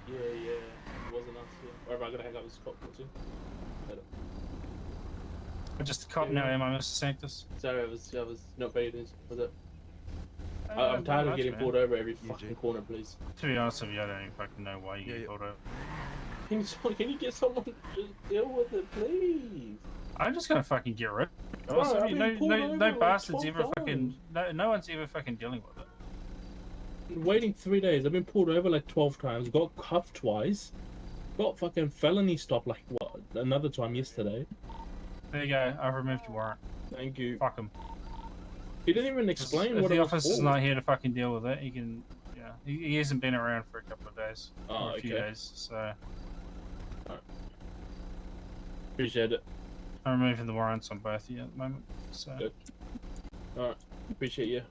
Yeah, it wasn't us. Yeah. Or am I gonna hang out with this cop too? I'm just a cop now, am I, Mr. Sanctus? Sorry, I was not paying attention. Was it? I'm tired of getting pulled over every fucking corner, please. To be honest with you, I don't even fucking know why you get pulled over. Can you get someone to deal with it, please? I'm just gonna fucking get rid of it. Bro, Also, I've been pulled over no like bastards 12 ever fucking. No one's ever fucking dealing with it. Been waiting 3 days. I've been pulled over like 12 times. Got cuffed twice. Got fucking felony stop like what? Another time yesterday. There you go. I've removed your warrant. Thank you. Fuck him. He didn't even explain if what the it was officer's for. not here to fucking deal with it, he can. Yeah, he hasn't been around for a couple of days. Oh, or a few okay. days. So. Appreciate it. I'm removing the warrants on both of you at the moment. So. Good. Alright. Appreciate you.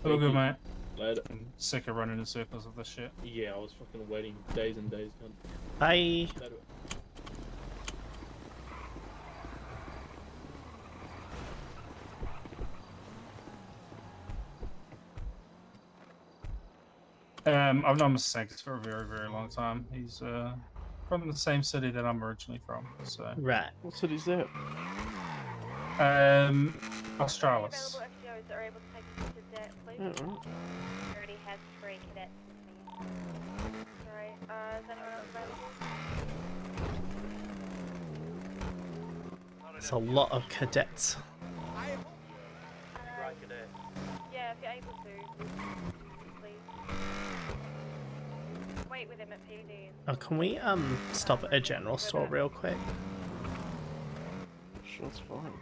All good, mate. Later. I'm sick of running in circles with this shit. Yeah, I was fucking waiting days and days. Bye. Later. I've known Mr. Sanctus for a very, very long time. He's from the same city that I'm originally from. So. Right. What city's that? Australis. Are able to take you to that, please? Yeah, right. Already has 3 cadets with me. Sorry, is that available? It's a lot of cadets. Yeah, if you're able to, please. Wait with him at PD. Oh, can we stop at a general store real quick? Sure, it's fine.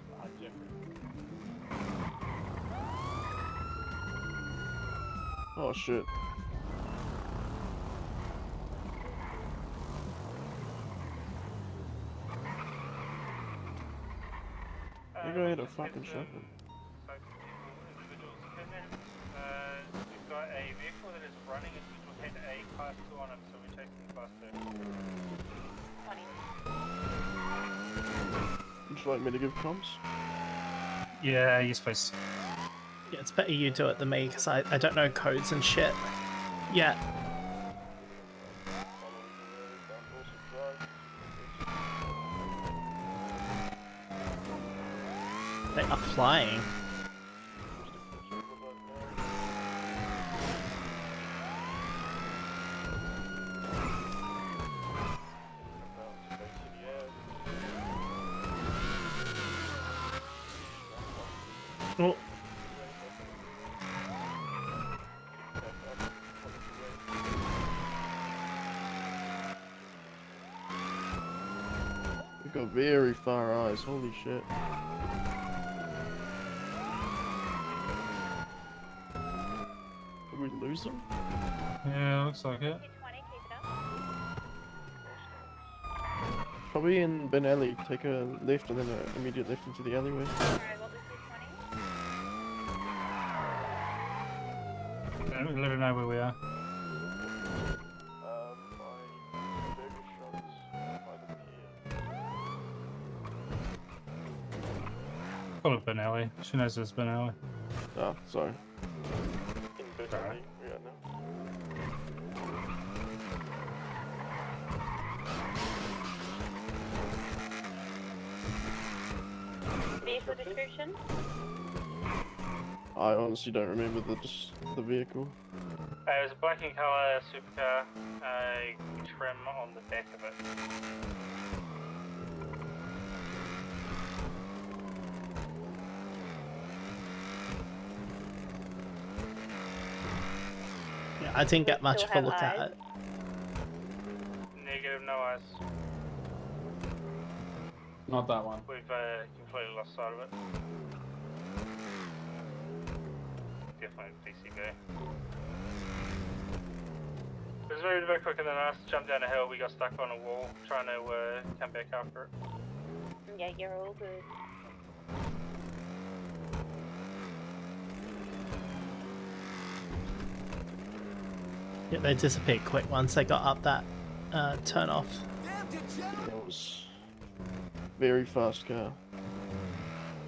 Oh shit. You go ahead and fucking shove it. We've got a vehicle that is running and we had a class 2 on it, so we're taking class 2. Would you like me to give comms? Yeah, yes please. Yeah, it's better you do it than me, because I don't know codes and shit. Yeah. They are flying. Oh. We've got very far eyes, holy shit. Did we lose them? Yeah, looks like it. Probably in Ben Alley, take a left and then an immediate left into the alleyway. Let her know where we are. Call it Ben Alley. She knows it's Ben Alley. Ah, sorry. Alright. vehicle description? I honestly don't remember the vehicle. It was a black in colour supercar, trim on the back of it. Yeah, I didn't get much Still of a have look at eyes? it. Negative, no eyes. Not that one. We've completely lost sight of it. Definitely PCB. It was very quicker than us. Jumped down a hill, we got stuck on a wall, trying to come back after it. Yeah, you're all good. Yeah, they disappeared quick once they got up that turn off. That was very fast car.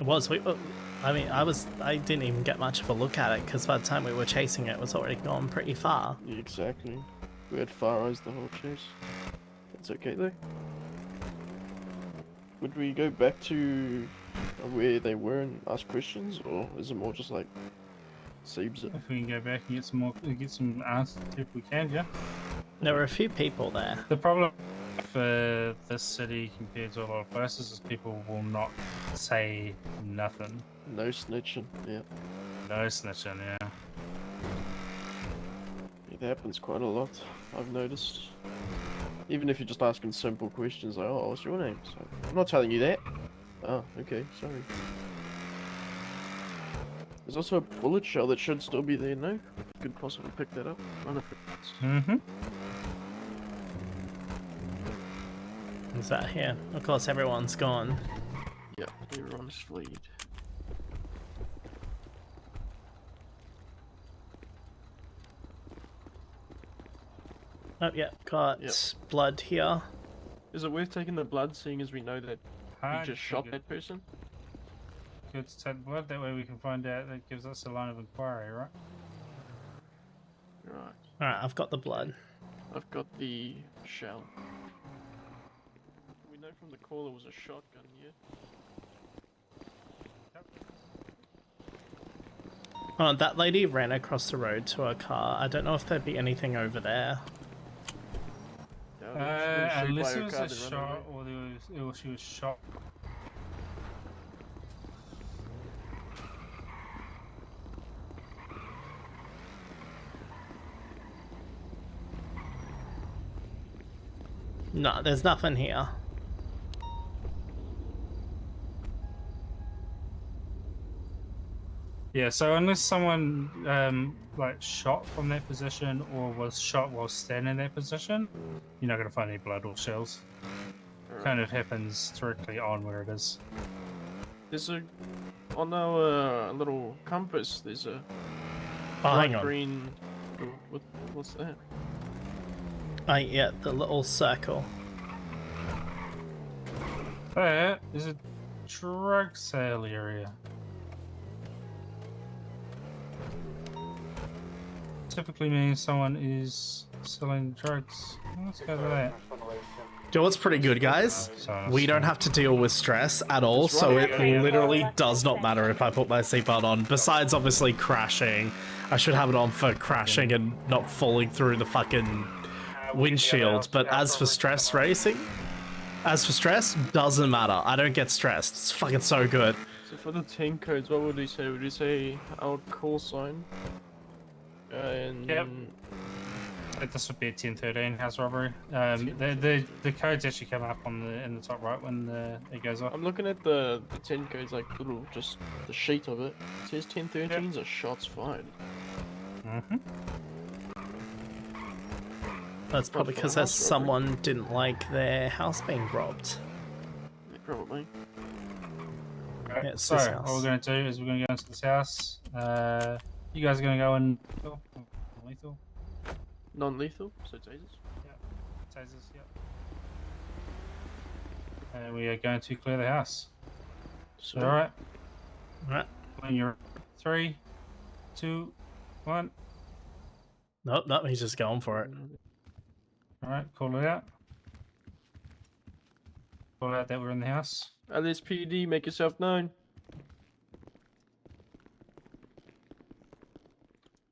It was. I didn't even get much of a look at it because by the time we were chasing it, it was already gone pretty far. Yeah, exactly. We had far eyes the whole chase. That's okay though. Would we go back to where they were and ask questions, or is it more just like saves it? If we can go back and get some answers if we can, yeah. There were a few people there. The problem for this city compared to a lot of places is people will not say nothing. No snitching, yeah. No snitching, yeah. It happens quite a lot, I've noticed. Even if you're just asking simple questions like, oh, what's your name? So, I'm not telling you that. Oh, okay, sorry. There's also a bullet shell that should still be there, no? Could possibly pick that up. Mm-hmm. Is that here? Of course, everyone's gone. Yep, everyone's fled. Oh, yeah, got blood here. Is it worth taking the blood, seeing as we know that he just shot that person? Good to take blood, that way we can find out, that gives us a line of inquiry, right? Right. Alright, I've got the blood. I've got the shell. We know from the call it was a shotgun, yeah? Oh, that lady ran across the road to her car. I don't know if there'd be anything over there. Unless it was a shot or she was shot. No, there's nothing here. Yeah, so unless someone like shot from that position or was shot while standing in that position, you're not going to find any blood or shells. Kind of happens directly on where it is. There's on our little compass, there's a hang on. green... What's that? Yeah, the little circle. That is a drug sale area. Typically means someone is selling drugs. Let's go to that. You know what's pretty good, guys? We don't have to deal with stress at all, so it literally does not matter if I put my seatbelt on. Besides, obviously, crashing. I should have it on for crashing and not falling through the fucking windshield. But as for stress racing, doesn't matter. I don't get stressed. It's fucking so good. So for the 10 codes, what would you say? Would you say our call sign? And yep. This would be a 1013 house robbery. The codes actually come up on in the top right when it goes off. I'm looking at the 10 codes, like little just the sheet of it. It says 1013s are shots fired. Mm-hmm. That's probably because someone didn't like their house being robbed. Yeah, probably. Right, yeah, so what we're going to do is we're going to go into this house. You guys are going to go in lethal? Non-lethal, so tasers? Yep, tasers, yep. And we are going to clear the house. So, alright. Alright. When you're 3, 2, 1. Nope, he's just going for it. Alright, call it out. Call out that we're in the house. LSPD, make yourself known.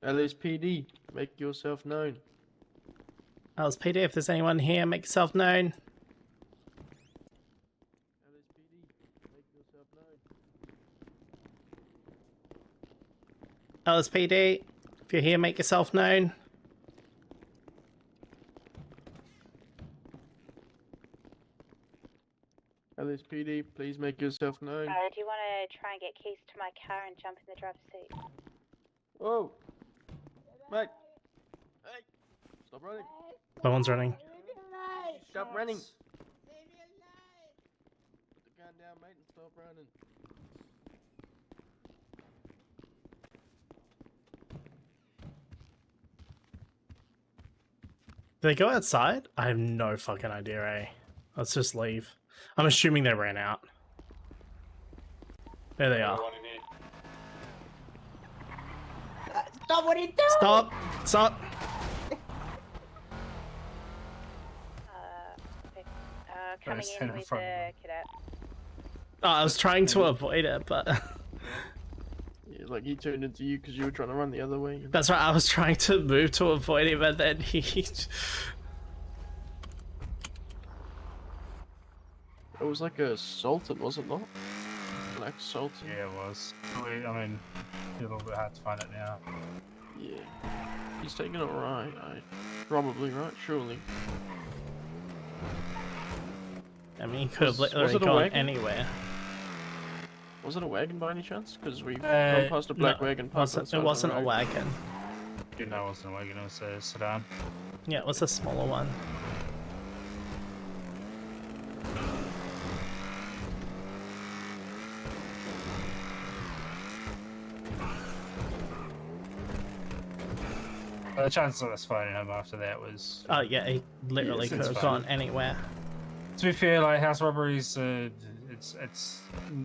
LSPD, make yourself known. LSPD, if there's anyone here, make yourself known. LSPD, make yourself known. LSPD, if you're here, make yourself known. LSPD, please make yourself known. Do you want to try and get keys to my car and jump in the driver's seat? Whoa! Mate! Hey! Stop running! No one's running. Stop running! Put the gun down, mate, and stop running. Did they go outside? I have no fucking idea, eh? Let's just leave. I'm assuming they ran out. There they are. Stop! What are you doing? Stop! Stop! Coming in with the cadet. Oh, I was trying to avoid it, but... Yeah, like he turned into you because you were trying to run the other way. That's right, I was trying to move to avoid him, and then he... It was like a Sultan, was it not? Black Sultan. Yeah, it was. I mean, it's a little bit hard to find it now. Yeah. He's taking it right. Probably right, surely. I mean, he could have literally gone anywhere. Was it a wagon by any chance? Because we've gone past a black wagon. It wasn't a wagon. You know, it wasn't a wagon, it was a sedan. Yeah, it was a smaller one. The chances of us finding him after that was... Oh yeah, he literally could have gone anywhere. To be fair, like house robberies, it's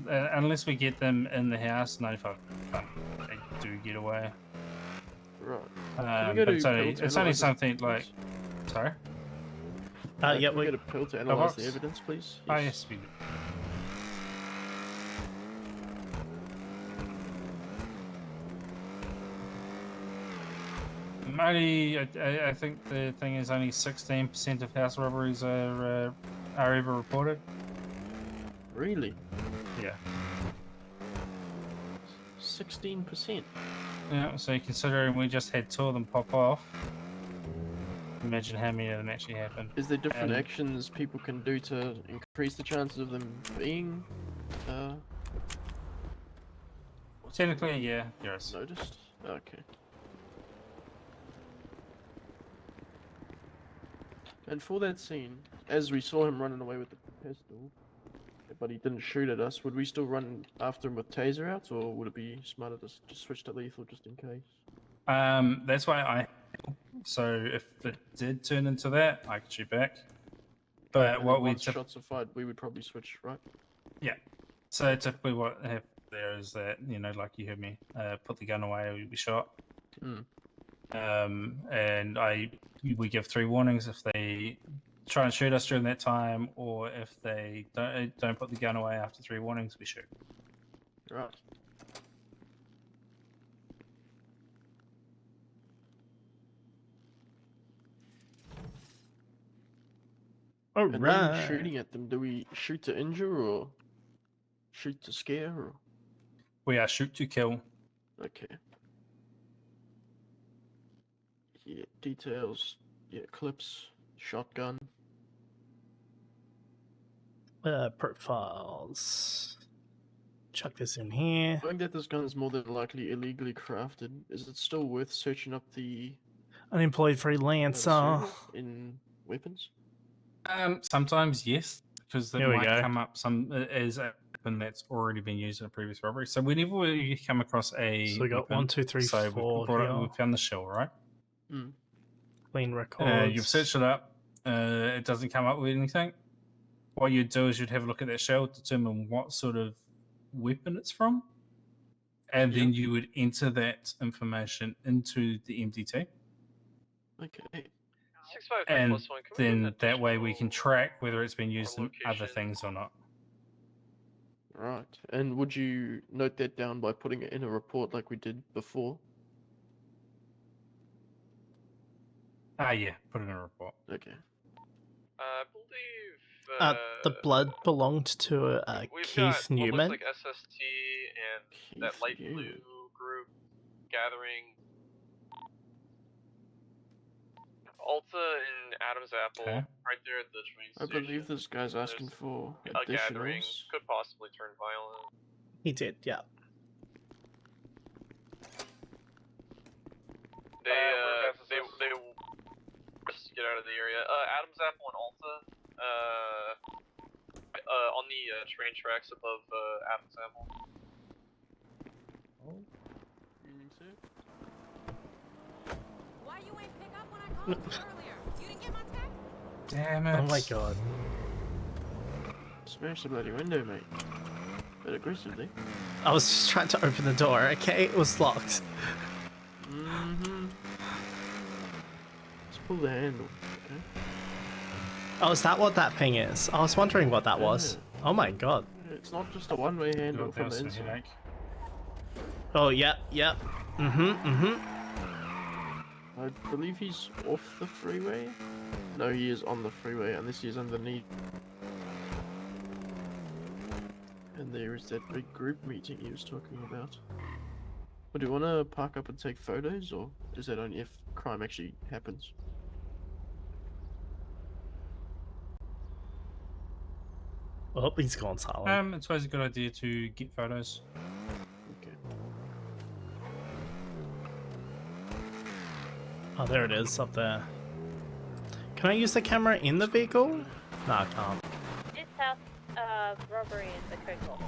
unless we get them in the house, 95% they do get away. Right. But it's only something like... Sorry? Yeah, we get a pill to analyze the evidence, please. Oh yes, we do. I think the thing is only 16% of house robberies are ever reported. Really? Yeah. 16%. Yeah, so considering we just had 2 of them pop off, imagine how many of them actually happened. Is there different actions people can do to increase the chances of them being technically, yeah, yes. Noticed? Okay. And for that scene, as we saw him running away with the pistol, but he didn't shoot at us, would we still run after him with taser out, or would it be smarter to just switch to lethal just in case? That's why so if it did turn into that, I could shoot back. But what we... Once shots are fired, we would probably switch, right? Yeah. So typically what happens there is that, you know, like you heard me, put the gun away or you'll be shot. And we give 3 warnings if they try and shoot us during that time, or if they don't put the gun away after 3 warnings, we shoot. Right. All and right. then shooting at them, do we shoot to injure or shoot to scare? Or... We are shoot to kill. Okay. Yeah, details. Yeah, clips, shotgun. Profiles. Chuck this in here. Knowing that this gun is more than likely illegally crafted, is it still worth searching up the Unemployed freelancer. in weapons? Sometimes yes, because they Here we might go. come up as a weapon that's already been used in a previous robbery. So whenever we come across a So we got weapon, 1, 2, 3, so 4 we here. found the shell, right? Clean records. You've searched it up. It doesn't come up with anything. What you'd do is you'd have a look at that shell, determine what sort of weapon it's from, and then you would enter that information into the MDT. Okay. And then that way we can track whether it's been used in other things or not. Right. And would you note that down by putting it in a report like we did before? Ah, yeah, put it in a report. Okay. I believe. The blood belonged to We've Keith got what Newman. looks like SST and that light blue group gathering. Alta and Adam's Apple, Okay. right there at the train I station. believe this guy's asking for A gathering additionals. could possibly turn violent. He did, yeah. They just get out of the area. Adam's Apple and Alta, on the train tracks above Adam's Apple. You think so? Why you ain't pick up when I called you earlier? You didn't get my text? Damn it. Oh my god. Smash the bloody window, mate. But aggressively. I was just trying to open the door, okay? It was locked. Mm-hmm. Let's pull the handle, okay? Oh, is that what that ping is? I was wondering what that was. Oh my god. It's not just a one-way handle from the inside. Oh, yep, yep. I believe he's off the freeway. No, he is on the freeway, unless he's underneath. And there is that big group meeting he was talking about. Well, do you want to park up and take photos, or is that only if crime actually happens? Oh, he's gone silent. It's always a good idea to get photos. Okay. Oh, there it is, up there. Can I use the camera in the vehicle? No, I can't. This house robbery is the code call.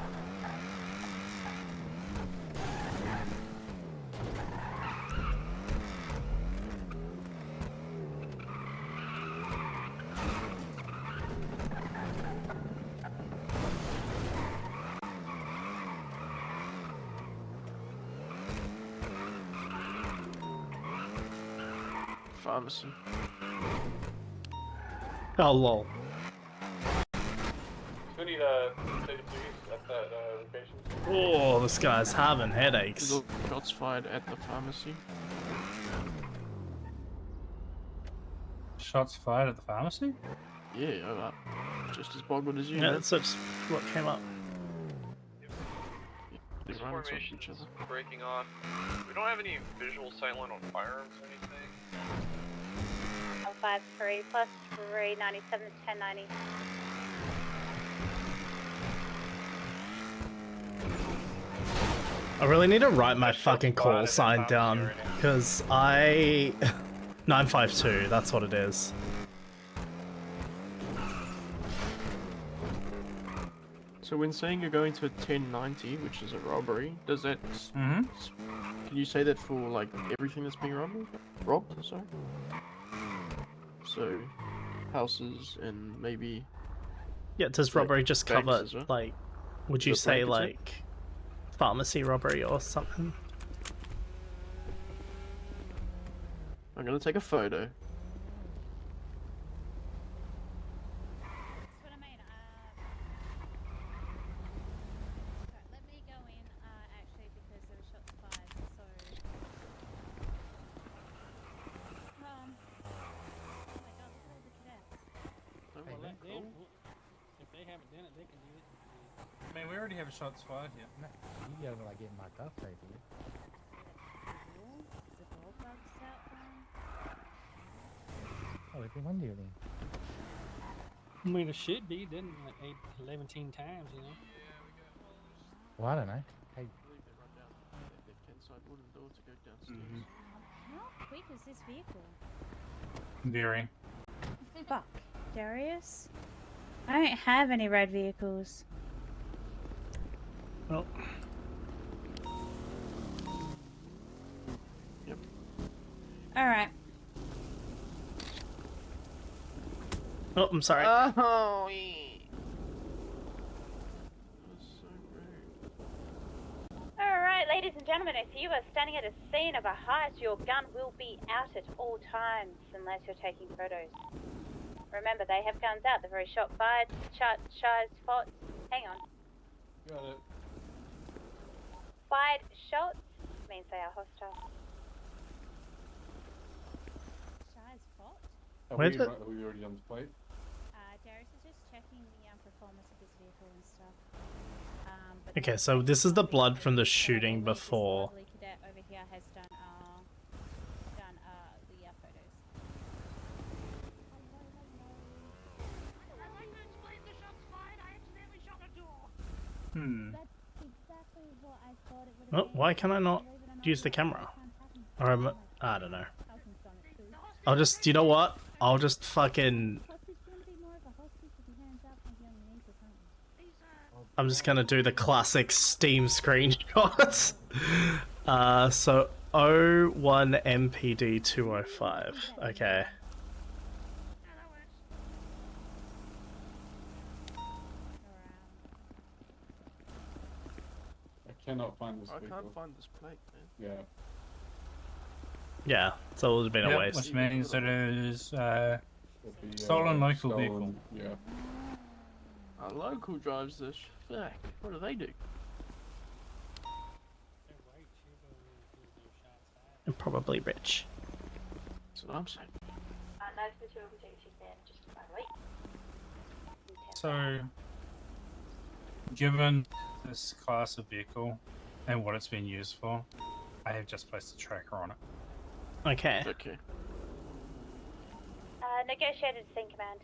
Pharmacy. Oh, lol. Who need state police at that location? Oh, this guy's having headaches. Shots fired at the pharmacy. Shots fired at the pharmacy? Yeah, just as boggled as you. Yeah, man. that's just what came up. They This run into formation's each other. breaking off. We don't have any visual sightline on firearms or anything. 153 plus 397 1090. I really need to write my fucking call sign down, because I... 952, that's what it is. So when saying you're going to a 1090, which is a robbery, does that... Can you say that for, like, everything that's being robbed? Sorry? So, houses and maybe... Yeah, does robbery just banks cover, as well? like... Would you The say, blanket like... pharmacy robbery or something? I'm gonna take a photo. Let me go in, actually, because there were shots fired, so... oh my god, look at all the cadets. If they haven't done it, they can do it. I mean, we already have shots fired here. You gotta like get my cup right here. Is the door bugs out there? Oh, if you wonder then. I mean, it should be, didn't it? Like 11 times, you know? Well, I don't know. Hey, Left-hand side wooden door to go downstairs. How quick is this vehicle? Very. Fuck. Darius? I don't have any red vehicles. Well. Yep. Alright. Oh, I'm sorry. Oh, yeah. Alright, ladies and gentlemen, if you are standing at a scene of a heist, your gun will be out at all times unless you're taking photos. Remember, they have guns out. They've already shot fired, shots, spots. Hang on. Got it. Fired shots means they are hostile. Shy's fault. Where the... Are we already on the plate? Darius is just checking the performance of his vehicle and stuff. Okay, so this is the blood from the shooting before. Lovely cadet over here has done the photos. Hmm. That's exactly what I thought it would Oh, why can I not use the camera? Or am I don't know. I'll just, you know what? I'll just fucking... I'm just gonna do the classic Steam screenshots. So 01 MPD 205. Okay. I cannot find this. I can't find this plate, man. Yeah. Yeah, it's always been a waste. Which means it is stolen local vehicle. Yeah. Our local drives this. Fuck. What do they do? And probably rich. That's what I'm saying. So, given this class of vehicle and what it's been used for, I have just placed a tracker on it. Okay. Okay. Negotiated scene command.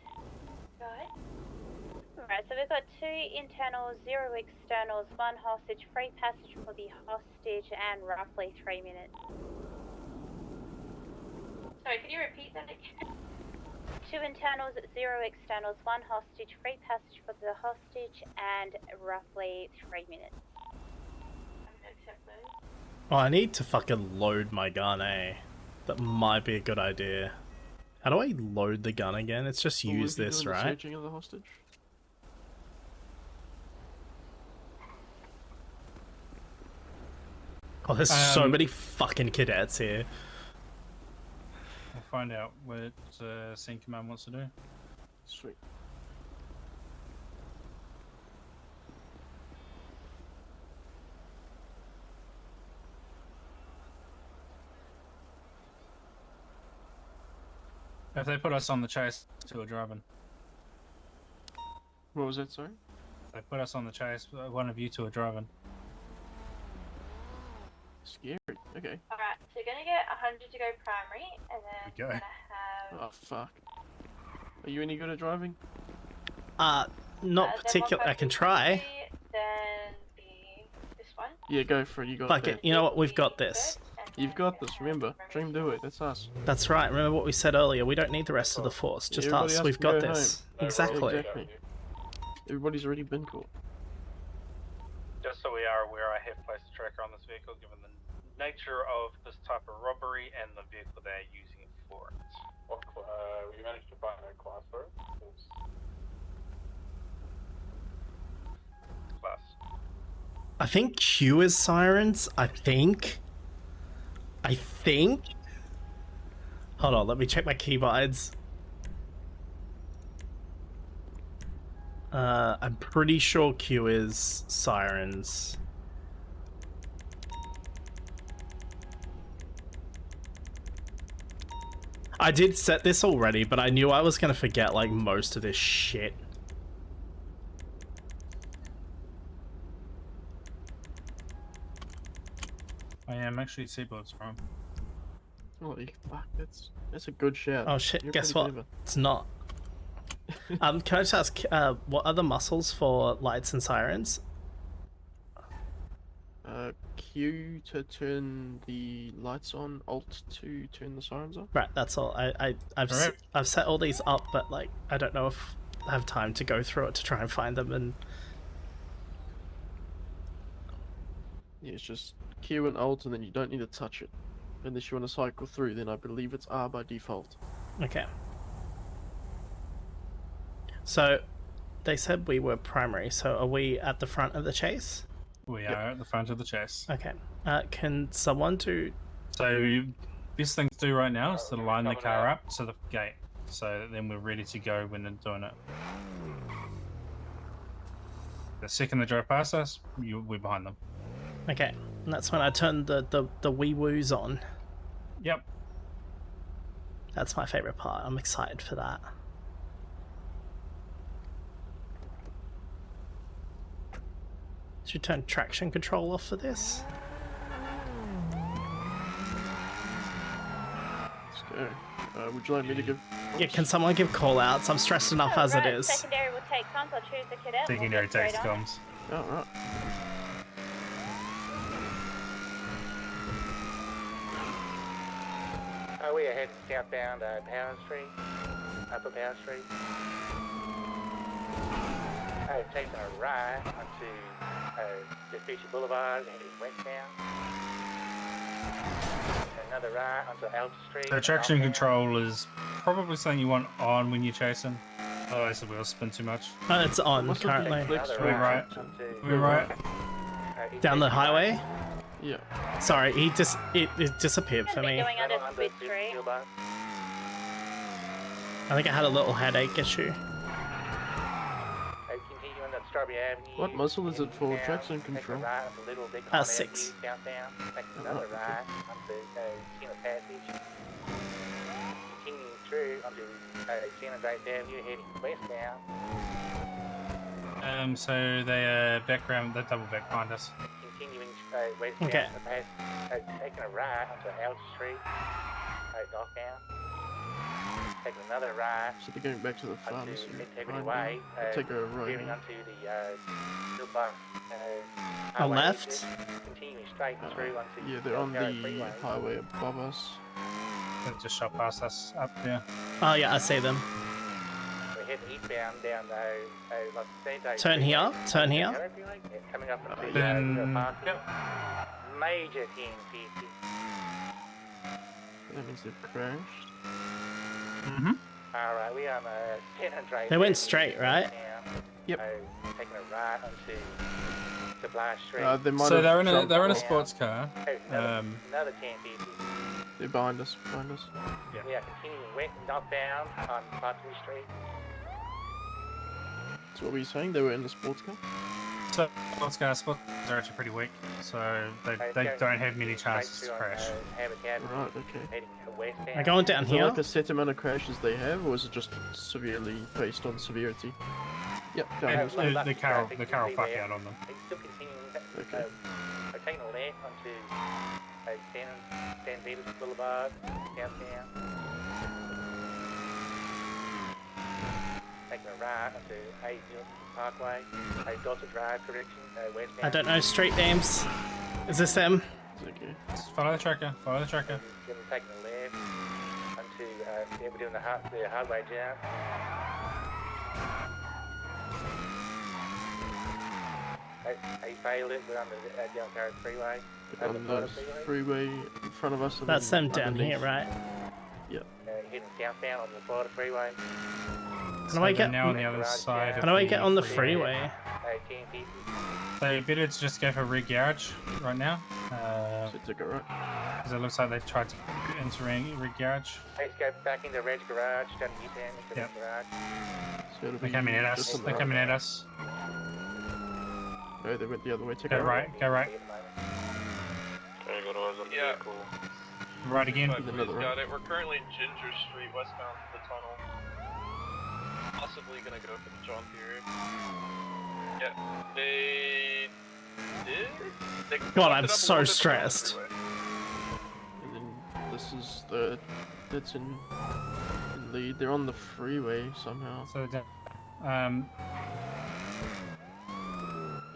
Go ahead. Alright, so we've got 2 internals, 0 externals, 1 hostage, free passage for the hostage, and roughly 3 minutes. Sorry, could you repeat that again? 2 internals, 0 externals, 1 hostage, free passage for the hostage, and roughly 3 minutes. I'm gonna accept those. Oh, I need to fucking load my gun, eh? That might be a good idea. How do I load the gun again? It's just use this, doing right? The searching of the hostage? Oh, there's so many fucking cadets here. We'll find out what Scene Command wants to do. Sweet. If they put us on the chase to a driving. What was that, sorry? If they put us on the chase, one of you two are driving. Scary. Okay. Alright, so you're gonna get 100 to go primary, and then Go. you're gonna have... Oh, fuck. Are you any good at driving? Not particularly. I can try. Then this one. Yeah, go for it. You got Fuck it. You know what? We've got this. You've got this, remember. Dream do it. That's us. That's right. Remember what we said earlier. We don't need the rest of the force. Just Everybody us. else We've can got go this. home. Exactly. Exactly. Everybody's already been caught. Just so we are aware, I have placed a tracker on this vehicle given the nature of this type of robbery and the vehicle they're using it for. We managed to find a class for it. Class. I think Q is sirens. I think. Hold on. Let me check my keybinds. I'm pretty sure Q is sirens. I did set this already, but I knew I was gonna forget like most of this shit. I am actually seatbelts from. Holy fuck, that's a good shout. Oh shit, You're guess pretty what? clever. It's not. Can I just ask, what are the muscles for lights and sirens? Q to turn the lights on, Alt to turn the sirens off. Right, that's all. I've set all these up, but like I don't know if I have time to go through it to try and find them. And Yeah, it's just Q and Alt, and then you don't need to touch it. Unless you want to cycle through, then I believe it's R by default. okay. So they said we were primary. So are we at the front of the chase? We are at the front of the chase. Okay. Can someone do? So best thing to do right now is to line the car up to the gate, so that then we're ready to go when they're doing it. The second they drive past us, we're behind them. Okay, and that's when I turn the wee woos on. Yep. That's my favorite part. I'm excited for that. Should turn traction control off for this. Let's go. Would you like me to give? Yeah, can someone give call outs? I'm stressed enough as it is. Secondary will take comms. I'll choose the cadet. Secondary takes comms. Oh, right. We are heading southbound Power Street, Upper Power Street. Taking a right onto Vespucci Boulevard, heading westbound. Another right onto Elm Street. So traction control is probably something you want on when you're chasing. Otherwise the wheels spin too much. Oh, it's on currently. We're right. We're right. Down the highway? Yeah. Sorry, it disappeared for me. Going under Squid Street. I think I had a little headache issue. Continuing up Strawberry Avenue. What muscle is it for traction control? 6. Southbound. Take another right onto Cena Passage. Continuing through onto Cena Drake Avenue, heading westbound. So they background, they double back behind us. Continuing westbound. Okay. Taking a right onto Elm Street, northbound. Taking another right. So they're going back to the pharmacy. Integrity Way. Take a right. Veering onto the Silver A left? Continuing straight through onto Yeah, they're on the highway above us. They just shot past us up there. Oh yeah, I see them. We're heading eastbound down Los Santos. Turn here. Turn here. Yeah, coming up onto Then, major TN50. That means they've crashed. Alright, we are on San Andreas. They went straight, right? Yep. Taking a right onto Supply Street. So they're in a sports car. Another TN50. They're behind us. Yeah. We are continuing west northbound on Botany Street. So what were you saying? They were in the sports car? So sports cars are actually pretty weak, so they don't have many chances to crash. Right, okay. They're going down Is there here. like a set amount of crashes they have, or is it just severely based on severity? Yep, down here. The car will fuck out on them. Still continuing. Okay. We're taking a left onto San Pedro Boulevard, downtown. Taking a right onto A Parkway, A Dorset Drive, correction, westbound. I don't know street names. Is this them? It's okay. Just follow the tracker. Follow the tracker. Then we're taking a left onto, yeah, we're doing the hardway jump. I failed it, we're on the Del Carrot Freeway. On the freeway in front of us. And That's then them down underneath. here, right? Yep. Heading southbound on the Florida Freeway. How do I get? Now on the other side. How do I get on the freeway? So you better just go for rig garage right now. So take it right. Because it looks like they tried to enter rig garage. Let's go back into Reg Garage, down to U-turn into Reg Garage. So it'll They're be coming at us. just on the They're right. coming at us. No, they went the other way. Take Go it right. Go right. Very good eyes on the vehicle. Right again. Got it. We're currently in Ginger Street, westbound to the tunnel. Possibly gonna go for the jump here. Yeah, they did. They God, bumped I'm it up a so little bit stressed. further away. And then this is the that's in lead. They're on the freeway somehow. So you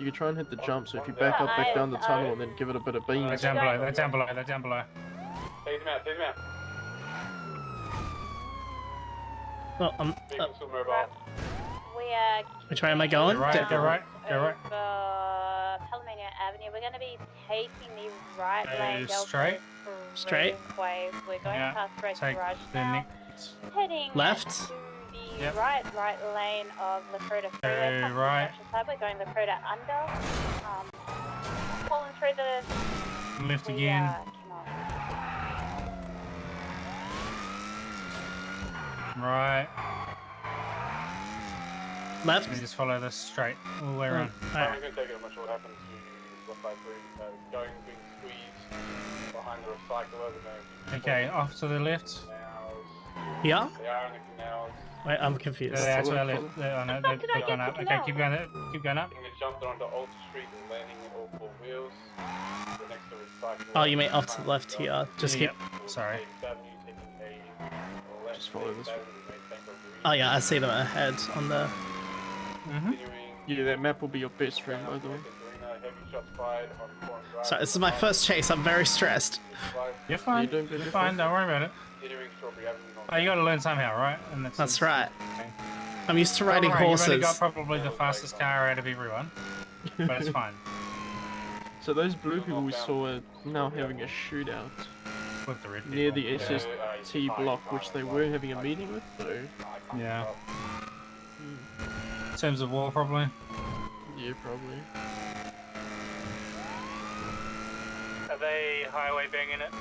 can try and hit the jump. So if you back up, back down the tunnel, and then give it a bit of beam. They're down below. They're down below. They're down below. Take him out, take him out. Well, Vehicle's still mobile. We are which way am I going? Go right. Go right. Go right. Palomino Avenue. We're going to be taking the right lane. Straight. Straight. Way. We're going Yeah. past Reg Take Garage the now. next. Heading Left. to the Yep. right lane of Lafruta Freeway. Go right. Side. We're going Lafruta under. Pulling through the. Left we, again. come on. Right. Left. And just follow this straight all the way around. I'm going to take it. I'm not sure what happened to 153. Going being squeezed behind the recycler. Okay, off to the left. Now Yeah? They are in the canals. Wait, I'm confused. That's where I left. Oh, no, they've gone up. Okay, keep going up. Keep going up. I think they jumped onto Alta Street and landing with all four wheels. They're next to recycle. Oh, you mean off to the left here? Just keep. Sorry. Just follow this one. Oh yeah, I see them ahead on the. Yeah, that map will be your best friend, by the way. So this is my first chase. I'm very stressed. You're fine. You're fine. Don't worry about it. Oh, you got to learn somehow, right? And That's right. I'm used to riding horses. You've only got probably the fastest car out of everyone, but it's fine. So those blue people we saw are now having a shootout with the red people. near the SST block, which they were having a meeting with. So yeah. In terms of war, probably. Yeah, probably. Are they highway banging it?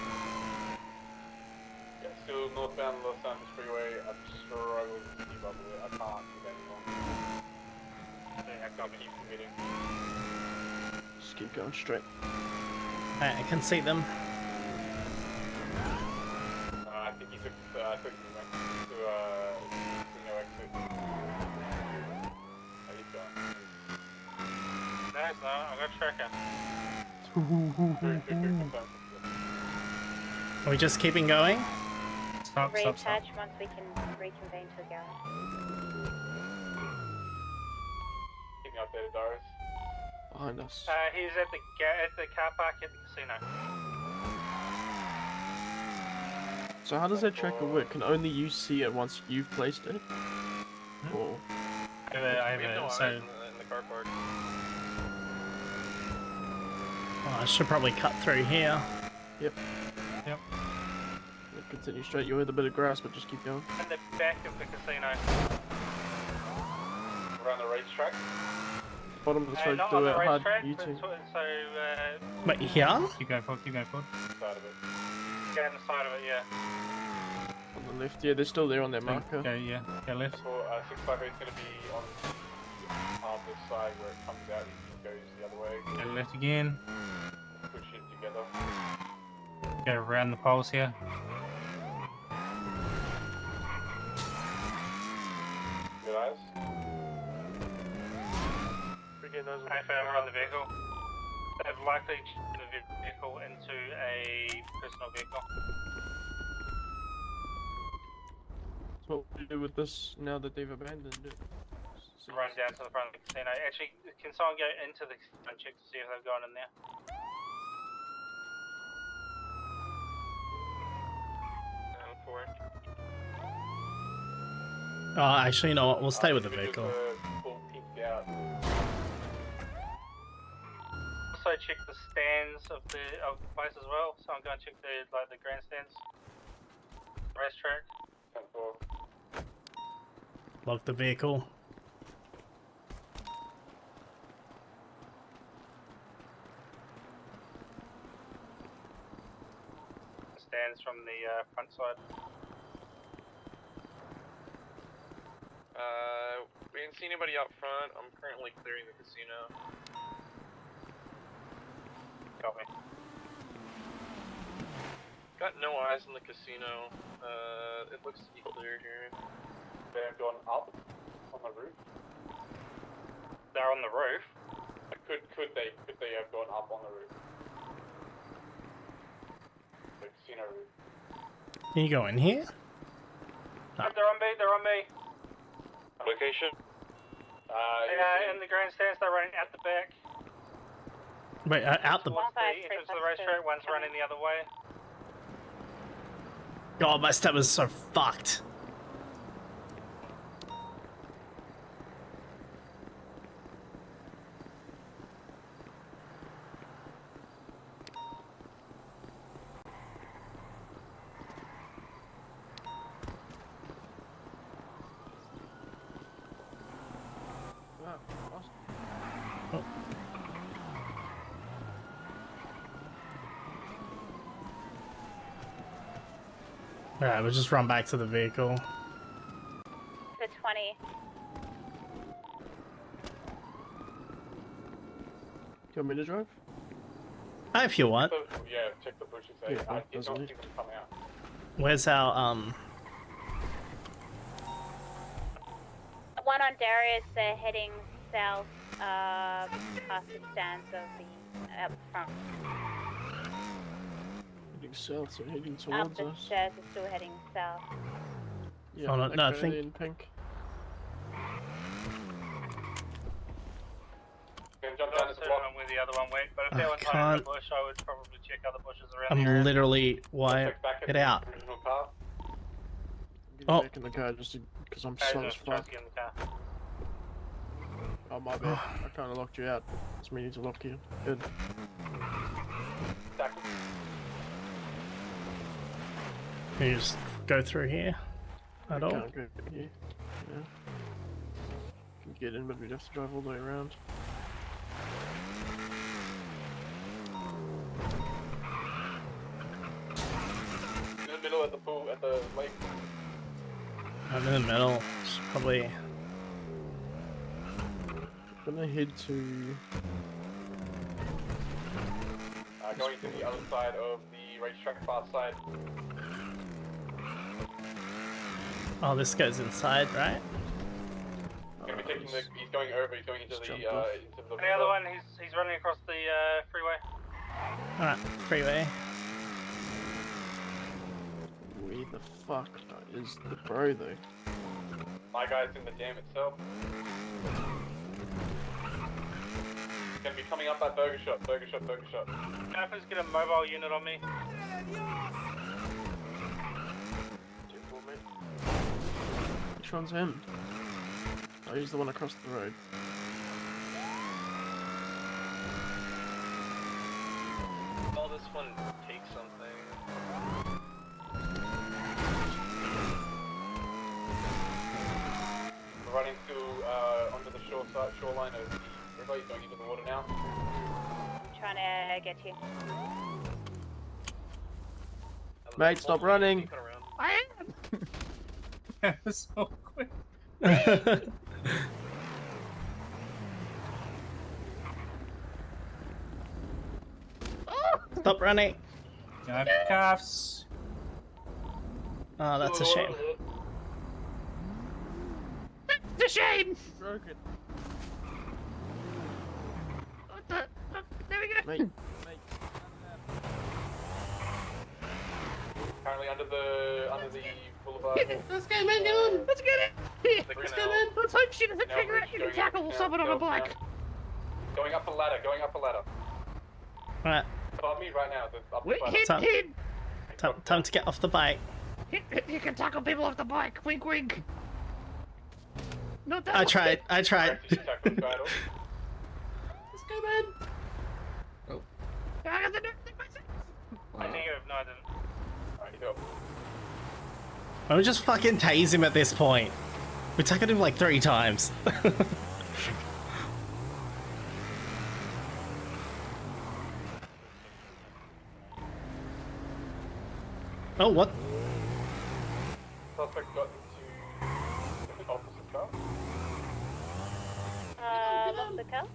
Yeah, still northbound Los Santos Freeway. I'm struggling to keep up with it. I can't keep anymore. I can't keep committing. Just keep going straight. Alright, I can see them. I think he took the to no exit. Oh, he's gone. No, it's not. I got tracker. Are we just keeping going? Stop. Once we can reconvene to the garage. Keep me updated, Doris. Behind us. He's at the car park at the casino. So how does that tracker work? Can only you see it once you've placed it? Or... I have it, so... in the car park. Oh, I should probably cut through here. Yep. Continue straight. You'll hit a bit of grass, but just keep going. In the back of the casino. Around the racetrack. Bottom of the road, not do on a the hard racetrack, U-turn. Wait, here? Keep going forward. Side of it. Get on the side of it, yeah. On the left, yeah, they're still there on their marker. Okay, yeah, go left. So, 658 is going to be on this side where it comes out, it goes the other way. Go left again. Push it together. Go around the poles here. Good eyes. I found on the vehicle. They've likely turned the vehicle into a personal vehicle. So what do we do with this now that they've abandoned it? Run down to the front of the casino. Actually, can someone go into the casino and check to see if they've gone in there? Oh, actually, you know what? We'll stay with the vehicle. Also check the stands of the place as well. Someone go and check the grandstands, racetrack. Lock the vehicle. Stands from the front side. We didn't see anybody out front. I'm currently clearing the casino. Copy. Got no eyes in the casino. It looks to be clear here. They have gone up on the roof. They're on the roof. Could they have gone up on the roof? The casino roof. Can you go in here? They're on me. They're on me. Location? In the grandstands, they're running out the back. Wait, out the. Towards the entrance to the racetrack, one's running the other way. God, my step is so fucked. Alright, we'll just run back to the vehicle. The 20. Do you want me to drive? If you want. Yeah, check the bushes. I did not see them come out. Where's our one on Darius, they're heading south, past the stands of the up front. Heading south, so heading Up towards the us. stairs are still heading south. Yeah, Oh, no, that no, I guy think- in pink. Gonna jump down this block. I'm with the other one went, but if I there was one in the can't- bush, I would probably check other bushes around the I'm area. literally... Why? Check back at Get the out. original car. Get Oh. back in the car just because I'm Okay, slow as just try to fuck. get in the car. Oh, my bad. I kind of locked you out. It's me need to lock you. Good. Can you just go through here? At all? Can't go here. Yeah. Can get in, but we'd have to drive all the way around. In the middle at the pool, at the lake. I'm in the middle. It's probably... Gonna head to... Going to the other side of the racetrack, far side. Oh, this goes inside, right? Gonna be taking the. He's going over. He's going into the. Into the. And the other one, he's running across the freeway. Alright, freeway. Where the fuck is the bro though? My guy's in the dam itself. He's gonna be coming up that burger shop. Burger shop. Burger shop. Can I please get a mobile unit on me? Which one's him? Oh, he's the one across the road. Oh, this one takes something. We're running to onto the shoreline of the river. He's going into the water now. I'm trying to get you. Mate, stop running! I am! That was so quick. Stop running! Got cuffs. Oh, that's a shame. It's a shame! Broken. What the? Oh, there we go! Mate. Currently under the boulevard. Let's go, man, get on! Let's get it! Let's go, man! Let's hope she doesn't figure out you can tackle someone on a bike! Going up the ladder. Going up the ladder. Alright, Follow me right now. Up the Wait, ladder. hit! time to get off the bike. You can tackle people off the bike! Wink, wink! Not that I one. tried. Let's go, man! Oh. I got the thing myself! I think you have no idea. Alright, go. Why don't we just fucking tase him at this point? We tackled him like 3 times. Oh, what? Suspect got into the opposite car. Lock the car.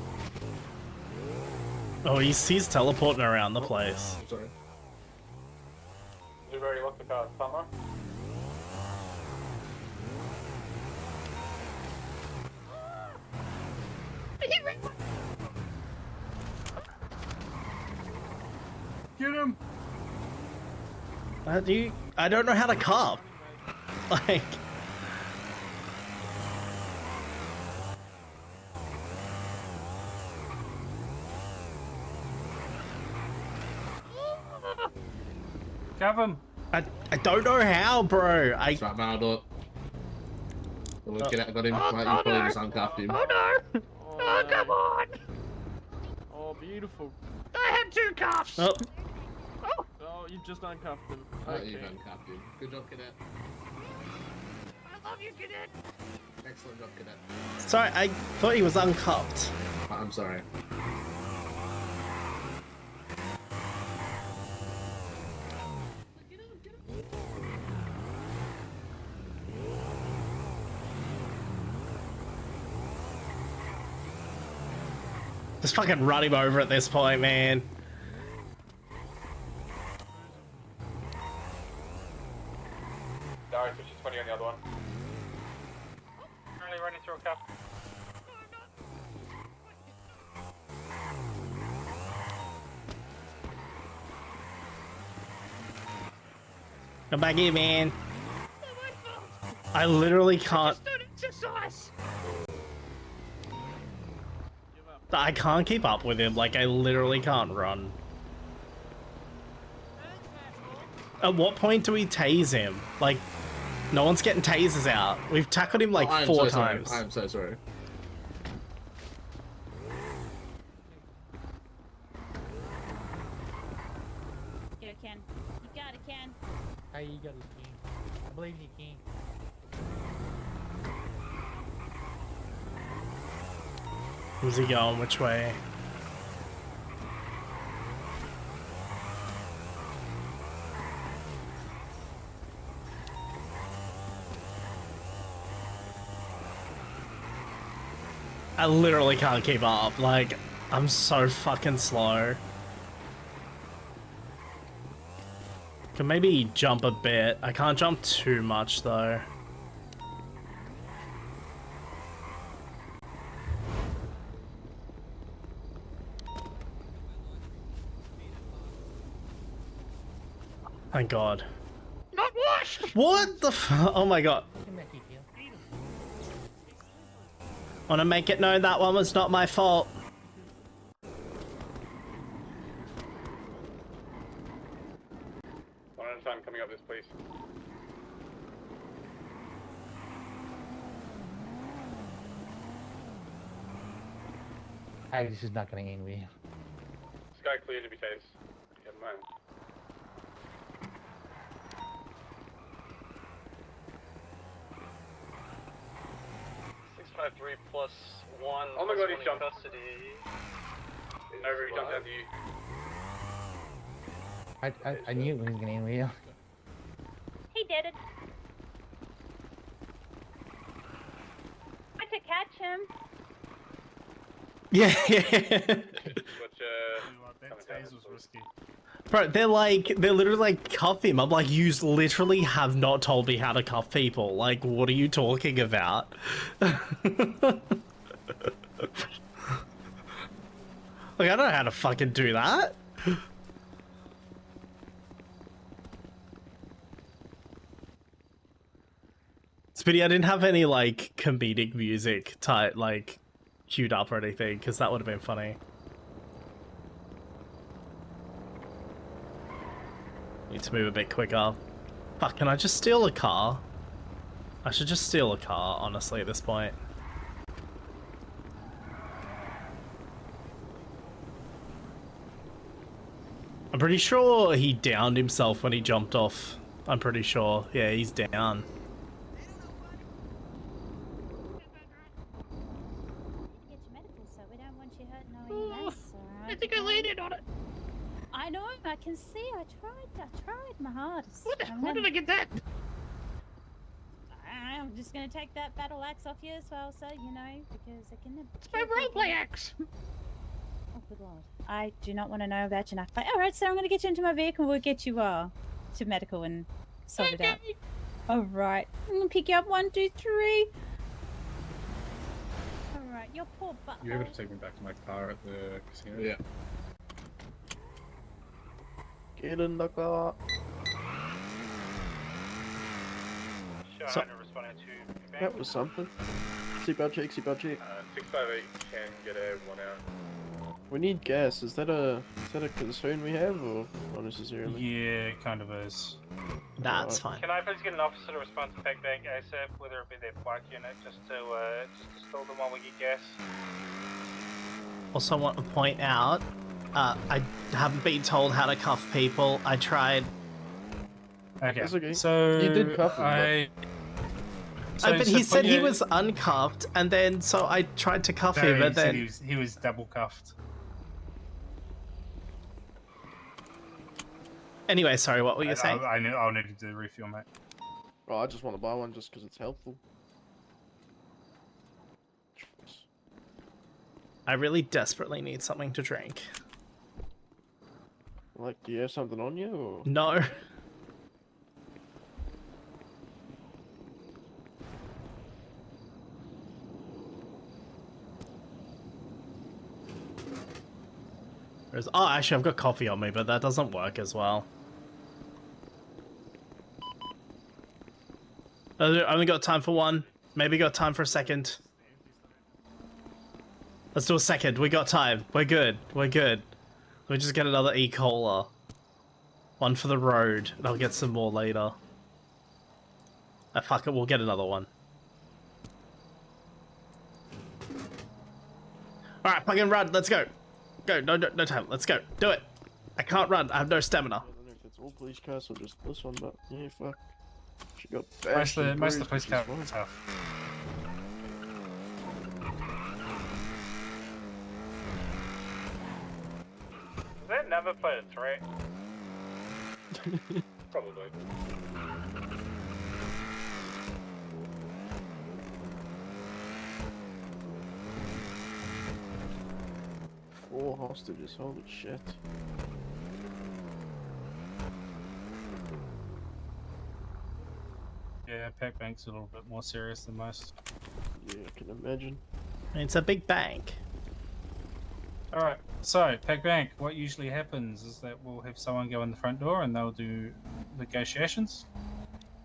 Oh, he's teleporting around the place. Sorry. You've already locked the car. Summer. Get him! I don't know how to cop. Like... Cover him! I don't know how, bro. That's right, man, I'll do it. Look at it, I got him. Right, you probably just uncuffed him. Oh no! Oh, come on! Oh, beautiful. I had 2 cuffs! Oh. Oh, you just uncuffed him. Right, Okay. you've uncuffed him. Good job, cadet. I love you, cadet! Excellent job, cadet. Sorry, I thought he was uncuffed. I'm sorry. Just fucking run him over at this point, man. Darius, which is 20 on the other one. currently running through a cup. Come back here, man. I literally can't. Exercise. I can't keep up with him. Like, I literally can't run. At what point do we tase him? Like, no one's getting tasers out. We've tackled him like I'm 4 so sorry. times. I'm so sorry. Go, Ken. You got it, Ken. Hey, you got it, King. I believe you, King. Where's he going? Which way? I literally can't keep up. Like, I'm so fucking slow. Can maybe jump a bit. I can't jump too much though. Thank God. Not washed. What the oh my God. Wanna make it known that one was not my fault. One at a time coming up this place. Hey, this is not gonna end with you. Sky clear to be tased. Yeah, man. +1. Oh my God, he +1 in jumped. custody. Over, he jumped down to you. I knew it was gonna end with you. He did it. I could catch him. Yeah. That tase was risky. Bro, they're literally like, cuff him. I'm like, you literally have not told me how to cuff people. Like, what are you talking about? Like, I don't know how to fucking do that. Spitty, I didn't have any, like, comedic music type, like, queued up or anything, because that would have been funny. Need to move a bit quicker. Fuck, can I just steal a car? I should just steal a car, honestly, at this point. I'm pretty sure he downed himself when he jumped off. I'm pretty sure. Yeah, he's down. Get your medical, so we don't want you hurt no EMS. I think I landed on it. I know, I can see. I tried my hardest. How did I get that? I'm just gonna take that battle axe off you as well, so you know, because I can. It's my roleplay axe. Oh, good lord. I do not want to know about your knife fight. Alright, so I'm gonna get you into my vehicle. We'll get you to medical and sort it out. Alright. I'm gonna pick you up. 1, 2, 3. Alright, your poor butt. You're able to take me back to my car at the casino? Yeah. Get in the car. So, That was something. Seatbelt check, seatbelt check. 658 can get everyone out. We need gas. Is that a concern we have, or not necessarily? Yeah, it kind of is. That's fine. Can I please get an officer to respond to Peg Bank ASAP, whether it be their black unit, just to stall them while we get gas? Also want to point out, I haven't been told how to cuff people. I tried. Okay. That's okay. So You did cuff him, but he said he was uncuffed, and then so I tried to cuff him, and then he was double cuffed. Anyway, sorry, what were you saying? I'll need to do the refuel, mate. Oh, I just want to buy one just because it's helpful. I really desperately need something to drink. Like, do you have something on you, or? No. Oh, actually, I've got coffee on me, but that doesn't work as well. I only got time for one. Maybe got time for a second. Let's do a second. We got time. We're good. We're good. Let me just get another E-Cola. One for the road, and I'll get some more later. Fuck it, we'll get another one. Alright, fucking run, let's go. Go, no time, let's go. Do it. I can't run, I have no stamina. I don't know if it's all police cars or just this one, but yeah, fuck. She got Most of the police cars cars are tough. Does that never play a threat? Probably. Four hostages, holy shit. Yeah, Pac Bank's a little bit more serious than most. Yeah, I can imagine. It's a big bank. Alright, so Pac Bank, what usually happens is that we'll have someone go in the front door and they'll do negotiations.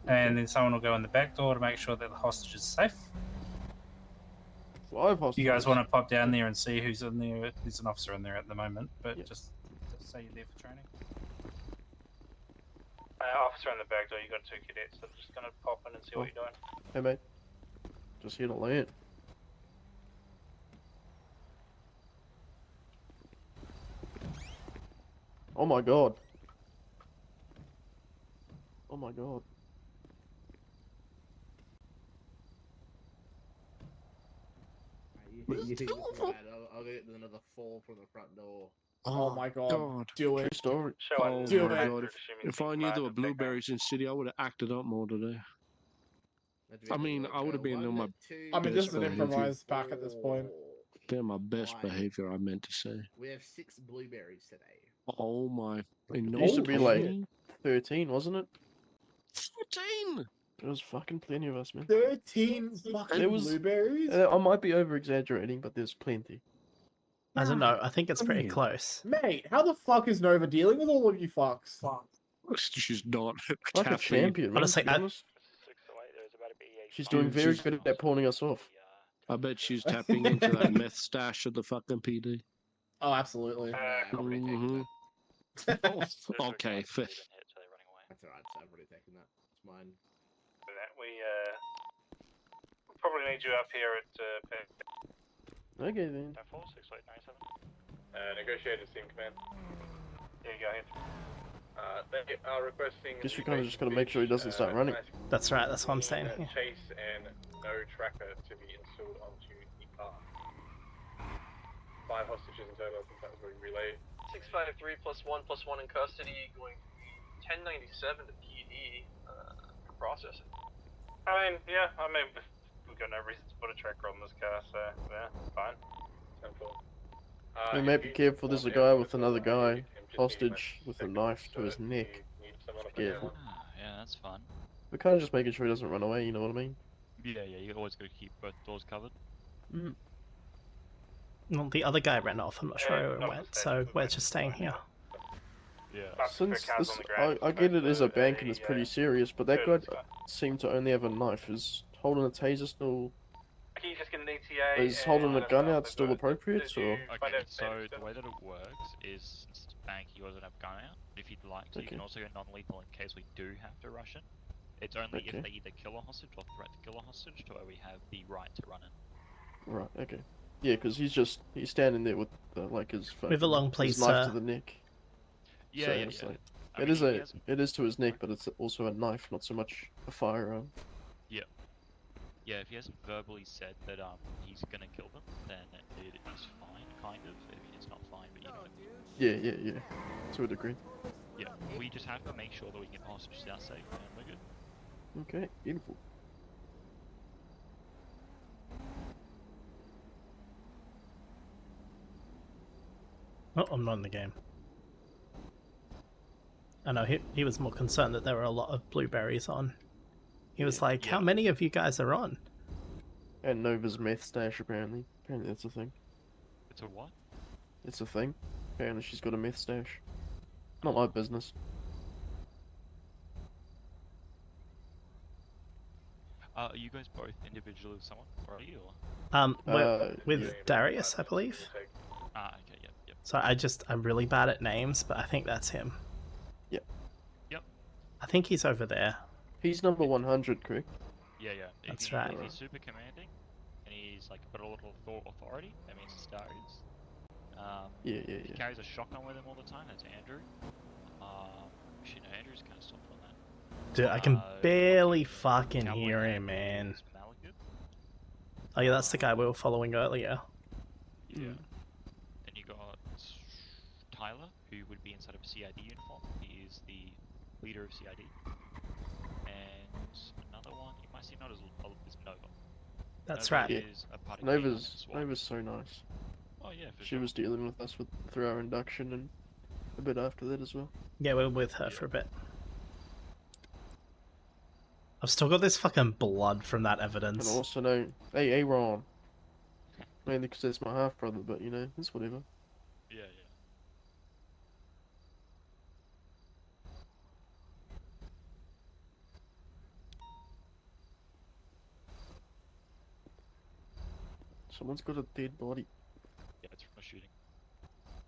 And then someone will go in the back door to make sure that the hostage is safe. 5 hostages. You guys want to pop down there and see who's in there? There's an officer in there at the moment, but just say you're there for training. Officer in the back door, you got 2 cadets, so I'm just gonna pop in and see what you're doing. Hey mate, just here to land. Oh my god. Oh my god. I'll get another 4 from the front door. Oh my god. Do True it. story. Oh Do my it. god, if I knew there were blueberries in city, I would have acted up more today. I mean, I would have been on my I mean, this is an behavior. improvised pack at this point. They're my best behavior, I meant to say. We have 6 blueberries today. Oh my. It used to be like 13, wasn't it? 14! There was fucking plenty of us, man. 13 fucking blueberries? I might be over exaggerating, but there's plenty. I don't know, I think it's pretty close. Mate, how the fuck is Nova dealing with all of you fucks? She's not. Like a champion, man, Honestly, to be honest. She's doing very good at pawning us off. I bet she's tapping into that meth stash of the fucking PD. Oh, absolutely. Mhm. Okay, fair. That's alright, so I've already taken that. It's mine. We'll probably need you up here at Okay then. Negotiators team command. Yeah, go ahead. They are requesting. Guess we kind of just gotta make sure he doesn't start running. That's right, that's what I'm saying here. Chase and no tracker to be installed onto the car. 5 hostages in total, I think that was what we relayed. 653 +1 +1 in custody, going 1097 to PD for processing. I mean, yeah, we've got no reason to put a tracker on this car, so yeah, fine. 10-4. We might be careful, there's a guy with another guy, hostage, with a knife to his neck. Be careful. Yeah, that's fun. We're kind of just making sure he doesn't run away, you know what I mean? Yeah, you always got to keep both doors covered. Mm. Well, the other guy ran off, I'm not sure where it went, so we're just staying here. Yeah. Since this, I get it as a bank and it's pretty serious, but that guy seemed to only have a knife. Is holding a taser still... He's just gonna need TA. Is holding a gun out still appropriate, or...? Okay, so the way that it works is, since it's a bank, he doesn't have a gun out. If you'd like to, you can also go non-lethal in case we do have to rush in. It's only if they either kill a hostage or threat to kill a hostage to where we have the right to run in. Right, okay. Yeah, because he's standing there with, like, his... With a long please, his knife sir. to the neck. Yeah, so yeah, it's yeah. like, I it mean, is it is to his neck, but it's also a knife, not so much a firearm. Yeah. Yeah, if he hasn't verbally said that he's gonna kill them, then it is fine, kind of. I mean, it's not fine, but you know. Yeah. To a degree. Yeah, we just have to make sure that we get hostages out safe, and we're good. Okay, beautiful. Oh, I'm not in the game. I know, he was more concerned that there were a lot of blueberries on. He was like, how many of you guys are on? And Nova's meth stash, apparently. Apparently that's a thing. It's a what? It's a thing. Apparently she's got a meth stash. Not my business. Are you guys both individual with someone already, or? With yeah. Darius, I believe. Okay, yep. So I'm really bad at names, but I think that's him. Yep. Yep. I think he's over there. He's number 100, correct? Yeah. That's right. If he's super commanding, and he's like got a little authority, that means he's Darius. Yeah. He carries a shotgun with him all the time, that's Andrew. Shit, no, Andrew's kind of soft on that. Dude, I can barely fucking hear him, man. Oh yeah, that's the guy we were following earlier. Yeah. Then you got Tyler, who would be inside of a CID uniform. He is the leader of CID. And another one, you might see not as Nova. That's Nova right. is a part of K9 and SWAT. Nova's so nice. Oh yeah, for She sure. was dealing with us through our induction and a bit after that as well. Yeah, we were with her for a bit. I've still got this fucking blood from that evidence. And also know, hey, Aaron. Mainly because that's my half brother, but you know, it's whatever. Yeah. Someone's got a dead body. Yeah, it's from a shooting.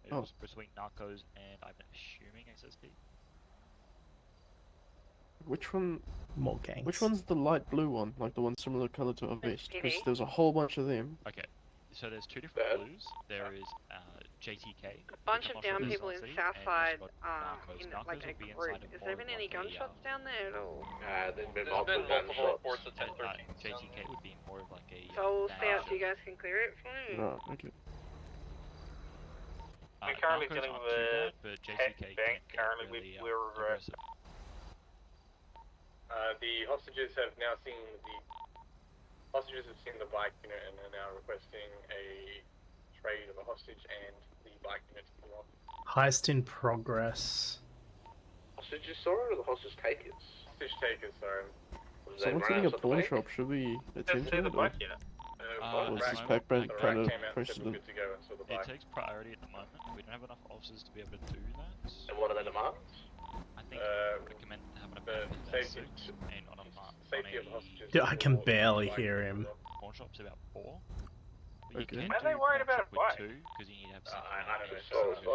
It Oh. was between Narcos and I'm assuming SSD. Which one? More gangs. Which one's the light blue one? Like the one similar color to our vest? Because there's a whole bunch of them. Okay, so there's two different blues. There is JTK. A bunch of down people in Southside, in like a group. Has there been any gunshots down there at all? There's been multiple reports of 10-13. JTK would be more of like a. So we'll stay out so you guys can clear it for me. Right, okay. We're currently Narcos dealing aren't with too a bad, but Tech JTK Bank. can get Currently, really, we're aggressive. The hostages have now seen the bike unit and are now requesting a trade of a hostage and the bike unit to come off. Heist in progress. Hostages, sorry, or the hostage takers? Hostage takers, sorry. Someone's getting a pawn shop. Should we attend to it? Or was this pack brand trying to press it? It takes priority at the moment. We don't have enough officers to be able to do that. And what are the demands? I think I would recommend having a pack that's 6 and on a safety of the hostages. Dude, I can barely hear him. Pawn shop's about 4. But Okay. you Why are can they do worried pawn about shop a bike? with 2 because you need to have I don't something. know, so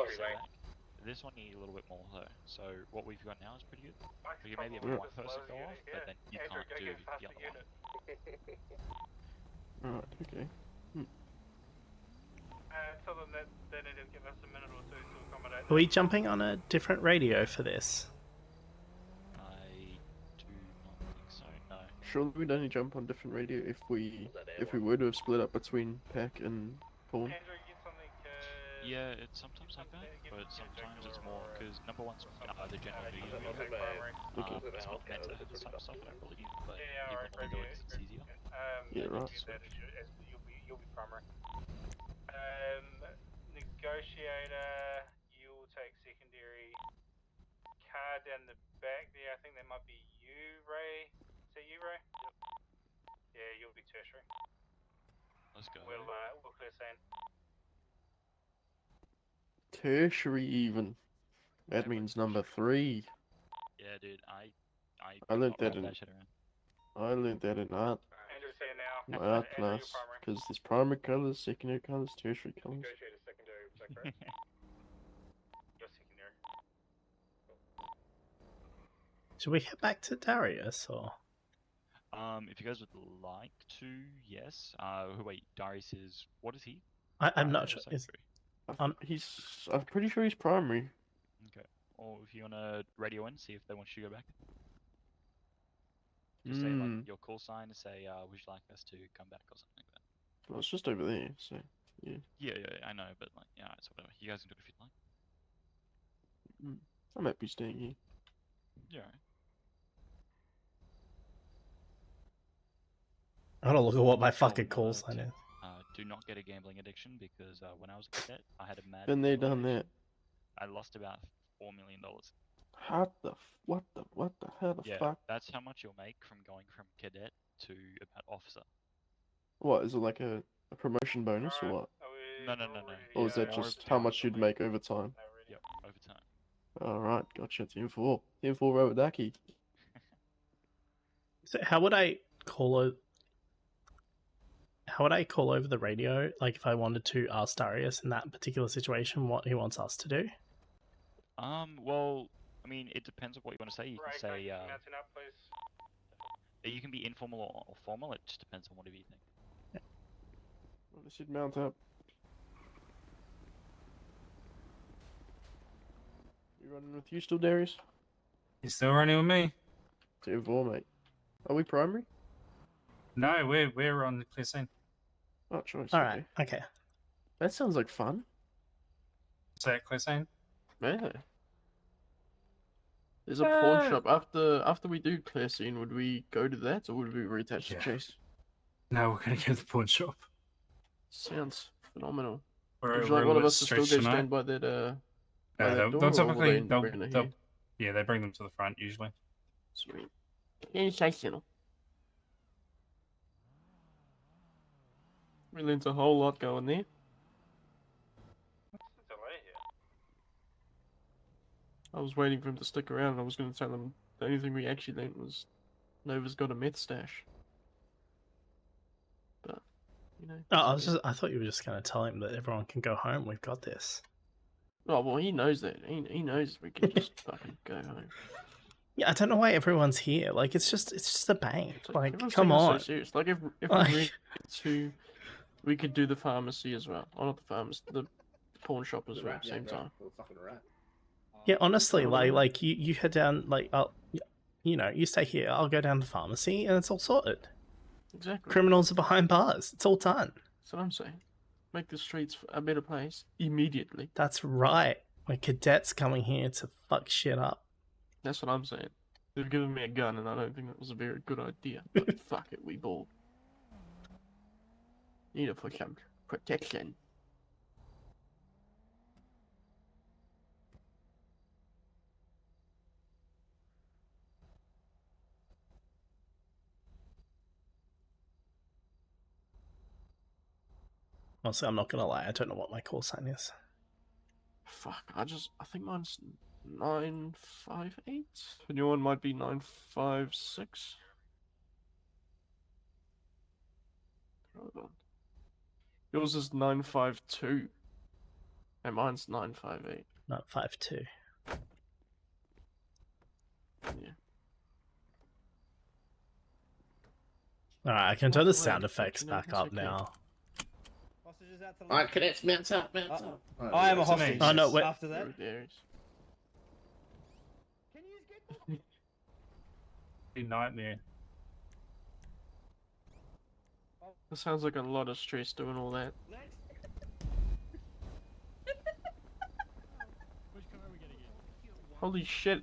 This one you need a little bit more though. So what we've got now is pretty good. We can maybe have one person go off, but then you can't do the other one. Alright, okay. Tell them that they need to give us a minute or two to accommodate. Are we jumping on a different radio for this? I do not think so. No. Surely we'd only jump on different radio if we were to have split up between pack and pawn. Yeah, it's sometimes like that, but sometimes it's more because number one's the general media. It's not meant to have this type of stuff, I don't believe, but you want to do it 'cause it's easier. Yeah, right. You'll be primary. Negotiator, you will take secondary. Car down the back there, I think that might be you, Ray. Is that you, Ray? Yep. Yeah, you'll be tertiary. Let's go. We'll clear scene. Tertiary even. That means number 3. Yeah, dude, I learned got that in. shit around. I learned that in art. Andrew's here now. My art class, because there's primary colors, secondary colors, tertiary colors. Negotiator secondary, is that correct? You're secondary. Should we head back to Darius or? If you guys would like to, yes. Wait, Darius is what is he? I'm not sure. I'm pretty sure he's primary. Okay. Or if you wanna radio in, see if they want you to go back. Just say like your call sign to say, would you like us to come back or something like that. Well, it's just over there, so yeah. Yeah, I know, but like, yeah, it's whatever. You guys can do it if you'd like. I might be staying here. Yeah. Right. I don't look at what my fucking call sign is. Do not get a gambling addiction because when I was a cadet, I had a mad. Been there, done that. I lost about $4 million. What the hell the Yeah, fuck? that's how much you'll make from going from cadet to about officer. What, is it like a promotion bonus or what? No. Or is that More just overtime how much you'd probably. make over time? Yep, overtime. Alright, gotcha. Team 4. Team 4 Robodaki. So how would I call it? How would I call over the radio? Like if I wanted to ask Darius in that particular situation what he wants us to do? Well, I mean, it depends on what you want to say. You can say, you can be informal or formal. It just depends on whatever you think. Well, they should mount up. You running with you still, Darius? You still running with me? Team 4, mate. Are we primary? No, we're on the clear scene. Oh, choice. Alright, okay. That sounds like fun. Is that clear scene? Yeah. There's a pawn shop. After we do clear scene, would we go to that or would we reattach the chase? No, we're gonna go to the pawn shop. Sounds phenomenal. We're Would you like a one of bit us to still go stretched tonight. stand by that by No, that they'll door, or will typically they bring it here? yeah, they bring them to the front usually. Sweet. Sensational. Really, there's a whole lot going there. What's the delay here? I was waiting for him to stick around and I was going to tell him the only thing we actually learned was Nova's got a meth stash. But, you know. Oh, I thought you were just going to tell him that everyone can go home. We've got this. Oh, well, he knows that. He knows we can just fucking go home. Yeah, I don't know why everyone's here. Like, it's just a bank. Like, Everyone's come taking it on. So serious. Like, if we Like- really to, we could do the pharmacy as well. Oh, not the pharmacy, the pawn shop as well at the same time. Fucking rat. Yeah, honestly, like you head down, like, you stay here. I'll go down to the pharmacy, and it's all sorted. Exactly. Criminals are behind bars. It's all done. That's what I'm saying. Make the streets a better place immediately. That's right. We're cadets coming here to fuck shit up. That's what I'm saying. They've given me a gun, and I don't think that was a very good idea. But fuck it, we ball. Need to put some protection. Honestly, I'm not gonna lie. I don't know what my call sign is. Fuck, I think mine's 958. And your one might be 956. Hold on. Yours is 952. And mine's 958. 952. Yeah. Alright, I can turn the sound effects back up now. Alright, cadets, mount up, mount up. I am a hostage. Oh, no, wait. After that. Nightmare. That sounds like a lot of stress doing all that. Holy shit.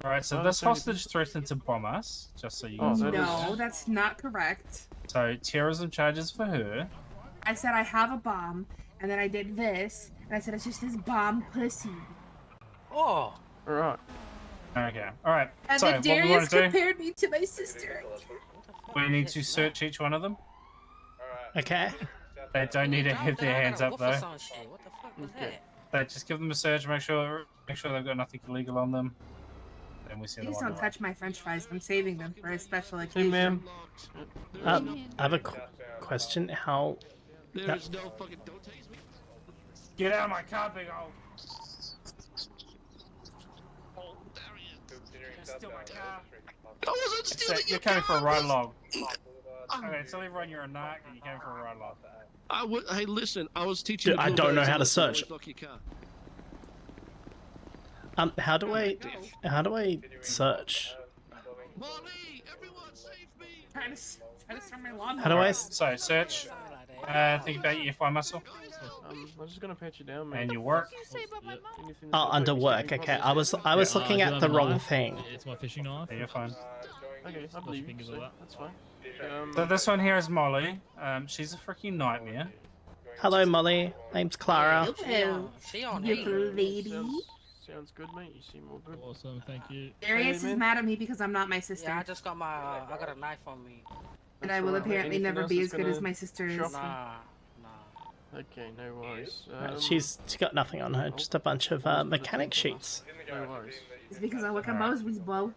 Alright, so this hostage threatened to bomb us, just so you Oh, guys that know. No, that's not correct. So, terrorism charges for her. I said I have a bomb, and then I did this, and I said it's just this bomb pussy. Oh. Alright. Okay, alright. And So, then what we want Darius to do, compared me to my sister. we need to search each one of them. Okay. They don't need to have their hands up, though. What the fuck was that? They just give them a search, make sure they've got nothing illegal on them. Then we send them Please on don't the way. touch my french fries. I'm saving them for a special Hey, occasion. ma'am. I have a question. How? There is no fucking. Don't taste me. Get out of my car, big old. Steal my car. I wasn't stealing You're coming for a ride along. Okay, tell everyone you're a narc and you came for a ride along. Hey, listen. I was teaching. Dude, the I don't know blueberries how and to I search. always lock your car. How do I search? Trying to start my lawnmower. How do I? So search. Think about your F1 muscle I'm just gonna pat you down, man. and your work. Oh, under work. Okay, I was looking at the wrong thing. It's my fishing knife. Yeah, you're fine. Okay, I believe you, so that's fine. So this one here is Molly. She's a freaking nightmare. Hello, Molly. Name's Clara. Hello, beautiful lady. Sounds good, mate. You seem all good. Awesome, thank you. Darius is mad at me because I'm not my sister. Yeah, I just got I got a knife on me. And I will apparently never be as good as my sister is. Nah. Okay, no worries. She's got nothing on her, just a bunch of mechanic sheets. No worries. It's because I work at Mosby's, bro.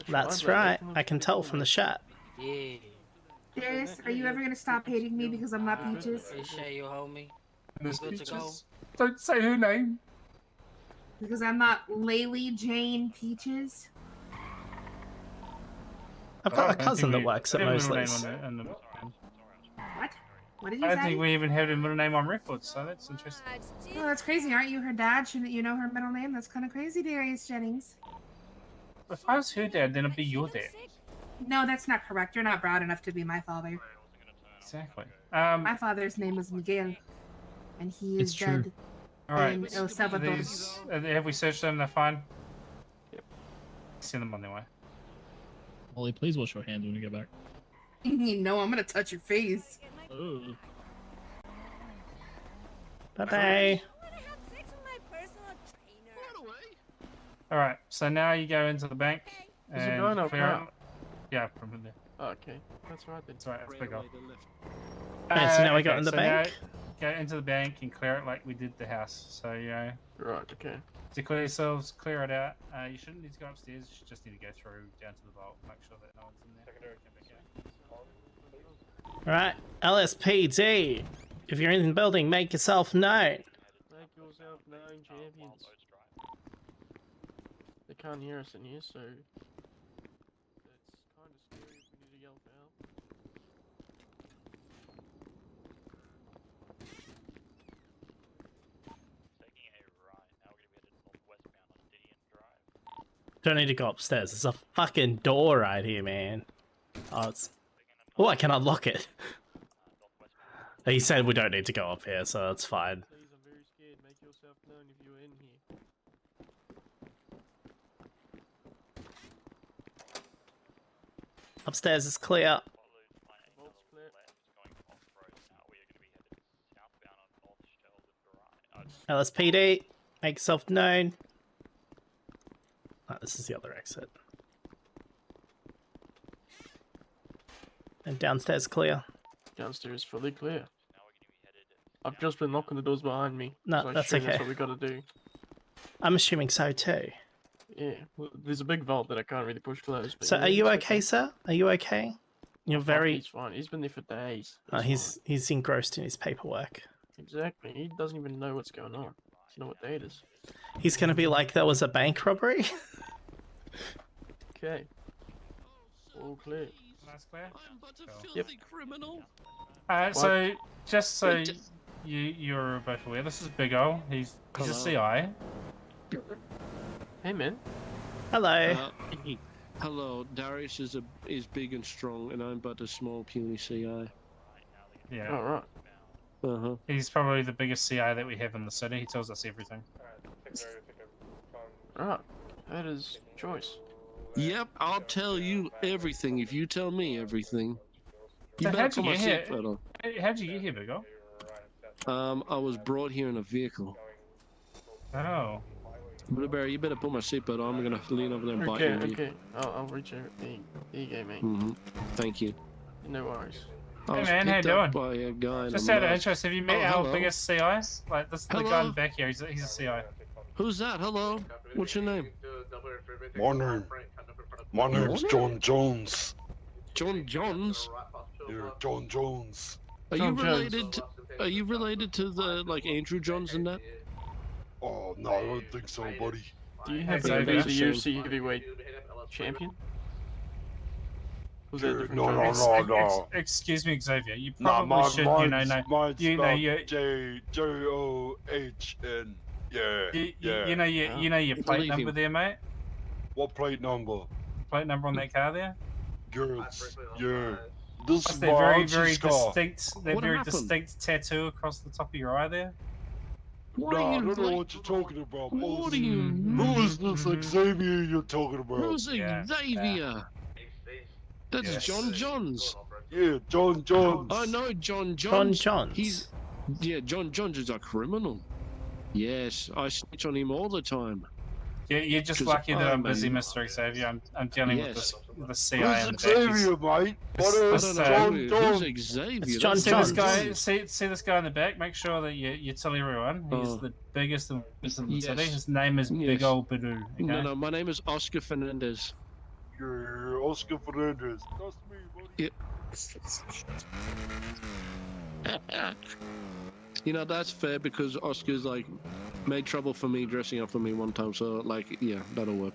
That's right. I can tell from the chat. Yeah. Darius, are you ever gonna stop hating me because I'm not Peaches? Hey, Shay, you homie. Miss Good to go. Peaches. Don't say her name. Because I'm not Laylee Jane Peaches? I've got a cousin that works at Mosley's. What? What did you I say? don't think we even have her middle name on record, so that's interesting. Oh, that's crazy. Aren't you her dad? Shouldn't you know her middle name? That's kind of crazy, Darius Jennings. If I was her dad, then it'd be your dad. No, that's not correct. You're not proud enough to be my father. Exactly. My father's name is Miguel, and he is dead Alright. in El Salvador. Have we searched them? They're fine? Yep. Send them on their way. Ollie, please wash your hands when you get back. No, I'm gonna touch your face. Oh. Bye-bye. Alright, so now you go into the bank. Is it and going or clear out? out. Yeah, from in there. Oh, okay, that's right then. That's right, that's big off. Okay, so now we got in the bank. Now go into the bank and clear it like we did the house. So, yeah. Right, okay. To clear yourselves, clear it out. You shouldn't need to go upstairs, you just need to go through down to the vault, make sure that no one's in there. Alright, LSPD. If you're in the building, make yourself known. Make yourself known, champions. They can't hear us in here, so it's kind of scary if we need to yell for help. Don't need to go upstairs. There's a fucking door right here, man. Oh, it's... Oh, I can unlock it. He said we don't need to go up here, so that's fine. Please, I'm very scared. Make yourself known if you're in here. Upstairs is clear. Vault's clear. LSPD, make yourself known. Oh, this is the other exit. And downstairs clear. Downstairs fully clear. I've just been locking the doors behind me. No, so I that's assume okay. That's what we gotta do. I'm assuming so too. Yeah, well, there's a big vault that I can't really push close. But So yeah, are you it's okay, sir? Are you okay? You're very... He's fine. He's been there for days. Oh, he's engrossed in his paperwork. Exactly. He doesn't even know what's going on. Doesn't know what day it is. He's gonna be like, there was a bank robbery? Okay. All clear. That's clear? I'm but a Cool. filthy criminal. So, just so you're both aware, this is Big O. He's a CI. Hey, man. Hello. Hello, Darius is big and strong, and I'm but a small puny CI. Yeah. Alright. Uh-huh. He's probably the biggest CI that we have in the city. He tells us everything. Alright. That is choice. Yep, I'll tell you everything if you tell me everything. You So better how'd you put my get here? seatbelt on. How'd you get here, Big O? I was brought here in a vehicle. Oh. Blueberry, you better put my seatbelt on. I'm gonna lean over there and bite Okay, you. okay. I'll reach out. There you go, mate. Thank you. No worries. I Hey was man, how you picked doing? up by a guy in Just a out of mask. interest, have you met Oh, our hello. biggest CI? Like, this is the guy in Hello? the back here. He's a CI. Who's that? Hello? What's your name? My name's John Jones. John Jones? Yeah, John Jones. Are you related? Are you related to the Andrew Johns and that? Oh no, I don't think so, buddy. Do you happen to be the UFC heavyweight champion? Was that a different champion? Excuse me, Xavier. You Nah, probably should, mine's you J-O-H-N. Yeah, yeah. you know your plate Believe number him. there, mate. What plate number? Plate number on that car there. Girls, yeah. This That's is their my very, auntie's very car. distinct. Their very distinct tattoo across the top of your eye there. Nah, I don't know what you're talking about. What do you Who is this Xavier you're talking about? Who's Xavier? That's Yes. John Johns. Yeah, John Jones. I know John Johns. John Johns. John Johns is a criminal. Yes, I snitch on him all the time. You're just 'Cause lucky that I'm busy, am Mr. Xavier. I'm dealing with Yes. the CI in Who's the back. Xavier, mate? This- What this, is uh, John? Xavier? It's John See this John. guy? See this guy in the back. Make sure that you tell everyone he's Oh. the biggest and in the city. Yes. His name is Big Yes. Ol' Bidoo. Okay? No, my name is Oscar Fernandez. You're Oscar Fernandez. Nice to meet you, buddy. Yep. You know, that's fair because Oscar's like made trouble for me dressing up for me one time, so like, yeah, that'll work.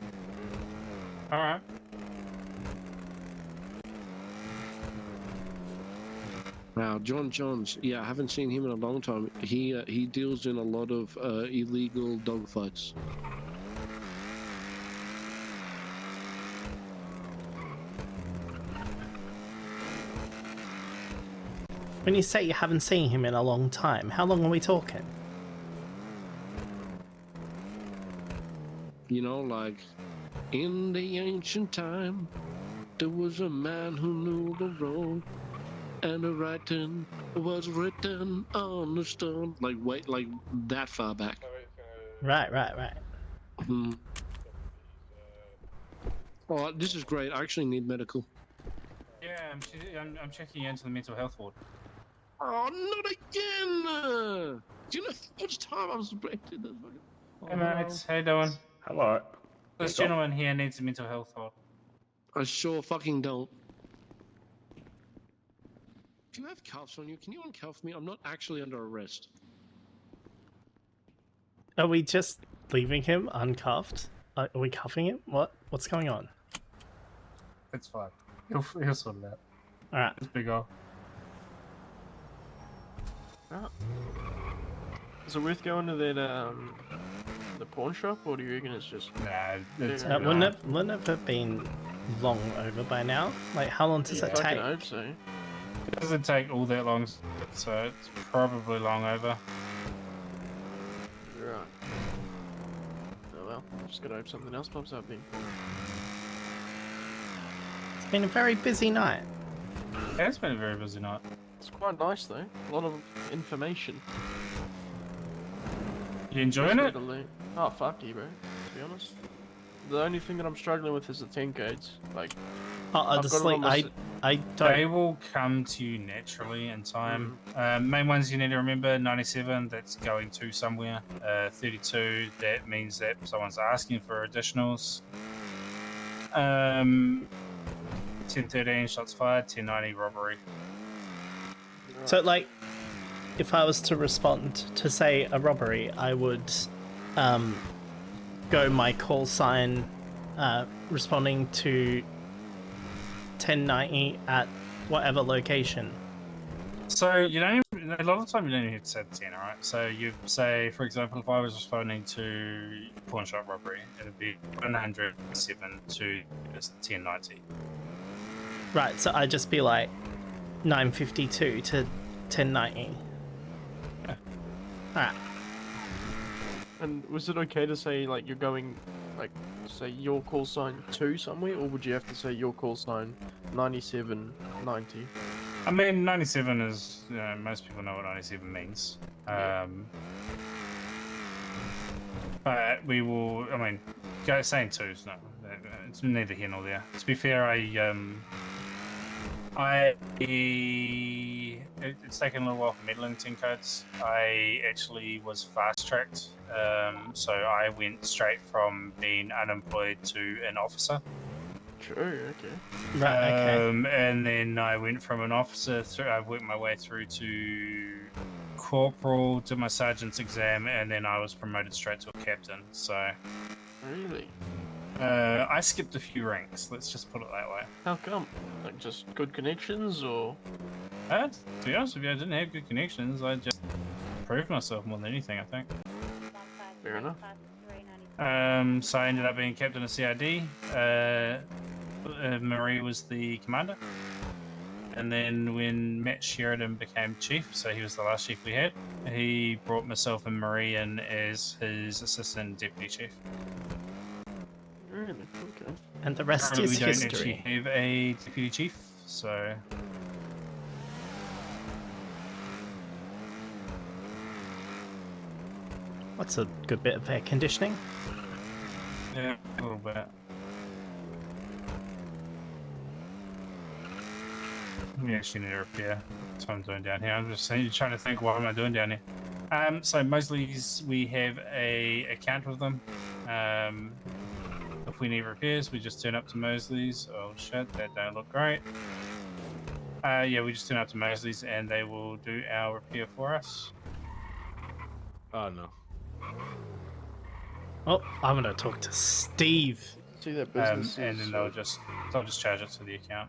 All right. Wow, John Johns. Yeah, I haven't seen him in a long time. He deals in a lot of illegal dogfights. When you say you haven't seen him in a long time, how long are we talking? You know, like, in the ancient time, there was a man who knew the road, and the writing was written on the stone. Like, wait, like that far back. Right. Hmm. Oh, this is great. I actually need medical. Yeah, I'm checking you into the mental health ward. Oh, not again! Do you know how much time I was subjected? Hey mates, how you doing? Hello. This gentleman here needs a mental health ward. I sure fucking don't. If you have cuffs on you, can you uncuff me? I'm not actually under arrest. Are we just leaving him uncuffed? Are we cuffing him? What's going on? It's fine. He'll sort it out. All right. It's Big Ol'. Oh. Is it worth going to that the pawn shop, or do you reckon it's just? Nah, it's wouldn't it have been long over by now? Like, how long does it take? I hope so. It doesn't take all that long, so it's probably long over. Right. Oh well, just gotta hope something else pops up then. It's been a very busy night. Yeah, it's been a very busy night. It's quite nice though. A lot of information. You enjoying it? Oh fuck you, bro. To be honest, the only thing that I'm struggling with is the 10 codes. Like, Honestly, I don't. They will come to you naturally in time. Main ones you need to remember: 97, that's going to somewhere. 32, that means that someone's asking for additionals. 1013, shots fired. 1090, robbery. So, like, if I was to respond to, say, a robbery, I would go my call sign responding to 1090 at whatever location. So you don't even, a lot of the time you don't even have to say the 10, alright? So you say, for example, if I was responding to pawn shop robbery, it would be 107 to 1090. Right, so I'd just be like 952 to 1090. Yeah. Alright. and was it okay to say like you're going, like, say your call sign to somewhere, or would you have to say your call sign 9790? I mean, 97 is, you know, most people know what 97 means. But we will, I mean, saying 2 is not, it's neither here nor there. To be fair, it's taken a little while for meddling 10 codes. I actually was fast-tracked, so I went straight from being unemployed to an officer. True, okay. Right, okay. And then I went from an officer through, I worked my way through to corporal, did my sergeant's exam, and then I was promoted straight to a captain, so... Really? I skipped a few ranks, let's just put it that way. How come? Like, just good connections, or...? To be honest with you, I didn't have good connections, I just proved myself more than anything, I think. Fair enough. So I ended up being captain of CID. Marie was the commander. And then when Matt Sheridan became chief, so he was the last chief we had, he brought myself and Marie in as his assistant deputy chief. Really? Okay. And the rest Currently is we don't history. actually have a deputy chief, so... What's a good bit of air conditioning? Yeah, a little bit. We actually need a repair. That's what I'm doing down here. I'm just trying to think, what am I doing down here? So Mosley's, we have a account with them. If we need repairs, we just turn up to Mosley's. Oh shit, that don't look great. Yeah, we just turn up to Mosley's and they will do our repair for us. Oh no. Oh, I'm gonna talk to Steve. See that And business then they'll just charge it to the account.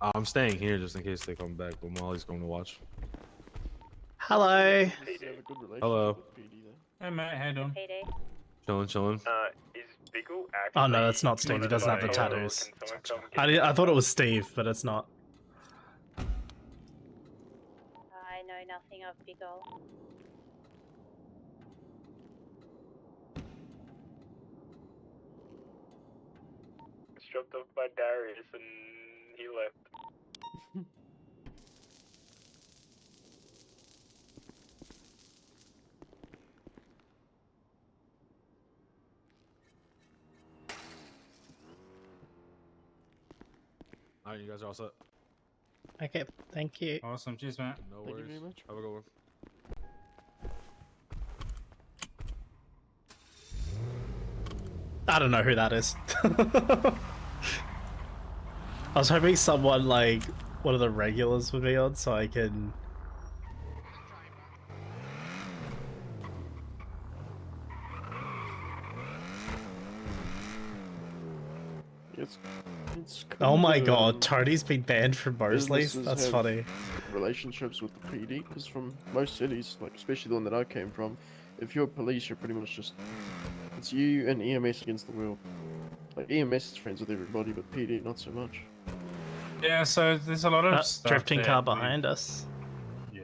I'm staying here just in case they come back, but Molly's going to watch. Hello. Hello. Hey mate, how you doing? Chilling. Is Biggle Oh no, that's not Steve. He doesn't have the tattoos. I thought it was Steve, but it's not. I know nothing of Biggle. It's dropped off by Darius and he left. Alright, you guys are all set. Okay, thank you. Awesome, cheers mate. No worries. Have a good one. I don't know who that is. I was hoping someone like one of the regulars would be on so I can. It's Oh my kinda, god, Tony's been banned from Mosley's? businesses That's have funny. relationships with the PD, because from most cities, like especially the one that I came from, if you're police, you're pretty much just it's you and EMS against the world. Like EMS is friends with everybody, but PD not so much. Yeah, so there's a lot of stuff drifting that car we- behind us. Yeah.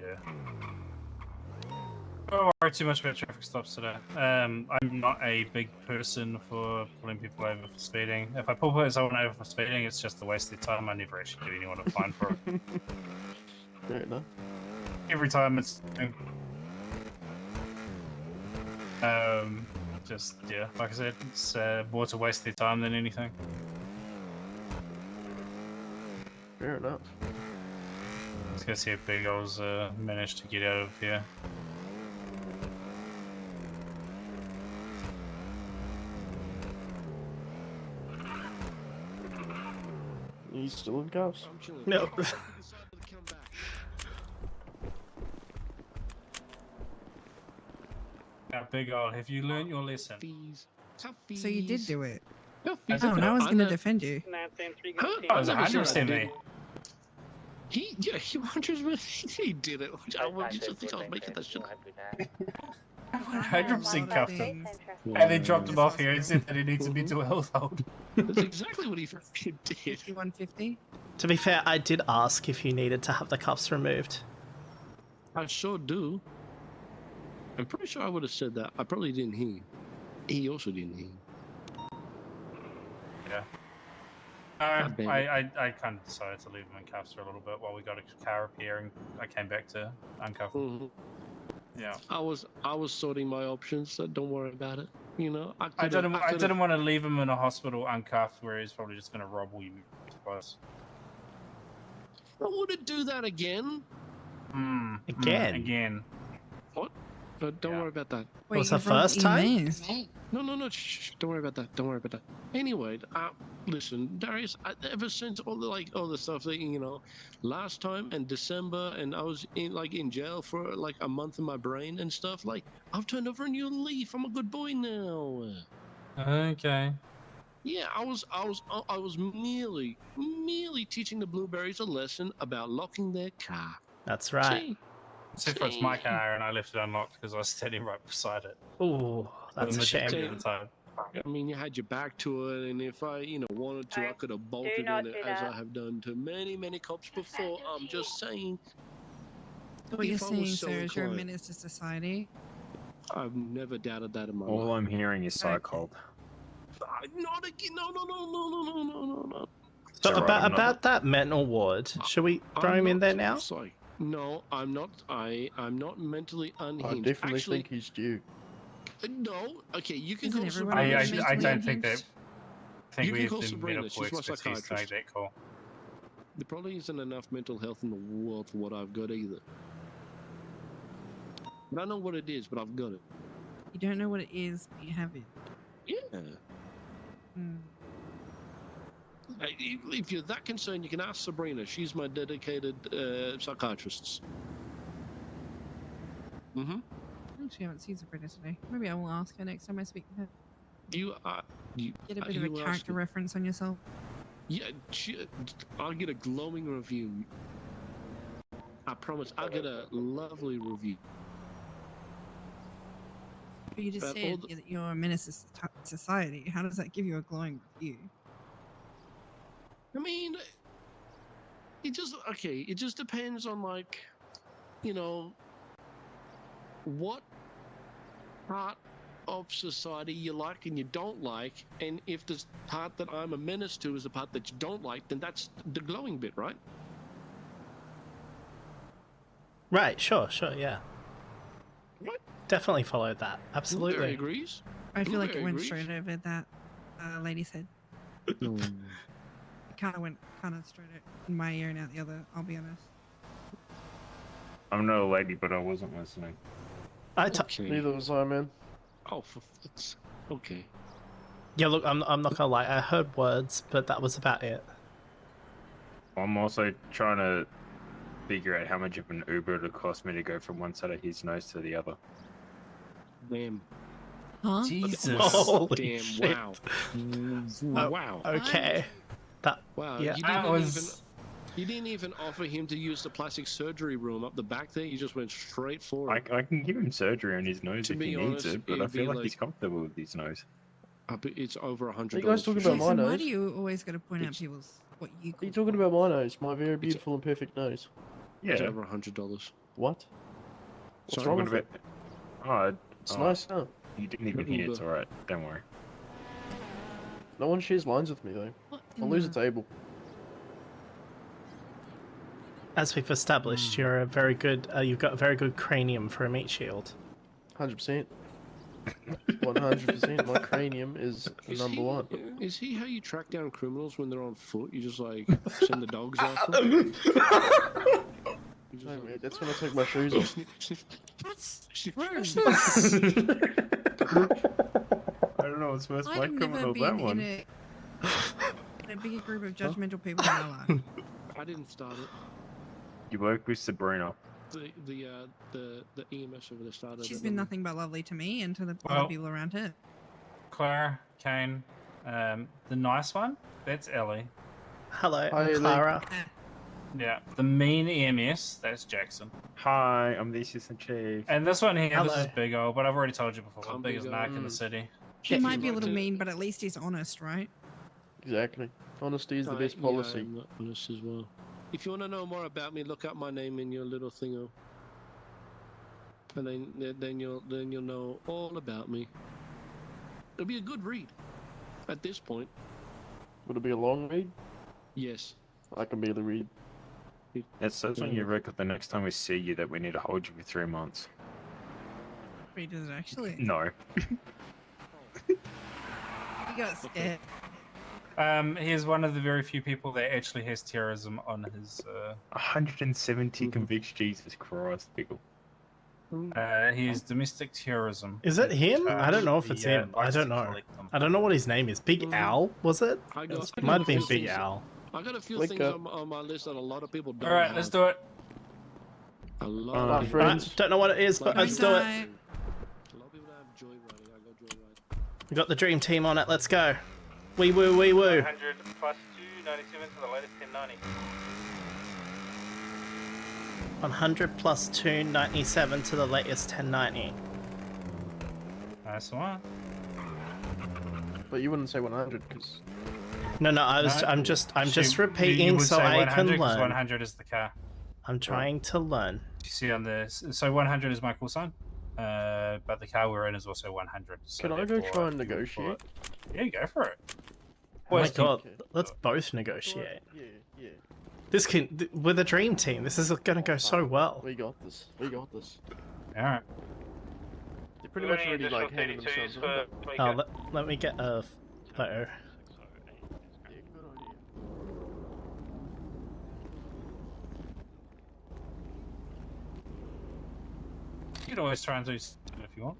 Don't worry too much about traffic stops today. I'm not a big person for pulling people over for speeding. If I pull someone over for speeding, it's just a waste of time. I never actually give anyone a fine for it. Fair enough. Every time it's just yeah, like I said, it's more to waste their time than anything. Fair enough. Let's go see if Big O's managed to get out of here. He's still in cuffs. No. Now, Big O, have you learned your lesson? So you did do it. Oh, no one's gonna defend you. Oh, it was 100% me. He 100% he did it. I just think I was making that shit. 100% cuffed him. And then dropped him off here and said that he needs a mental health hold. That's exactly what he fucking did. 150. To be fair, I did ask if you needed to have the cuffs removed. I sure do. I'm pretty sure I would have said that. I probably didn't hear. He also didn't hear. Yeah. I kind of decided to leave him in cuffs for a little bit while we got a car repair and I came back to uncuff him. Yeah. I was sorting my options, so don't worry about it. You know, I didn't want to leave him in a hospital uncuffed where he's probably just going to rob all you guys. I wouldn't do that again. Again? What? Don't worry about that. Wait, was the first time? No. Shh, don't worry about that. Don't worry about that. Anyway, listen, Darius. Ever since all the stuff that last time in December, and I was in jail for like a month in my brain and stuff. Like I've turned over a new leaf. I'm a good boy now. Okay. Yeah, I was merely teaching the blueberries a lesson about locking their car. That's right. See? Except for it's my car and I left it unlocked because I was standing right beside it. Ooh, that's a shame. At the time. I mean, you had your back to it, and if I, wanted to, I could have bolted in it as I have done to many, many cops before. I'm just saying. What you're if I saying, was so sir, is you're a inclined- menace to society? I've never doubted that in my life. All I'm hearing is so-called. Not again. No. So It's alright, I'm not- about that mental ward, should we throw him in there now? Sorry. No, I'm not. I'm not mentally I unhinged. definitely Actually, think he's due. No, okay, you can Isn't call everyone Sabrina. I she's don't the- think that. I think You we can have call the Sabrina, medical she's my expertise to make psychiatrist. that call. There probably isn't enough mental health in the world for what I've got either. I don't know what it is, but I've got it. You don't know what it is, but you have it. Yeah. Hmm. If you're that concerned, you can ask Sabrina. She's my dedicated psychiatrist. Mm-hmm. I actually haven't seen Sabrina today. Maybe I will ask her next time I speak to her. You are. Get a bit of a character reference on yourself. Yeah, I'll get a glowing review. I promise. I'll get a lovely review. But you just But said that you're a menace to society. How does that give you a glowing review? I mean, it just depends on, like, you know, what part of society you like and you don't like, and if the part that I'm a menace to is the part that you don't like, then that's the glowing bit, right? Right, sure, yeah. What? Definitely followed that. Absolutely. Blueberry agrees. I feel like it Blueberry went agrees. straight over that lady's head. It kind of went straight in my ear and out the other, I'll be honest. I'm not a lady, but I wasn't listening. Neither was I, man. Oh, for fuck's okay. Yeah, look, I'm not gonna lie. I heard words, but that was about it. I'm also trying to figure out how much of an Uber it'll cost me to go from one side of his nose to the other. Damn. Huh? Jesus. Holy Damn, shit. Wow. Wow. Okay. That. Wow. Yeah. You didn't even offer him to use the plastic surgery room up the back there. You just went straight for it. I can give him surgery on his nose To if be he honest, needs it, but I it'd be feel like like- he's comfortable with his nose. It's over $100. Are you guys talking about my Jason, why nose? do you always got to point out people's what you Are you talking about my nose? My very beautiful and perfect nose. It's over $100. What? What's Sorry, wrong what with it? It's nice, huh? You didn't even hear. It's alright. Don't worry. No one shares lines with me, though. I'll lose a table. As we've established, you're a very good. You've got a very good cranium for a meat shield. 100%. 100%. My cranium is number one. Is he how you track down criminals when they're on foot? You just like send the dogs after them? No, mate, that's when I take my shoes off. I don't know what's worse, my I've never criminal or been that one. in a bigger group of judgmental people in my life. I didn't start it. You work with Sabrina. The EMS over there started She's it. been nothing but lovely to me and to the Well- other people around her. Clara, Kane, the nice one, that's Ellie. Hello, Hi, Ellie. Clara. Yeah, the mean EMS, that's Jackson. Hi, I'm the assistant chief. And this one here, this Hello. is Big O, but I've already told you before, I'm biggest Big O. narc in the city. He Yeah, might you'd be a like little to- mean, but at least he's honest, right? Exactly. Honesty is the best Yeah, policy. I'm not honest as well. If you want to know more about me, look up my name in your little thingo. And then you'll know all about me. It'll be a good read. At this point, Would it be a long read? yes. I can barely read. It says on your record the next time we see you that we need to hold you for 3 months. Wait, does it actually? No. You got scared. He's one of the very few people that actually has terrorism on his. 170 convicts, Jesus Christ, Pickle. He has domestic terrorism. Is it him? I don't know if He, it's him. I likes don't to know. collect them. I don't know what his name is. Big Al, was it? I got- It might have been I Big got- Al. I got a few Wake things up. on my list that a lot of people don't All right, have. let's do it. A lot Bye, of people. friends. Don't know what it is, but let's do it. A lot of people don't have joyriding. I got joyride. We got the dream team on it. Let's go. Wee woo, wee woo. 100 plus 2, 97 to the latest 1090. 100 plus 297 to the latest 1090. Nice one. But you wouldn't say 100 because No, I'm just repeating you would so say I 100 can 'cause learn. 100 is the car. I'm trying to learn. You see on this, so 100 is my call sign, but the car we're in is also 100. So can I go therefore, try and you would call negotiate? it- Yeah, go for it. Oh my Boys, god, let's both negotiate. Yeah. This can, with a dream team, this is gonna go so well. We got this. We got this. All right. They pretty much already like handed themselves over. Oh, let me get a photo. Yeah, good idea. You could always try and do something if you want.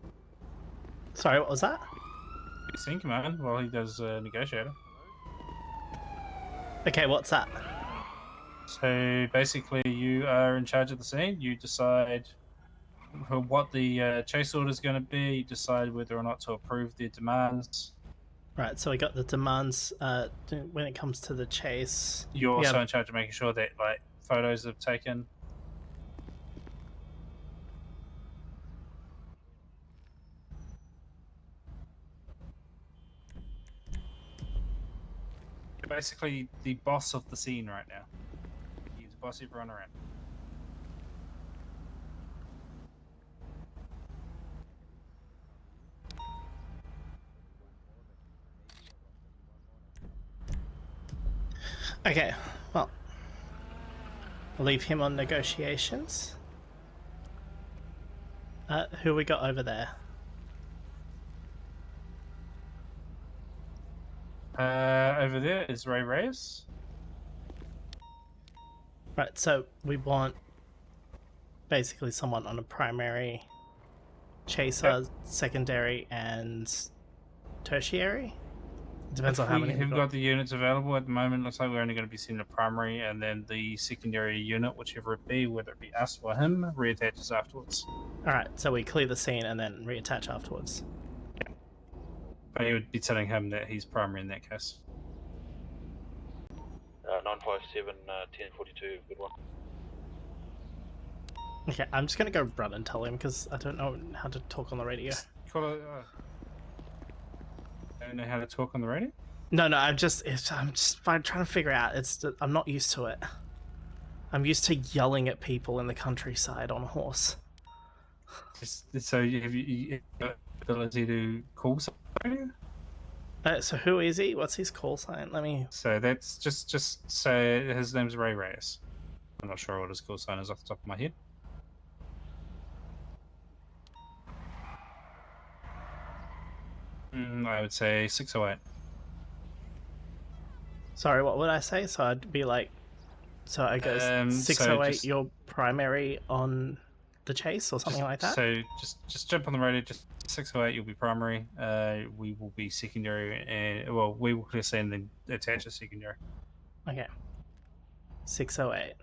Sorry, what was that? Scene command while he does negotiator. Okay, what's that? So basically, you are in charge of the scene. You decide what the chase order is going to be. You decide whether or not to approve the demands. Right, so we got the demands when it comes to the chase. You're also in charge of making sure that like photos are taken. You're basically the boss of the scene right now. You boss everyone around. Okay, well, I'll leave him on negotiations. Who we got over there? Over there is Ray Reyes. Right, so we want basically someone on a primary, chaser, secondary, and tertiary. Depends on how many. We've got the units available at the moment. Looks like we're only going to be seeing the primary, and then the secondary unit, whichever it be, whether it be us or him, reattaches afterwards. All right, so we clear the scene and then reattach afterwards. Yeah. But you would be telling him that he's primary in that case. 957, 1042, good one. Okay, I'm just gonna go run and tell him because I don't know how to talk on the radio. Don't know how to talk on the radio? No, I'm just trying to figure out. I'm not used to it. I'm used to yelling at people in the countryside on a horse. So have you got the ability to call somebody? So who is he? What's his call sign? Let me. So that's just say his name's Ray Reyes. I'm not sure what his call sign is off the top of my head. I would say 608. Sorry, what would I say? So I'd be like, so I guess 608. just- You're primary on the chase or something like that. So just jump on the radio. Just 608. You'll be primary. We will be secondary, and well, we will clear and then attach a secondary. Okay. 608.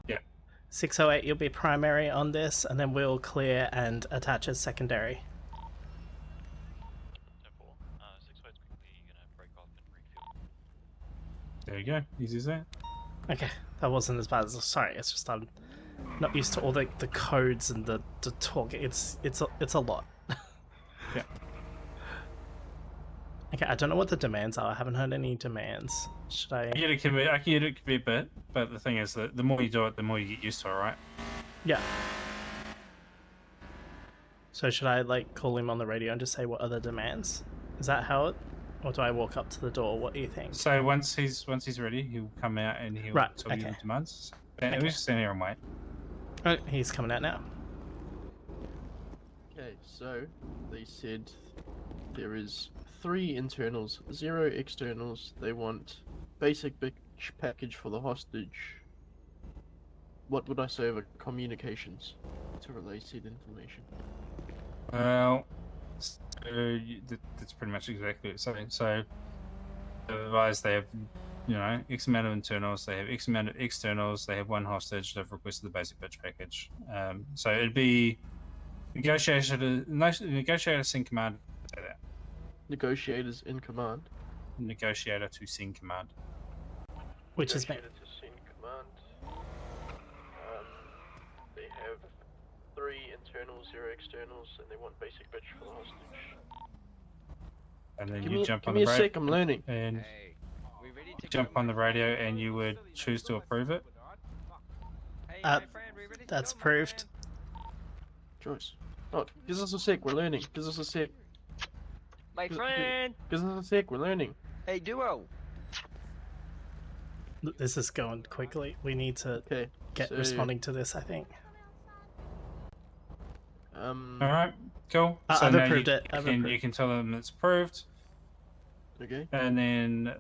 Yeah. 608. You'll be primary on this, and then we'll clear and attach as secondary. There you go. Easy as that. Okay, that wasn't as bad as. Sorry, it's just I'm not used to all the codes and the talk. It's a lot. Yeah. Okay, I don't know what the demands are. I haven't heard any demands. Should I? I get it can be a bit, but the thing is that the more you do it, the more you get used to it, right? Yeah. So should I like call him on the radio and just say what are the demands? Is that how it? Or do I walk up to the door? What do you think? So once he's ready, he'll come out and he'll tell you the demands. And we just stand here and wait. Oh, he's coming out now. Okay, so they said there is 3 internals, 0 externals. They want basic bitch package for the hostage. What would I say over communications to relay said information? Well, that's pretty much exactly what it's saying. So, otherwise they have, X amount of internals, they have X amount of externals, they have 1 hostage, they've requested the basic bitch package. So it'd be negotiators in command. Say that. Negotiators in command. Negotiator to scene command. Which is me. Negotiator to scene command. They have 3 internals, 0 externals, and they want basic bitch for the hostage. And then Give you me- jump give on me the a radio. sec, I'm learning. And jump on the radio, and you would choose to approve it. That's approved. Joyce. Oh, give us a sec, we're learning. Give us a sec. My friend! Give us a sec, we're learning. Hey, Duo! This is going quickly. We need to get so- responding to this, I think. All right, cool. So I've now approved you it. I've can, approved. you can tell them it's approved. Okay. And then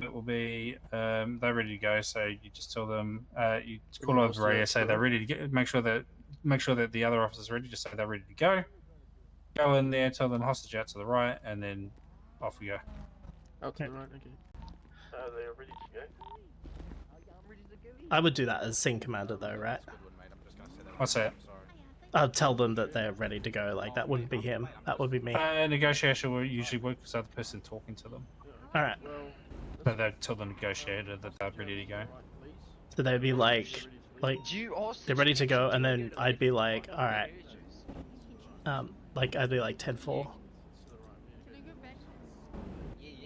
it will be they're ready to go. So you just tell them you call over the radio, say they're ready to get. Make sure that the other officer's ready. Just say they're ready to go. Go in there, tell them hostage out to the right, and then off we go. Out to the right. Okay. They are ready to go. I would do that as scene commander though, right? What's that? I'd tell them that they're ready to go. Like that wouldn't be him. That would be me. Negotiation will usually work because the other person talking to them. All right. So they tell the negotiator that they're ready to go. So they'd be like they're ready to go, and then I'd be like, all right. Like I'd be like 10-4.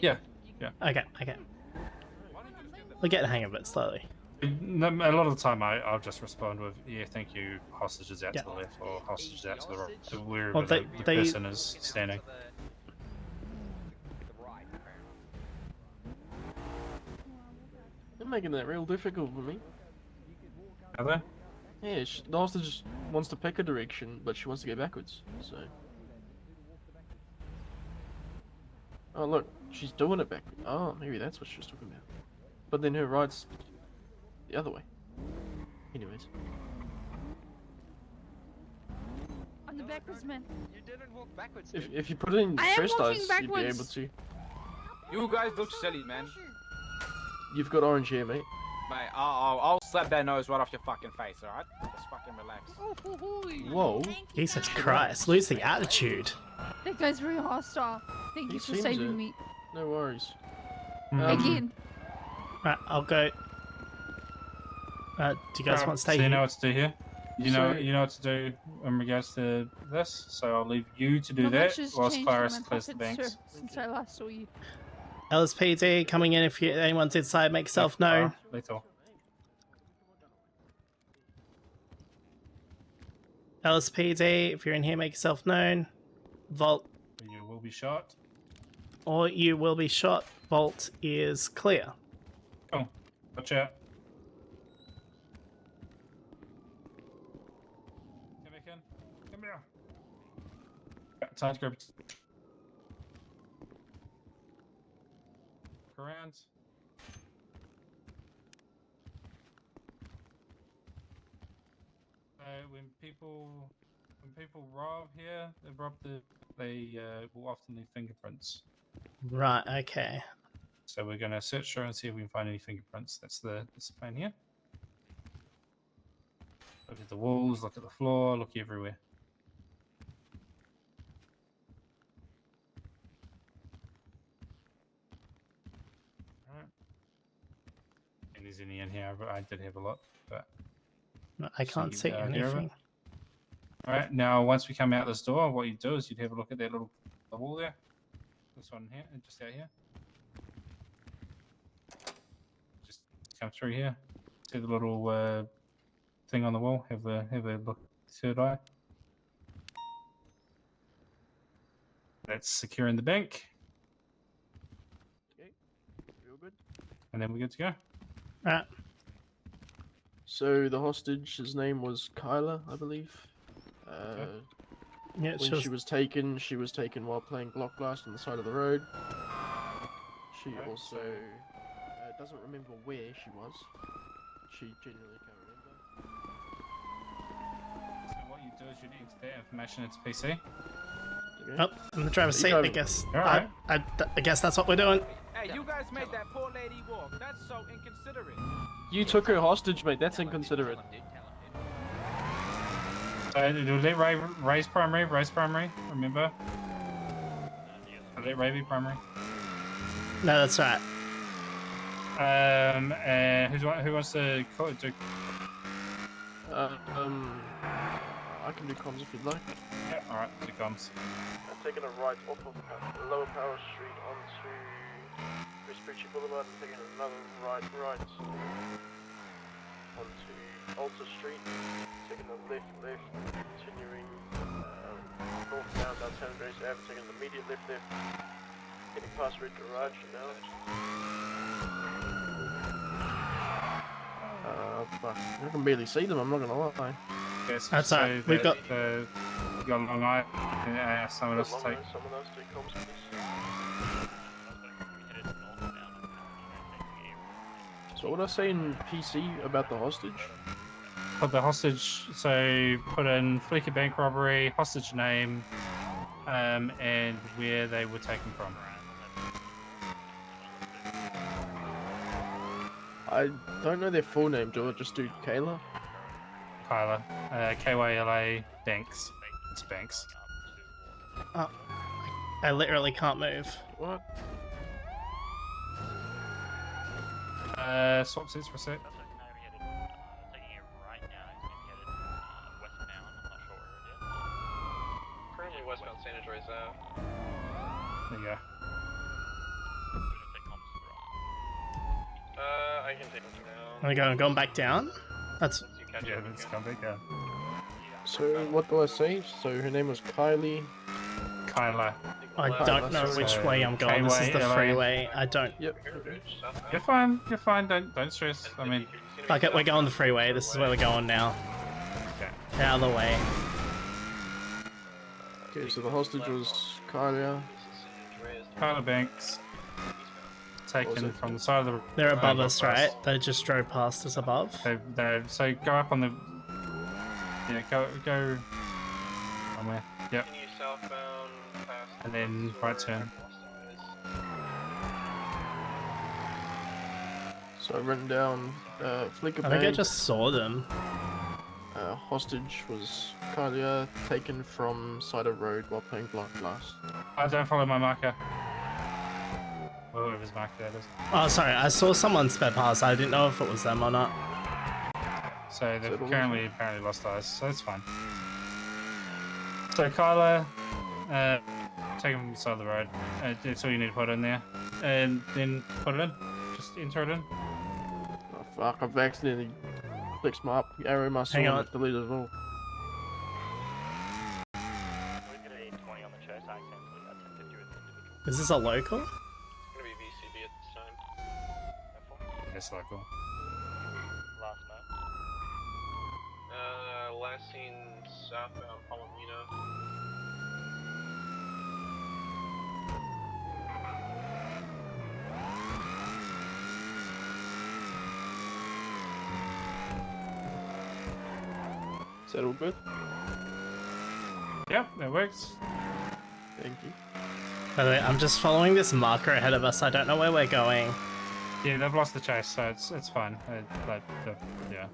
Yeah. Yeah. Okay. We'll get the hang of it slowly. A lot of the time, I'll just respond with, "Yeah, thank you. Hostages out to the left, or hostages out to the right, to wherever the person is standing." They're making that real difficult for me. Are they? Yeah, the hostage wants to pick a direction, but she wants to go backwards. So. Oh look, she's doing it backwards. Oh, maybe that's what she was talking about. But then her ride's the other way. Anyways. I'm the backwards man. You didn't walk backwards. If you put it in I am first walking eyes, backwards. you'd be able to. You guys look silly, man. You've got orange hair, mate. Mate, I'll slap that nose right off your fucking face, alright? Just fucking relax. Whoa. Jesus Christ, lose the attitude. That guy's very hostile. Thank you for seems saving it. me. No worries. Again. Right, I'll go. Do you guys want to stay so here? you know what to do here? You know what to do in regards to this, so I'll leave you to do Not that much has whilst changed Clara in my clears the pockets, banks. sir, since I last saw you. LSPD coming in. If anyone's inside, make yourself known. Lethal. LSPD, if you're in here, make yourself known. Vault. You will be shot. Or you will be shot. Vault is clear. Oh, watch out. Come back in. Come here. Time to grab. Around. When people rob here, they will often leave fingerprints. Right. Okay. So we're gonna search through and see if we can find any fingerprints. That's the plan here. Look at the walls. Look at the floor. Look everywhere. And there's any in here, but I did have a lot, but I can't see anything. Alright, now once we come out this door, what you do is you'd have a look at that little wall there. This one here, and just out here. Just come through here. See the little thing on the wall? Have a look, third eye. That's securing the bank. Okay, real good. And then we're good to go. Right. So the hostage, his name was Clara, I believe. Yeah, when she was taken while playing block blast on the side of the road. She also doesn't remember where she was. She genuinely can't remember. So what you do is you enter that information into PC. Oh, in the driver's seat, I guess. Alright. I guess that's what we're doing. Hey, you guys made that poor lady walk. That's so inconsiderate. You took her hostage, mate. That's inconsiderate. Ray's primary, remember? Let Ray be primary. No, that's right. Who wants to do? I can do comms if you'd like. Yeah, alright, do comms. I'm taking a right off of Lower Power Street onto Vespucci Boulevard and taking another right onto Alta Street, taking the left, continuing northbound down San Andreas Ave, taking the immediate left, getting past Red Garage now. Fuck, I can barely see them, I'm not gonna lie. Yes, That's so alright. We've got. you got Long Island. Someone else to take. Some of those two comms, please. So what I say in PC about the hostage? Put the hostage. So put in Fleeker bank robbery, hostage name, and where they were taken from. I don't know their full name. Do I just do Kayla? Kyla, Kyla Banks. It's Banks. Oh, I literally can't move. What? Swap seats for a sec. Currently westbound San Andreas Ave. There you go. I can take them down. I'm going back down. That's. Yeah, let's come back down. So what do I say? So her name was Kylie. Kyla. I don't know which way I'm going. This is the freeway. I don't. Yep. You're fine. You're fine. Don't stress. I mean. Okay, we're going the freeway. This is where we're going now. Okay. Out of the way. Okay, so the hostage was Kyla. Kyla Banks. Taken from the side of the. They're above us, right? They just drove past us above. So go up on the. Yeah, go. Somewhere. Yep. Continue southbound past. And then right turn. So I've written down Flicker I think I just saw them. Hostage was Kylia, taken from side of road while playing Black Glass. I don't follow my marker. Whoever's marker that is. Oh, sorry. I saw someone sped past. I didn't know if it was them or not. So they've currently apparently lost eyes, so it's fine. So Kyla, take him from the side of the road. That's all you need to put in there, and then put it in. Just enter it in. Oh fuck! I've accidentally clicked my up arrow muscle Hang and on. I've deleted it all. Is this a local? It's gonna be VCB at this time. Yes, local. Last note. Last seen southbound Palomino. Is that all good? Yep, that works. Thank you. By the way, I'm just following this marker ahead of us. I don't know where we're going. Yeah, they've lost the chase, so it's fine. Yeah,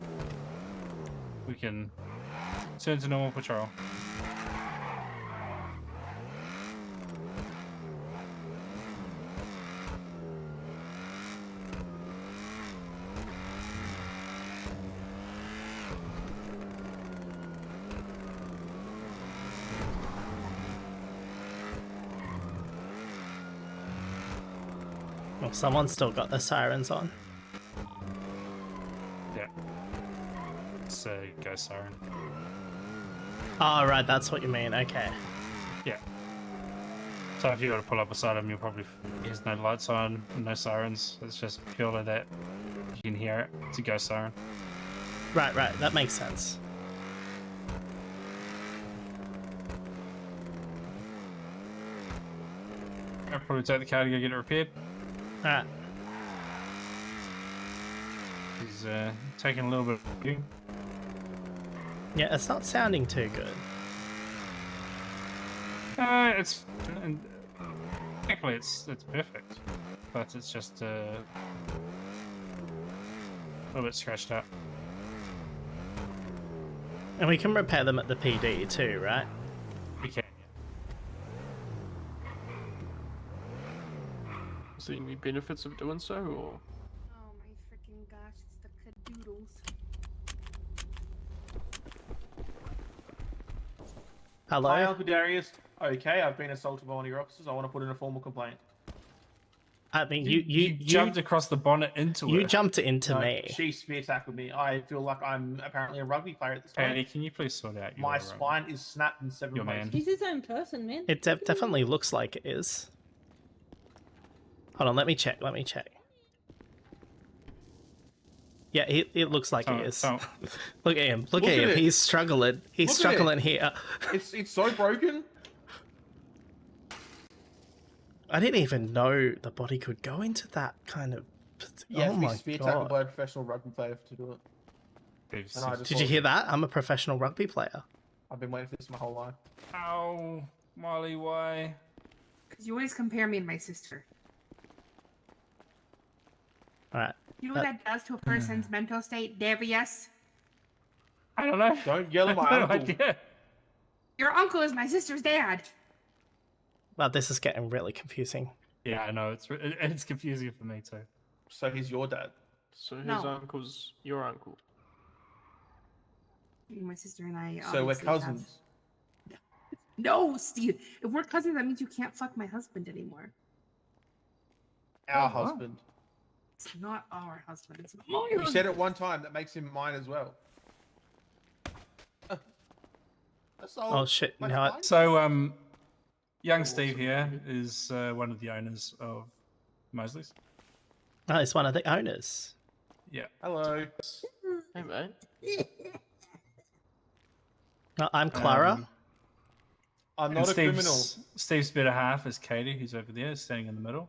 we can turn to normal patrol. Well, someone's still got their sirens on. Yeah. So go siren. Oh, right, that's what you mean. Okay. Yeah. So if you got to pull up beside him, you'll probably there's no lights on, no sirens. It's just purely that you can hear it. It's a ghost siren. Right, that makes sense. I'll probably take the car to go get it repaired. Alright. He's taking a little bit of view. Yeah, it's not sounding too good. It's technically it's perfect, but it's just a little bit scratched up. And we can repair them at the PD too, right? We can. Is there any benefits of doing so, or? Oh my freaking gosh, it's the cadoodles. Hello? Hi, Uncle Darius. Okay, I've been assaulted by one of your officers. I want to put in a formal complaint. I mean, You jumped across the bonnet into You her. jumped into No, me. She spear tackled me. I feel like I'm apparently a rugby player at this time. Andy, can you please sort out your My spine is snapped in several Your man. places. He's his own person, man. It definitely looks like it is. Hold on, let me check. Yeah, it looks like he Don't- is. don't. Look at him. Look Look at at him. it. He's struggling. He's Look at struggling it. here. It's so broken. I didn't even know the body could go into that kind of. You have Oh to be my spear tackled god! by a professional rugby player to do it. And I just Did you thought- hear that? I'm a professional rugby player. I've been waiting for this my whole life. Ow, Molly, why? Because you always compare me and my sister. All right. You know what that does to a person's mental state, Darius? I don't know. Don't yell at my I have no uncle. idea. Your uncle is my sister's dad. Well, this is getting really confusing. Yeah, I know. It's confusing for me too. So he's your dad. So his No. uncle's your uncle. My sister and I. So we're obviously have- cousins. No, Steve. If we're cousins, that means you can't fuck my husband anymore. Our Oh, wow. husband. It's not our husband. It's my You husband. said it one time. That makes him mine as well. That's all. Oh shit! my Now fine. So, young Steve here is one of the owners of Mosley's. Oh, it's one of the owners. Yeah. Hello. Hey, mate. I'm Clara. I'm And not a Steve's, criminal. Steve's better half is Katie, who's over there, standing in the middle.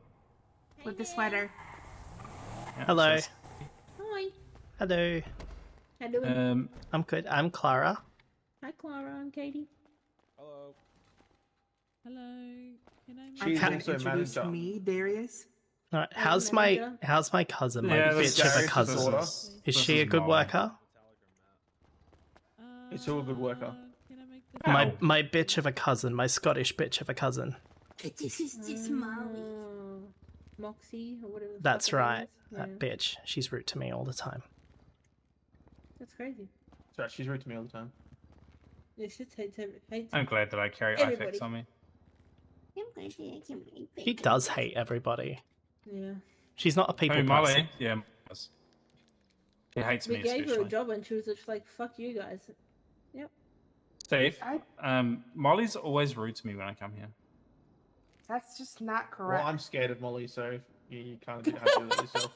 With the sweater. Yeah, Hello. so Hi. Hello. Hello. I'm good. I'm Clara. Hi, Clara. I'm Katie. Hello. Can I She's How- also Introduce manager. me, Darius. All right. Hey, How's manager. my cousin? My Yeah, bitch that's of a Darius's cousin. daughter. Is this she a is good Molly. worker? It's all a good worker. Can I make this? My bitch of a cousin. My Scottish bitch of a cousin. This is just Molly. Moxie, or whatever. the That's fuck her name right. is. That Yeah. bitch. She's rude to me all the time. That's crazy. Sorry, she's rude to me all the time. Yeah, she hates I'm glad that I carry Everybody. IFX on me. He does hate everybody. Yeah. She's not a people Who, person. Molly? Yeah. She hates We me gave her a especially. job and she was just like, fuck you guys. Yep. Steve, Molly's always rude to me when I come here. That's just not correct. Well, I'm scared of Molly, so you kind of have to do it yourself.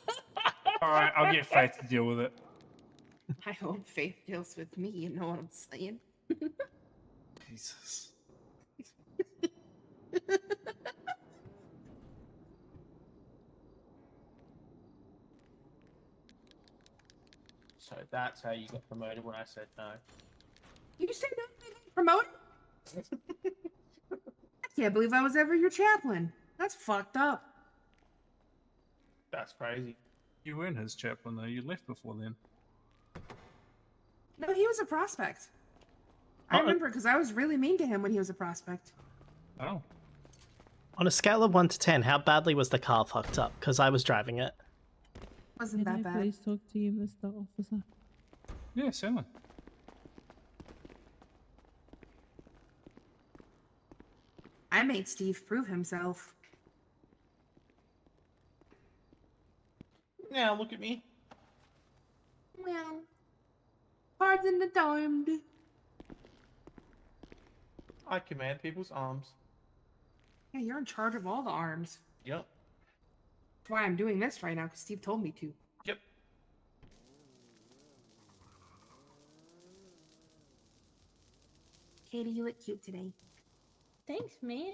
Alright, I'll get Faith to deal with it. I hope Faith deals with me. You know what I'm saying? Jesus. So that's how you got promoted when I said no. You said no to getting promoted? I can't believe I was ever your chaplain. That's fucked up. That's crazy. You weren't his chaplain though, you left before then. No, he was a prospect. I remember because I was really mean to him when he was a prospect. Oh. On a scale of 1 to 10, how badly was the car fucked up? Because I was driving it. Wasn't Can that I bad. please talk to you, Mr. Officer? Yeah, certainly. I made Steve prove himself. Now look at me. Well, pardon the domed. I command people's arms. Yeah, you're in charge of all the arms. Yep. That's why I'm doing this right now, because Steve told me to. Yep. Katie, you look cute today. Thanks, man.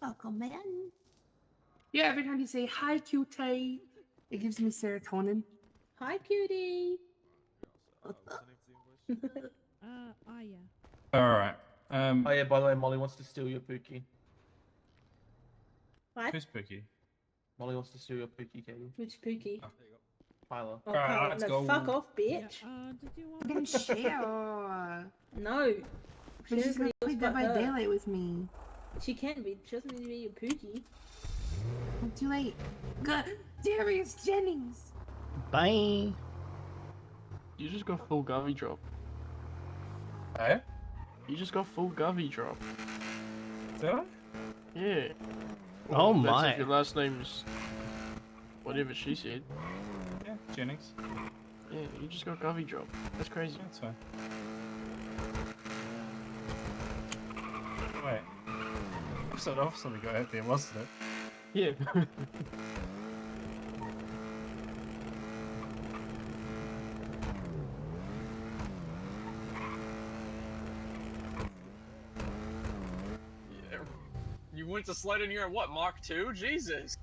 Welcome, man. Yeah, every time you say hi, cutie, it gives me serotonin. Hi, cutie. Yeah. Alright. Oh yeah, by the way, Molly wants to steal your Pookie. What? Who's Pookie? Molly wants to steal your Pookie, Katie. Which Pookie? Tyler. Oh, Alright, Carl, let's no, go. fuck off, bitch. Did you want Then share. No. But she's gonna play Everybody else Dead by but her. Daylight with me. She can be. She doesn't need to be your Pookie. I'm too late. Good. Darius Jennings. Bye. You just got full Govy drop. Hey? You just got full Govy drop. Did I? Yeah. Oh That's my. if your last name's whatever she said. Yeah, Jennings. Yeah, you just got Govy drop. That's crazy. That's fine. Wait. Episode officer we got out there, wasn't it? Yeah. You went to slide in here at what, Mach 2? Jesus.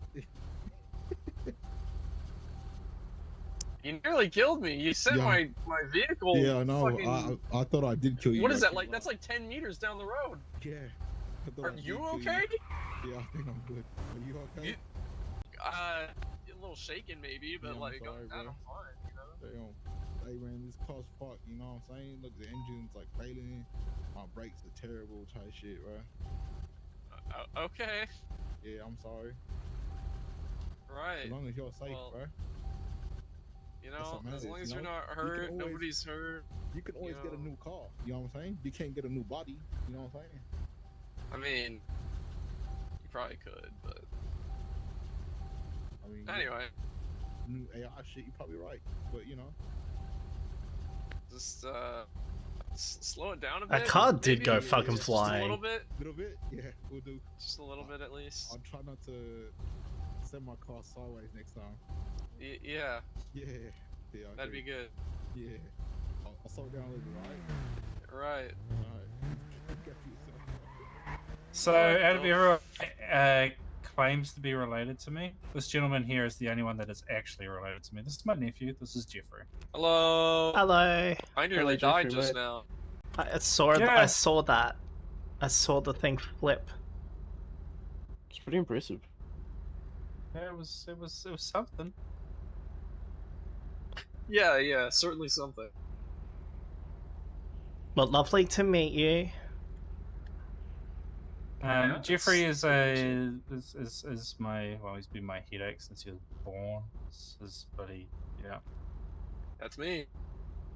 You nearly killed me. You sent Yeah. my vehicle. Yeah, I know. Fucking... I thought I did kill you. What is I that, like? can't That's lie. like 10 meters down the road. Yeah. I thought Are I did you kill okay? Yeah, I think I'm good. Are you okay? A little shaken maybe, but Yeah, I'm like, sorry, other than that, bro. I'm fine, you know? Damn. Hey man, this car's fucked, you know what I'm saying? Look, the engine's like failing. My brakes are terrible type shit, bro. Okay. Yeah, I'm sorry. Right. As long as you're safe, Well, bro. You That's know, what matters, as long as you you're know? not You can hurt, always- nobody's hurt. You can always get a new car, you know what I'm saying? You can't get a new body, you know what I'm saying? I mean, you probably could, but I mean, anyway, new AI shit, you're probably right. But you know. just slow it down a bit. That car did go maybe, fucking just a flying. little bit. Little bit? Yeah, we'll do. Just a little bit at least. I'll try not to send my car sideways next time. Yeah. Yeah. Yeah. That'd be good. Yeah. I'll slow down a little bit, right? Right. Alright. So, out of everyone claims to be related to me, this gentleman here is the only one that is actually related to me. This is my nephew. This is Jeffrey. Hello. Hello. I nearly died just now. I saw Yeah. I saw that. I saw the thing flip. It's pretty impressive. Yeah, it was something. Yeah, certainly something. Well, lovely to meet you. Jeffrey is my he's been my headache since he was born. It's his buddy, yeah. That's me.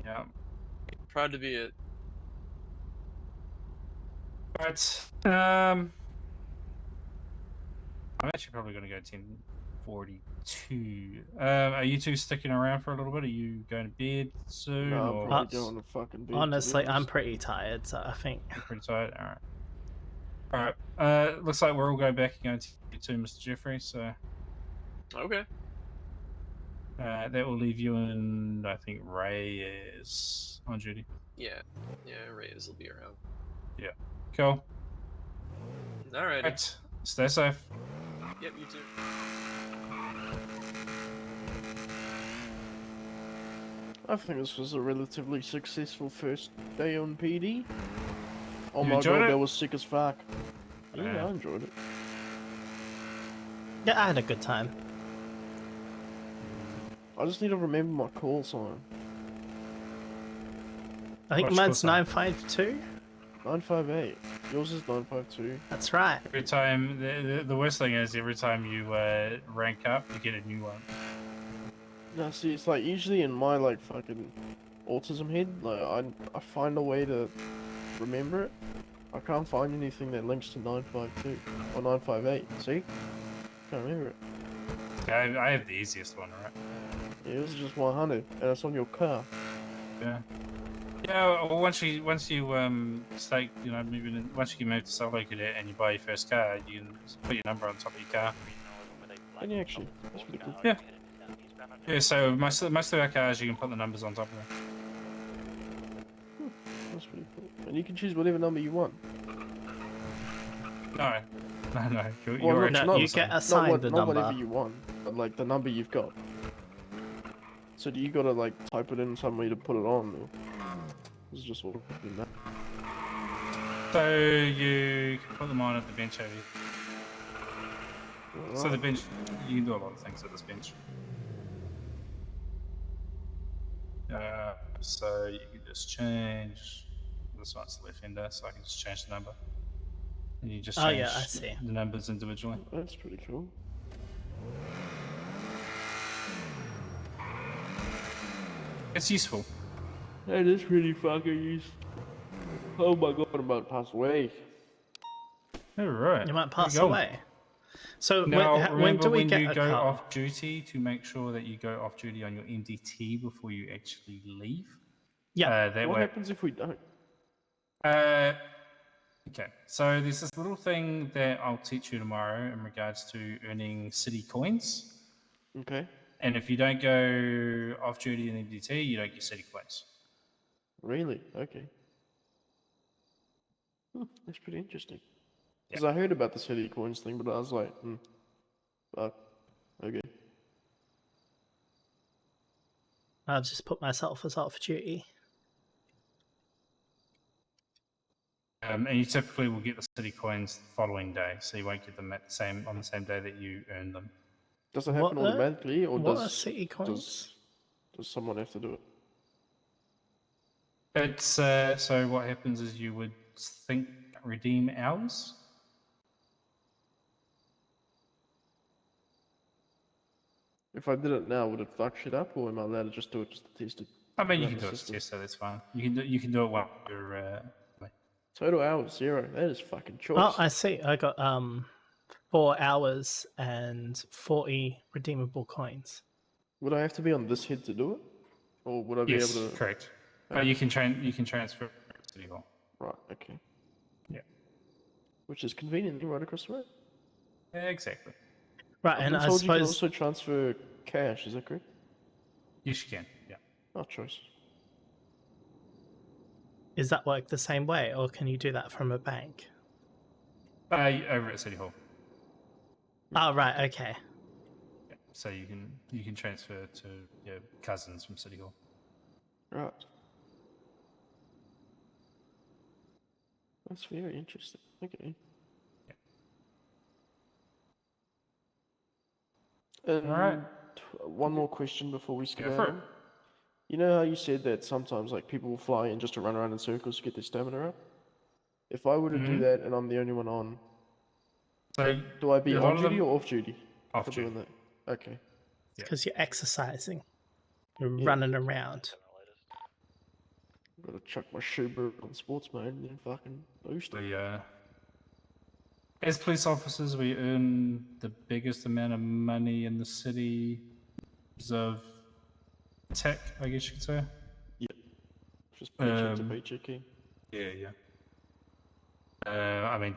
Yeah. Proud to be it. But I'm actually probably gonna go 10:42. Are you two sticking around for a little bit? Are you going to bed soon? No, or... I'm probably going to fucking bed. Honestly, I'm pretty tired, so I think. You're pretty tired. All right. Looks like we're all going back and going to Mr. Jeffrey. So. Okay. That will leave you, and I think Ray is on duty. Yeah, Reyes will be around. Yeah. Cool. Alright. Right. Stay safe. Yep, you too. I think this was a relatively successful first day on PD. Oh You my enjoyed god, it? that was sick as fuck. Yeah, Yeah. I enjoyed it. Yeah, I had a good time. I just need to remember my call sign. I think What's mine's call sign? 952. 958. Yours is 952. That's right. Every time, the worst thing is every time you rank up, you get a new one. No, see, it's like usually in my like fucking autism head, like I find a way to remember it. I can't find anything that links to 952 or 958. See? Can't remember it. I have the easiest one, right? Yeah, yours is just 100, and it's on your car. Yeah. Yeah. Well, once you start, you know, moving in, once you move to Solo Cadet and you buy your first car, you can put your number on top of your car. Can you actually? That's pretty cool. Yeah. Yeah. So most of our cars, you can put the numbers on top of them. That's pretty cool. And you can choose whatever number you want. No. You're Well, actually No, you the same. get assigned the not number. whatever you want, but like the number you've got. So do you gotta like type it in somewhere to put it on, or it's just all in that? So you can put them on at the bench over here. So the bench, you can do a lot of things at this bench. So you can just change. This one's the left ender, so I can just change the number. And you just Oh, change yeah, I see. the numbers individually. That's pretty cool. It's useful. That is pretty fucking useful. Oh my god, I'm about to pass away. Alright. You might There pass you go. away. So Now, when remember do we when get you a go car? off duty to make sure that you go off duty on your MDT before you actually leave? Yeah. That What way. happens if we don't? Okay, so there's this little thing that I'll teach you tomorrow in regards to earning city coins. Okay. And if you don't go off duty in MDT, you don't get city coins. Really? Okay. That's pretty interesting. Because I heard about the city coins thing, but I was like, fuck, okay. I've just put myself as off duty. And you typically will get the city coins the following day, so you won't get them at on the same day that you earn them. Does it happen automatically, or what does are city coins? does someone have to do it? It's so what happens is you would redeem hours. If I did it now, would it fuck shit up, or am I allowed to just do it just to test it? I mean, you run can the do it to system? test, so that's fine. You can do it while you're. Total hours 0. That is fucking choice. Oh, I see. I got 4 hours and 40 redeemable coins. Would I have to be on this head to do it, or would I be Yes, able to? correct. Okay. You can transfer to City Hall. Right. Okay. Yeah. Which is conveniently right across the road. Exactly. Right, I've and been I told you can suppose also transfer cash. Is that correct? Yes, you can. Yeah. Oh, choice. is that work the same way, or can you do that from a bank? Over at City Hall. Oh, right. Okay. Yeah. So you can transfer to your cousins from City Hall. Right. That's very interesting. Okay. Alright. One more question before we Go skedaddle. for it. You know how you said that sometimes like people will fly in just to run around in circles to get their stamina up? If I were to do Mhm. that and I'm the only one on, So do I be a lot on of duty them- or off duty Off for doing that? Okay. Because you're exercising. You're Yeah. running around. Gotta chuck my shoe boot on sports mode and then fucking boost it. As police officers, we earn the biggest amount of money in the city of tech, I guess you could say. Yeah. Just paycheck to paycheck. Yeah. I mean,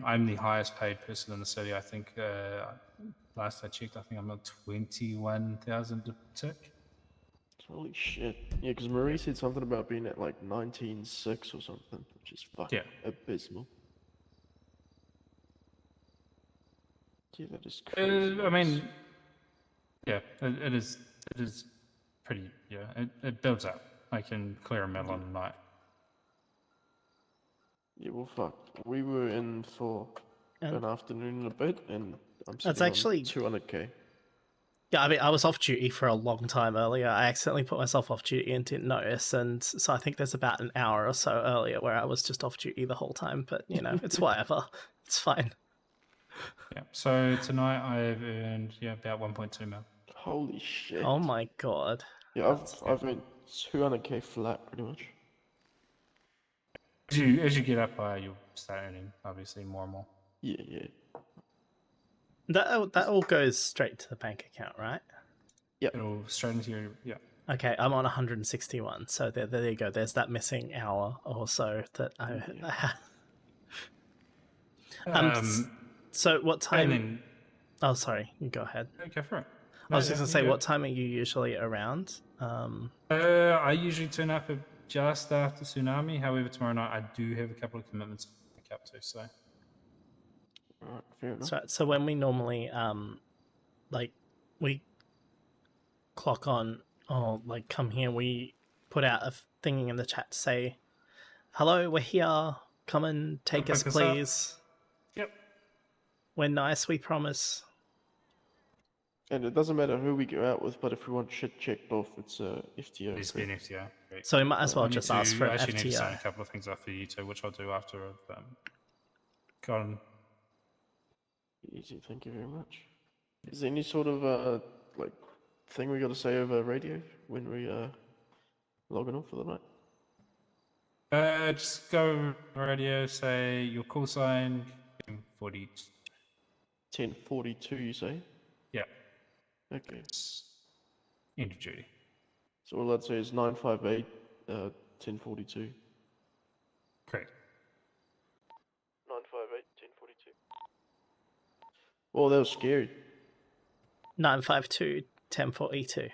I'm the highest paid person in the city. I think last I checked, I think I'm at 21,000 a tick. Holy shit. Yeah, because Marie said something about being at like 19.6 or something, which is fucking abysmal. Yeah, that is crazy. I mean, yeah, it is pretty. Yeah, it builds up. I can clear a mill on a night. Yeah, well, fuck. We were in for an afternoon and a bit, and I'm That's sitting actually- on 200k. Yeah, I mean, I was off duty for a long time earlier. I accidentally put myself off duty and didn't notice, and so I think there's about an hour or so earlier where I was just off duty the whole time. But you know, it's whatever. It's fine. Yeah. So tonight I've earned about 1.2 mil. Holy shit. Oh my god. Yeah, I've earned 200k flat pretty much. As you get up higher, you'll start earning obviously more and more. Yeah. That all goes straight to the bank account, right? Yeah. It'll straight into your Okay, I'm on 161, so there you go. There's that missing hour or so that I have. So what time? then- Oh, sorry. You go ahead. Go for it. I was No, just gonna you say, go. what time are you usually around? I usually turn up at just after tsunami. However, tomorrow night I do have a couple of commitments to pick up to. So Alright, fair enough. So when we normally like we clock on or like come here, we put out a thing in the chat to say, "Hello, we're here. Come and take us, pick us up." please." Yep. We're nice, we promise. And it doesn't matter who we go out with, but if we want shit checked off, it's FTO. It needs to be an FTO. Great. So we might as well I need just to- ask for an I actually need to sign a FTO. couple of things off for you too, which I'll do after I've gone. Easy, thank you very much. Is there any sort of like thing we got to say over radio when we logging off for the night? Just go over the radio, say your call sign 40. 10:42, you say? Yeah. Okay. End of duty. So all I'd say is 958, 10:42. Correct. 958, 10:42. Oh, that was scary. 952 1042.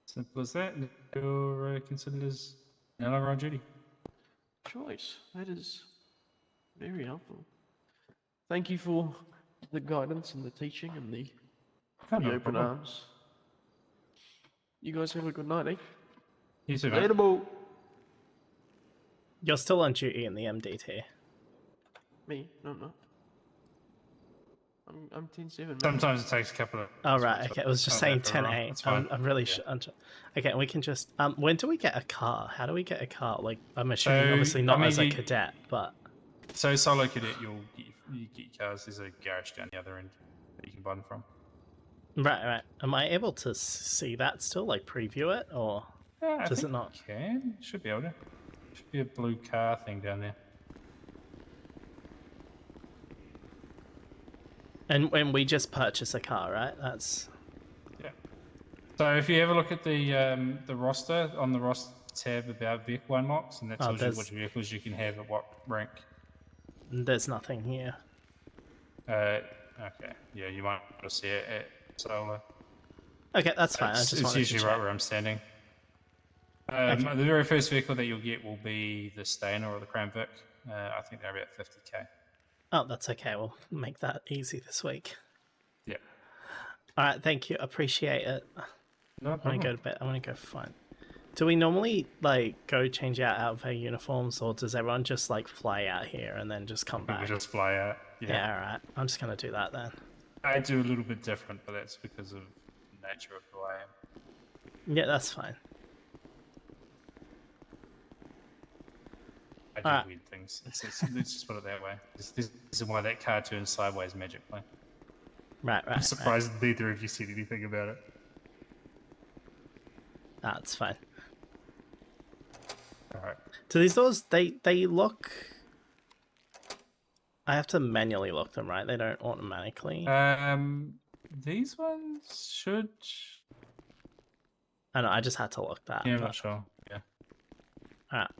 Simple as that. You're considered as an LR on duty. Choice. That is Very helpful. Thank you for the guidance and the teaching and the no open problem. arms. You guys have a good night, eh? You too, Later, mate. boo. You're still on duty in the MDT. Me? No. I'm 10-7, man. Sometimes it takes a couple of. Oh, right, okay. I was just saying 10-8. That's fine. I'm really okay, we can just... when do we get a car? How do we get a car? Like, I'm assuming obviously not as a cadet, but... So solo cadet, you get your cars. There's a garage down the other end that you can buy them from. Right. Am I able to see that still? Like, preview it? Or I does think it not? You can. Should be able to. Should be a blue car thing down there. And when we just purchase a car, right? That's... Yeah. So if you have a look at the roster, on the roster tab about vehicle unlocks, and that tells you which vehicles you can have at what rank. There's nothing here. Okay. Yeah, you might not see it at solo. Okay, that's fine. It's usually right where I'm standing. The very first vehicle that you'll get will be the Stainer or the Crown Vic. I think they're about 50k. Oh, that's okay. We'll make that easy this week. Yeah. All right, thank you. Appreciate it. No I problem. want to go to bed. I want to go fine. Do we normally like go change out of our uniforms, or does everyone just like fly out here and then just come back? We just fly out. Yeah. All right. I'm just gonna do that then. I do a little bit different, but that's because of the nature of who I am. Yeah, that's fine. I do weird things. Let's just put it that way. This is why that car turns sideways magically. Right. I'm surprised neither of you said anything about it. That's fine. Alright. Do these doors, they lock... I have to manually lock them, right? They don't automatically... These ones should... I know, I just had to lock that. Yeah, I'm not sure. Yeah. Alright.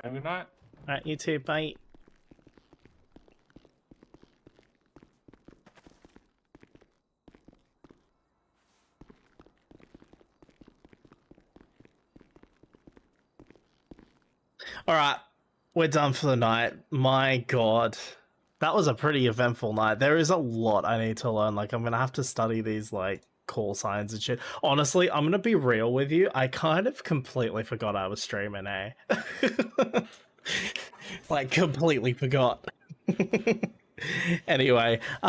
Have a good night. Alright, you too. Bye. Alright, we're done for the night. My god. That was a pretty eventful night. There is a lot I need to learn. Like, I'm gonna have to study these, like, call signs and shit. Honestly, I'm gonna be real with you. I kind of completely forgot I was streaming, eh? Like, completely forgot. Anyway, so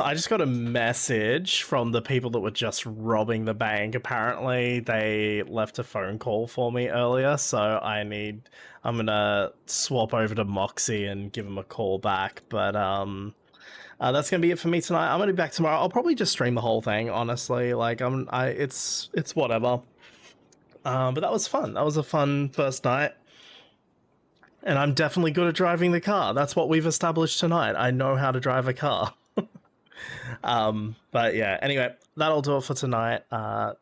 I just got a message from the people that were just robbing the bank. Apparently, they left a phone call for me earlier, so I'm gonna swap over to Moxie and give them a call back. But that's gonna be it for me tonight. I'm gonna be back tomorrow. I'll probably just stream the whole thing, honestly. Like, it's whatever. But that was fun. That was a fun first night. And I'm definitely good at driving the car. That's what we've established tonight. I know how to drive a car. But yeah, anyway, that'll do it for tonight.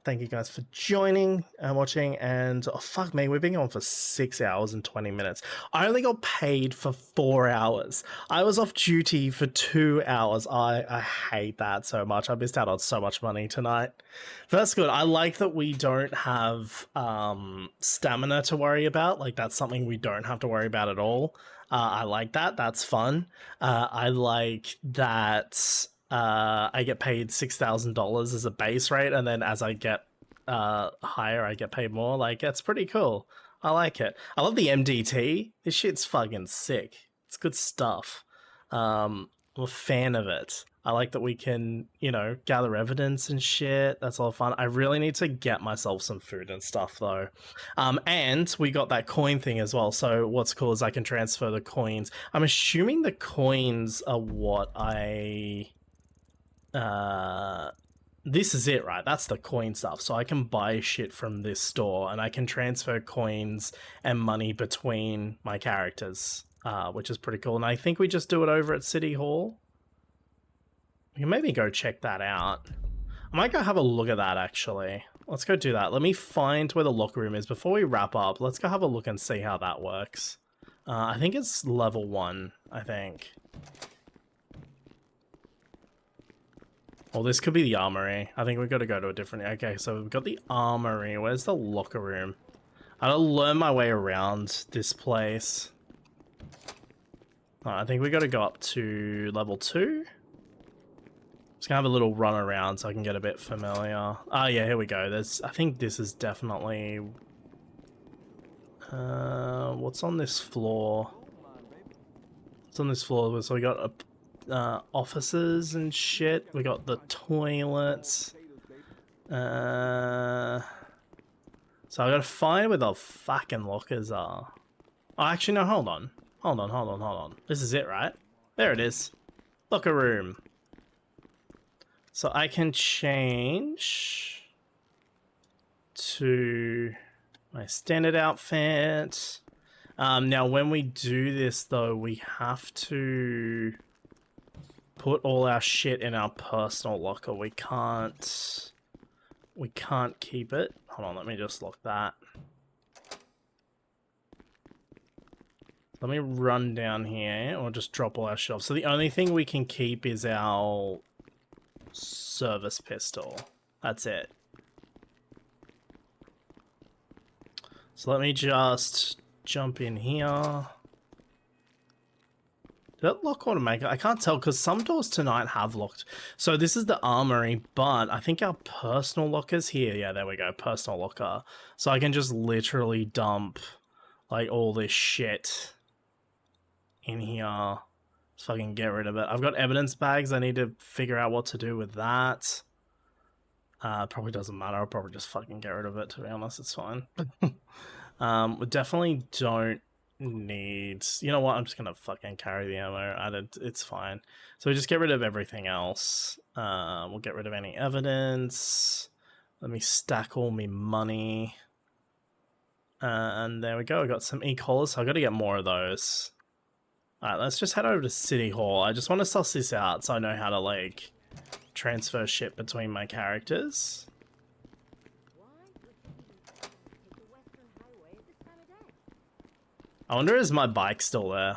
Thank you guys for joining and watching. And oh, fuck me, we've been on for 6 hours and 20 minutes. I only got paid for 4 hours. I was off duty for 2 hours. I hate that so much. I missed out on so much money tonight. But that's good. I like that we don't have stamina to worry about. Like, that's something we don't have to worry about at all. I like that. That's fun. I like that I get paid $6,000 as a base rate, and then as I get higher, I get paid more. Like, it's pretty cool. I like it. I love the MDT. This shit's fucking sick. It's good stuff. I'm a fan of it. I like that we can, you know, gather evidence and shit. That's all fun. I really need to get myself some food and stuff, though. And we got that coin thing as well. So what's cool is I can transfer the coins. I'm assuming the coins are what I... this is it, right? That's the coin stuff. So I can buy shit from this store, and I can transfer coins and money between my characters, which is pretty cool. And I think we just do it over at City Hall. We can maybe go check that out. I might go have a look at that, actually. Let's go do that. Let me find where the locker room is. Before we wrap up, let's go have a look and see how that works. I think it's level 1, I think. Well, this could be the armory. I think we've got to go to a different... Okay, so we've got the armory. Where's the locker room? I'll learn my way around this place. I think we got to go up to level 2. Just gonna have a little run around so I can get a bit familiar. Ah, yeah, here we go. I think this is definitely... what's on this floor? What's on this floor? So we got offices and shit. We got the toilets. So I gotta find where the fucking lockers are. Oh, actually, no, hold on. Hold on. This is it, right? There it is. Locker room. So I can change to my standard outfit. Now, when we do this, though, we have to put all our shit in our personal locker. We can't keep it. Hold on, let me just lock that. Let me run down here, or just drop all our shit off. So the only thing we can keep is our service pistol. That's it. So let me just jump in here. Did that lock automatically? I can't tell because some doors tonight have locked. So this is the armory, but I think our personal locker's here. Yeah, there we go. Personal locker. So I can just literally dump like all this shit in here. Just fucking get rid of it. I've got evidence bags. I need to figure out what to do with that. Probably doesn't matter. I'll probably just fucking get rid of it, to be honest. It's fine. We definitely don't need... You know what? I'm just gonna fucking carry the ammo. It's fine. So we just get rid of everything else. We'll get rid of any evidence. Let me stack all my money. And there we go. I got some e-collars, so I got to get more of those. Alright, let's just head over to City Hall. I just want to suss this out so I know how to, like, transfer shit between my characters. I wonder, is my bike still there?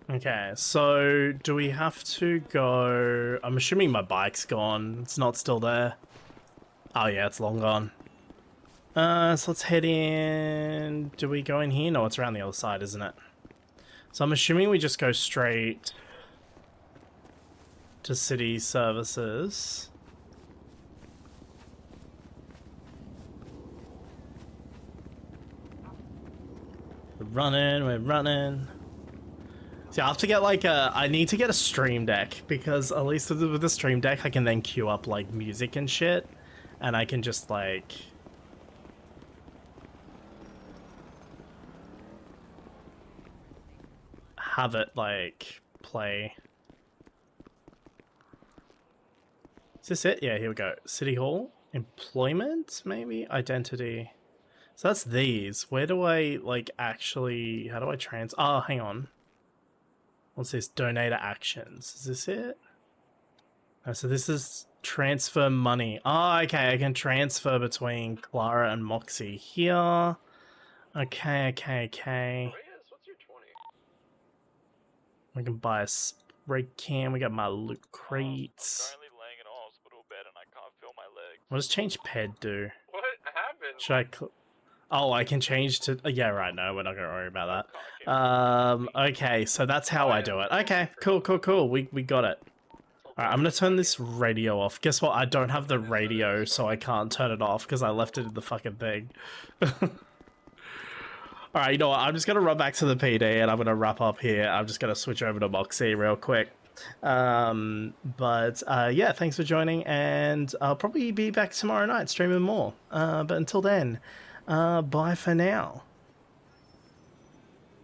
Okay, so do we have to go... I'm assuming my bike's gone. It's not still there. Oh yeah, it's long gone. So let's head in. Do we go in here? No, it's around the other side, isn't it? So I'm assuming we just go straight to city services. We're running. See, I have to get like I need to get a stream deck because at least with the stream deck I can then queue up like music and shit, and I can just like have it like play. Is this it? Yeah, here we go. City Hall, employment, maybe identity. So that's these. Where do I like actually? How do I Oh, hang on. What's this? Donator actions. Is this it? Oh, so this is transfer money. Oh, okay. I can transfer between Clara and Moxie here. Okay. We can buy a spray can. We got my loot crates. What does change ped do? What happened? Should I... Oh, I can change to... Yeah, right. No, we're not going to worry about that. Okay, so that's how I do it. Okay, cool. We got it. Alright, I'm going to turn this radio off. Guess what? I don't have the radio, so I can't turn it off because I left it in the fucking thing. Alright, you know what? I'm just going to run back to the PD and I'm going to wrap up here. I'm just going to switch over to Moxie real quick. Yeah, thanks for joining, and I'll probably be back tomorrow night streaming more. But until then, bye for now.